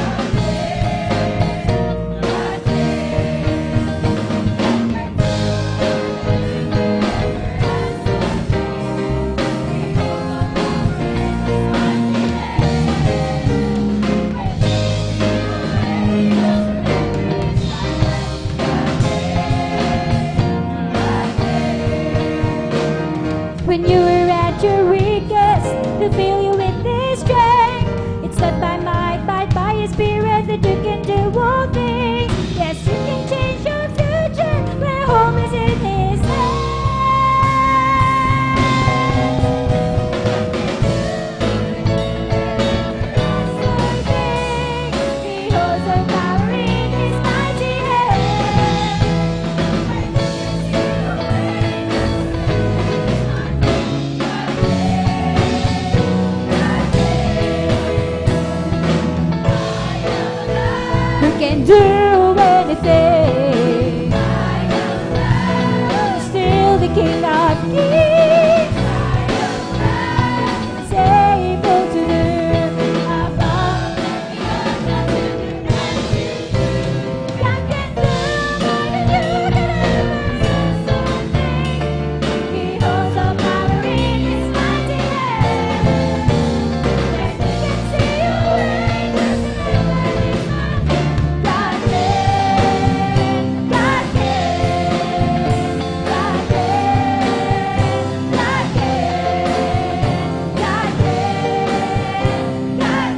When you were at your weakest, He'll fill you with His strength. It's not by might, but by His Spirit that you can do all things. Yes, you can change your future where home is in His hands. He holds the power in His mighty hand. Who can do anything? Still the King of Kings. Is able to do above. God can do more than you can ever think. He holds all power in His mighty hand. He can see your way. God can, God can, God can, God can, God can, God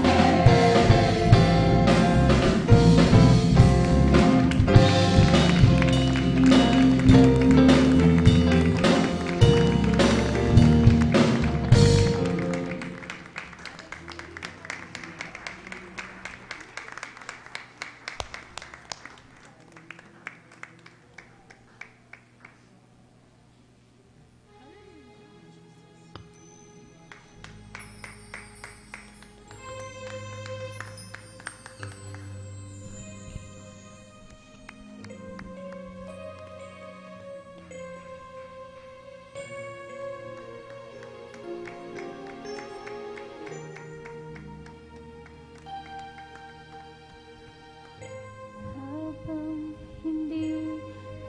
habang hindi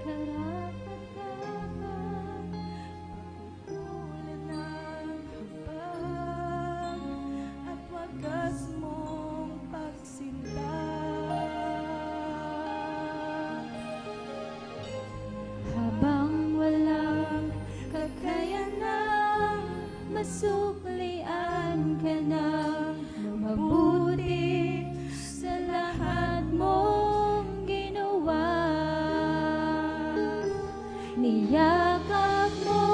karapat-dapat, pagkukulan ng habang at wagas mong pagsinta. Habang walang kakayanang masuklian ka ng mabuti sa lahat mong ginawa. Niyakap mo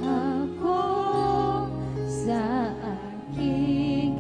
ako sa aking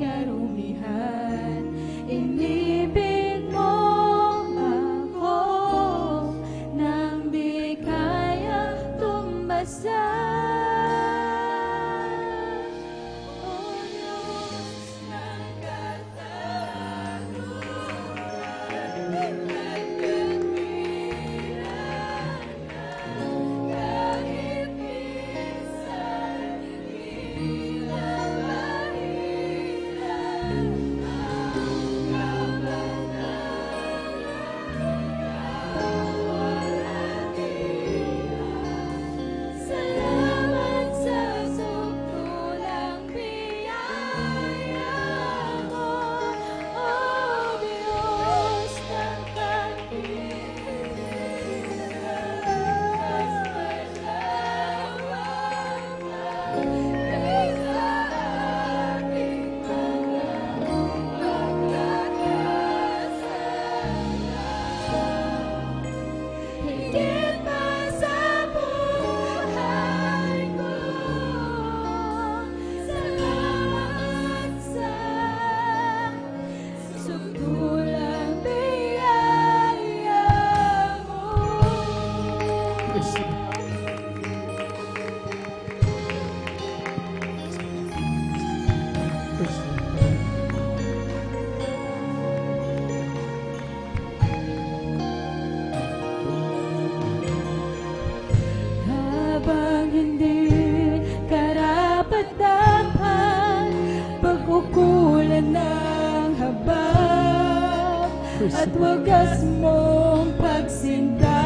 at wagas mong pagsinta.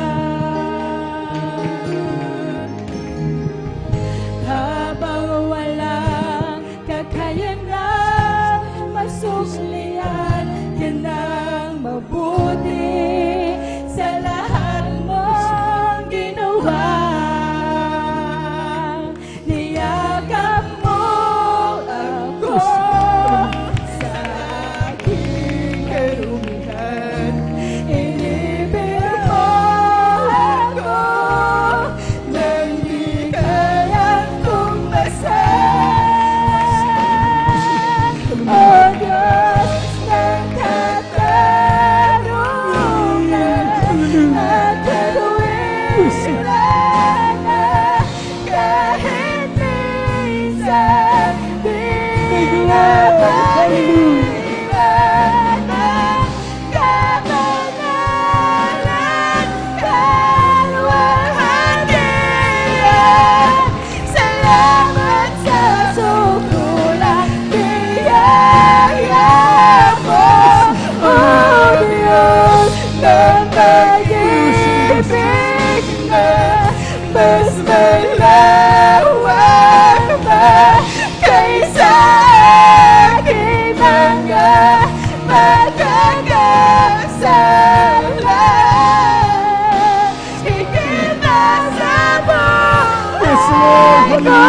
Habang walang kakayanan, masuklian ka ng mabuti sa lahat mong ginawa. Niyakap mo ako sa aking karumihan. Inibig mo ako nang di kayang tumasan. O Diyos ng katarungan at katuwiran, kahit minsan di napahiran ang kabanalan, kalwalhatian. Salamat sa sukulang biyaya mo, O Diyos ng pag-ibig na mas malawak pa kaysa aking mga pagkakasala. Higit na sa buhay ko,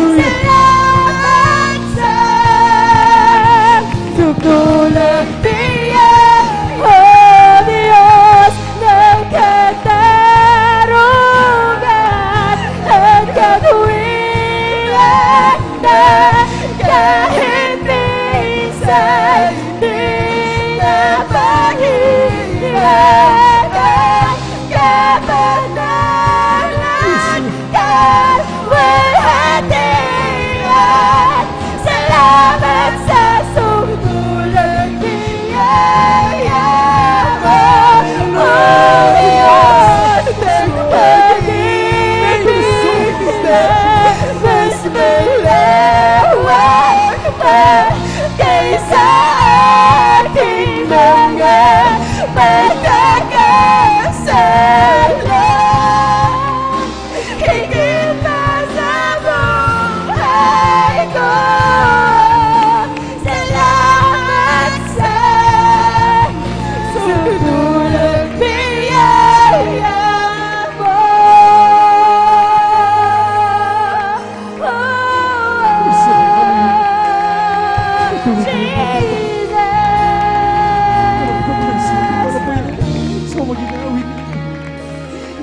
salamat sa sukulang biyaya, O Diyos ng katarungan at katuwiran, na kahit minsan di napahiran ang kabanalan, kalwalhatian. Salamat sa sukulang biyaya mo, O Diyos ng pag-ibig na mas malawak pa kaysa aking mga pagkakasala. Higit pa sa buhay ko, salamat sa sukulang biyaya mo.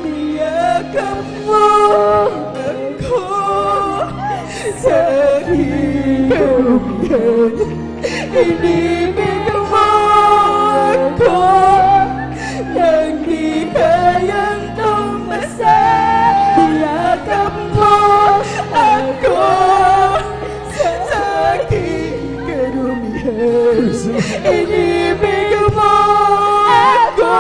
Niyakap mo ako sa aking karumihan. Inibig mo ako nang di kayang tumasan. Niyakap mo ako sa aking karumihan. Inibig mo ako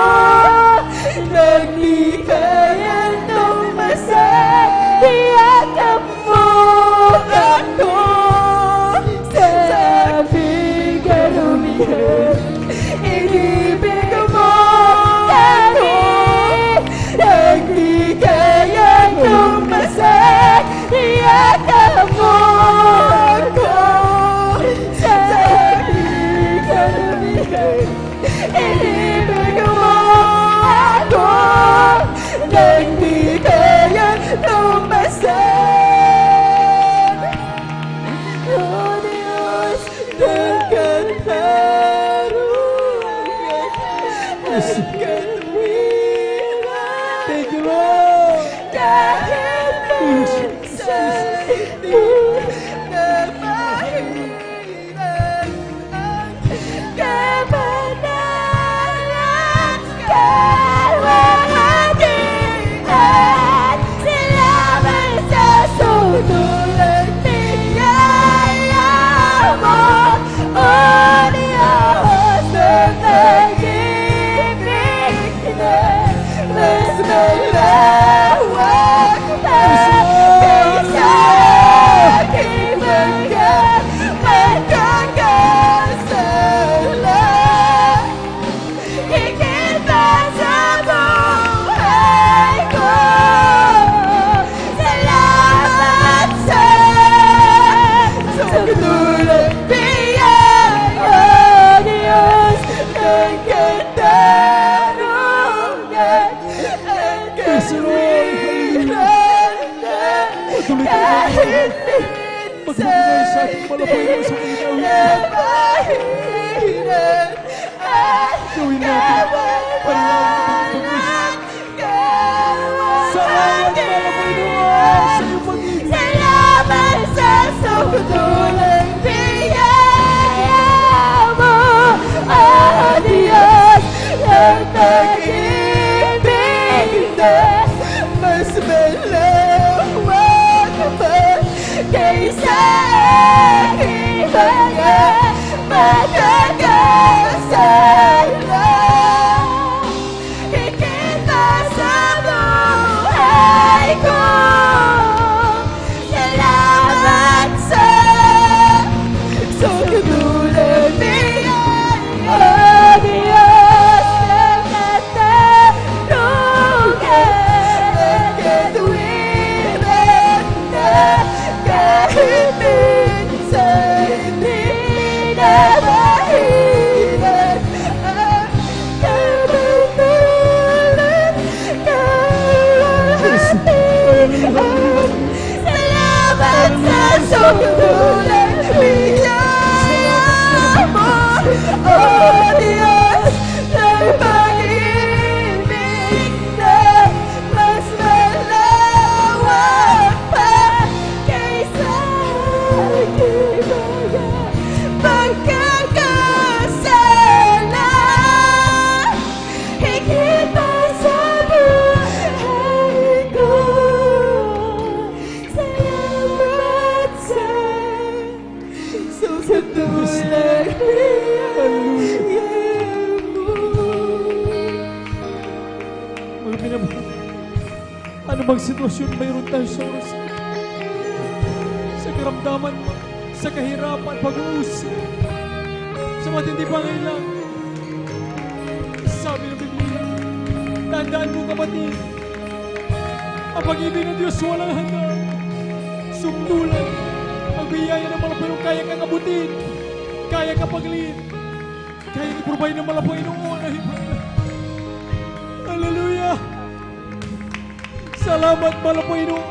nang di kayang tumasan. Niyakap mo ako sa aking karumihan. Inibig mo ako nang di kayang tumasan. Niyakap mo ako sa aking karumihan. Inibig mo ako nang di kayang tumasan. O Diyos ng katarungan at katuwiran. Thank you, Lord. Kahit minsan di napahiran ang kabanalan, kalwalhatian. Salamat sa sukulang biyaya mo, O Diyos ng pag-ibig na mas malawak pa kaysa aking Magbigay sa ating malapay sa Panginoon. Gawin natin panalangin salamat Panginoon sa iyong pag-ibig. Salamat sa sukdulang biyaya mo, oh Diyos, ng pag-ibig na mas malawak pa kaysa aking mga magkakasala. Higit pa sa buhay ko, salamat sa sukdulang biyaya, oh Diyos ng katarungan, nagkatwiran na kahit minsan di na mahilan ang kabanalan, kahatian. Salamat sa sukdulang biyaya mo, oh Diyos, ng pag-ibig na mas malawak pa kaysa aking mga pagkakasala. Higit pa sa buhay ko, salamat sa sukdulang biyaya mo. Mga pinamahal, ano bang sitwasyon mayroon tayo sa oras? Sa karamdaman mo, sa kahirapan, pag-uusap, sa matindi pangailangan. Sabi ng Biblia, tandaan mo kapatid, ang pag-ibig ng Diyos walang hanggan. Sumdulan, ang biyaya ng Malapayong kaya kang abutin, kaya kang paglin, kaya kang i-provide ng Malapayong ay Hallelujah! Salamat Malapayong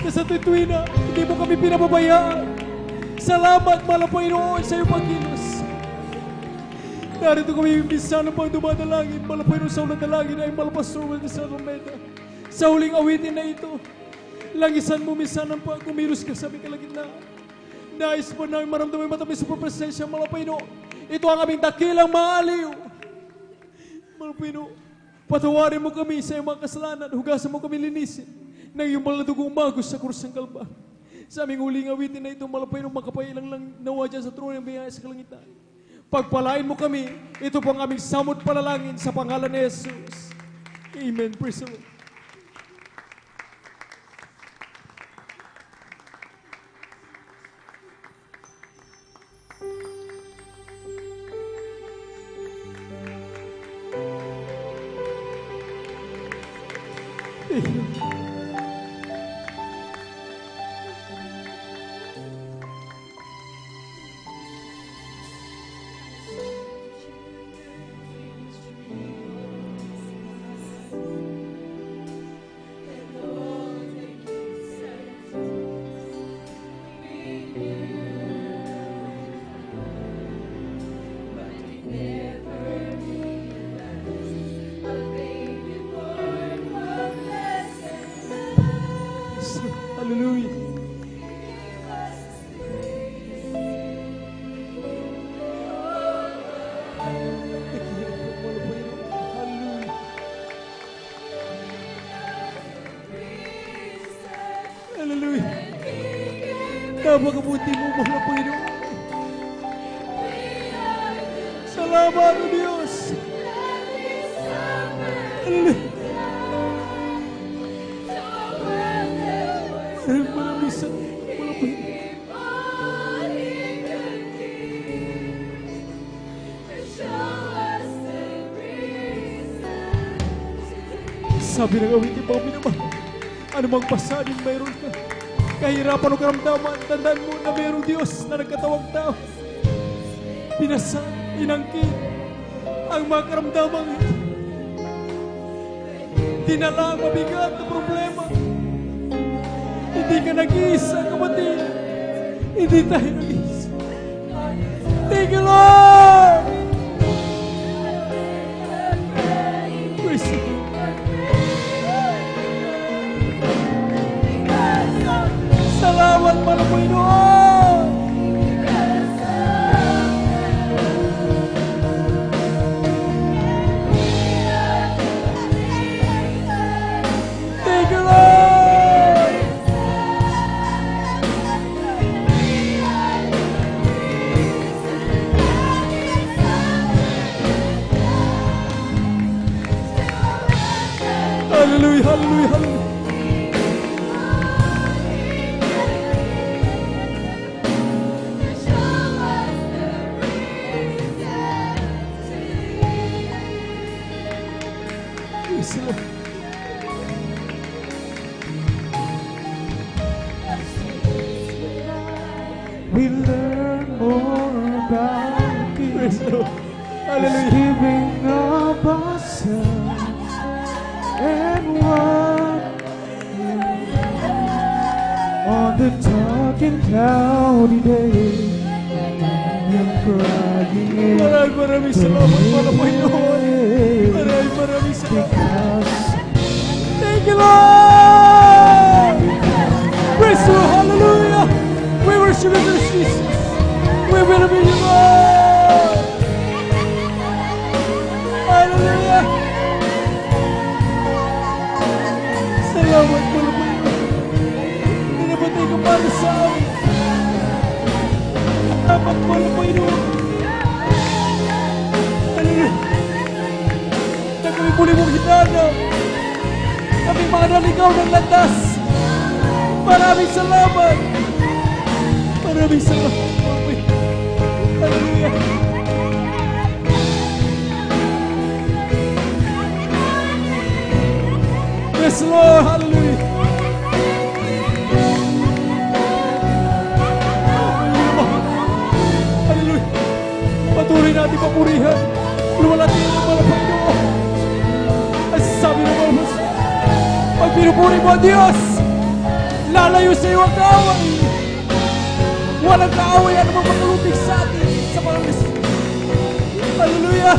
na sa tuwina, hindi mo kami pinababayaan. Salamat Malapayong sa iyong pagkilos. Narito kami minsan pang dumadalangin, Malapayong sa ulang dalangin ay Malapastor Will sa Romeda. Sa huling awitin na ito, langisan mo minsan ang kumilos ka sa aming kalagitnaan. Nais mo na maramdaman matamis sa presensya, Malapayong. Ito ang aming dakilang maaliw. Malapayong, patawarin mo kami sa iyong mga kasalanan, hugasan mo kami linisin ng iyong mga dugong magos sa krus ng Kalbar. Sa aming huling awitin na ito, Malapayong, makapailang lang nawa dyan sa trono ng biyaya sa kalangitan. Pagpalain mo kami, ito po ang aming samot panalangin sa pangalan ni Jesus. Amen. Praise the Lord. Hallelujah. Hallelujah. Napakabuti mo, mahal Panginoon. Salamat, O Diyos. Hallelujah. Maraming sa sabi ng awitin mga minamahal, anumang pasanin mayroon ka, kahirapan o karamdaman, tandaan mo na mayroong Diyos na nagkatawang tao. Pinasa, inangkin ang mga karamdaman ito. Dinala ang mabigat na problema. Hindi ka nag-iisa, kapatid. Hindi tayo nag-iisa. Thank you, Lord! Praise you. Salamat pala, Panginoon! Thank you, Lord! Hallelujah, hallelujah, hallelujah. Praise the Lord. We learn more about you. Praise the Lord. Hallelujah. Giving up ourselves and what on the dark and cloudy day. Maraming salamat pala, Panginoon. Maraming salamat. Thank you, Lord! Praise the Lord, hallelujah! We worship you, Jesus. We will be you, Lord. Hallelujah. Salamat po na po yun. Pinapatay ka para sa amin. Salamat po na po yun. Hallelujah. Na kami muli mong hinanaw. Kami mga naligaw ng landas. Maraming salamat. Maraming salamat. Hallelujah. Yes, Lord. Hallelujah. Hallelujah. Patuloy natin papurihan. Luwalhati ang mga Panginoon. At sabi ng mga Diyos, pag pinupuri mo, Diyos, lalayo sa iyo ang kaaway. Walang kaaway at mapagkalupig sa atin sa Panginoon. Hallelujah!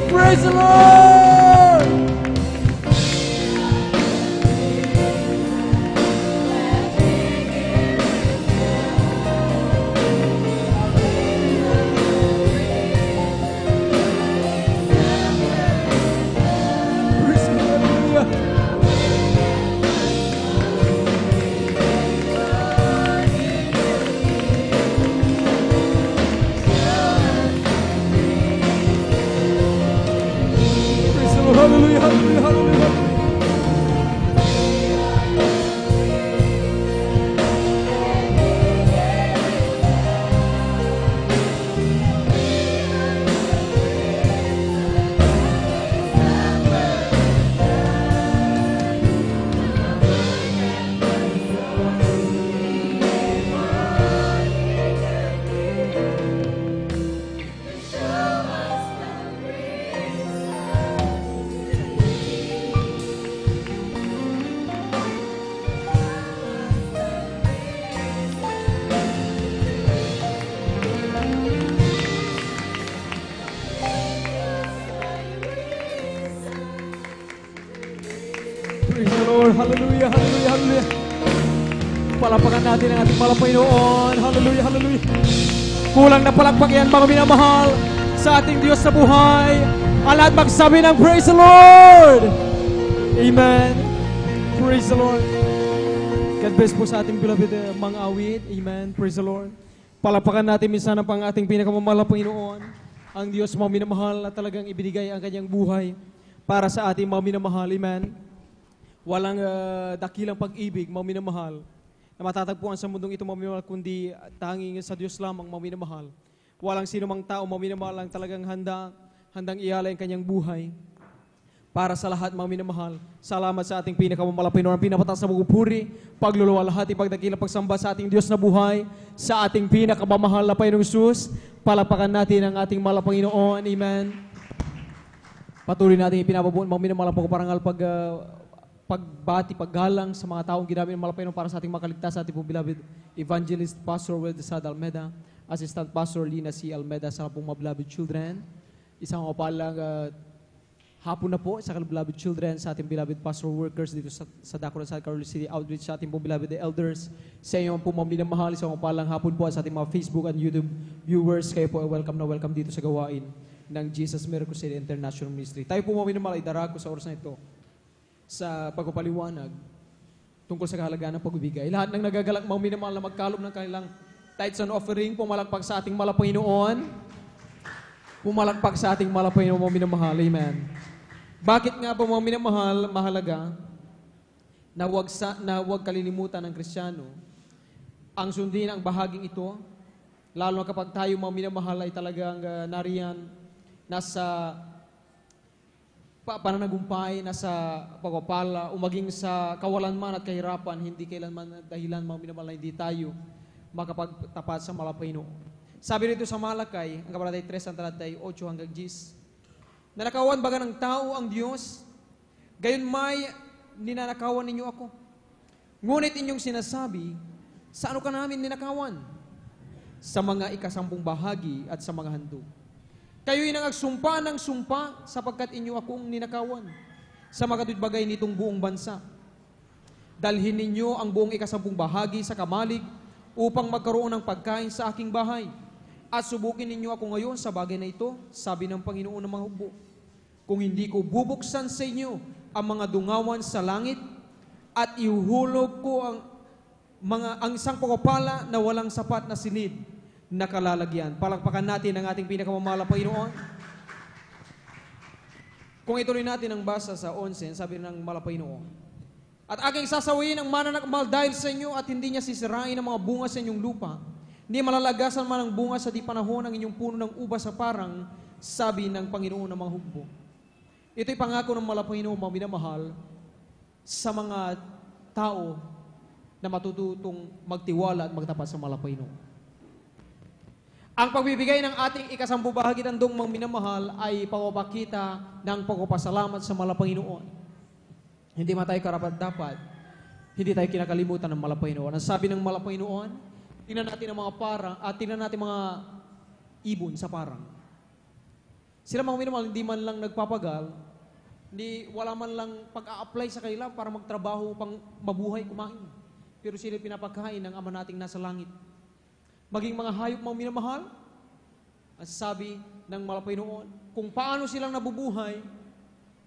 Praise the Lord! Praise the Lord! Hallelujah! Hallelujah, hallelujah, hallelujah. Praise the Lord. Hallelujah, hallelujah, hallelujah. Palapakan natin ang ating Panginoon. Hallelujah, hallelujah. Kulang na palakpak yan, mga minamahal, sa ating Diyos na buhay. Ang lahat magsabi ng praise the Lord. Amen. Praise the Lord. God bless po sa ating beloved mga awit. Amen. Praise the Lord. Palapakan natin minsan ang ating pinakamamahal na Panginoon. Ang Diyos mga minamahal na talagang ibinigay ang kanyang buhay para sa ating mga minamahal. Amen. Walang dakilang pag-ibig, mga minamahal, na matatagpuan sa mundong ito, mga minamahal, kundi tanging sa Diyos lamang, mga minamahal. Walang sinumang tao, mga minamahal, ang talagang handang ialay ang kanyang buhay para sa lahat, mga minamahal. Salamat sa ating pinakamamahal Panginoon, pinapataas na pagpupuri, pagluluwalhati, pagdakilang pagsamba sa ating Diyos na buhay, sa ating pinakamamahal na Panginoong Hesus. Palapakan natin ang ating mahal na Panginoon. Amen. Patuloy natin ipinababuan, mga minamahal, pagpaparangal, pagbati, paggalang sa mga taong ginamit ng malapay para sa ating makaligtas, sa ating pong beloved Evangelist Pastor Will de Sad Almeda, Assistant Pastor Lina C. Almeda, sa pong mga beloved children. Isang mapalang hapon na po sa beloved children, sa ating beloved pastor workers dito sa Dacoran, San Carlos City Outreach, sa ating pong beloved elders, sa inyong pong mga minamahal, isang mapalang hapon po sa ating mga Facebook and YouTube viewers. Kayo po ay welcome na welcome dito sa gawain ng Jesus Miracle City International Ministry. Tayo po mga minamahal ay darako sa oras na ito sa pagpapaliwanag tungkol sa kahalagaan ng pagbibigay. Lahat ng nagagalak mga minamahal na magkaloob ng kanilang tithes and offering, pumalakpak sa ating Malapanginoon. Pumalakpak sa ating Malapanginoon mga minamahal. Amen. Bakit nga po mga minamahal mahalaga na wag kalilimutan ng Kristiyano ang sundin ang bahaging ito, lalo na kapag tayo mga minamahal ay talagang nariyan, nasa pananagumpay, nasa pagpapala, o maging sa kawalan man at kahirapan, hindi kailanman dahilan mga minamahal na hindi tayo makapagtapat sa Malapanginoon. Sabi rito sa Malakay, ang kabanata 3, ang talatay 8 hanggang 10, nanakawan baga ng tao ang Diyos, gayon may ninanakawan ninyo ako. Ngunit inyong sinasabi, sa ano ka namin ninakawan? Sa mga ikasampung bahagi at sa mga handog. Kayo'y nangagsumpa ng sumpa sapagkat inyo akong ninakawan sa mga bagay nitong buong bansa. Dalhin ninyo ang buong ikasampung bahagi sa kamalig upang magkaroon ng pagkain sa aking bahay. At subukin ninyo ako ngayon sa bagay na ito, sabi ng Panginoon ng mga hukbo. Kung hindi ko bubuksan sa inyo ang mga dungawan sa langit at ihuhulog ko ang isang pagpapala na walang sapat na silid na kalalagyan. Palakpakan natin ang ating pinakamamahal na Panginoon. Kung ituloy natin ang basa sa 11, sabi ng Malapanginoon, at aking sasawiin ang mananakmal dahil sa inyo at hindi niya sisirain ang mga bunga sa inyong lupa. Hindi malalagasan man ang bunga sa di panahon ang inyong puno ng ubas sa parang, sabi ng Panginoon ng mga hukbo. Ito'y pangako ng Malapanginoon, mga minamahal, sa mga tao na matututong magtiwala at magtapat sa Malapanginoon. Ang pagbibigay ng ating ikasampu bahagi ng dong mga minamahal ay pagpapakita ng pagpapasalamat sa Malapanginoon. Hindi man tayo karapat-dapat, hindi tayo kinakalimutan ng Malapanginoon. Ang sabi ng Malapanginoon, tingnan natin ang mga parang, at tingnan natin mga ibon sa parang. Sila mga minamahal, hindi man lang nagpapagal, wala man lang pag-a-apply sa kanila para magtrabaho upang mabuhay, kumain. Pero sila pinapakain ng Ama nating nasa langit. Maging mga hayop mga minamahal, ang sabi ng Malapanginoon, kung paano silang nabubuhay,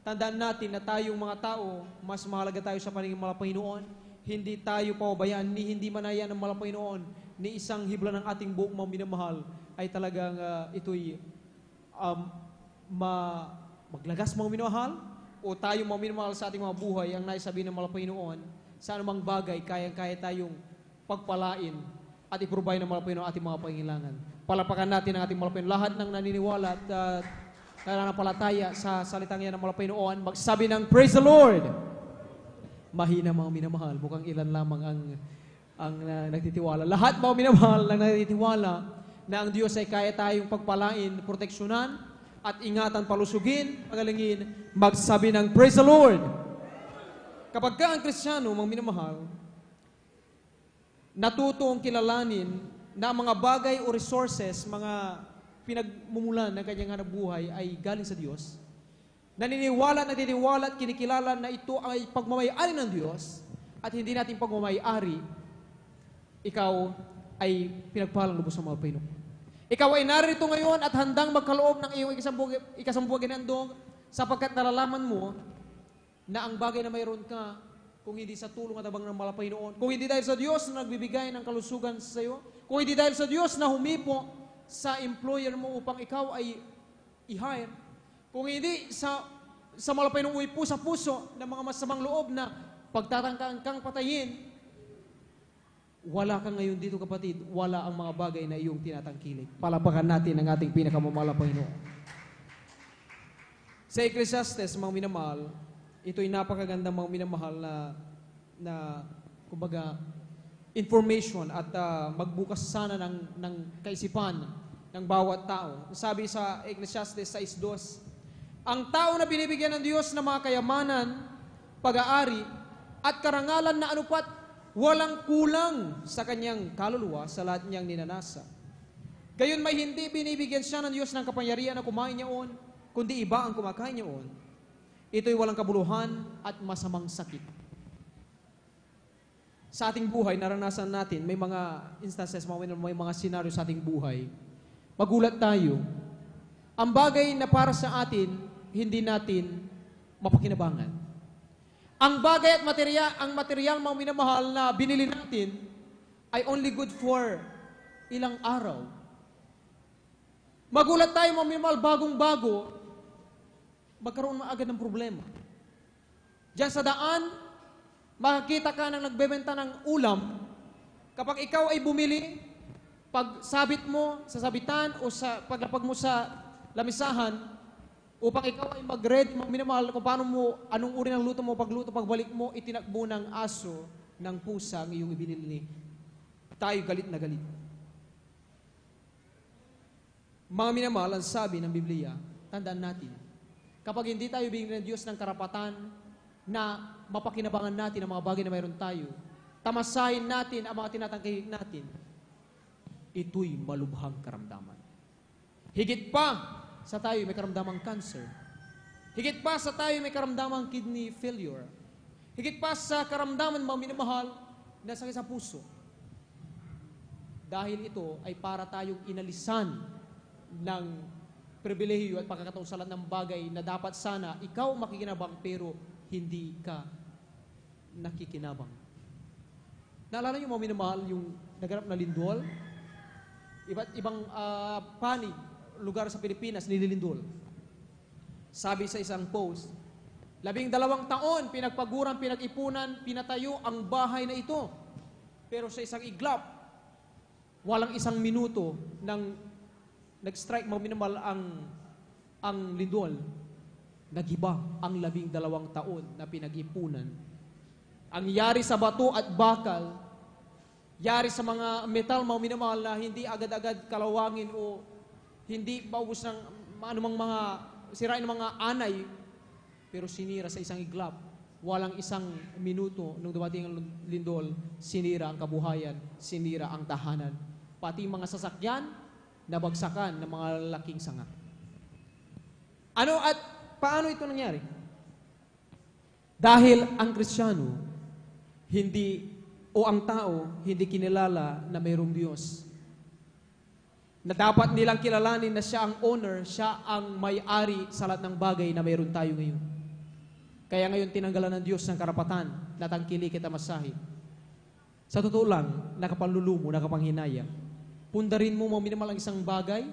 tandaan natin na tayong mga tao, mas mahalaga tayo sa paningin Malapanginoon. Hindi tayo pababayaan, hindi manaya ng Malapanginoon, ni isang hibla ng ating buhok mga minamahal, ay talagang ito'y maglagas mga minamahal, o tayo mga minamahal sa ating mga buhay, ang naisabi ng Malapanginoon, sa anumang bagay, kayang-kaya tayong pagpalain at i-provide ng Malapanginoon ating mga pangailangan. Palapakan natin ang ating Malapanginoon. Lahat ng naniniwala at nananampalataya sa salitang yan ng Malapanginoon, magsabi ng Praise the Lord! Mahina mga minamahal, mukhang ilan lamang ang nagtitiwala. Lahat mga minamahal lang nagtitiwala na ang Diyos ay kaya tayong pagpalain, proteksyonan, at ingatan, palusugin, pagalingin, magsabi ng Praise the Lord! Kapag ka ang Kristiyano, mga minamahal, natutong kilalanin na mga bagay o resources, mga pinagmumulan ng kanyang hanap buhay ay galing sa Diyos. Naniniwala at kinikilala na ito ay pagmamayari ng Diyos at hindi natin pagmamayari, ikaw ay pinagpalang lubos sa mga Panginoon. Ikaw ay narito ngayon at handang magkaloob ng iyong ikasambuhang ginandong sapagkat nalalaman mo na ang bagay na mayroon ka, kung hindi sa tulong at abang ng Malapanginoon, kung hindi dahil sa Diyos na nagbibigay ng kalusugan sa iyo, kung hindi dahil sa Diyos na humipo sa employer mo upang ikaw ay i-hire, kung hindi sa Malapanginoon uwipo sa puso ng mga masamang loob na pagtatangkaan kang patayin, wala kang ngayon dito kapatid, wala ang mga bagay na iyong tinatangkilik. Palapakan natin ang ating pinakamamahal na Panginoon. Sa Ecclesiastes, mga minamahal, ito'y napakagandang mga minamahal na kumbaga, information at magbukas sana ng kaisipan ng bawat tao. Sabi sa Ecclesiastes 6:2, ang tao na binibigyan ng Diyos ng mga kayamanan pag-aari, at karangalan na anupat walang kulang sa kanyang kaluluwa sa lahat niyang ninanasa. Gayon may hindi binibigyan siya ng Diyos ng kapangyarihan na kumain niyaon, kundi iba ang kumakain niyaon. Ito'y walang kabuluhan at masamang sakit. Sa ating buhay, naranasan natin, may mga instances, may mga senaryo sa ating buhay. Magulat tayo. Ang bagay na para sa atin, hindi natin mapakinabangan. Ang bagay at ang material mga minamahal na binili natin ay only good for ilang araw. Magulat tayo mga minamahal, bagong-bago, magkaroon agad ng problema. Diyan sa daan, makakita ka ng nagbebenta ng ulam. Kapag ikaw ay bumili, pag sabit mo sa sabitan o sa paglapag mo sa lamisahan, upang ikaw ay mag-ready, minamahal kung paano mo, anong uri ng luto mo, pagluto, pagbalik mo, itinakbo ng aso, ng pusa ang iyong ibinili. Tayo galit na galit. Mga minamahal, ang sabi ng Biblia, tandaan natin, kapag hindi tayo binigyan ng Diyos ng karapatan na mapakinabangan natin ang mga bagay na mayroon tayo, tamasahin natin ang mga tinatangkilik natin, ito'y malubhang karamdaman. Higit pa sa tayo may karamdamang cancer. Higit pa sa tayo may karamdamang kidney failure. Higit pa sa karamdaman mga minamahal na sakit sa puso. Dahil ito ay para tayong inalisan ng pribilehiyo at pagkakataon sa lahat ng bagay na dapat sana ikaw makikinabang pero hindi ka nakikinabang. Naalala niyo mga minamahal yung naganap na lindol? Iba't ibang panig, lugar sa Pilipinas, nililindol. Sabi sa isang post, 12 taon, pinagpaguran, pinag-ipunan, pinatayo ang bahay na ito. Pero sa isang iglap, walang isang minuto nang nag-strike mga minamahal ang lindol, nagiba ang 12 taon na pinag-ipunan. Ang yari sa bato at bakal, yari sa mga metal, mga minamahal na hindi agad-agad kalawangin o hindi maubos ng anumang mga sirain ng mga anay, pero sinira sa isang iglap. Walang isang minuto nung dumating ang lindol, sinira ang kabuhayan, sinira ang tahanan. Pati mga sasakyan, nabagsakan ng mga laking sanga. Ano at paano ito nangyari? Dahil ang Kristiyano, ang tao, hindi kinilala na mayroong Diyos. Na dapat nilang kilalanin na siya ang owner, siya ang may-ari sa lahat ng bagay na mayroon tayo ngayon. Kaya ngayon tinanggalan ng Diyos ng karapatan na tangkili kita masahi. Sa totoo lang, nakapanlulumo, nakapanghinaya. Pundarin mo minamahal ang isang bagay,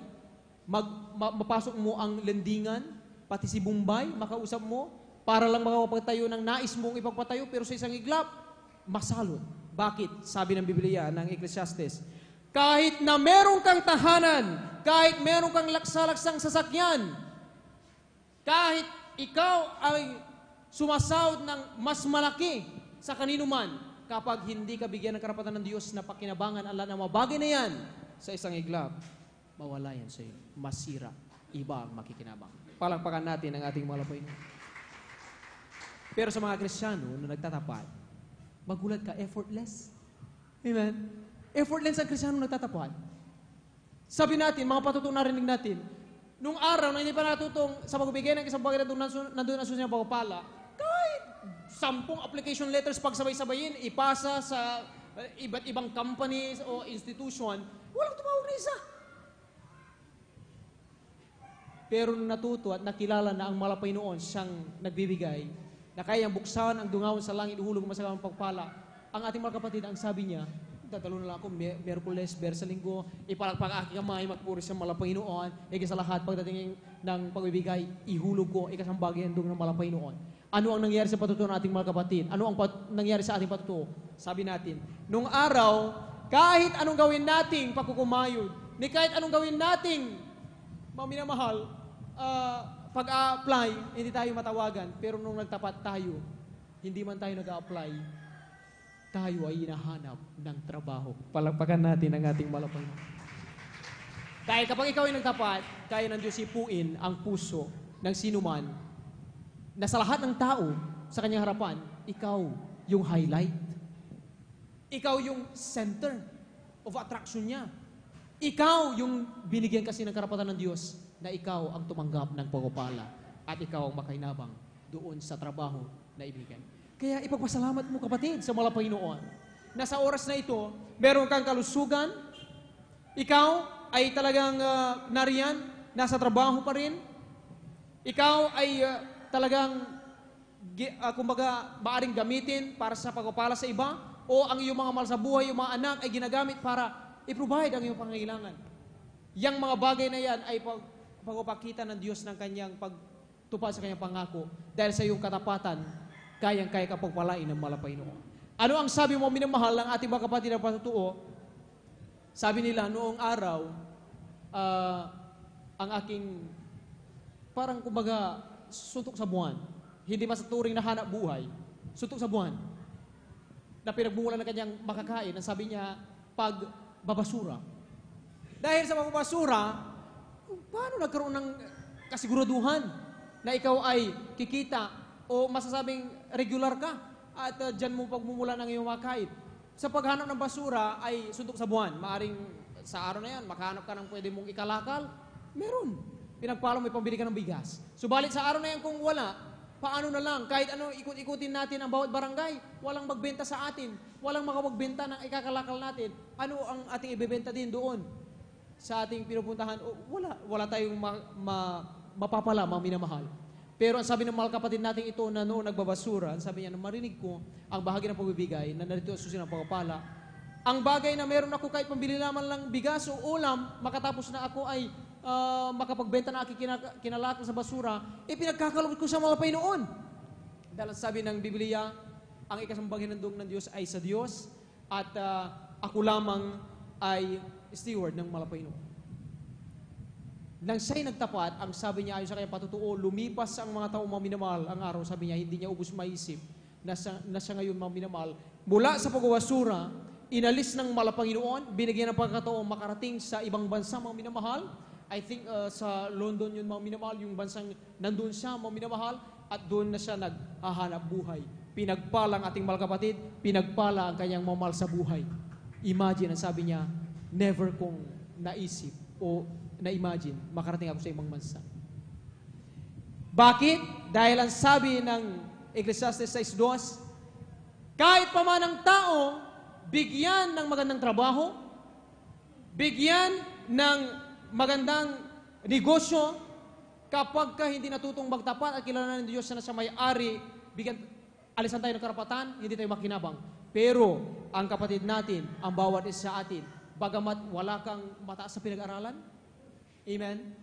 mapasok mo ang lendingan, pati si Bombay, makausap mo, para lang makapagtayo ng nais mong ipagpatayo, pero sa isang iglap, masalot. Bakit? Sabi ng Biblia, ng Ecclesiastes, kahit na meron kang tahanan, kahit meron kang laksalaksang sasakyan, kahit ikaw ay sumasahod ng mas malaki sa kanino man, kapag hindi ka bigyan ng karapatan ng Diyos na pakinabangan ang lahat ng mga bagay na yan, sa isang iglap, mawala yan sa'yo. Masira. Iba ang makikinabang. Palakpakan natin ang ating mga lapay. Pero sa mga Kristiyano na nagtatapat, magulat ka, effortless. Amen? Effortless ang Kristiyano nagtatapat. Sabi natin, mga patutunan narinig natin, nung araw na hindi pa natutong sa pagbigay ng isang bagay na nandun ang susunod pagpapala, kahit 10 application letters pagsabay-sabayin, ipasa sa iba't ibang companies o institution, walang tumawag na isa. Pero nung natuto at nakilala na ang malapay noon siyang nagbibigay, na kayang buksan ang dungawon sa langit, uhulog ang masagamang pagpala, ang ating mga kapatid, ang sabi niya, dadalo na lang ako, Merkules, Bersa Linggo, ipalakpak aking kamay, magpuri sa malapay noon, sa lahat, pagdating ng pagbibigay, ihulog ko, ikasang bagay ang dung ng malapay noon. Ano ang nangyari sa patutuo ng ating mga kapatid? Ano ang nangyari sa ating patutuo? Sabi natin, nung araw, kahit anong gawin nating pagkukumayod, ni kahit anong gawin nating minamahal, pag-a-apply, hindi tayo matawagan. Pero nung nagtapat tayo, hindi man tayo nag-a-apply, tayo ay hinahanap ng trabaho. Palakpakan natin ang ating malapay. Dahil kapag ikaw ay nagtapat, kaya ng Diyos ipuin ang puso ng sinuman na sa lahat ng tao, sa kanyang harapan, ikaw yung highlight. Ikaw yung center of attraction niya. Ikaw yung binigyan kasi ng karapatan ng Diyos na ikaw ang tumanggap ng pagpapala at ikaw ang makainabang doon sa trabaho na ibigay. Kaya ipagpasalamat mo kapatid sa mga Panginoon na sa oras na ito, meron kang kalusugan, ikaw ay talagang nariyan, nasa trabaho pa rin, ikaw ay talagang kumbaga maaring gamitin para sa pagpapala sa iba, o ang iyong mga mahal sa buhay, yung mga anak ay ginagamit para i-provide ang iyong pangangailangan. Yang mga bagay na yan ay pagpapakita ng Diyos ng kanyang pagtupad sa kanyang pangako dahil sa iyong katapatan, kayang-kaya ka pagpalain ng mga Panginoon. Ano ang sabi mo, minamahal ng ating mga kapatid na patutuo? Sabi nila, noong araw, ang aking parang kumbaga suntok sa buwan, hindi masaturing na hanap buhay, suntok sa buwan, na pinagmumulan ng kanyang makakain, ang sabi niya, pagbabasura. Dahil sa pagbabasura, paano nagkaroon ng kasiguraduhan na ikaw ay kikita o masasabing regular ka at dyan mo pagmumula ng iyong makakain? Sa paghanap ng basura ay suntok sa buwan. Maaring sa araw na yan, makahanap ka ng pwede mong ikalakal. Meron. Pinagpala mo, pambili ka ng bigas. Subalit sa araw na yan kung wala, paano na lang? Kahit ano, ikut-ikutin natin ang bawat barangay, walang magbenta sa atin, walang makapagbenta ng ikakalakal natin. Ano ang ating ibebenta din doon sa ating pinupuntahan? Wala tayong mapapala, mga minamahal. Pero ang sabi ng mahal kapatid natin ito na noon nagbabasura, ang sabi niya, na marinig ko ang bahagi ng pagbibigay na narito ang susi ng pagpapala. Ang bagay na meron ako kahit pambili naman lang bigas o ulam, makatapos na ako ay makapagbenta na aking kinalakal sa basura, pinagkakaloob ko sa mga Panginoon. Dahil sabi ng Biblia, ang ikasambang hinandog ng Diyos ay sa Diyos at ako lamang ay steward ng mga Panginoon. Nang siya'y nagtapat, ang sabi niya ayon sa kanyang patutuo, lumipas ang mga taong maminamahal ang araw, sabi niya, hindi niya ubos maisip na siya ngayon maminamahal. Mula sa pagbabasura, inalis ng Panginoon, binigyan ng pagkakataon makarating sa ibang bansa mga minamahal. I think sa London yun mga minamahal, yung bansang nandun siya mga minamahal, at doon na siya naghahanap buhay. Pinagpala ang ating mahal kapatid, pinagpala ang kanyang mamahal sa buhay. Imagine, ang sabi niya, never kong naisip o na-imagine, makarating ako sa ibang bansa. Bakit? Dahil ang sabi ng Ecclesiastes 6:2, kahit pa man ang tao, bigyan ng magandang trabaho, bigyan ng magandang negosyo, kapag ka hindi natutong magtapat at kilala ng Diyos na siya may-ari, alisan tayo ng karapatan, hindi tayo makinabang. Pero, ang kapatid natin, ang bawat isa sa atin, bagamat wala kang mataas sa pinag-aralan, amen?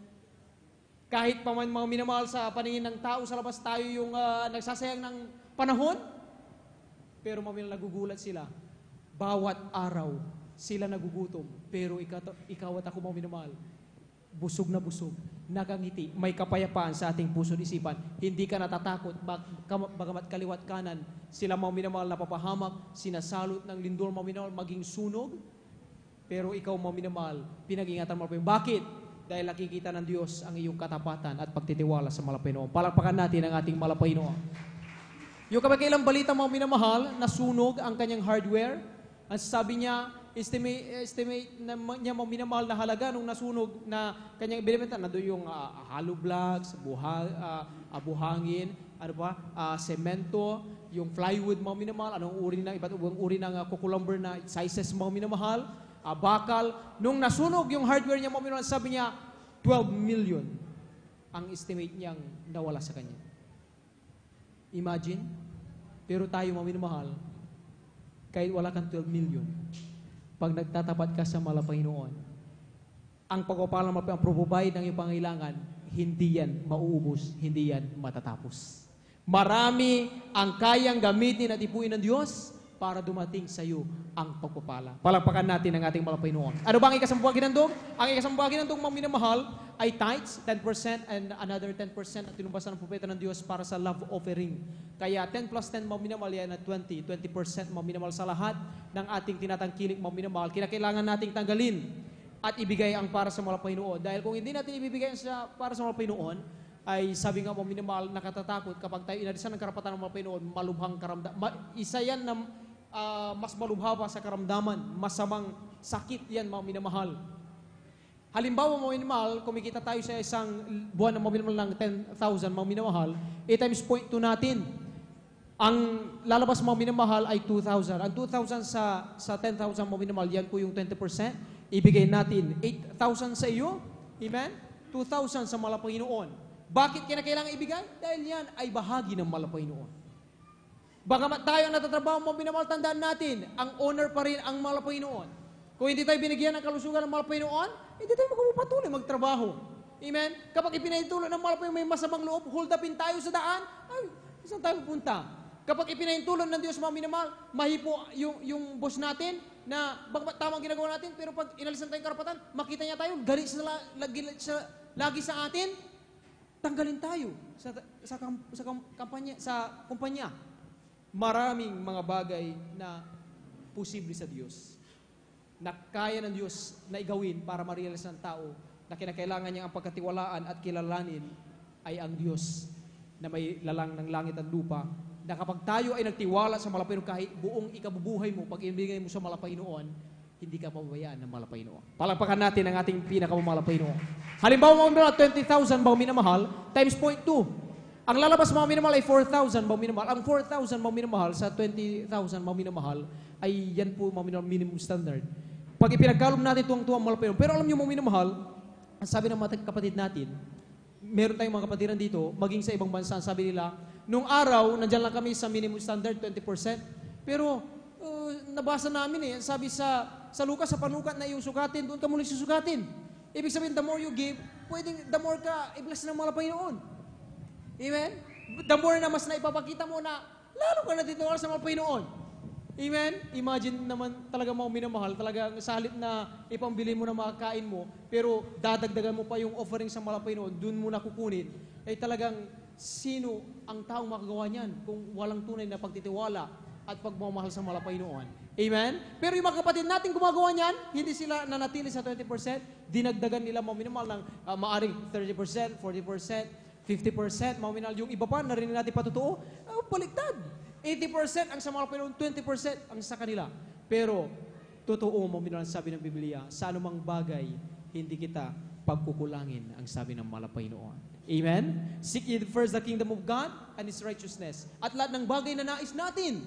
Kahit pa man mga minamahal sa paningin ng tao sa labas, tayo yung nagsasayang ng panahon, pero mga nagugulat sila. Bawat araw, sila nagugutom, pero ikaw at ako mga minamahal, busog na busog, nakangiti, may kapayapaan sa ating puso at isipan. Hindi ka natatakot, bagamat kaliwat kanan, sila mga minamahal napapahamak, sinasalot ng lindol mga minamahal, maging sunog, pero ikaw mga minamahal, pinag-ingatan mo pa yung bakit? Dahil nakikita ng Diyos ang iyong katapatan at pagtitiwala sa Malapaynoon. Palakpakan natin ang ating Malapaynoon. Yung kapagkailang balita mga minamahal, nasunog ang kanyang hardware. Ang sabi niya, estimate na niya mga minamahal na halaga nung nasunog na kanyang ibinibenta. Nandun yung hollow blocks, buhangin, semento, yung plywood mga minamahal, iba't ibang uri ng kukulumber na sizes mga minamahal, bakal. Nung nasunog yung hardware niya, sabi niya, 12 million ang estimate niyang nawala sa kanya. Imagine, pero tayo maminamahal, kahit wala kang 12 million, pag nagtatapat ka sa Panginoon, ang pagpapala ang provide ng iyong pangailangan, hindi yan mauubos, hindi yan matatapos. Marami ang kayang gamitin at ipuin ng Diyos para dumating sa iyo ang pagpapala. Palakpakan natin ang ating Panginoon. Ano ba ang ikasampuang ginandog? Ang ikasampuang ginandog, mga minamahal, ay tithes, 10% and another 10% at tinumbasan ng propeta ng Diyos para sa love offering. Kaya 10 plus 10, mga minamahal, yan na 20% mga minamahal sa lahat ng ating tinatangkilik mga minamahal. Kinakailangan nating tanggalin at ibigay ang para sa mga Panginoon. Dahil kung hindi natin ibibigay para sa mga Panginoon, ay sabi nga mo, minamahal, nakatatakot kapag tayo inalisan ng karapatan ng mga Panginoon, malubhang karamdaman. Isa yan na mas malubha pa sa karamdaman, masamang sakit yan, mga minamahal. Halimbawa, mga minamahal, kumikita tayo sa isang buwan ng mga minamahal ng 10,000, mga minamahal, 8 times 0.2 natin. Ang lalabas mga minamahal ay 2,000. Ang 2,000 sa 10,000 mga minamahal, yan po yung 20%. Ibigay natin 8,000 sa iyo. Amen? 2,000 sa mahal na Panginoon. Bakit kailangan ibigay? Dahil yan ay bahagi ng mahal na Panginoon. Bagamat tayo ang natatrabaho mga minamahal, tandaan natin, ang owner pa rin ang mahal na Panginoon. Kung hindi tayo binigyan ng kalusugan ng mahal na Panginoon, hindi tayo magpapatuloy magtrabaho. Amen? Kapag ipinahintulot ng mahal na Panginoon may masamang loob, hold upin tayo sa daan, ay, saan tayo pupunta? Kapag ipinahintulot ng Diyos mga minamahal, mahipo yung boss natin na tamang ginagawa natin, pero pag inalisan tayong karapatan, makita niya tayo, galit lagi sa atin, tanggalin tayo sa kumpanya. Maraming mga bagay na posible sa Diyos, na kaya ng Diyos na igawin para ma-realize ng tao na kinakailangan niya ang pagkatiwalaan at kilalanin ay ang Diyos na may lalang ng langit at lupa, na kapag tayo ay nagtiwala sa mahal na Panginoon, kahit buong ikabubuhay mo, pag ibigay mo sa mahal na Panginoon, hindi ka pababayaan ng mahal na Panginoon. Palakpakan natin ang ating pinakamamahal na Panginoon. Halimbawa, mga 20,000 mga minamahal, times 0.2. Ang lalabas mga minamahal ay 4,000 mga minamahal. Ang 4,000 mga minamahal sa 20,000 mga minamahal ay yan po mga minamahal minimum standard. Pag ipinagkalog natin tuwang-tuwang mahal na Panginoon. Pero alam niyo mga minamahal, ang sabi ng mga kapatid natin, meron tayong mga kapatiran dito, maging sa ibang bansa, sabi nila, nung araw, nandyan lang kami sa minimum standard, 20%. Pero, nabasa namin sabi sa Lucas, sa panukat na iyong sukatin, doon ka muli susukatin. Ibig sabihin, the more you give, the more ka i-bless ng mga Panginoon. Amen? The more na mas na ipapakita mo na, lalo ka natitiwala sa mga Panginoon. Amen? Imagine naman talaga mga minamahal, talagang sa halip na ipambili mo na makakain mo, pero dadagdagan mo pa yung offering sa mga Panginoon, doon mo na kukunin, ay talagang sino ang taong makagawa niyan kung walang tunay na pagtitiwala at pagmamahal sa mahal na Panginoon. Amen? Pero yung mga kapatid natin gumagawa niyan, hindi sila nanatili sa 20%, dinagdagan nila mga minamahal ng maaring 30%, 40%, 50%, mga minamahal. Yung iba pa, narinig natin patotoo, baliktad. 80% ang sa mahal na Panginoon, 20% ang sa kanila. Pero, totoo mga minamahal, sabi ng Biblia, sa anumang bagay, hindi kita pagkukulangin ang sabi ng mahal na Panginoon. Amen? Seek ye first the kingdom of God and His righteousness. At lahat ng bagay na nais natin,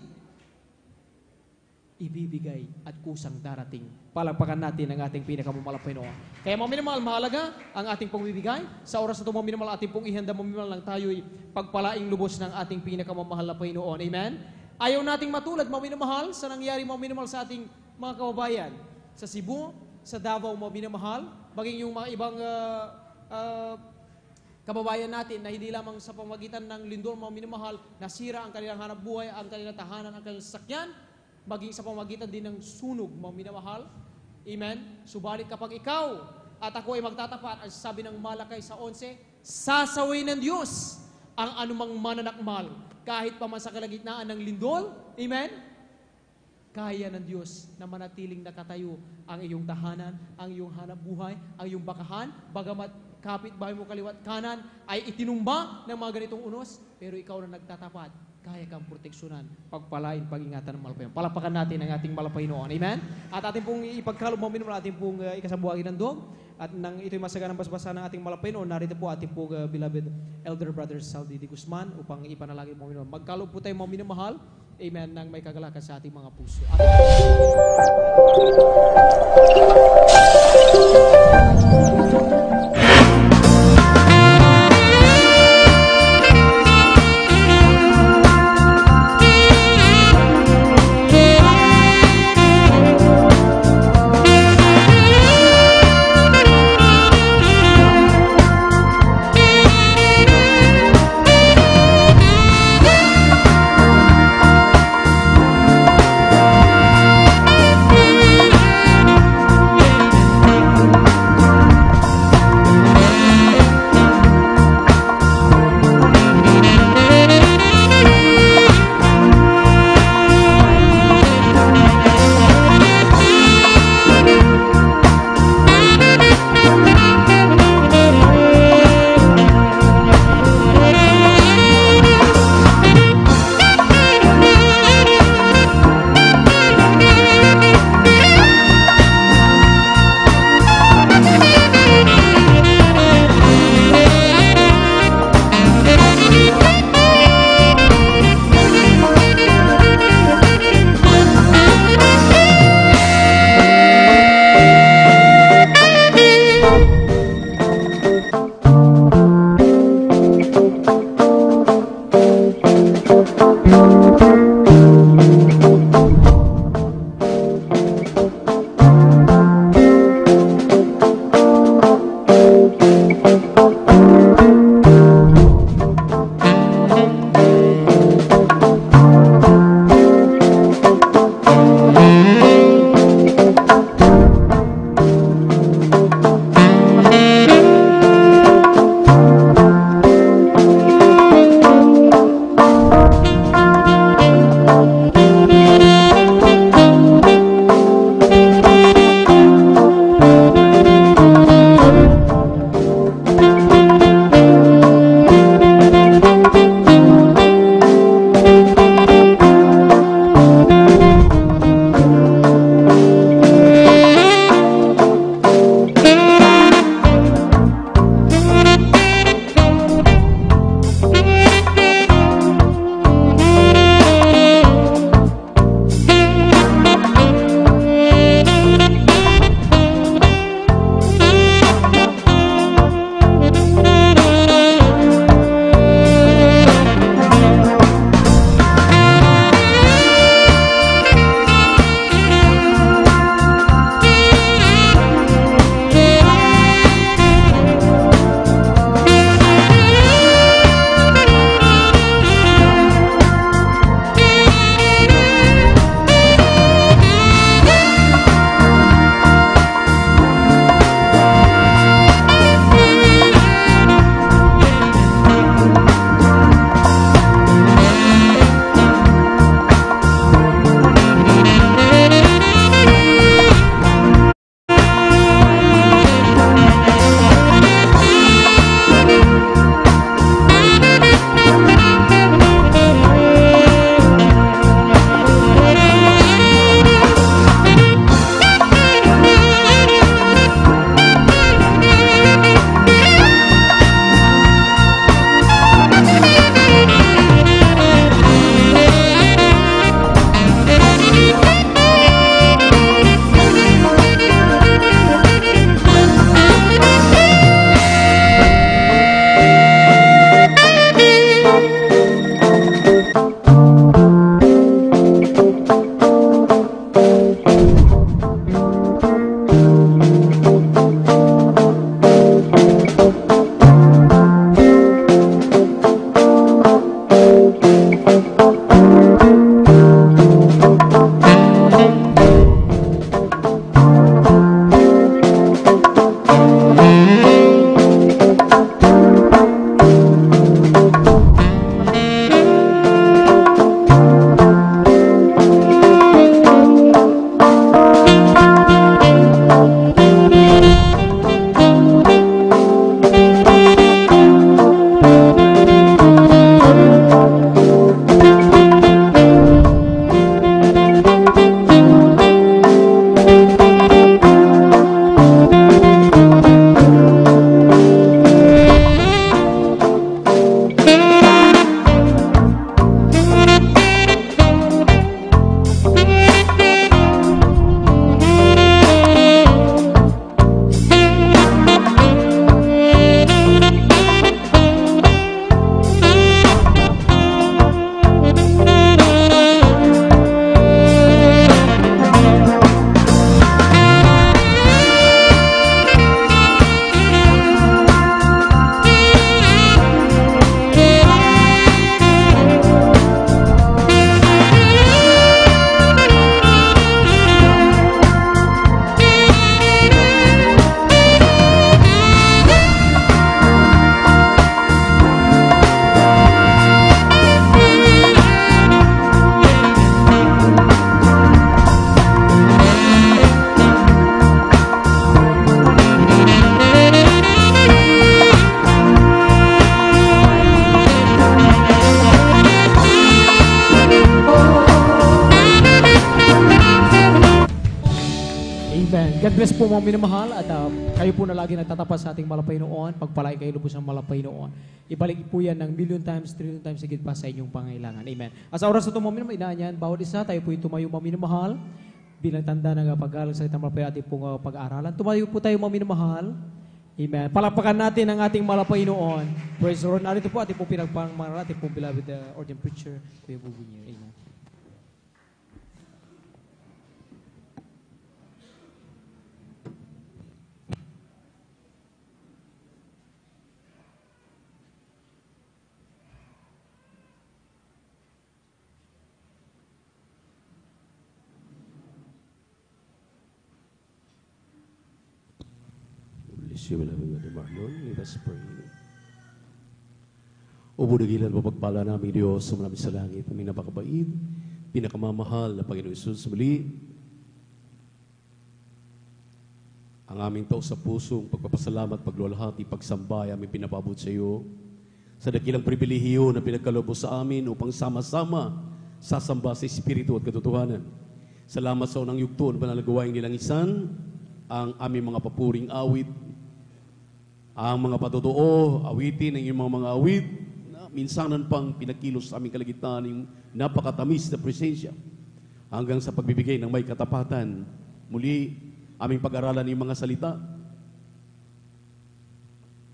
ibibigay at kusang darating. Palagpakan natin ang ating pinakamamahal na Panginoon. Kaya mga minamahal, mahalaga ang ating pong bibigay. Sa oras na ito mga minamahal, ating pong ihanda mga minamahal lang tayo'y pagpalaing lubos ng ating pinakamamahal na Panginoon. Amen? Ayaw nating matulad mga minamahal sa nangyari mga minamahal sa ating mga kababayan. Sa Cebu, sa Davao mga minamahal, maging yung mga ibang kababayan natin na hindi lamang sa pamagitan ng lindol mga minamahal, nasira ang kanilang hanap buhay, ang kanilang tahanan, ang kanilang sasakyan, maging sa pamagitan din ng sunog mga minamahal. Amen? Subalit kapag ikaw at ako ay magtatapat, ang sabi ng Malakay sa 11, sasaway ng Diyos ang anumang mananakmal, kahit pa man sa kalagitnaan ng lindol. Amen? Kaya ng Diyos na manatiling nakatayo ang iyong tahanan, ang iyong hanap buhay, ang iyong bakahan, bagamat kapitbahay mo kaliwat kanan ay itinumba ng mga ganitong unos, pero ikaw na nagtatapat, kaya kang proteksyonan, pagpalain, pag-ingatan ng mahal na Panginoon. Palapakan natin ang ating mahal na Panginoon. Amen? At ating pong ipagkaloob mga minamahal, ating pong ikasabuhagi ng dog, at nang ito'y masaganang basbasa ng ating mahal na Panginoon, narito po ating pong beloved Elder Brother Saldi D. Guzman upang ipanalangin mga minamahal. Magkaloob po tayo mga minamahal, amen, nang may kagalakan sa ating mga puso. God bless po mga minamahal at kayo po na lagi nagtatapat sa ating malapay noon. Pagpalay kayo lubos ng malapay noon. Ibalik po yan ng million times, trillion times higit pa sa inyong pangailangan. Amen. At sa oras na ito mga minamahal, yan, bawat isa tayo po tumayo mga minamahal bilang tanda ng pag-aaral sa itang malapay ating pong pag-aaralan. Tumayo po tayo mga minamahal. Amen. Palakpakan natin ang ating malapay noon. Praise the Lord. Narito po ating pong pinagpangmaral, ating pong beloved ordained preacher, Kuya Bubunyo. Amen. Let us pray. O budagilan po pagpala namin Diyos sa maraming sa langit, aming napakabait, pinakamamahal na Panginoon Isus muli. Ang aming tao sa pusong pagpapasalamat, pagluwalhati, pagsambay, aming pinapabot sa iyo sa dakilang pribilehiyo na pinagkalobo sa amin upang sama-sama sasamba sa Espiritu at katotohanan. Salamat sa unang yugto na banal gawaing nilangisan, ang aming mga papuring awit, ang mga patotoo, awitin, ang iyong mga awit, na minsanan pang pinakilos sa aming kalagitnaan yung napakatamis na presensya hanggang sa pagbibigay ng may katapatan. Muli, aming pag-aralan ng mga salita.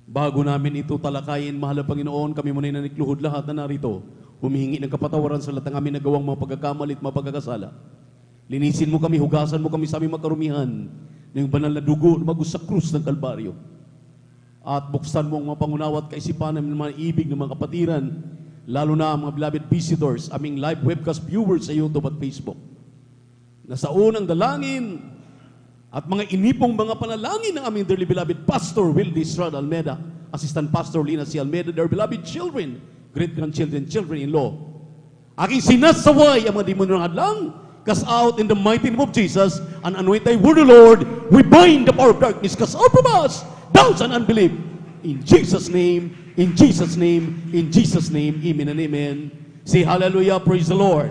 Bago namin ito talakayin, mahal na Panginoon, kami muna nanikluhod lahat na narito, humihingi ng kapatawaran sa lahat ng aming nagawang mga pagkakamali at mga pagkakasala. Linisin mo kami, hugasan mo kami sa aming makarumihan ng banal na dugo na magus sa krus ng Kalbaryo. At buksan mo ang mga pangunawa at kaisipan ng mga ibig ng mga kapatiran, lalo na ang mga beloved visitors, aming live webcast viewers sa YouTube at Facebook. Na sa unang dalangin at mga inipong mga panalangin ng aming dearly beloved Pastor Wildy Estrada Almeda, Assistant Pastor Lina C. Almeda, their beloved children, great-grandchildren, children-in-law. Aking sinasaway ang mga demonyo ng hadlang, cast out in the mighty name of Jesus, and anoint thy word, O Lord. We bind the power of darkness, cast out from us doubts and unbelief. In Jesus' name, in Jesus' name, in Jesus' name, amen and amen. Say hallelujah, praise the Lord.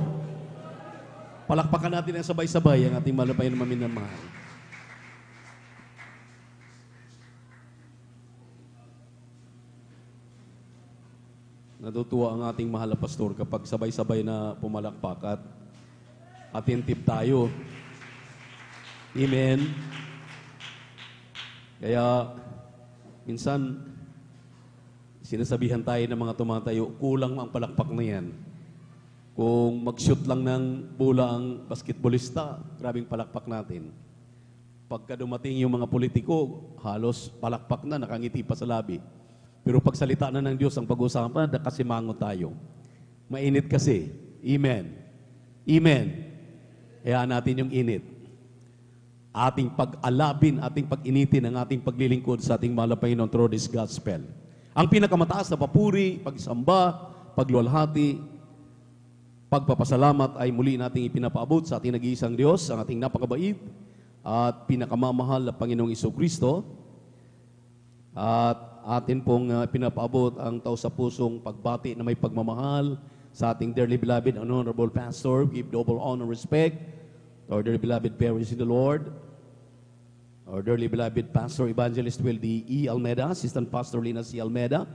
Palakpakan natin ang sabay-sabay ang ating malapay na maminamahal. Natutuwa ang ating mahal na pastor kapag sabay-sabay na pumalakpak at attentive tayo. Amen. Kaya minsan, sinasabihan tayo ng mga tumatayo, kulang ang palakpak na yan. Kung mag-shoot lang ng bola ang basketballista, grabing palakpak natin. Pagka dumating yung mga politiko, halos palakpak na, nakangiti pa sa labi. Pero pag salita na ng Diyos ang pag-usapan, nakasimango tayo. Mainit kasi. Amen. Amen. Kaya natin yung init. Ating pag-alabin, ating pag-initin ang ating paglilingkod sa ating malapay ng through this gospel. Ang pinakamataas na papuri, pagsamba, pagluwalhati, pagpapasalamat ay muli nating ipinapaabot sa ating nag-iisang Diyos, ang ating napakabait at pinakamamahal na Panginoong Jesucristo. At atin pong pinapaabot ang tao sa pusong pagbati na may pagmamahal sa ating dearly beloved and honorable pastor. Give double honor and respect to our dearly beloved parents in the Lord, our dearly beloved Pastor Evangelist Wildy E. Almeda, Assistant Pastor Lina C. Almeda,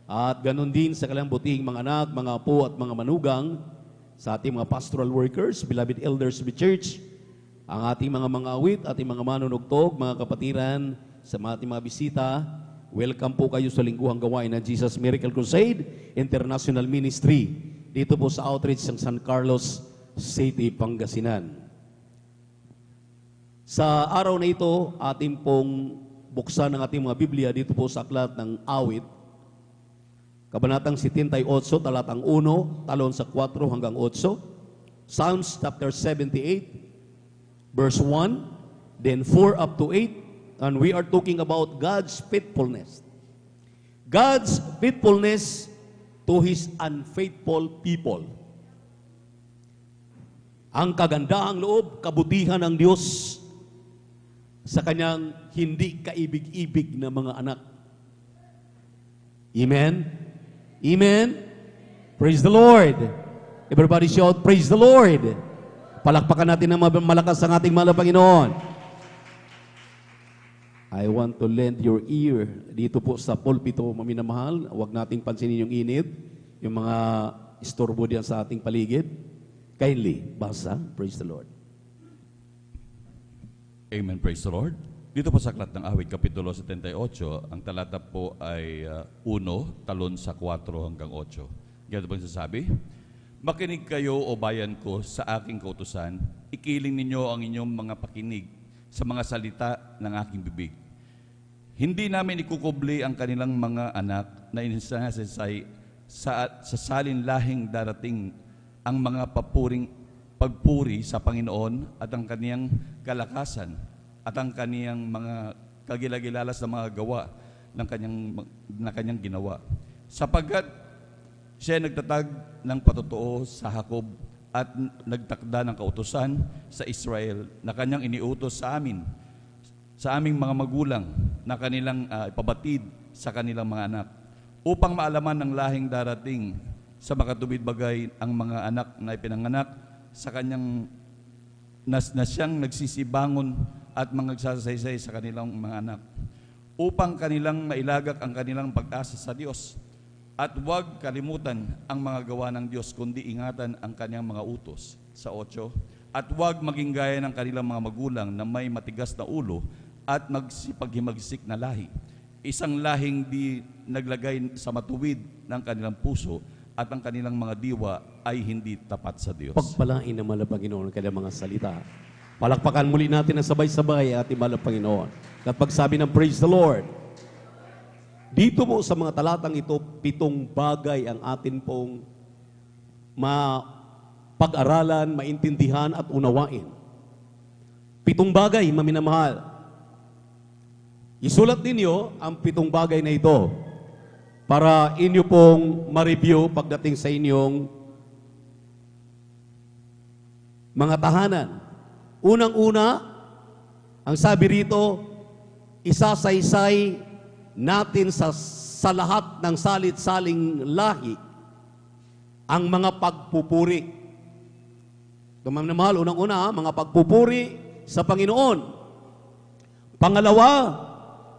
at ganun din sa kanilang butihing mga anak, mga apo at mga manugang, sa ating mga pastoral workers, beloved elders of the church, ang ating mga awit, ating mga manunugtog, mga kapatiran, sa ating mga bisita. Welcome po kayo sa lingguhang gawain ng Jesus Miracle Crusade International Ministry dito po sa outreach ng San Carlos City, Pangasinan. Sa araw na ito, ating pong buksan ang ating mga Biblia dito po sa aklat ng Awit. Kabanatang 78, talatang 1, talon sa 4 hanggang 8. Psalms chapter 78, verse 1, then 4 up to 8. And we are talking about God's faithfulness. God's faithfulness to His unfaithful people. Ang kagandahang loob, kabutihan ng Diyos sa kanyang hindi kaibig-ibig na mga anak. Amen? Amen? Praise the Lord. Everybody shout, praise the Lord. Palakpakan natin ng malakas ang ating mahal na Panginoon. I want to lend your ear dito po sa pulpito, maminamahal. Huwag nating pansinin yung init, yung mga istorbo diyan sa ating paligid. Kindly, basa. Praise the Lord. Amen, praise the Lord. Dito po sa Aklat ng Awit, Kapitulo 78, ang talata po ay 1, talon sa 4 hanggang 8. Ganito bang sasabi? Makinig kayo o bayan ko sa aking kautusan, ikiling ninyo ang inyong mga pakinig sa mga salita ng aking bibig. Hindi namin ikukubli ang kanilang mga anak na isinasasay sa salin lahing darating ang mga pagpuri sa Panginoon at ang kaniyang kalakasan at ang kaniyang mga kagilagilalas na mga gawa na kanyang ginawa. Sapagkat siya nagtatag ng patotoo sa Jacob at nagtakda ng kautusan sa Israel na kanyang iniutos sa amin, sa aming mga magulang na kanilang ipabatid sa kanilang mga anak, upang maalaman ng lahing darating sa makatubid bagay ang mga anak na ipinanganak sa kanyang na siyang nagsisibangon at magsasaysay sa kanilang mga anak, upang kanilang mailagak ang kanilang pag-asa sa Diyos. At huwag kalimutan ang mga gawa ng Diyos, kundi ingatan ang kanyang mga utos. Sa 8, at huwag maging gaya ng kanilang mga magulang na may matigas na ulo at magsipaghimagsik na lahi. Isang lahing di naglagay sa matuwid ng kanilang puso at ang kanilang mga diwa ay hindi tapat sa Diyos. Pagpalain na mahal na Panginoon ang kanyang mga salita. Palakpakan muli natin na sabay-sabay ating mahal na Panginoon. At pagsabi ng praise the Lord, dito po sa mga talatang ito, 7 bagay ang atin pong pag-aralan, maintindihan at unawain. 7 bagay, maminamahal. Isulat ninyo ang 7 bagay na ito para inyo pong ma-review pagdating sa inyong mga tahanan. Unang-una, ang sabi rito, isasaysay natin sa lahat ng salit-saling lahi ang mga pagpupuri. Mahal, unang-una, mga pagpupuri sa Panginoon. Pangalawa,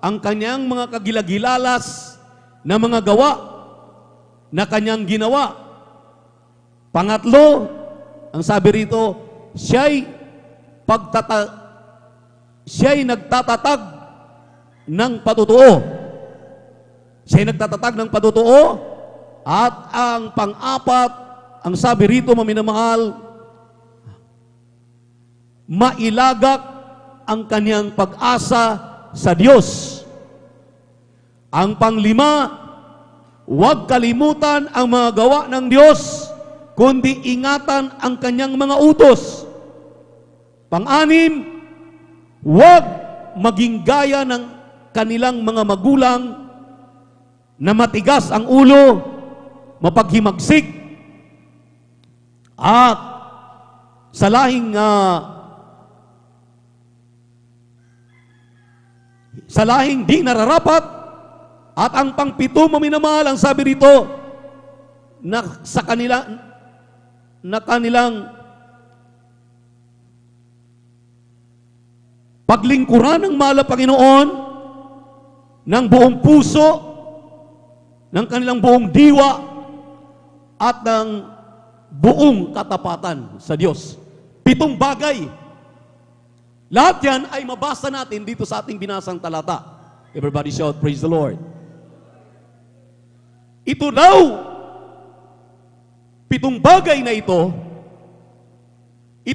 ang kanyang mga kagilagilalas na mga gawa na kanyang ginawa. Pangatlo, ang sabi rito, siya'y nagtatatag ng patutuo. Siya'y nagtatatag ng patutuo. At ang pang-apat, ang sabi rito, maminamahal, mailagak ang kanyang pag-asa sa Diyos. Ang pang-5, huwag kalimutan ang mga gawa ng Diyos, kundi ingatan ang kanyang mga utos. Pang-6, huwag maging gaya ng kanilang mga magulang na matigas ang ulo, mapaghimagsik, at sa lahing di nararapat. At ang pang-7, maminamahal, ang sabi rito, na kanilang paglingkuran ng mahal na Panginoon ng buong puso, ng kanilang buong diwa, at ng buong katapatan sa Diyos. 7 bagay. Lahat yan ay mabasa natin dito sa ating binasang talata. Everybody shout, praise the Lord. Ito daw, 7 bagay na ito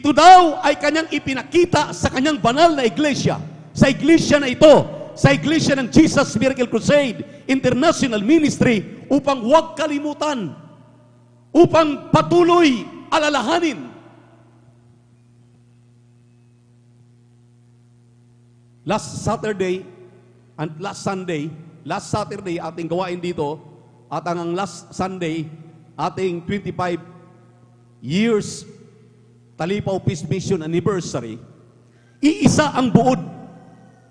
daw ay kanyang ipinakita sa kanyang banal na iglesia. Sa iglesia na ito, sa iglesia ng Jesus Miracle Crusade International Ministry, upang huwag kalimutan, upang patuloy alalahanin. Last Saturday and last Sunday, last Saturday ating gawain dito, at ang last Sunday ating 25 years Talipaw Peace Mission Anniversary. Iisa ang buod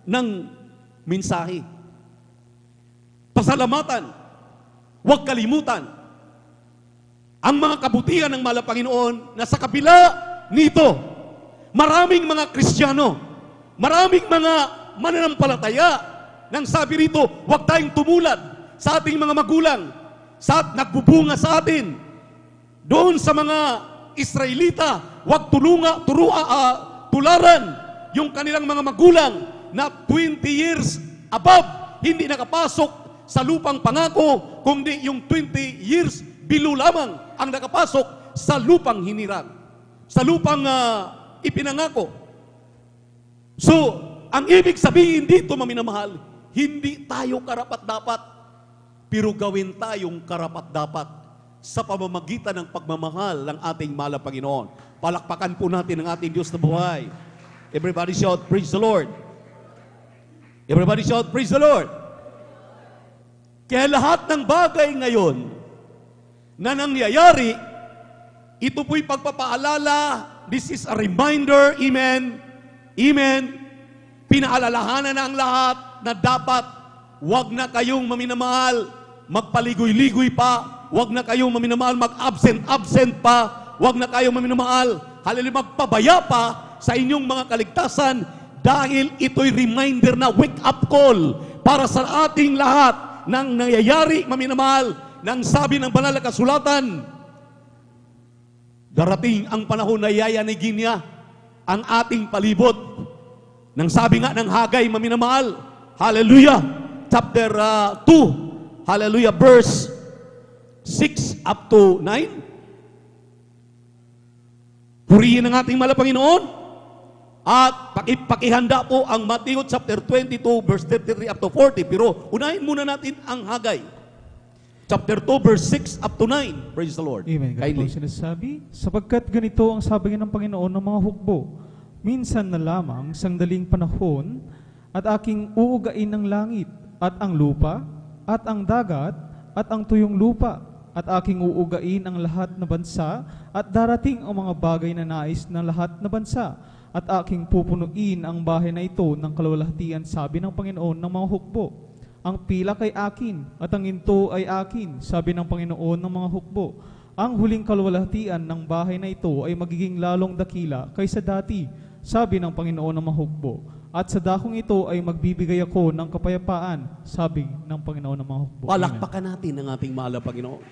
ng mensahe. Pasalamatan, huwag kalimutan ang mga kabutihan ng mahal na Panginoon, na sa kabila nito, maraming mga Kristiyano, maraming mga mananampalataya. Nang sabi rito, huwag tayong tumulad sa ating mga magulang, sa nagbubunga sa atin. Doon sa mga Israelita, huwag tularan yung kanilang mga magulang na 20 years above, hindi nakapasok sa lupang pangako, kundi yung 20 years below lamang ang nakapasok sa lupang hinirang, sa lupang ipinangako. So, ang ibig sabihin dito, maminamahal, hindi tayo karapat-dapat, pero gawin tayong karapat-dapat sa pamamagitan ng pagmamahal ng ating mahal na Panginoon. Palakpakan po natin ang ating Diyos na buhay. Everybody shout, praise the Lord. Everybody shout, praise the Lord. Kaya lahat ng bagay ngayon na nangyayari, ito po'y pagpapaalala. This is a reminder, amen, amen. Pinaalalahanan na ang lahat na dapat wag na kayong maminamahal, magpaligoy-ligoy pa, wag na kayong maminamahal, mag-absent pa, wag na kayong maminamahal, halilimag magpabaya pa sa inyong mga kaligtasan dahil ito'y reminder na wake-up call para sa ating lahat ng nangyayari, maminamahal, ng sabi ng banal na kasulatan. Darating ang panahon na yayanigin niya ang ating palibot. Nang sabi nga ng Hagay, maminamahal, hallelujah, chapter 2, hallelujah, verse 6 up to 9. Purihin ang ating mahal na Panginoon at pakihanda po ang Matthew chapter 22, verse 33 up to 40. Pero unahin muna natin ang Hagay. Chapter 2, verse 6 up to 9. Praise the Lord. Amen. Ganito ang sinasabi, sapagkat ganito ang sabi ng Panginoon ng mga hukbo, minsan na lamang sangdaling panahon at aking uugain ng langit at ang lupa at ang dagat at ang tuyong lupa at aking uugain ang lahat na bansa at darating ang mga bagay na nais ng lahat na bansa at aking pupunuin ang bahay na ito ng kalwalhatian, sabi ng Panginoon ng mga hukbo. Ang pilak ay akin at ang ginto ay akin, sabi ng Panginoon ng mga hukbo. Ang huling kalwalhatian ng bahay na ito ay magiging lalong dakila kaysa dati, sabi ng Panginoon ng mga hukbo. At sa dakong ito ay magbibigay ako ng kapayapaan, sabi ng Panginoon ng mga hukbo. Palakpakan natin ang ating mahal na Panginoon.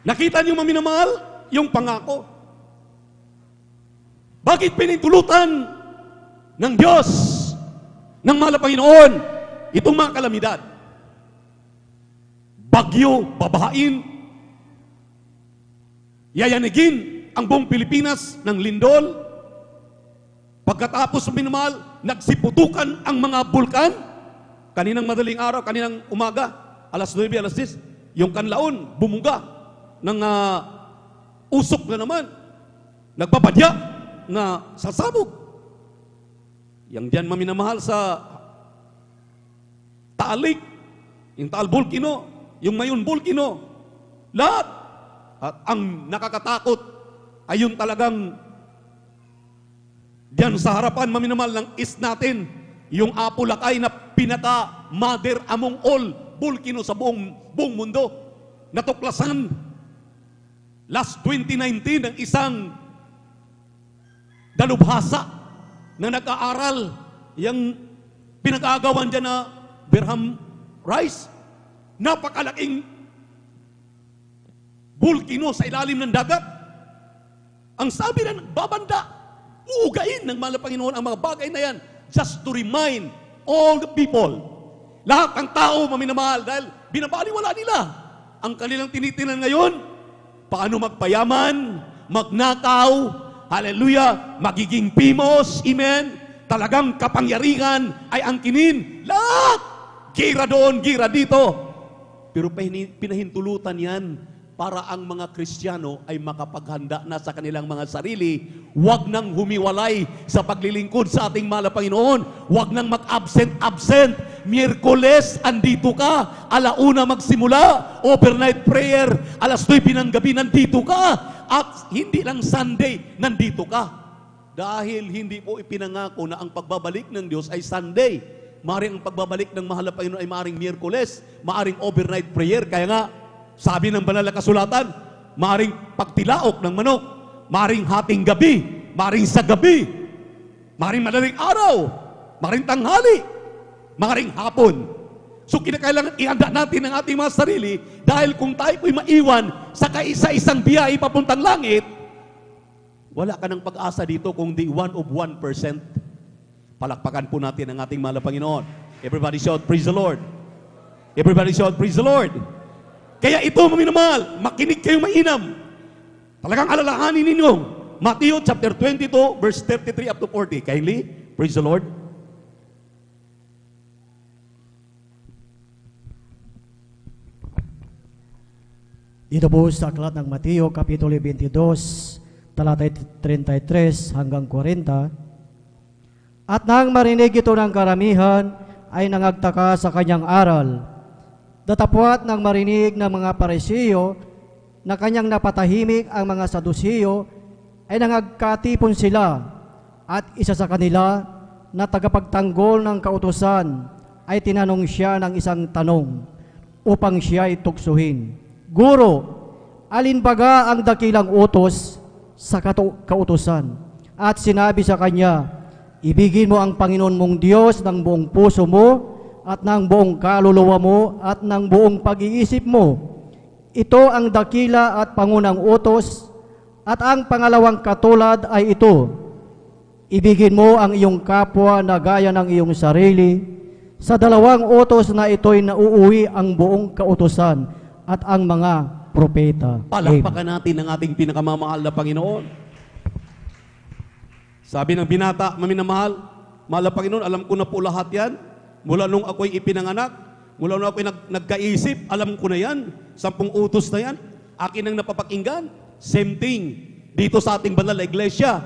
Nakita niyo maminamahal yung pangako. Bakit pinintulutan ng Diyos, ng mahal na Panginoon, itong mga kalamidad? Bagyo, babahain, yayanigin ang buong Pilipinas ng lindol. Pagkatapos minamahal, nagsiputukan ang mga bulkan. Kaninang madaling araw, kaninang umaga, alas 9, alas 10, yung Kanlaon, bumuga ng usok na naman. Nagpapadya na sasabog. Yang diyan maminamahal sa Taalik, yung Taal Volcano, yung Mayon Volcano, lahat. At ang nakakatakot ay yung talagang diyan sa harapan maminamahal ng east natin, yung Apulacay na pinaka mother among all volcano sa buong mundo. Natuklasan last 2019 ng isang dalubhasa na nag-aaral, yung pinag-aagawan dyan na Berham Rice, napakalaking volcano sa ilalim ng dagat. Ang sabi na nagbabanda, uugain ng mahal na Panginoon ang mga bagay na yan just to remind all the people, lahat ng tao maminamahal, dahil binabaliwala nila ang kanilang tinitinan ngayon, paano magpayaman, magnakaw, hallelujah, magiging pimos, amen, talagang kapangyarihan ay angkinin, lahat, gira doon, gira dito. Pero pinahintulutan yan para ang mga Kristiyano ay makapaghanda na sa kanilang mga sarili. Huwag nang humiwalay sa paglilingkod sa ating mahal na Panginoon. Huwag nang mag-absent. Miyerkules, andito ka. Alauna magsimula. Overnight prayer. Alas 9 ng gabi, nandito ka. At hindi lang Sunday, nandito ka. Dahil hindi po ipinangako na ang pagbabalik ng Diyos ay Sunday. Maaring ang pagbabalik ng mahal na Panginoon ay maaring Miyerkules, maaring overnight prayer. Kaya nga, sabi ng banal na kasulatan, maaring pagtilaok ng manok, maaring hating gabi, maaring sa gabi, maaring madaling araw. makaring tanghali, makaring hapon. So kinakailangan ihanda natin ang ating mga sarili dahil kung tayo po'y maiwan sa kaisa-isang biyahe papuntang langit, wala ka ng pag-asa dito kung di 1 of 1%. Palakpakan po natin ang ating mahal na Panginoon. Everybody shout, praise the Lord. Everybody shout, praise the Lord. Kaya ito, mga minamahal, makinig kayong mainam. Talagang alalahanin ninyo. Matthew chapter 22, verse 33 up to 40. Kindly, praise the Lord. Ito po sa aklat ng Mateo, Kapitulo 22, talatay 33 hanggang 40. At nang marinig ito ng karamihan, ay nangagtaka sa kanyang aral. Datapwat nang marinig ng mga Parisiyo na kanyang napatahimik ang mga Sadusiyo, ay nangagkatipon sila. At isa sa kanila na tagapagtanggol ng kautusan ay tinanong siya ng isang tanong upang siya ay tuksuhin. Guro, alin baga ang dakilang utos sa kautusan? At sinabi sa kanya, ibigin mo ang Panginoon mong Diyos ng buong puso mo at ng buong kaluluwa mo at ng buong pag-iisip mo. Ito ang dakila at pangunang utos. At ang pangalawang katulad ay ito, ibigin mo ang iyong kapwa na gaya ng iyong sarili. Sa dalawang utos na ito'y nauuwi ang buong kautusan at ang mga propeta. Palakpakan natin ang ating pinakamamahal na Panginoon. Sabi ng binata, maminamahal, mahal na Panginoon, alam ko na po lahat yan. Mula nung ako'y ipinanganak, mula nung ako'y nagkaisip, alam ko na yan. 10 utos na yan. Akin ang napapakinggan. Same thing. Dito sa ating banal na iglesia.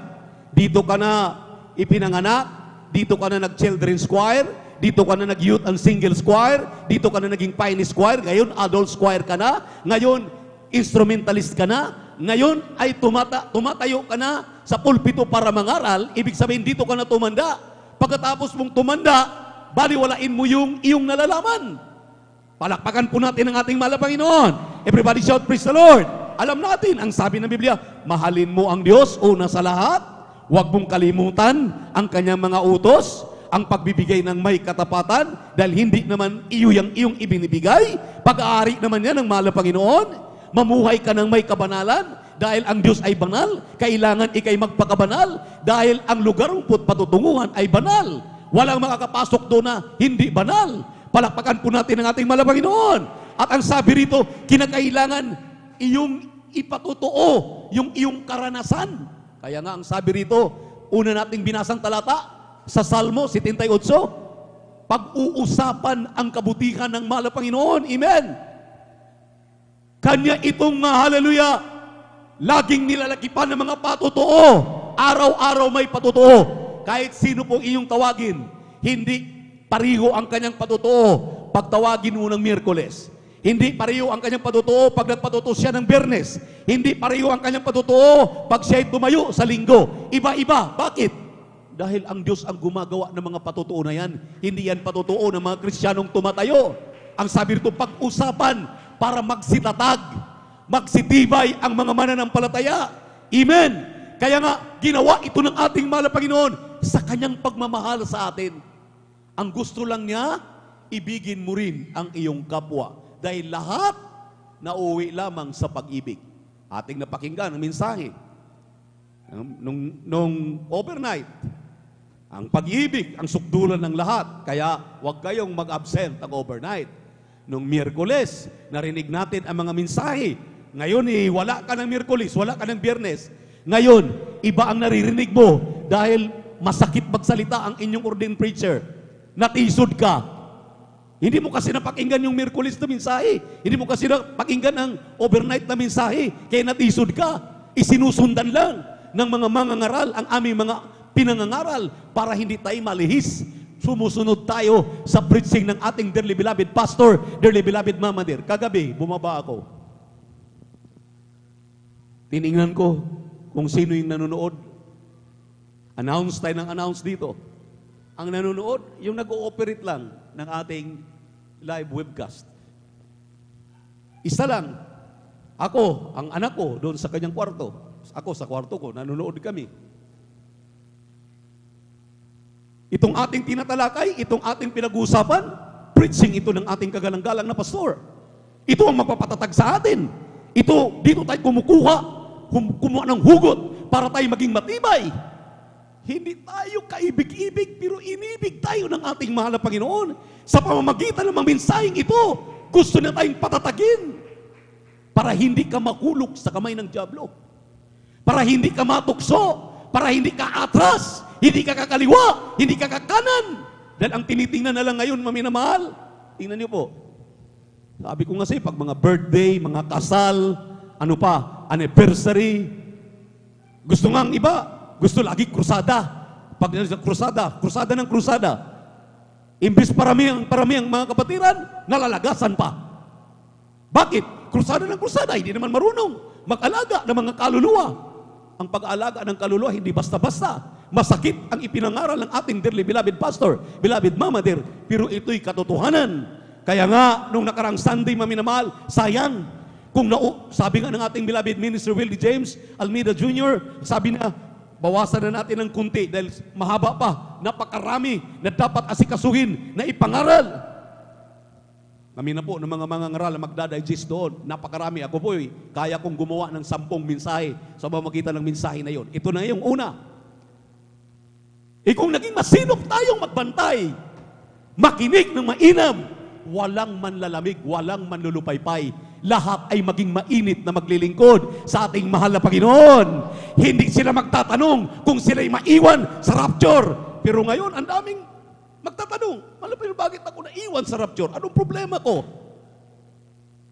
Dito ka na ipinanganak, dito ka na nag-children's choir, dito ka na nag-youth and singles choir, dito ka na naging pioneers choir, ngayon adult choir ka na, ngayon instrumentalist ka na, ngayon ay tumatayo ka na sa pulpito para mangaral, ibig sabihin dito ka na tumanda. Pagkatapos mong tumanda, baliwalain mo yung iyong nalalaman. Palakpakan po natin ang ating mahal na Panginoon. Everybody shout, praise the Lord. Alam natin, ang sabi ng Biblia, mahalin mo ang Diyos una sa lahat, huwag mong kalimutan ang kanyang mga utos, ang pagbibigay ng may katapatan, dahil hindi naman iyo yung iyong ibinibigay, pag-aari naman yan ng mahal na Panginoon, mamuhay ka ng may kabanalan, dahil ang Diyos ay banal, kailangan ikay magpakabanal, dahil ang lugar ng patutunguhan ay banal. Walang makakapasok doon na hindi banal. Palakpakan po natin ang ating mahal na Panginoon. At ang sabi rito, kinakailangan iyong ipatutuo yung iyong karanasan. Kaya nga ang sabi rito, una nating binasang talata, sa Salmo 78, pag-uusapan ang kabutihan ng mahal na Panginoon. Amen. Kanya itong hallelujah, laging nilalakipan ng mga patutuo. Araw-araw may patutuo. Kahit sino pong iyong tawagin, hindi pariho ang kanyang patutuo pag tawagin mo ng Miyerkules. Hindi pariho ang kanyang patutuo pag nagpatutuo siya ng Biyernes. Hindi pariho ang kanyang patutuo pag siya ay tumayo sa Linggo. Iba-iba. Bakit? Dahil ang Diyos ang gumagawa ng mga patutuo na yan. Hindi yan patutuo ng mga Kristiyanong tumatayo. Ang sabi rito, pag-usapan para magsitatag, magsitibay ang mga mananampalataya. Amen. Kaya nga, ginawa ito ng ating mahal na Panginoon sa kanyang pagmamahal sa atin. Ang gusto lang niya, ibigin mo rin ang iyong kapwa. Dahil lahat nauwi lamang sa pag-ibig. Ating napakinggan ang mensahe. Nung overnight, ang pag-ibig, ang sukdulan ng lahat. Kaya huwag kayong mag-absent ang overnight. Nung Miyerkules, narinig natin ang mga mensahe. Ngayon, wala ka ng Miyerkules, wala ka ng Biyernes. Ngayon, iba ang naririnig mo dahil masakit magsalita ang inyong ordained preacher. Natisod ka. Hindi mo kasi napakinggan yung Miyerkules na mensahe. Hindi mo kasi napakinggan ang overnight na mensahe. Kaya natisod ka. Isinusundan lang ng mga mangangaral ang aming mga pinangangaral para hindi tayo malihis. Sumusunod tayo sa preaching ng ating dearly beloved pastor, dearly beloved Mama Dear. Kagabi, bumaba ako. Tiningnan ko kung sino yung nanonood. Announce tayo ng announce dito. Ang nanonood, yung nag-ooperate lang ng ating live webcast. Isa lang. Ako, ang anak ko, doon sa kanyang kwarto. Ako sa kwarto ko, nanonood kami. Itong Itong ating tinatalakay, itong ating pinag-uusapan, preaching ito ng ating kagalang-galang na pastor. Ito ang magpapatatag sa atin. Dito tayo kumuha ng hugot para tayo maging matibay. Hindi tayo kaibig-ibig, pero inibig tayo ng ating mahal na Panginoon. Sa pamamagitan ng mga mensaheng ito, gusto na tayong patatagin para hindi ka makulog sa kamay ng dyablo. Para hindi ka matukso, para hindi ka atras, hindi ka kakaliwa, hindi ka kakanan. Dahil ang tinitingnan na lang ngayon, maminamahal, tingnan niyo po. Sabi ko kasi, pag mga birthday, mga kasal, anniversary, gusto nga ang iba, gusto lagi krusada. Pag krusada ng krusada. Imbis parami ang mga kapatiran, nalalagasan pa. Bakit? Krusada ng krusada, hindi naman marunong mag-alaga ng mga kaluluwa. Ang pag-aalaga ng kaluluwa, hindi basta-basta. Masakit ang ipinangaral ng ating dearly beloved pastor, beloved mama dear, pero ito'y katotohanan. Kaya nga, nung nakarang Sunday, maminamahal, sayang. Sabi nga ng ating beloved minister Willie James Almeida Jr., sabi na, bawasan na natin ng kunti dahil mahaba pa, napakarami na dapat asikasuhin na ipangaral. Kami na po ng mga mangangaral na magdadigest doon, napakarami. Ako po, kaya kong gumawa ng 10 mensahe sa pamamagitan ng mensahe na yon. Ito na yung una. Kung naging masinop tayong magbantay, makinig ng mainam, walang manlalamig, walang manlulupaypay, lahat ay maging mainit na maglilingkod sa ating mahal na Panginoon. Hindi sila magtatanong kung sila'y maiwan sa rapture. Pero ngayon, ang daming magtatanong, bakit ako naiwan sa rapture? Anong problema ko?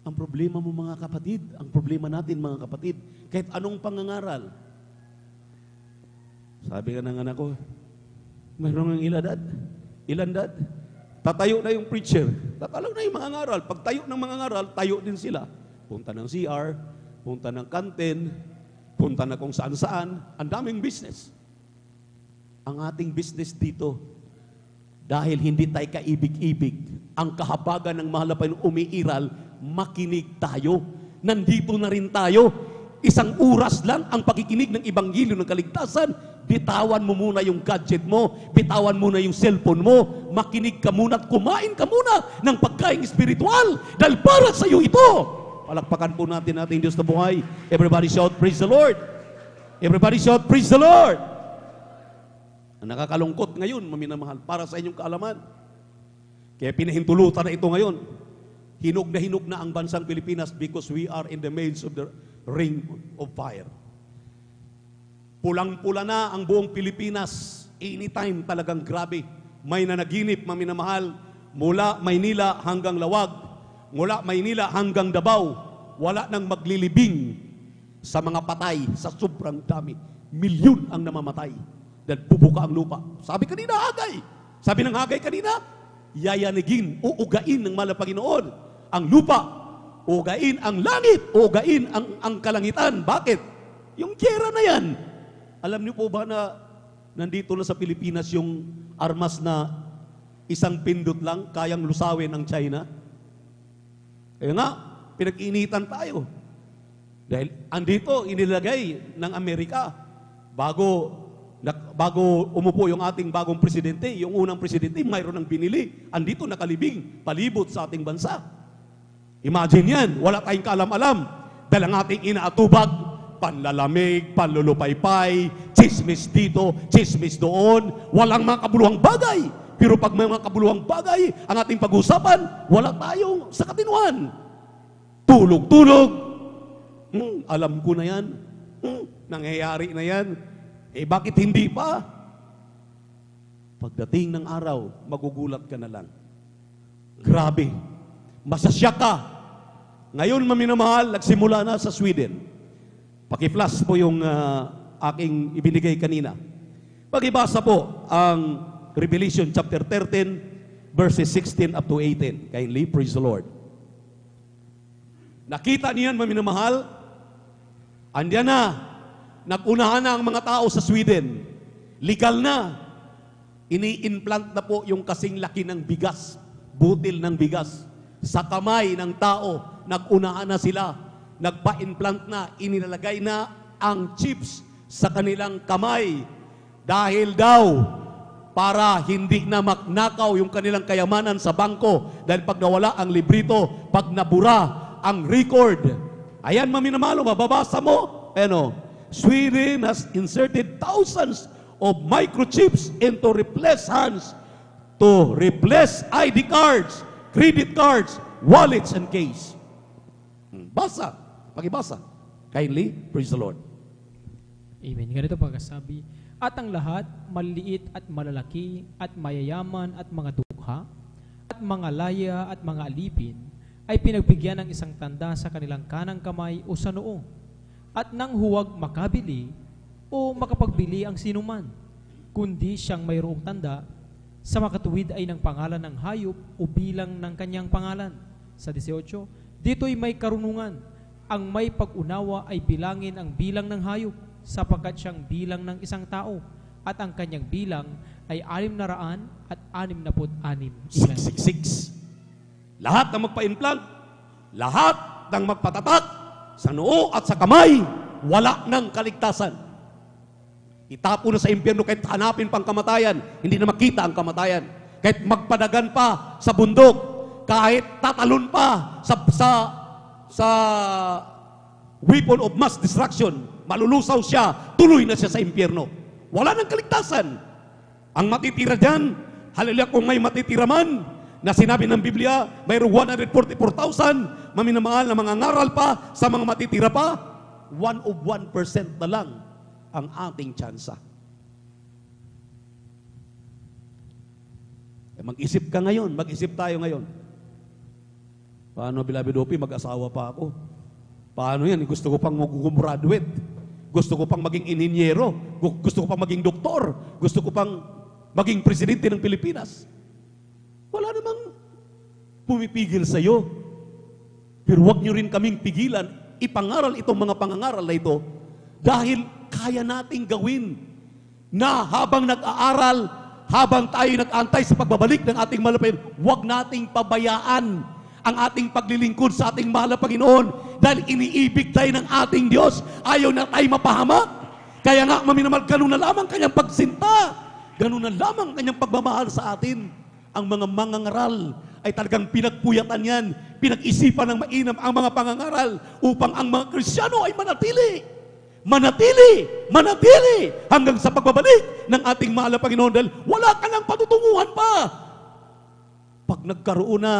Ang problema mo mga kapatid, ang problema natin mga kapatid, kahit anong pangangaral. Sabi ka ng anak ko, mayroong ilandad. Tatayo na yung preacher. Tatalaw na yung mga ngaral. Pag tayo ng mga ngaral, tayo din sila. Punta ng CR, punta ng kantin, punta na kung saan-saan. Ang daming business. Ang ating business dito, dahil hindi tayo kaibig-ibig, ang kahabagan ng mahal na Panginoon umiiral, makinig tayo. Nandito na rin tayo. Isang oras lang ang pakikinig ng Ebanghelyo ng kaligtasan. Bitawan mo muna yung gadget mo, bitawan mo na yung cellphone mo, makinig ka muna at kumain ka muna ng pagkain espiritual dahil para sa iyo ito. Palakpakan po natin ating Diyos na buhay. Everybody shout, praise the Lord. Everybody shout, praise the Lord. Ang nakakalungkot ngayon, maminamahal, para sa inyong kaalaman. Kaya pinahintulutan na ito ngayon. Hinog na ang bansang Pilipinas because we are in the midst of the ring of fire. Pulang-pula na ang buong Pilipinas. Anytime talagang grabe. May nanaginip, maminamahal, mula Maynila hanggang Lawag, mula Maynila hanggang Davao, wala nang maglilibing sa mga patay, sa sobrang dami. Milyon ang namamatay dahil bubuka ang lupa. Sabi kanina, Hagay. Sabi ng Hagay kanina, yayanigin, uugain ng mahal na Panginoon ang lupa, uugain ang langit, uugain ang kalangitan. Bakit? Yung giyera na yan. Alam niyo po ba na nandito na sa Pilipinas yung armas na isang pindot lang kayang lusawin ang China? Kaya nga, pinag-initan tayo. Dahil andito, inilagay ng Amerika bago umupo yung ating bagong presidente, yung unang presidente, mayroon ng binili. Andito nakalibing, palibot sa ating bansa. Imagine yan, wala tayong kaalam-alam. Dahil ang ating inaatubag, panlalamig, panlulupaypay, chismis dito, chismis doon, walang mga kabuluhang bagay. Pero pag may mga kabuluhang bagay, ang ating pag-usapan, wala tayong sa katinuan. Tulog-tulog. Alam ko na yan. Nangyayari na yan. Bakit hindi pa? Pagdating ng araw, magugulat ka na lang. Grabe. Masasya ka. Ngayon, maminamahal, nagsimula na sa Sweden. Paki-flash po yung aking ibinigay kanina. Pag-ibasa po ang Revelation chapter 13, verses 16 up to 18. Kindly, praise the Lord. Nakita niyan, maminamahal? Andiyan na. Nagunahan na ang mga tao sa Sweden. Legal na. Ini-implant na po yung kasing laki ng bigas, butil ng bigas. Sa kamay ng tao, nagunahan na sila. Nagpa-implant na, inilalagay na ang chips sa kanilang kamay. Dahil daw, para hindi na magnakaw yung kanilang kayamanan sa bangko dahil pag nawala ang librito, pag nabura ang record. Ayan, maminamalo, mababasa mo. Sweden has inserted thousands of microchips into replace hands to replace ID cards, credit cards, wallets, and case. Basa. Pakibasa. Kindly, praise the Lord. Amen. Ganito pagkasabi, at ang lahat, maliliit at malalaki, at mayayaman at mga dukha, at mga laya at mga alipin, ay pinagbigyan ng isang tanda sa kanilang kanang kamay o sa noo, at nang huwag makabili o makapagbili ang sinuman, kundi siyang mayroong tanda sa makatuwid ay ng pangalan ng hayop o bilang ng kanyang pangalan. Sa 18, dito'y may karunungan. Ang may pag-unawa ay bilangin ang bilang ng hayop, sapagkat siyang bilang ng isang tao, at ang kanyang bilang ay 666. Amen. 666. Lahat ng magpa-implant, lahat ng magpatatak sa noo at sa kamay, wala ng kaligtasan. Itapo na sa impyerno kahit hanapin pang kamatayan, hindi na makita ang kamatayan. Kahit magpadagan pa sa bundok, kahit tatalon pa sa weapon of mass destruction, malulusaw siya, tuloy na siya sa impyerno. Wala ng kaligtasan. Ang matitira dyan, hallelujah, kung may matitira man, na sinabi ng Biblia, mayroong 144,000, maminamahal na mga ngaral pa, sa mga matitira pa, 1% na lang ang ating tsansa. Mag-isip ka ngayon, mag-isip tayo ngayon. Paano, Beloved Opi, mag-asawa pa ako? Paano yan? Gusto ko pang mag-graduate. Gusto ko pang maging ininyero. Gusto ko pang maging doktor. Gusto ko pang maging presidente ng Pilipinas. Wala namang pumipigil sa iyo. Pero huwag nyo rin kaming pigilan. Ipangaral itong mga pangangaral na ito dahil kaya nating gawin na habang nag-aaral, habang tayo nag-antay sa pagbabalik ng ating mahal na Panginoon, huwag nating pabayaan ang ating paglilingkod sa ating mahal na Panginoon dahil iniibig tayo ng ating Diyos. Ayaw na tayo mapahamak. Kaya nga, maminamahal, ganun na lamang kanyang pagsinta. Ganun na lamang kanyang pagmamahal sa atin. Ang mga mangangaral ay talagang pinagpuyatan yan, pinag-isipan ng mainam ang mga pangangaral upang ang mga Kristiyano ay manatili hanggang sa pagbabalik ng ating mahal na Panginoon dahil wala ka ng patutunguhan pa. Pag nagkaroon na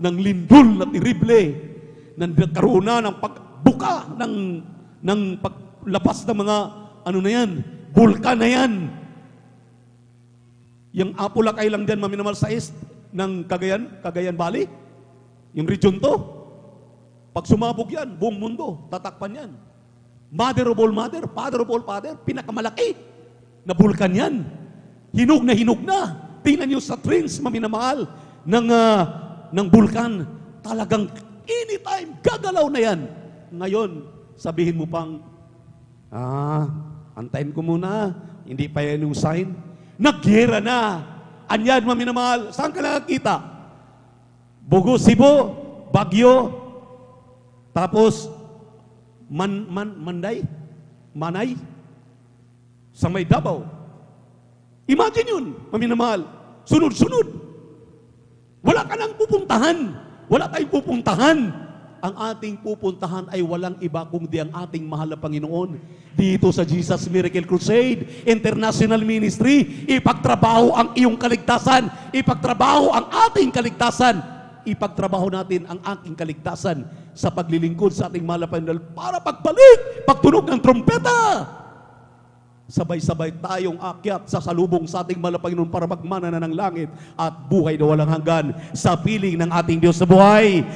ng lindol na terrible, nagkaroon na ng pagbuka ng paglabas ng mga bulkan na yan. Yung Apulacay lang dyan, maminamahal, sa east ng Cagayan Valley, yung region to, pag sumabog yan, buong mundo, tatakpan yan. Mother of all mother, father of all father, pinakamalaki na bulkan yan. Hinog na. Tingnan nyo sa trends, maminamahal, ng bulkan, talagang anytime, gagalaw na yan. Ngayon, sabihin mo pang, antayin ko muna, hindi pa yan yung sign. Nagyera na. Anyan, maminamahal, saan ka nakakita? Bugo, Cebu, Baguio, tapos Manay, sa may Davao. Imagine yun, maminamahal. Sunod-sunod. Wala ka nang pupuntahan. Wala tayong pupuntahan. Ang ating pupuntahan ay walang iba kundi ang ating mahal na Panginoon. Dito sa Jesus Miracle Crusade International Ministry, ipagtrabaho ang iyong kaligtasan. Ipagtrabaho ang ating kaligtasan. Ipagtrabaho natin ang ating kaligtasan sa paglilingkod sa ating mahal na Panginoon para pagbalik, pagtunog ng trompeta. Sabay-sabay tayong akyat sa salubong sa ating mahal na Panginoon para magmana na ng langit at buhay na walang hanggan sa piling ng ating Diyos sa buhay.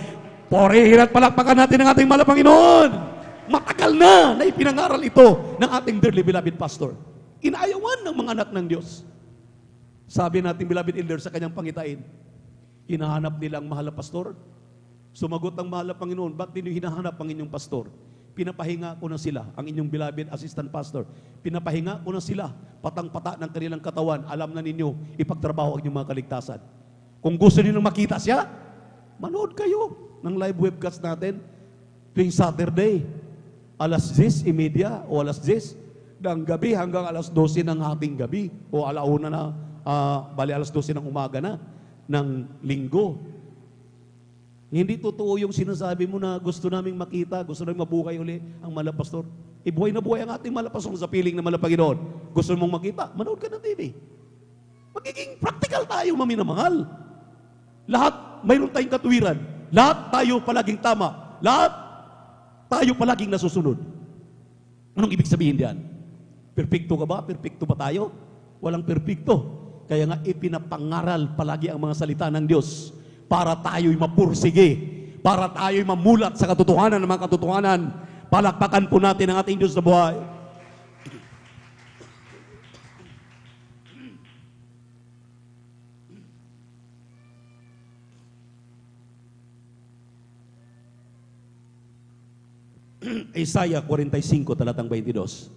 Purihin at palakpakan natin ang ating mahal na Panginoon. Matagal na ipinangaral ito ng ating dearly beloved pastor. Inaayawan ng mga anak ng Diyos. Sabi natin, beloved elder, sa kanyang pangitain, hinahanap nila ang mahal na pastor. Sumagot ang mahal na Panginoon, bakit ninyo hinahanap ang inyong pastor? Pinapahinga ko na sila, ang inyong beloved assistant pastor. Pinapahinga ko na sila, patang-pata ng kanilang katawan. Alam na ninyo, ipagtrabaho ang inyong mga kaligtasan. Kung gusto ninyo makita siya, manood kayo ng live webcast natin tuwing Saturday, alas 10:30 o alas 10 ng gabi hanggang alas 12 ng ating gabi o alauna na bali alas 12 ng umaga na, ng linggo. Hindi totoo yung sinasabi mo na gusto naming makita, gusto naming mabuhay uli ang mahal na pastor. Buhay na buhay ang ating mahal na pastor sa piling ng mahal na Panginoon. Gusto mong makita, manood ka ng TV. Magiging practical tayo, maminamahal. Lahat, mayroon tayong katuwiran. Lahat tayo palaging tama. Lahat tayo palaging nasusunod. Anong ibig sabihin diyan? Perfecto ka ba? Perfecto ba tayo? Walang perfecto. Kaya nga ipinapangaral palagi ang mga salita ng Diyos para tayo'y mapursige, para tayo'y mamulat sa katotohanan ng mga katotohanan. Palakpakan po natin ang ating Diyos na buhay. Isaiah 45, talatang 22.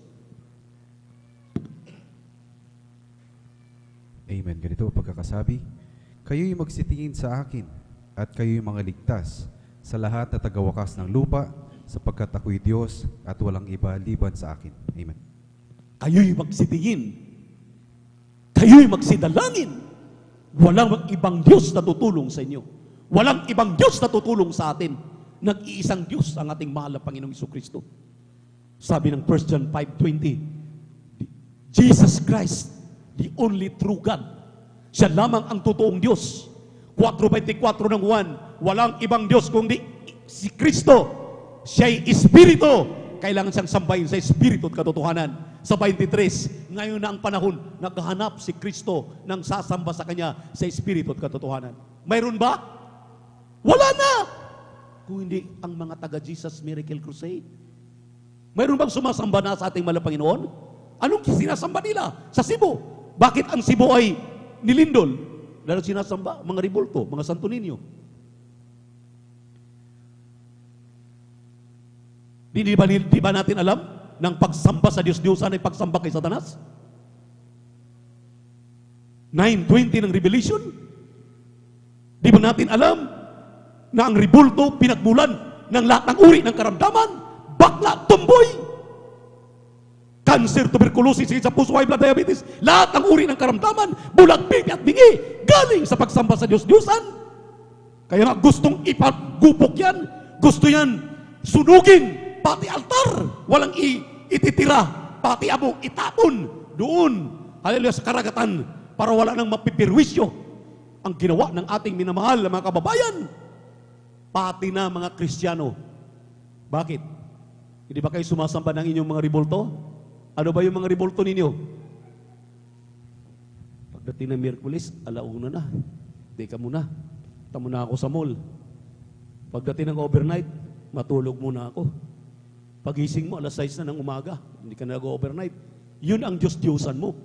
Amen. Ganito ang pagkakasabi, kayo'y magsitingin sa akin at kayo'y mga ligtas sa lahat na tagawakas ng lupa sapagkat ako'y Diyos at walang iba liban sa akin. Amen. Kayo'y magsitingin. Kayo'y magsidalangin. Walang ibang Diyos na tutulong sa inyo. Walang ibang Diyos na tutulong sa atin. Nag-iisang Diyos ang ating mahal na Panginoong Jesucristo. Sabi ng 1 John 5:20, Jesus Christ, the only true God. Siya lamang ang totoong Diyos. 4:24 ng Juan, walang ibang Diyos kundi si Kristo. Siya'y Espiritu. Kailangan siyang sambahin sa Espiritu at katotohanan. Sa 23, ngayon na ang panahon, naghahanap si Kristo ng sasamba sa Kanya sa Espiritu at katotohanan. Mayroon ba? Wala na! Kung hindi ang mga taga-Jesus Miracle Crusade. Mayroon bang sumasamba na sa ating mahal na Panginoon? Anong sinasamba nila sa Cebu? Bakit ang Cebu ay nilindol? Dahil sinasamba, mga Rebulto, mga Santo Niño. Di ba natin alam ng pagsamba sa Diyos-Diyosan ay pagsamba kay Satanas? 9:20 ng Revelation. Di ba natin alam na ang Rebulto pinagmulan ng lahat ng uri ng karamdaman? Bakla, tumboy, cancer, tuberculosis, sakit sa puso, high blood, diabetes, lahat ng uri ng karamdaman, bulag, pipi at bingi, galing sa pagsamba sa Diyos-Diyosan. Kaya nga gustong ipagupok yan, gusto yan sunugin, pati altar, walang ititira, pati abong itapon doon, haleluya, sa karagatan, para wala nang mapipirwisyo ang ginawa ng ating minamahal na mga kababayan, pati na mga Kristiyano. Bakit? Hindi ba kayo sumasamba ng inyong mga Rebulto? Ano ba yung mga Rebulto ninyo? Pagdating ng Miyerkules, alauna na. Teka muna. Tama na ako sa mall. Pagdating ng overnight, matulog muna ako. Pagising mo, alas 6 na ng umaga. Hindi ka nag-overnight. Yun ang Diyos-Diyosan mo.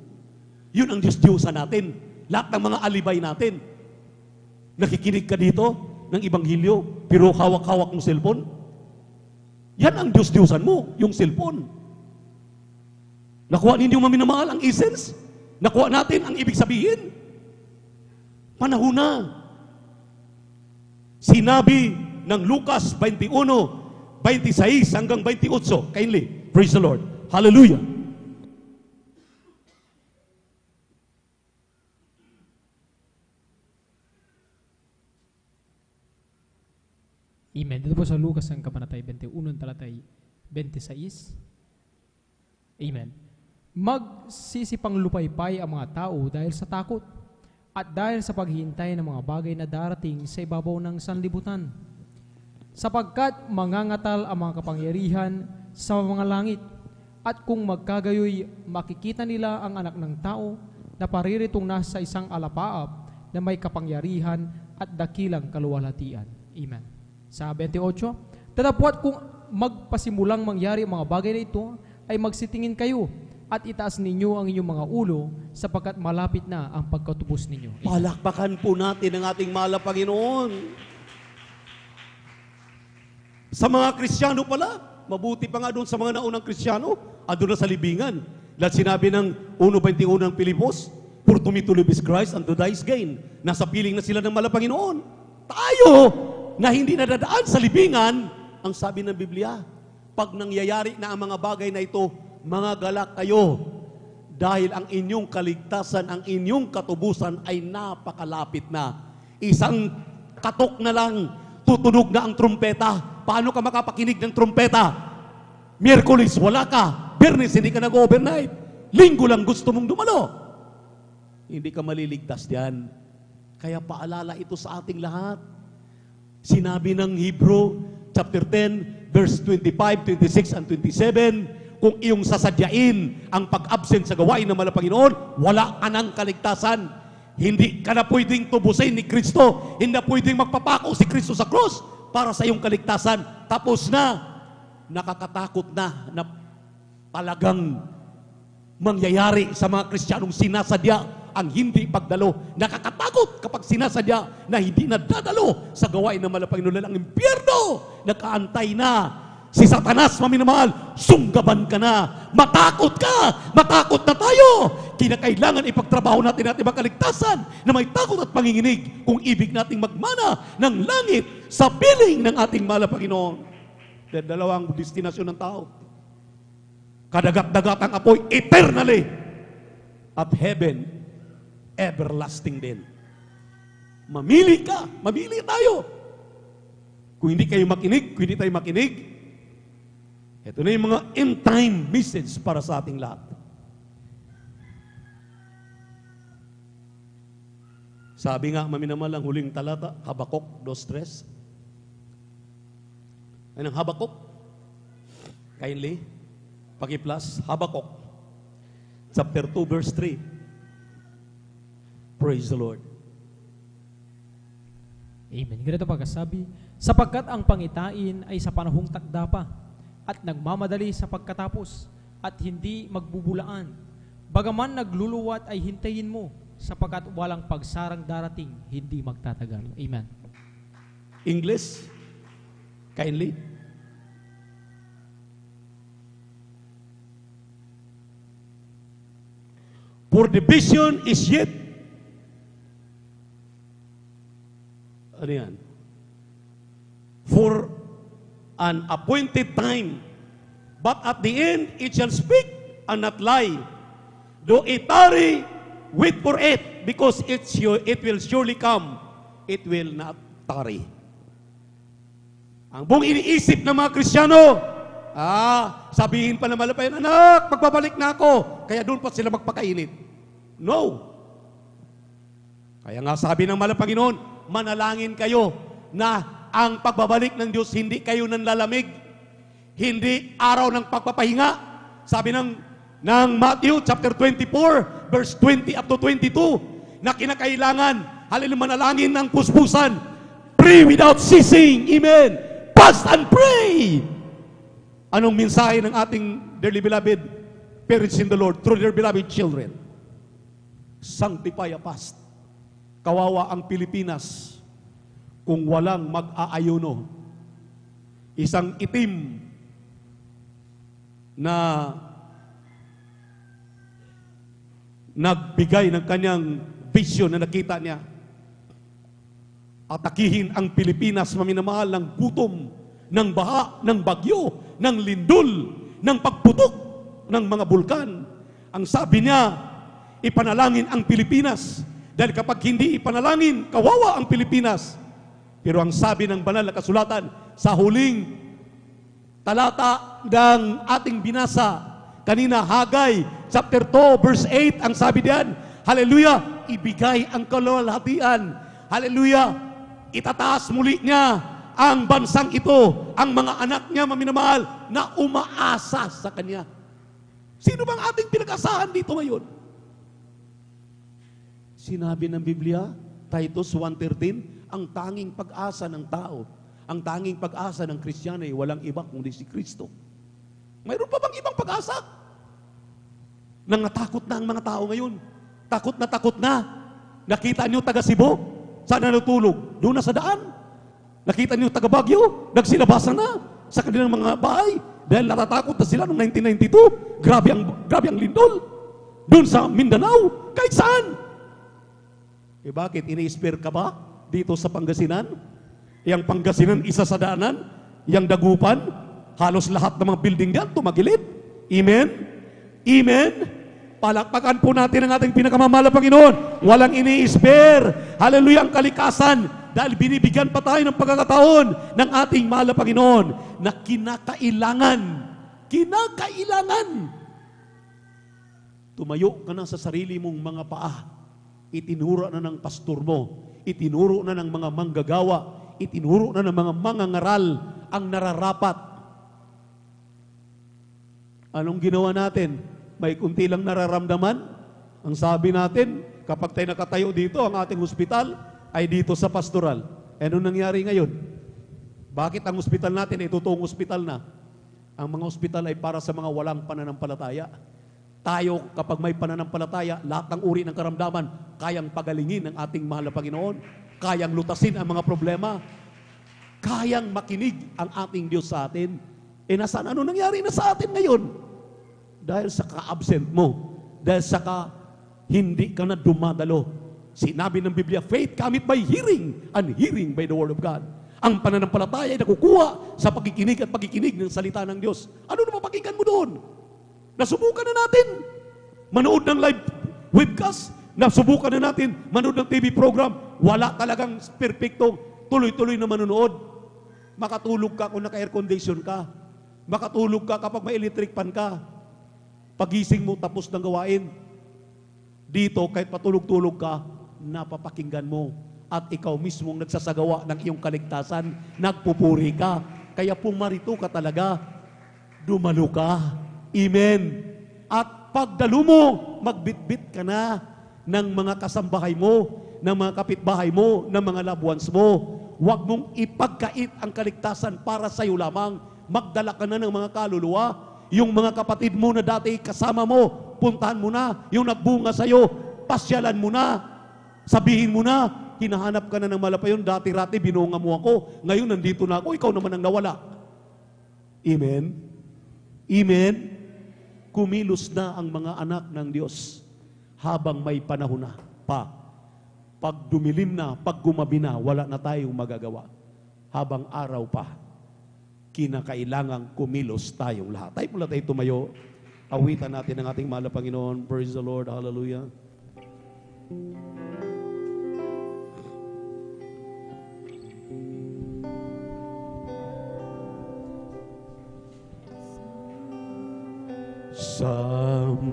Yun ang Diyos-Diyosan natin. Lahat ng mga alibay natin. Nakikinig ka dito ng Ibanghilyo, pero hawak-hawak ng cellphone. Yan ang Diyos-Diyosan mo, yung cellphone. Nakuha ninyo maminamahal ang essence? Nakuha natin ang ibig sabihin? Panahon na. Sinabi ng Lucas 21:26 hanggang 28. Kindly, praise the Lord. Hallelujah. Amen. Dito po sa Lucas ang kabanatay 21, talatay 26. Amen. Magsisipang lupaypay ang mga tao dahil sa takot at dahil sa paghihintay ng mga bagay na darating sa ibabaw ng sanlibutan. Sapagkat mangangatal ang mga kapangyarihan sa mga langit at kung magkagayoy makikita nila ang anak ng tao na pariritong nasa isang alapaap na may kapangyarihan at dakilang kaluwalhatian. Amen. Sa 28, tatapwat kung magpasimulang mangyari ang mga bagay na ito, ay magsitingin kayo at itaas ninyo ang inyong mga ulo sapagkat malapit na ang pagkatubos ninyo. Palakpakan po natin ang ating mahal na Panginoon. Sa mga Kristiyano pala, mabuti pa nga doon sa mga naunang Kristiyano, doon na sa libingan. Dahil sinabi ng 1:21 ng Pilipos, for to me to live is Christ and to die is gain. Nasa piling na sila ng mahal na Panginoon. Tayo, na hindi nadadaan sa libingan, ang sabi ng Biblia, pag nangyayari na ang mga bagay na ito, mga galak kayo. Dahil ang inyong kaligtasan, ang inyong katubusan ay napakalapit na. Isang katok na lang, tutunog na ang trumpeta. Paano ka makapakinig ng trumpeta? Miyerkules, wala ka. Biyernes, hindi ka nag-overnight. Linggo lang gusto mong dumalo. Hindi ka maliligtas diyan. Kaya paalala ito sa ating lahat. Sinabi ng Hebrew, chapter 10, verse 25, 26, and 27, kung iyong sasadyain ang pag-absent sa gawain ng mahal na Panginoon, wala ka ng kaligtasan. Hindi ka na pwedeng tubusin ni Kristo. Hindi na pwedeng magpapako si Kristo sa krus para sa iyong kaligtasan. Tapos na. Nakakatakot na talagang mangyayari sa mga Kristiyanong sinasadya ang hindi pagdalo. Nakakatakot kapag sinasadya na hindi nadadalo sa gawain ng mahal na Panginoon. Ang impyerno, nakaantay na. Si Satanas, maminamahal, sunggaban ka na. Matakot ka. Matakot na tayo. Kinakailangan ipagtrabaho natin ating makaligtasan na may takot at panginginig kung ibig nating magmana ng langit sa piling ng ating mahal na Panginoon. Dalawang destinasyon ng tao. Kadagat-dagat ang apoy eternally at heaven everlasting din. Mamili ka. Mamili tayo. Kung hindi kayo makinig, kung hindi tayo makinig, ito na yung mga end time message para sa ating lahat. Sabi nga, maminamahal ang huling talata, Habakuk 2:3. Anong Habakuk? Kindly, paki-plus, Habakuk, chapter 2, verse 3. Praise the Lord. Amen. Ganito pagkasabi, sapagkat ang pangitain ay sa panahong takda pa, at nagmamadali sa pagkatapos, at hindi magbubulaan. Bagaman nagluluwat ay hintayin mo, sapagkat walang pagsarang darating, hindi magtatagal. Amen. English, kindly. For the vision is yet, ano yan? For an appointed time, but at the end it shall speak and not lie. Though it tarry, wait for it, because it will surely come. It will not tarry. Ang buong iniisip ng mga Kristiyano, sabihin pa na malapayan, anak, magbabalik na ako. Kaya doon pa sila magpakainit. No. Kaya nga sabi ng mahal na Panginoon, manalangin kayo na ang pagbabalik ng Diyos, hindi kayo nanlalamig. Hindi araw ng pagpapahinga. Sabi ng Matthew chapter 24, verse 20 up to 22, na kinakailangan, halilang manalangin ng puspusan. Pray without ceasing. Amen. Fast and pray. Anong mensahe ng ating dearly beloved parents in the Lord through their beloved children? Sanctify a fast. Kawawa ang Pilipinas kung walang mag-aayuno. Isang itim na nagbigay ng kanyang vision na nakita niya. Atakihin ang Pilipinas, maminamahal, ng gutom, ng baha, ng bagyo, ng lindol, ng pagputok ng mga bulkan. Ang sabi niya, ipanalangin ang Pilipinas. Dahil kapag hindi ipanalangin, kawawa ang Pilipinas. Pero ang sabi ng banal na kasulatan, sa huling talata ng ating binasa, kanina, Hagay, chapter 2, verse 8, ang sabi diyan, hallelujah, ibigay ang kaluwalhatian. Hallelujah, itataas muli niya ang bansang ito, ang mga anak niya, maminamahal, na umaasa sa Kanya. Sino bang ating pinag-asahan dito ngayon? Sinabi ng Biblia, Titus 1:13, ang tanging pag-asa ng tao, ang tanging pag-asa ng Kristiyano ay walang iba kundi si Kristo. Mayroon pa bang ibang pag-asa? Nangatakot na ang mga tao ngayon. Takot na. Nakita niyo taga Cebu? Saan na natulog? Doon na sa daan. Nakita niyo taga Baguio? Nagsilabasan na sa kanilang mga bahay dahil natatakot na sila noong 1992. Grabe ang lindol. Doon sa Mindanao, kahit saan. Bakit? Ini-spare ka ba dito sa Pangasinan? Yang Pangasinan, isa sa daanan. Yang Dagupan, halos lahat ng mga building diyan tumagilid. Amen? Amen? Palakpakan po natin ang ating pinakamamahal na Panginoon. Walang ini-spare. Hallelujah, ang kalikasan. Dahil binibigyan pa tayo ng pagkakataon ng ating mahal na Panginoon na kinakailangan. Tumayo ka na sa sarili mong mga paa. Itinuro na ng pastor mo. Itinuro na ng mga manggagawa. Itinuro na ng mga mangangaral ang nararapat. Anong ginawa natin? May kunti lang nararamdaman. Ang sabi natin, kapag tayo nakatayo dito, ang ating hospital ay dito sa pastoral. Ano nangyari ngayon? Bakit ang hospital natin ay totoong hospital na? Ang mga hospital ay para sa mga walang pananampalataya. Tayo, kapag may pananampalataya, lahat ng uri ng karamdaman, kayang pagalingin ng ating mahal na Panginoon. Kayang lutasin ang mga problema. Kayang makinig ang ating Diyos sa atin. Nasaan? Ano nangyari na sa atin ngayon? Dahil sa ka-absent mo. Dahil sa hindi ka na dumadalo. Sinabi ng Biblia, faith cometh by hearing, and hearing by the word of God. Ang pananampalataya ay nakukuha sa pagkikinig at pagkikinig ng salita ng Diyos. Ano na mapakinggan mo doon? Nasubukan na natin manood ng live webcast. Nasubukan na natin manood ng TV program. Wala talagang perfectong tuloy-tuloy na manonood. Makatulog ka kung naka-air condition ka. Makatulog ka kapag may electric fan ka. Pagising mo, tapos ng gawain. Dito, kahit patulog-tulog ka, napapakinggan mo. At ikaw mismo nagsasagawa ng iyong kaligtasan. Nagpupuri ka. Kaya pumarito ka talaga. Dumalo ka. Amen. At pagdalo mo, magbitbit ka na ng mga kasambahay mo, ng mga kapitbahay mo, ng mga loved ones mo. Huwag mong ipagkait ang kaligtasan para sa iyo lamang. Magdala ka na ng mga kaluluwa. Yung mga kapatid mo na dati kasama mo, puntahan mo na. Yung nagbunga sa iyo, pasyalan mo na. Sabihin mo na, hinahanap ka na ng malapayon. Dati-rati binunga mo ako. Ngayon nandito na ako, ikaw naman ang nawala. Amen? Amen? Kumilos na ang mga anak ng Diyos habang may panahon na pa. Pag dumilim na, pag gumabi na, wala na tayong magagawa. Habang araw pa, kinakailangang kumilos tayong lahat. Tayo mula tayo tumayo. Awitan natin ang ating mahal na Panginoon. Praise the Lord. Hallelujah. Someday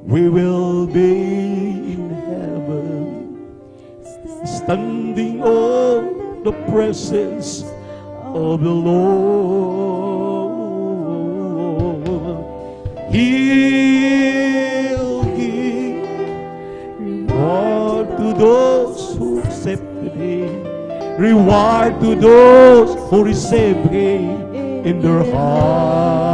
we will be in heaven, standing on the presence of the Lord. He'll give reward to those who accept Him, reward to those who receive Him in their hearts.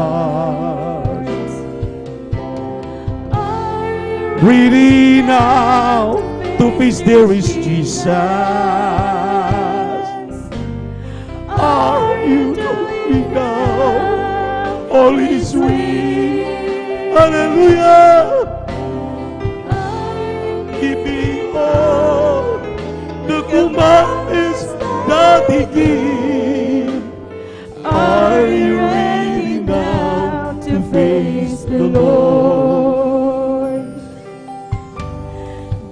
Ready now to face there is Jesus. Are you going now? All is sweet. Hallelujah. Keeping all the commandments that He gives. Are you ready now to face the Lord?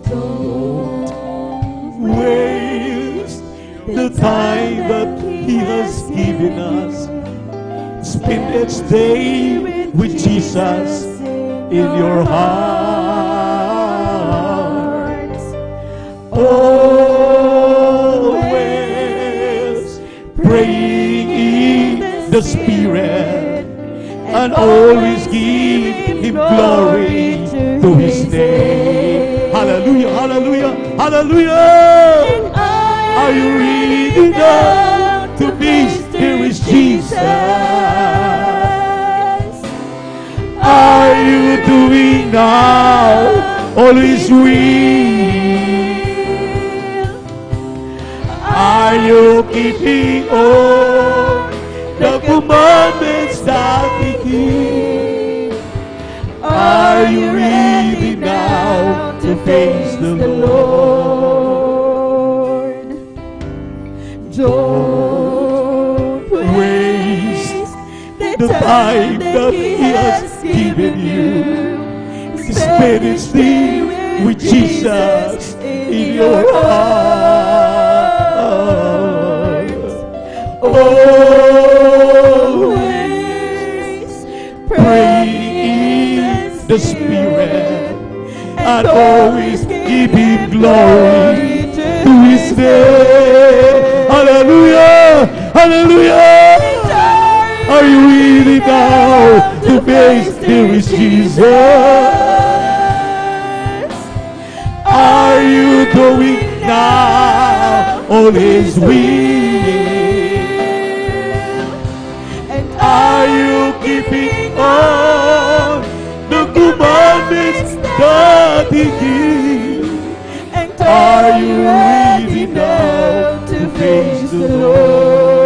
Don't waste the time that He has given us. Spend each day with Jesus in your heart. Always praying in the Spirit and always give Him glory to His name. Hallelujah, hallelujah, hallelujah. Are you ready now to be here with Jesus? Are you doing now always will? Are you keeping all the commandments that He gave? Are you ready now to face the Lord? Don't waste the the time that He has given you. Spend it still with Jesus in your heart. Always pray in the Spirit and always give Him glory to His name. Hallelujah! Hallelujah! Are you ready now to face this Jesus? Are you doing now all His will? And are you keeping on the commandments that He gives? And are you ready now to face the Lord?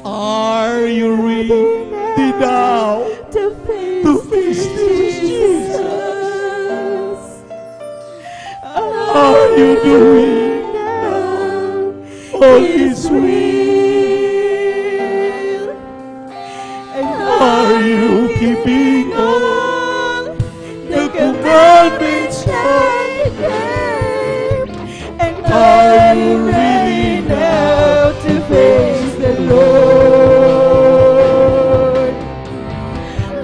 Are you ready now to face Jesus? Are you doing now all His will? And are you keeping on the commandments that He gave? And are you ready now to face the Lord?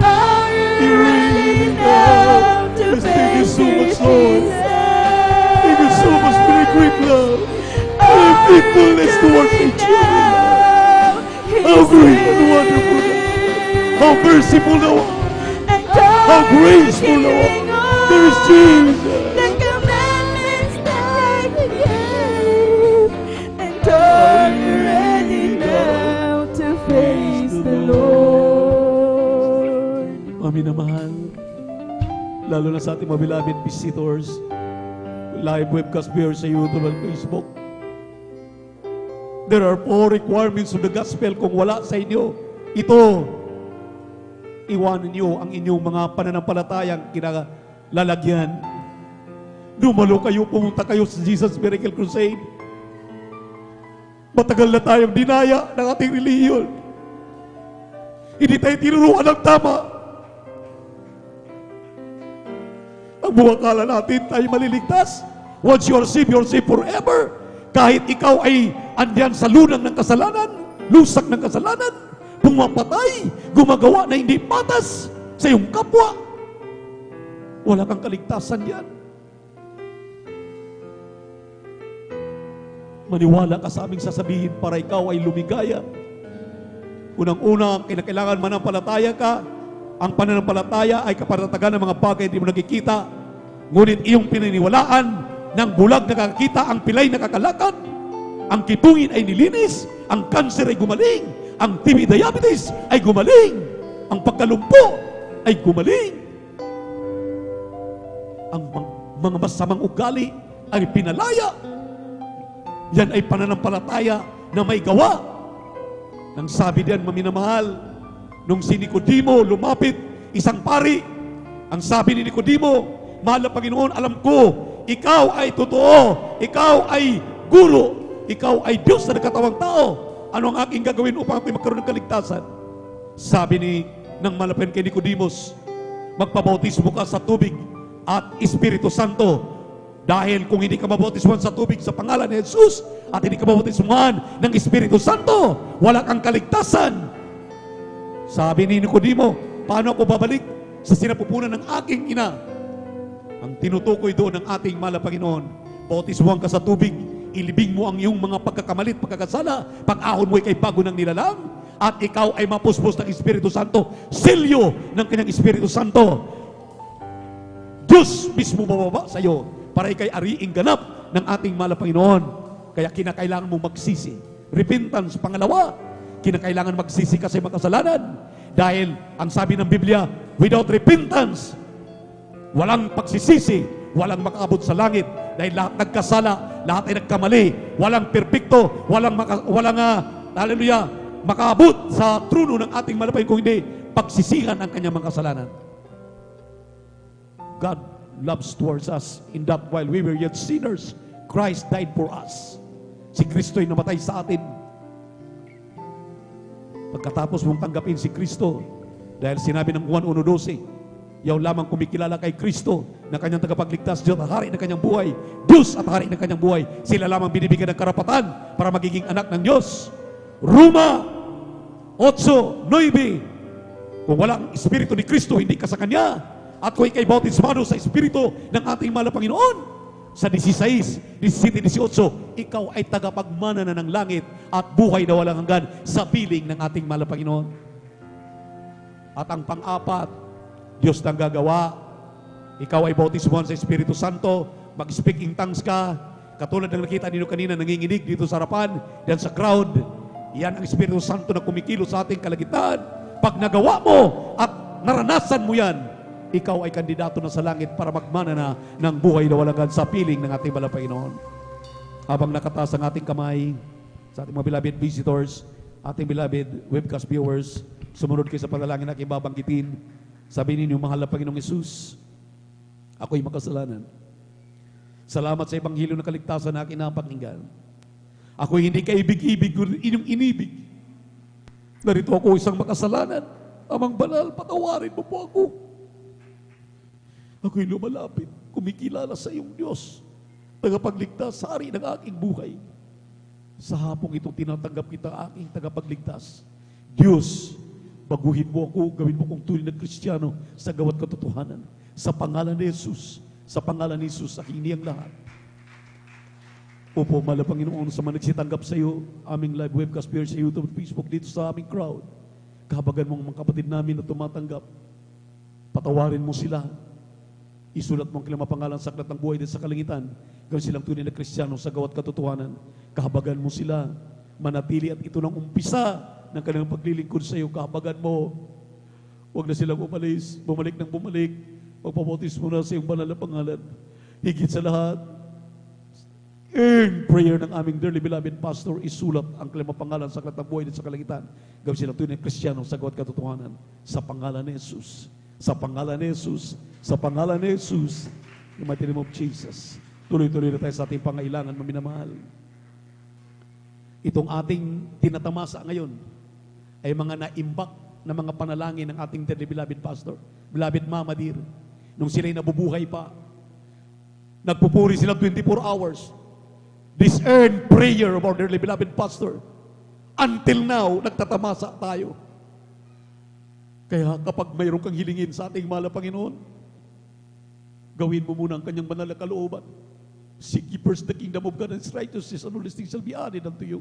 Are you ready now to face Jesus? Thank you so much for the great love and faithfulness towards each other. How great and wonderful thou art. How merciful thou art. How graceful thou art. There is Jesus. The commandments that He gave. And are you ready now to face the Lord? Amin na mahal. Lalo na sa ating mga beloved visitors, live webcast viewers sa YouTube at Facebook. There are 4 requirements of the gospel. Kung wala sa inyo, ito, iwanan niyo ang inyong mga pananampalatayang kinalalagyan. Dumalo kayo, pumunta kayo sa Jesus Miracle Crusade. Matagal na tayong dinaya ng ating relihiyon. Hindi tayo tinuruan ng tama. Ang buong akala natin tayo maliligtas. Once you are saved forever. Kahit ikaw ay andyan sa lunang ng kasalanan, lusak ng kasalanan, pumapatay, gumagawa na hindi patas sa iyong kapwa, wala kang kaligtasan yan. Maniwala ka sa aming sasabihin para ikaw ay lumigaya. Unang-una, kinakailangan manampalataya ka. Ang pananampalataya ay kaparatagan ng mga bagay hindi mo nakikita. Ngunit iyong pininiwalaan ng bulag nakakita, ang pilay nakakalakad, ang kitungin ay nilinis, ang kanser ay gumaling, ang TB diabetes ay gumaling, ang pagkalumpo ay gumaling, ang mga masamang ugali ay pinalaya. Yan ay pananampalataya na may gawa. Nang sabi diyan, maminamahal, nung si Nicodemo lumapit, isang pari, ang sabi ni Nicodemo, mahal na Panginoon, alam ko, ikaw ay totoo, ikaw ay guro, ikaw ay Diyos na nagkatawang tao. Ano ang aking gagawin upang ako'y magkaroon ng kaligtasan? Sabi ng malapit kay Nicodemus, magpabautismo ka sa tubig at Espiritu Santo. Dahil kung hindi ka mabautismuhan sa tubig sa pangalan ni Jesus at hindi ka mabautismuhan ng Espiritu Santo, wala kang kaligtasan. Sabi ni Nicodemo, paano ako babalik sa sinapupunan ng aking ina? Ang tinutukoy doon ng ating mahal na Panginoon, bautismuhan ka sa tubig, ilibing mo ang iyong mga pagkakamalit, pagkakasala, pag-ahon mo ikay bago ng nilalang, at ikaw ay mapuspos ng Espiritu Santo, silyo ng kanyang Espiritu Santo. Diyos mismo bababa sa iyo para ikay ariing ganap ng ating mahal na Panginoon. Kaya kinakailangan mong magsisi. Repentance, pangalawa, kinakailangan magsisi ka sa makasalanan. Dahil ang sabi ng Biblia, without repentance, walang pagsisisi, walang makaabot sa langit. Dahil lahat nagkasala, lahat ay nagkamali, walang perpekto, walang hallelujah, makaabot sa trono ng ating malapay kung hindi pagsisihan ang kanyang mga kasalanan. God loves towards us in that while we were yet sinners, Christ died for us. Si Kristo'y namatay sa atin Pagkatapos mong tanggapin si Kristo, dahil sinabi ng Juan 1:12, yaw lamang kumikilala kay Kristo na kanyang tagapagligtas, Diyos at hari ng kanyang buhay, Diyos at hari ng kanyang buhay, sila lamang binibigyan ng karapatan para magiging anak ng Diyos. Roma 8:9, kung walang Espiritu ni Kristo, hindi ka sa Kanya. At kung ikay bautismado sa Espiritu ng ating mahal na Panginoon, sa 16, 17, 18, ikaw ay tagapagmana na ng langit at buhay na walang hanggan sa piling ng ating mahal na Panginoon. At ang pang-apat, Diyos nang gagawa. Ikaw ay bautismohan sa Espiritu Santo, mag-speak in tongues ka, katulad ng nakita ninyo kanina, nanginginig dito sa harapan, yan sa crowd. Yan ang Espiritu Santo na kumikilos sa ating kalagitnaan. Pag nagawa mo at naranasan mo yan, ikaw ay kandidato na sa langit para magmana na ng buhay na walang hanggan sa piling ng ating mahal na Panginoon. Habang nakataas ang ating kamay sa ating mga beloved visitors, ating beloved webcast viewers, sumunod kayo sa panalangin na aking babanggitin. Sabihin ninyo, mahal na Panginoong Hesus, ako'y makasalanan. Salamat sa Ebanghelyo na kaligtasan na aking napakinggan. Ako'y hindi kaibig-ibig, inyong inibig. Narito ako isang makasalanan. Amang banal, patawarin mo po ako. Ako'y lumalapit, kumikilala sa iyong Diyos, tagapagligtas, hari ng aking buhay. Sa hapong itong tinatanggap kita aking tagapagligtas. Diyos, baguhin mo ako, gawin mo kong tunay na Kristiyano sa gawat katotohanan. Sa pangalan ni Jesus, sa pangalan ni Jesus, aking niyang lahat. Opo, mahal na Panginoon, sa mga nagsitanggap sa iyo, aming live webcast viewers sa YouTube at Facebook, dito sa aming crowd, kahabagan mong mga kapatid namin na tumatanggap, patawarin mo sila. Isulat mo ang kanilang pangalan sa aklat ng buhay din sa kalangitan. Gawin silang tunay na Kristiyano sa gawat katotohanan. Kahabagan mo sila. Manatili at ito ng umpisa ng kanilang paglilingkod sa iyo. Kahabagan mo. Huwag na silang umalis. Bumalik ng bumalik. Pagpabotis mo na sa iyong banal na pangalan. Higit sa lahat, in prayer ng aming dearly beloved pastor, isulat ang kanilang pangalan sa aklat ng buhay din sa kalangitan. Gawin silang tunay na Kristiyano sa gawat katotohanan. Sa pangalan ni Jesus. Sa pangalan ni Jesus, sa pangalan ni Jesus, in the mighty name of Jesus. Tuloy-tuloy na tayo sa ating pangailangan, maminamahal. Itong ating tinatamasa ngayon ay mga naimbak na mga panalangin ng ating dearly beloved pastor, beloved Mama Dear. Nung sila'y nabubuhay pa, nagpupuri sila 24 hours. This earned prayer of our dearly beloved pastor. Until now, nagtatamasa tayo. Kaya kapag mayroon kang hilingin sa ating mahal na Panginoon, gawin mo muna ang kanyang banal na kalooban. Seek ye first the kingdom of God and His righteousness, and all these things shall be added unto you.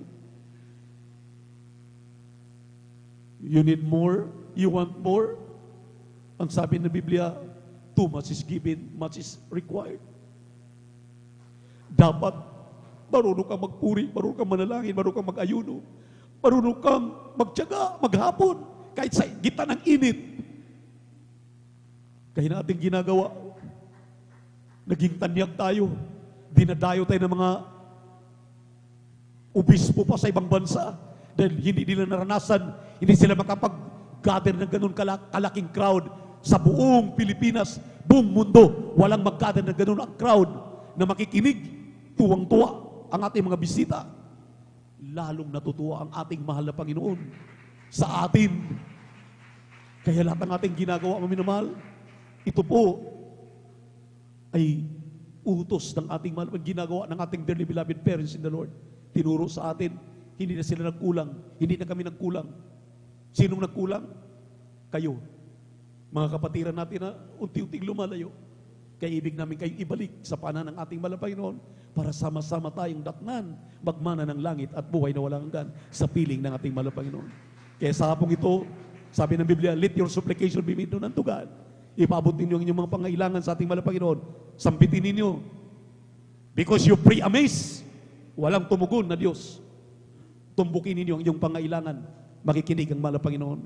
You need more? You want more? Ang sabi ng Biblia, too much is given, much is required. Dapat marunong kang magpuri, marunong kang manalangin, marunong kang mag-ayuno, marunong kang magtiyaga, maghapon, kahit sa gitna ng init. Kaya natin ginagawa, naging tanyag tayo, dinadayo tayo ng mga obispo pa sa ibang bansa dahil hindi nila naranasan, hindi sila makapag-gather ng ganun kalaking crowd sa buong Pilipinas, buong mundo. Walang mag-gather ng ganun ang crowd na makikinig, tuwang-tuwa ang ating mga bisita. Lalong natutuwa ang ating mahal na Panginoon sa atin. Kaya lahat ng ating ginagawa, maminamahal, ito po ay utos ng ating mahal, ginagawa ng ating dearly beloved parents in the Lord. Tinuro sa atin, hindi na sila nagkulang, hindi na kami nagkulang. Sinong nagkulang? Kayo. Mga kapatiran natin na unti-unting lumalayo. Kaya ibig namin kayo ibalik sa paanan ng ating mahal na Panginoon para sama-sama tayong daknan, magmana ng langit at buhay na walang hanggan sa piling ng ating mahal na Panginoon. Kaya sa hapong ito, sabi ng Biblia, let your supplication be made known unto God. Ipaabot ninyo ang inyong mga pangailangan sa ating mahal na Panginoon. Sambitin ninyo. Because you pray amiss, walang tumugon na Diyos. Tumbukin ninyo ang inyong pangailangan. Makikinig ang mahal na Panginoon.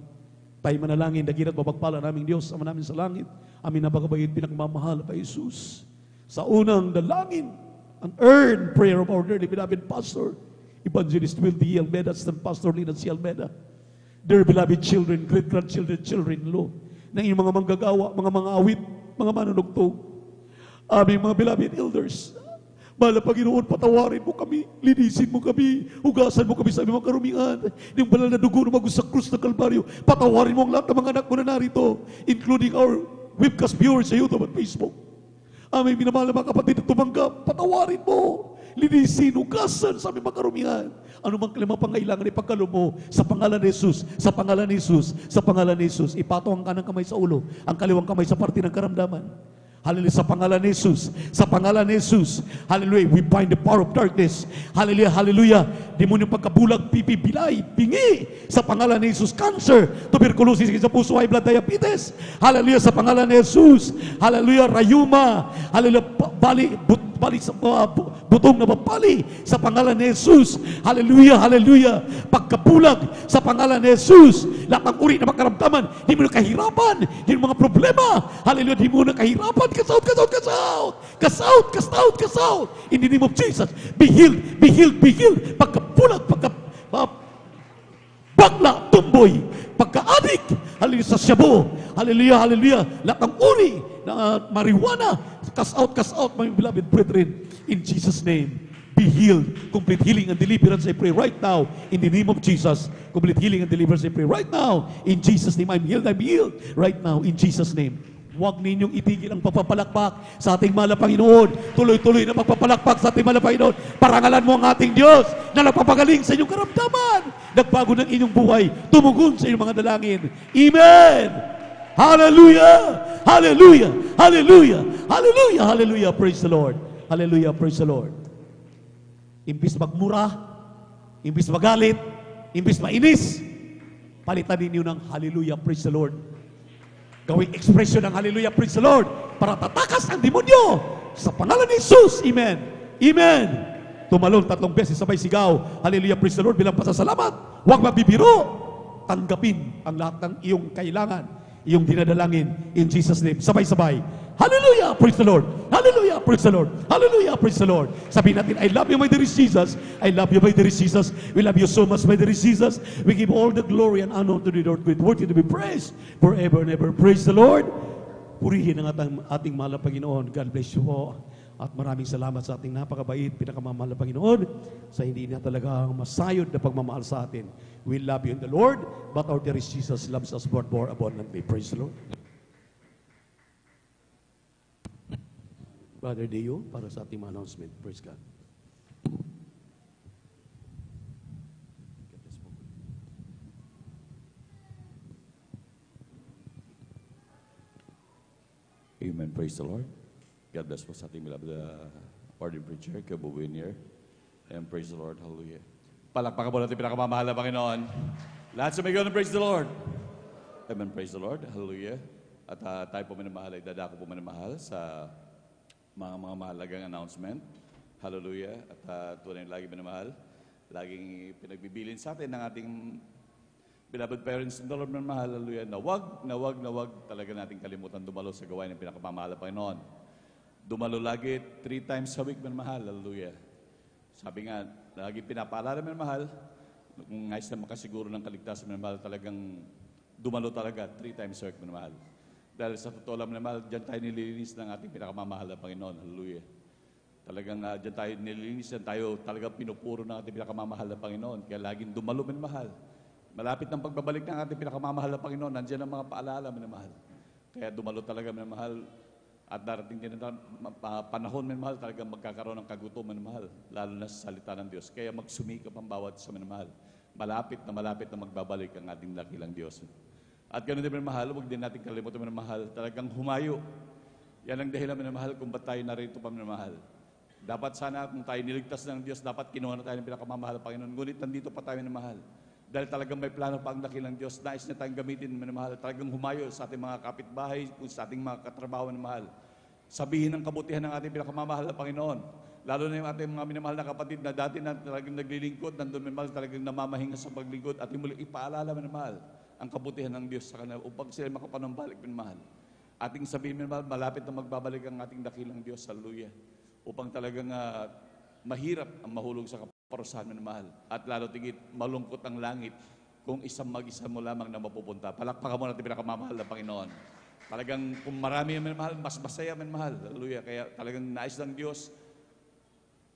Tayo manalangin, dakilat mapagpala naming Diyos, ama namin sa langit. Amin na pagkabayad, pinakmamahal pa Jesus. Sa unang dalangin, an earned prayer of our dearly beloved pastor, Evangelist Will D. Almeida, Assistant Pastor Linan C. Almeida. Dear beloved children, great-grandchildren, children-in-law, ng inyong mga manggagawa, mga awit, mga manunugtog, aming mga beloved elders, Mahal na Panginoon, patawarin mo kami, linisin mo kami, hugasan mo kami sa aming mga karumian. Yung banal na dugo na magos sa krus ng Kalbaryo, patawarin mo ang lahat ng mga anak mo na narito, including our webcast viewers sa YouTube at Facebook. Aming minamahal na mga kapatid na tumanggap, patawarin mo, linisin, hugasan sa aming mga karumian. Ano mang kalimang pangailangan, ipagkalo mo sa pangalan ni Jesus, sa pangalan ni Jesus, sa pangalan ni Jesus. Ipatong ang kanang kamay sa ulo, ang kaliwang kamay sa parte ng karamdaman. Hallelujah, sa pangalan ni Jesus, sa pangalan ni Jesus. Hallelujah, we bind the power of darkness. Hallelujah, hallelujah. Demonyong pagkabulag, pipi, bilay, pingi. Sa pangalan ni Jesus, cancer, tuberculosis sa puso, high blood, diabetes. Hallelujah, sa pangalan ni Jesus. Hallelujah, rayuma. Hallelujah, butong na babali sa pangalan ni Jesus. Hallelujah, hallelujah. Pagkabulag sa pangalan ni Jesus. Lahat ng uri na makaramdaman, di mo na kahirapan, di mo mga problema. Hallelujah, di mo na kahirapan. Cast out, cast out, cast out. Cast out, cast out, cast out. In the name of Jesus, be healed, be healed, be healed. Pagkabulag, bagla, tumboy, pagka-adik, hallelujah, sa shabu, hallelujah, hallelujah, lahat ng uri na marijuana, cast out, my beloved brethren, in Jesus' name, be healed, complete healing and deliverance, I pray right now, in the name of Jesus, complete healing and deliverance, I pray right now, in Jesus' name, I'm healed, right now, in Jesus' name. Huwag ninyong itigil ang pagpapalakpak sa ating mahal na Panginoon. Tuloy-tuloy na pagpapalakpak sa ating mahal na Panginoon. Parangalan mo ang ating Diyos na nagpapagaling sa inyong karamdaman. Nagbago ng inyong buhay. Tumugon sa inyong mga dalangin. Amen! Hallelujah! Hallelujah! Hallelujah! Hallelujah! Hallelujah! Praise the Lord! Hallelujah! Praise the Lord! Imbis magmura, imbis magalit, imbis mainis, palitan ninyo ng Hallelujah! Praise the Lord! Gawing ekspresyon ng Hallelujah, praise the Lord, para tatakas ang demonyo sa pangalan ni Jesus. Amen. Amen. Tumalon 3 beses sabay sigaw, Hallelujah, praise the Lord, bilang pasasalamat. Huwag mabibiro. Tanggapin ang lahat ng iyong kailangan, iyong dinadalangin in Jesus' name. Sabay-sabay. Hallelujah, praise the Lord. Hallelujah, praise the Lord. Hallelujah, praise the Lord. Sabihin natin, I love you, my dear Jesus. I love you, my dear Jesus. We love you so much, my dear Jesus. We give all the glory and honor to the Lord, worthy to be praised forever and ever. Praise the Lord. Purihin ang ating mahal na Panginoon. God bless you po. At maraming salamat sa ating napakabait, pinakamamahal na Panginoon, sa hindi na talaga masayod na pagmamahal sa atin. We love you in the Lord, but our dear Jesus loves us more abundantly. Praise the Lord. Brother Deo, para sa ating announcement. Praise God. Amen. Praise the Lord. God bless po sa ating beloved pardon preacher, Kabo Winier. And praise the Lord. Hallelujah. Palakpakan po natin pinakamamahal na Panginoon. Lahat sa may gano'n, praise the Lord. Amen. Praise the Lord. Hallelujah. At tayo po minamahal, ay dadako po minamahal sa mga mahalagang announcement. Hallelujah. At tunay lagi minamahal. Laging pinagbibilin sa atin ng ating beloved parents in the Lord minamahal. Hallelujah. Na wag talaga natin kalimutan dumalo sa gawain ng pinakamamahal na Panginoon. Dumalo lagi 3 times a week minamahal. Hallelujah. Sabi nga, lagi pinapaalala minamahal, kung ngayos na makasiguro ng kaligtasan minamahal, talagang dumalo talaga 3 times a week minamahal. Dahil sa totoo lang minamahal, dyan tayo nililinis ng ating pinakamamahal na Panginoon. Hallelujah. Talagang dyan tayo nililinis, dyan tayo talagang pinupuro ng ating pinakamamahal na Panginoon. Kaya laging dumalo minamahal. Malapit ng pagbabalik ng ating pinakamamahal na Panginoon, nandiyan ang mga paalala minamahal. Kaya dumalo talaga minamahal. At darating din na panahon minamahal, talagang magkakaroon ng kagutuman minamahal. Lalo na sa salita ng Diyos. Kaya magsumikap ang bawat sa minamahal. Malapit na magbabalik ang ating dakilang Diyos. At ganoon din minamahal, huwag din natin kalimutan minamahal, talagang humayo. Yan ang dahilan minamahal kung ba't tayo narito pa minamahal. Dapat sana kung tayo niligtas ng Diyos, dapat kinuha na tayo ng pinakamamahal ng Panginoon. Ngunit nandito pa tayo minamahal. Dahil talagang may plano pa ang dakilang Diyos. Nais na tayong gamitin minamahal. Talagang humayo sa ating mga kapitbahay, kung sa ating mga katrabaho minamahal. Sabihin ang kabutihan ng ating pinakamamahal na Panginoon. Lalo na yung ating mga minamahal na kapatid na dati na talagang naglilingkod, nandun minamahal talagang namamahinga sa paglingkod at muli ipaalala minamahal ang kabutihan ng Diyos sa kanila upang sila makapanumbalik minamahal. Ating sabihin minamahal, malapit na magbabalik ang ating dakilang Diyos. Hallelujah. Upang talagang mahirap ang mahulog sa kaparusahan minamahal. At lalo tigit, malungkot ang langit kung isang mag-isa mo lamang na mapupunta. Palakpakan mo natin pinakamamahal na Panginoon. Talagang kung marami ang minamahal, mas masaya minamahal. Hallelujah. Kaya talagang nais ng Diyos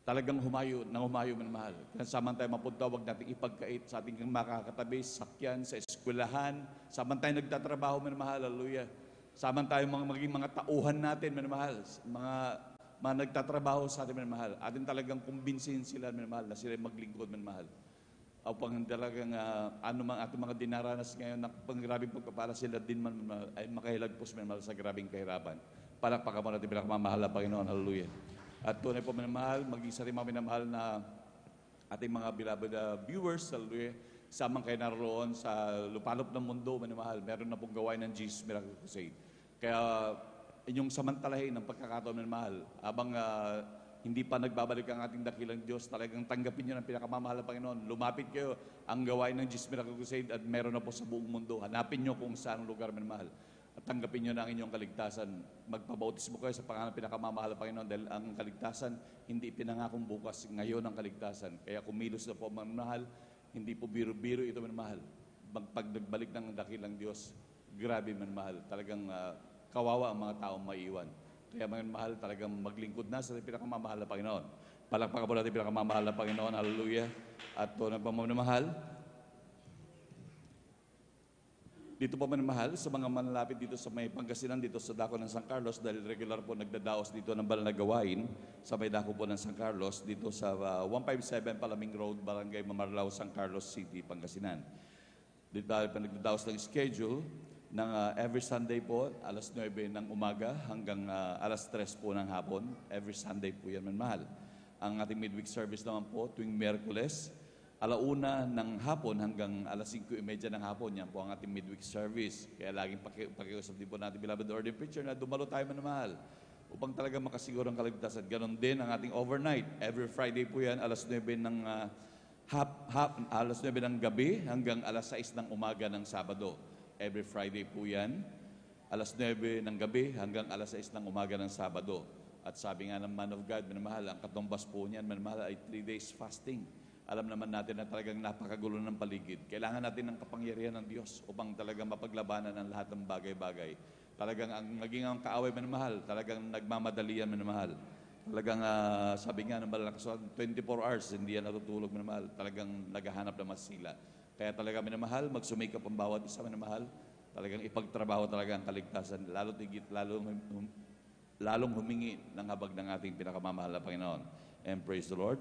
talagang humayo minamahal. Kaya samantay mapunta, huwag natin ipagkait sa ating makakatabi, sakyan, sa eskwelahan, samantay nagtatrabaho minamahal, hallelujah. Samantay maging mga tauhan natin minamahal, mga nagtatrabaho sa atin minamahal. Atin talagang kumbinsihin sila minamahal na sila maglingkod minamahal. Upang talagang mang ating mga dinaranas ngayon na pangrabing pagpapala sila din man ay makahilagpos minamahal sa grabing kahirapan. Palakpakan mo natin pinakamamahal na Panginoon, hallelujah. At tunay po minamahal, mag-isa rin mga minamahal na ating mga beloved viewers, hallelujah, samang kayo naroon sa lupalop ng mundo, minamahal, meron na pong gawain ng Jesus Miracle Crusade. Kaya inyong samantalahin ng pagkakataon minamahal, habang hindi pa nagbabalik ang ating dakilang Diyos, talagang tanggapin nyo ng pinakamamahal na Panginoon. Lumapit kayo ang gawain ng Jesus Miracle Crusade at meron na po sa buong mundo. Hanapin nyo kung saan lugar minamahal. At tanggapin nyo na ang inyong kaligtasan. Magpabautismo kayo sa pangalan ng pinakamamahal na Panginoon dahil ang kaligtasan hindi pinangakong bukas, ngayon ang kaligtasan. Kaya kumilos na po minamahal, hindi po biro-biro ito minamahal. Pag nagbalik ng dakilang Diyos, grabe minamahal. Talagang kawawa ang mga taong maiiwan. Kaya minamahal, talagang maglingkod na sa pinakamamahal na Panginoon. Palakpakan po natin pinakamamahal na Panginoon, hallelujah. At ito na po minamahal, dito po minamahal, sa mga manlalapit dito sa may Pangasinan, dito sa dako ng San Carlos, dahil regular po nagdadaos dito ng banal na gawain sa may dako po ng San Carlos, dito sa 157 Palaming Road, Barangay Mamarlao, San Carlos City, Pangasinan. Dito dahil pa nagdadaos ng schedule ng every Sunday po, alas 9 ng umaga hanggang alas 3 po ng hapon. Every Sunday po yan minamahal. Ang ating midweek service naman po, tuwing Miyerkules, alauna ng hapon hanggang alas 5:30 ng hapon. Yan po ang ating midweek service. Kaya laging pakiusap din po natin, beloved ordained preacher, na dumalo tayo manamahal upang talaga makasiguro ang kaligtasan. Ganon din ang ating overnight. Every Friday po yan, alas 9 ng alas 9 ng gabi hanggang alas 6 ng umaga ng Sabado. Every Friday po yan, alas 9 ng gabi hanggang alas 6 ng umaga ng Sabado. At sabi nga ng man of God, manamahal, ang katumbas po niyan, manamahal, ay 3 days fasting. Alam naman natin na talagang napakagulo ng paligid. Kailangan natin ng kapangyarihan ng Diyos upang talagang mapaglabanan ang lahat ng bagay-bagay. Talagang ang naging ang kaaway minamahal, talagang nagmamadali yan minamahal. Talagang sabi nga ng malakas, 24 hours hindi yan natutulog minamahal. Talagang naghahanap ng masila. Kaya talaga minamahal, magsumikap ang bawat isa minamahal. Talagang ipagtrabaho talaga ang kaligtasan. Lalong humingi ng habag ng ating pinakamamahal na Panginoon. And praise the Lord.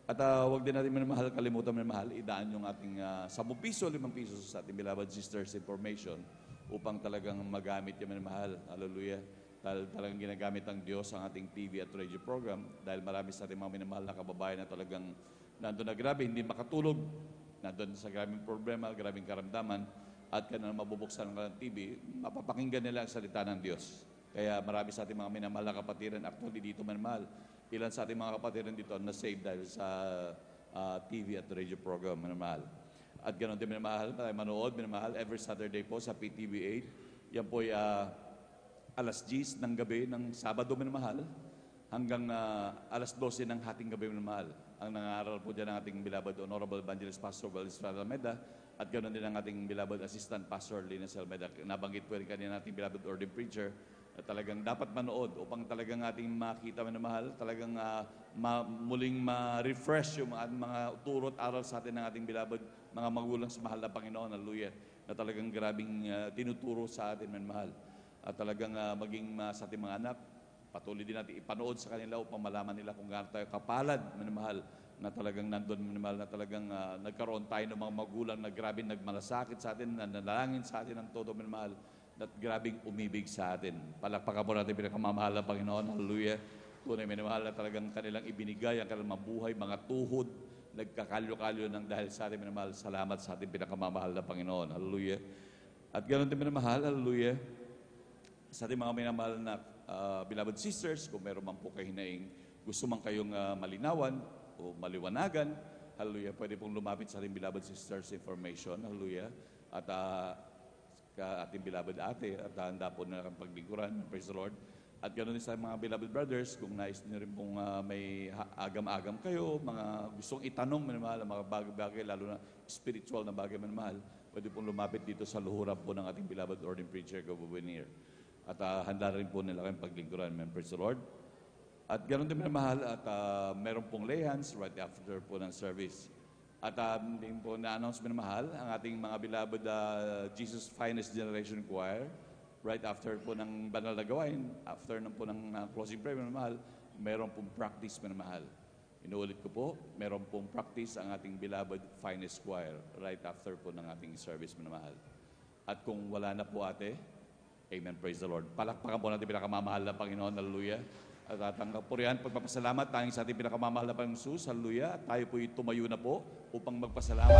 At huwag din natin minamahal, kalimutan minamahal, idaan yung ating 10 piso, 5 piso sa ating beloved sisters information upang talagang magamit yung minamahal. Hallelujah. Dahil talagang ginagamit ng Diyos ang ating TV at radio program dahil marami sa ating mga minamahal na kababayan na talagang nandun na grabe, hindi makatulog, nandun sa grabing problema, grabing karamdaman, at kaya na mabubuksan ng TV, mapapakinggan nila ang salita ng Diyos. Kaya marami sa ating mga minamahal na kapatiran, actually dito minamahal, ilan sa ating mga kapatiran dito na saved dahil sa TV at radio program, minamahal. At ganoon din minamahal, manood, minamahal, every Saturday po sa PTV 8. Yan po ay alas 10 ng gabi ng Sabado, minamahal, hanggang alas 12 ng hating gabi, minamahal. Ang nangaral po dyan ng ating beloved Honorable Evangelist Pastor Valenzuela Almeda at ganoon din ang ating beloved Assistant Pastor Linus Almeda. Nabanggit po rin kanina ating beloved ordained preacher na talagang dapat manood upang talagang ating makita minamahal, talagang muling ma-refresh yung mga turot aral sa atin ng ating beloved mga magulang sa mahal na Panginoon, hallelujah, na talagang grabing tinuturo sa atin minamahal. At talagang maging sa ating mga anak, patuloy din natin ipanood sa kanila upang malaman nila kung gaano tayo kapalad minamahal na talagang nandun minamahal, na talagang nagkaroon tayo ng mga magulang na grabing nagmalasakit sa atin, na nanalangin sa atin ng todo minamahal, at grabing umibig sa atin. Palakpakan po natin pinakamamahal na Panginoon. Hallelujah. Tunay minamahal na talagang kanilang ibinigay ang kanilang mabuhay, mga tuhod, nagkakalyo-kalyo ng dahil sa atin minamahal. Salamat sa ating pinakamamahal na Panginoon. Hallelujah. At ganoon din minamahal, hallelujah, sa ating mga minamahal na beloved sisters, kung meron man po kayo hinaing gusto man kayong malinawan o maliwanagan, hallelujah, pwede pong lumapit sa ating beloved sisters information, hallelujah, at ating beloved ate at handa po na ang paglingkuran. Praise the Lord. At ganoon din sa mga beloved brothers, kung nais niyo rin pong may agam-agam kayo, mga gustong itanong minamahal, mga bagay-bagay, lalo na spiritual na bagay minamahal, pwede pong lumapit dito sa luhuran po ng ating beloved ordained preacher, Gabo Buenir. At handa rin po nila kayong paglingkuran. Praise the Lord. At ganoon din minamahal at meron pong lay hands right after po ng service. At din po na-announce minamahal ang ating mga beloved Jesus Finest Generation Choir right after po ng banal na gawain, after po ng closing prayer minamahal, meron pong practice minamahal. Inuulit ko po, meron pong practice ang ating beloved Finest Choir right after po ng ating service minamahal. At kung wala na po ate, amen, praise the Lord. Palakpakan po natin pinakamamahal na Panginoon, hallelujah. At tatanggap po riyan, pagpapasalamat tanging sa ating pinakamamahal na Panginoon Jesus, hallelujah. At tayo po'y tumayo na po upang magpasalamat.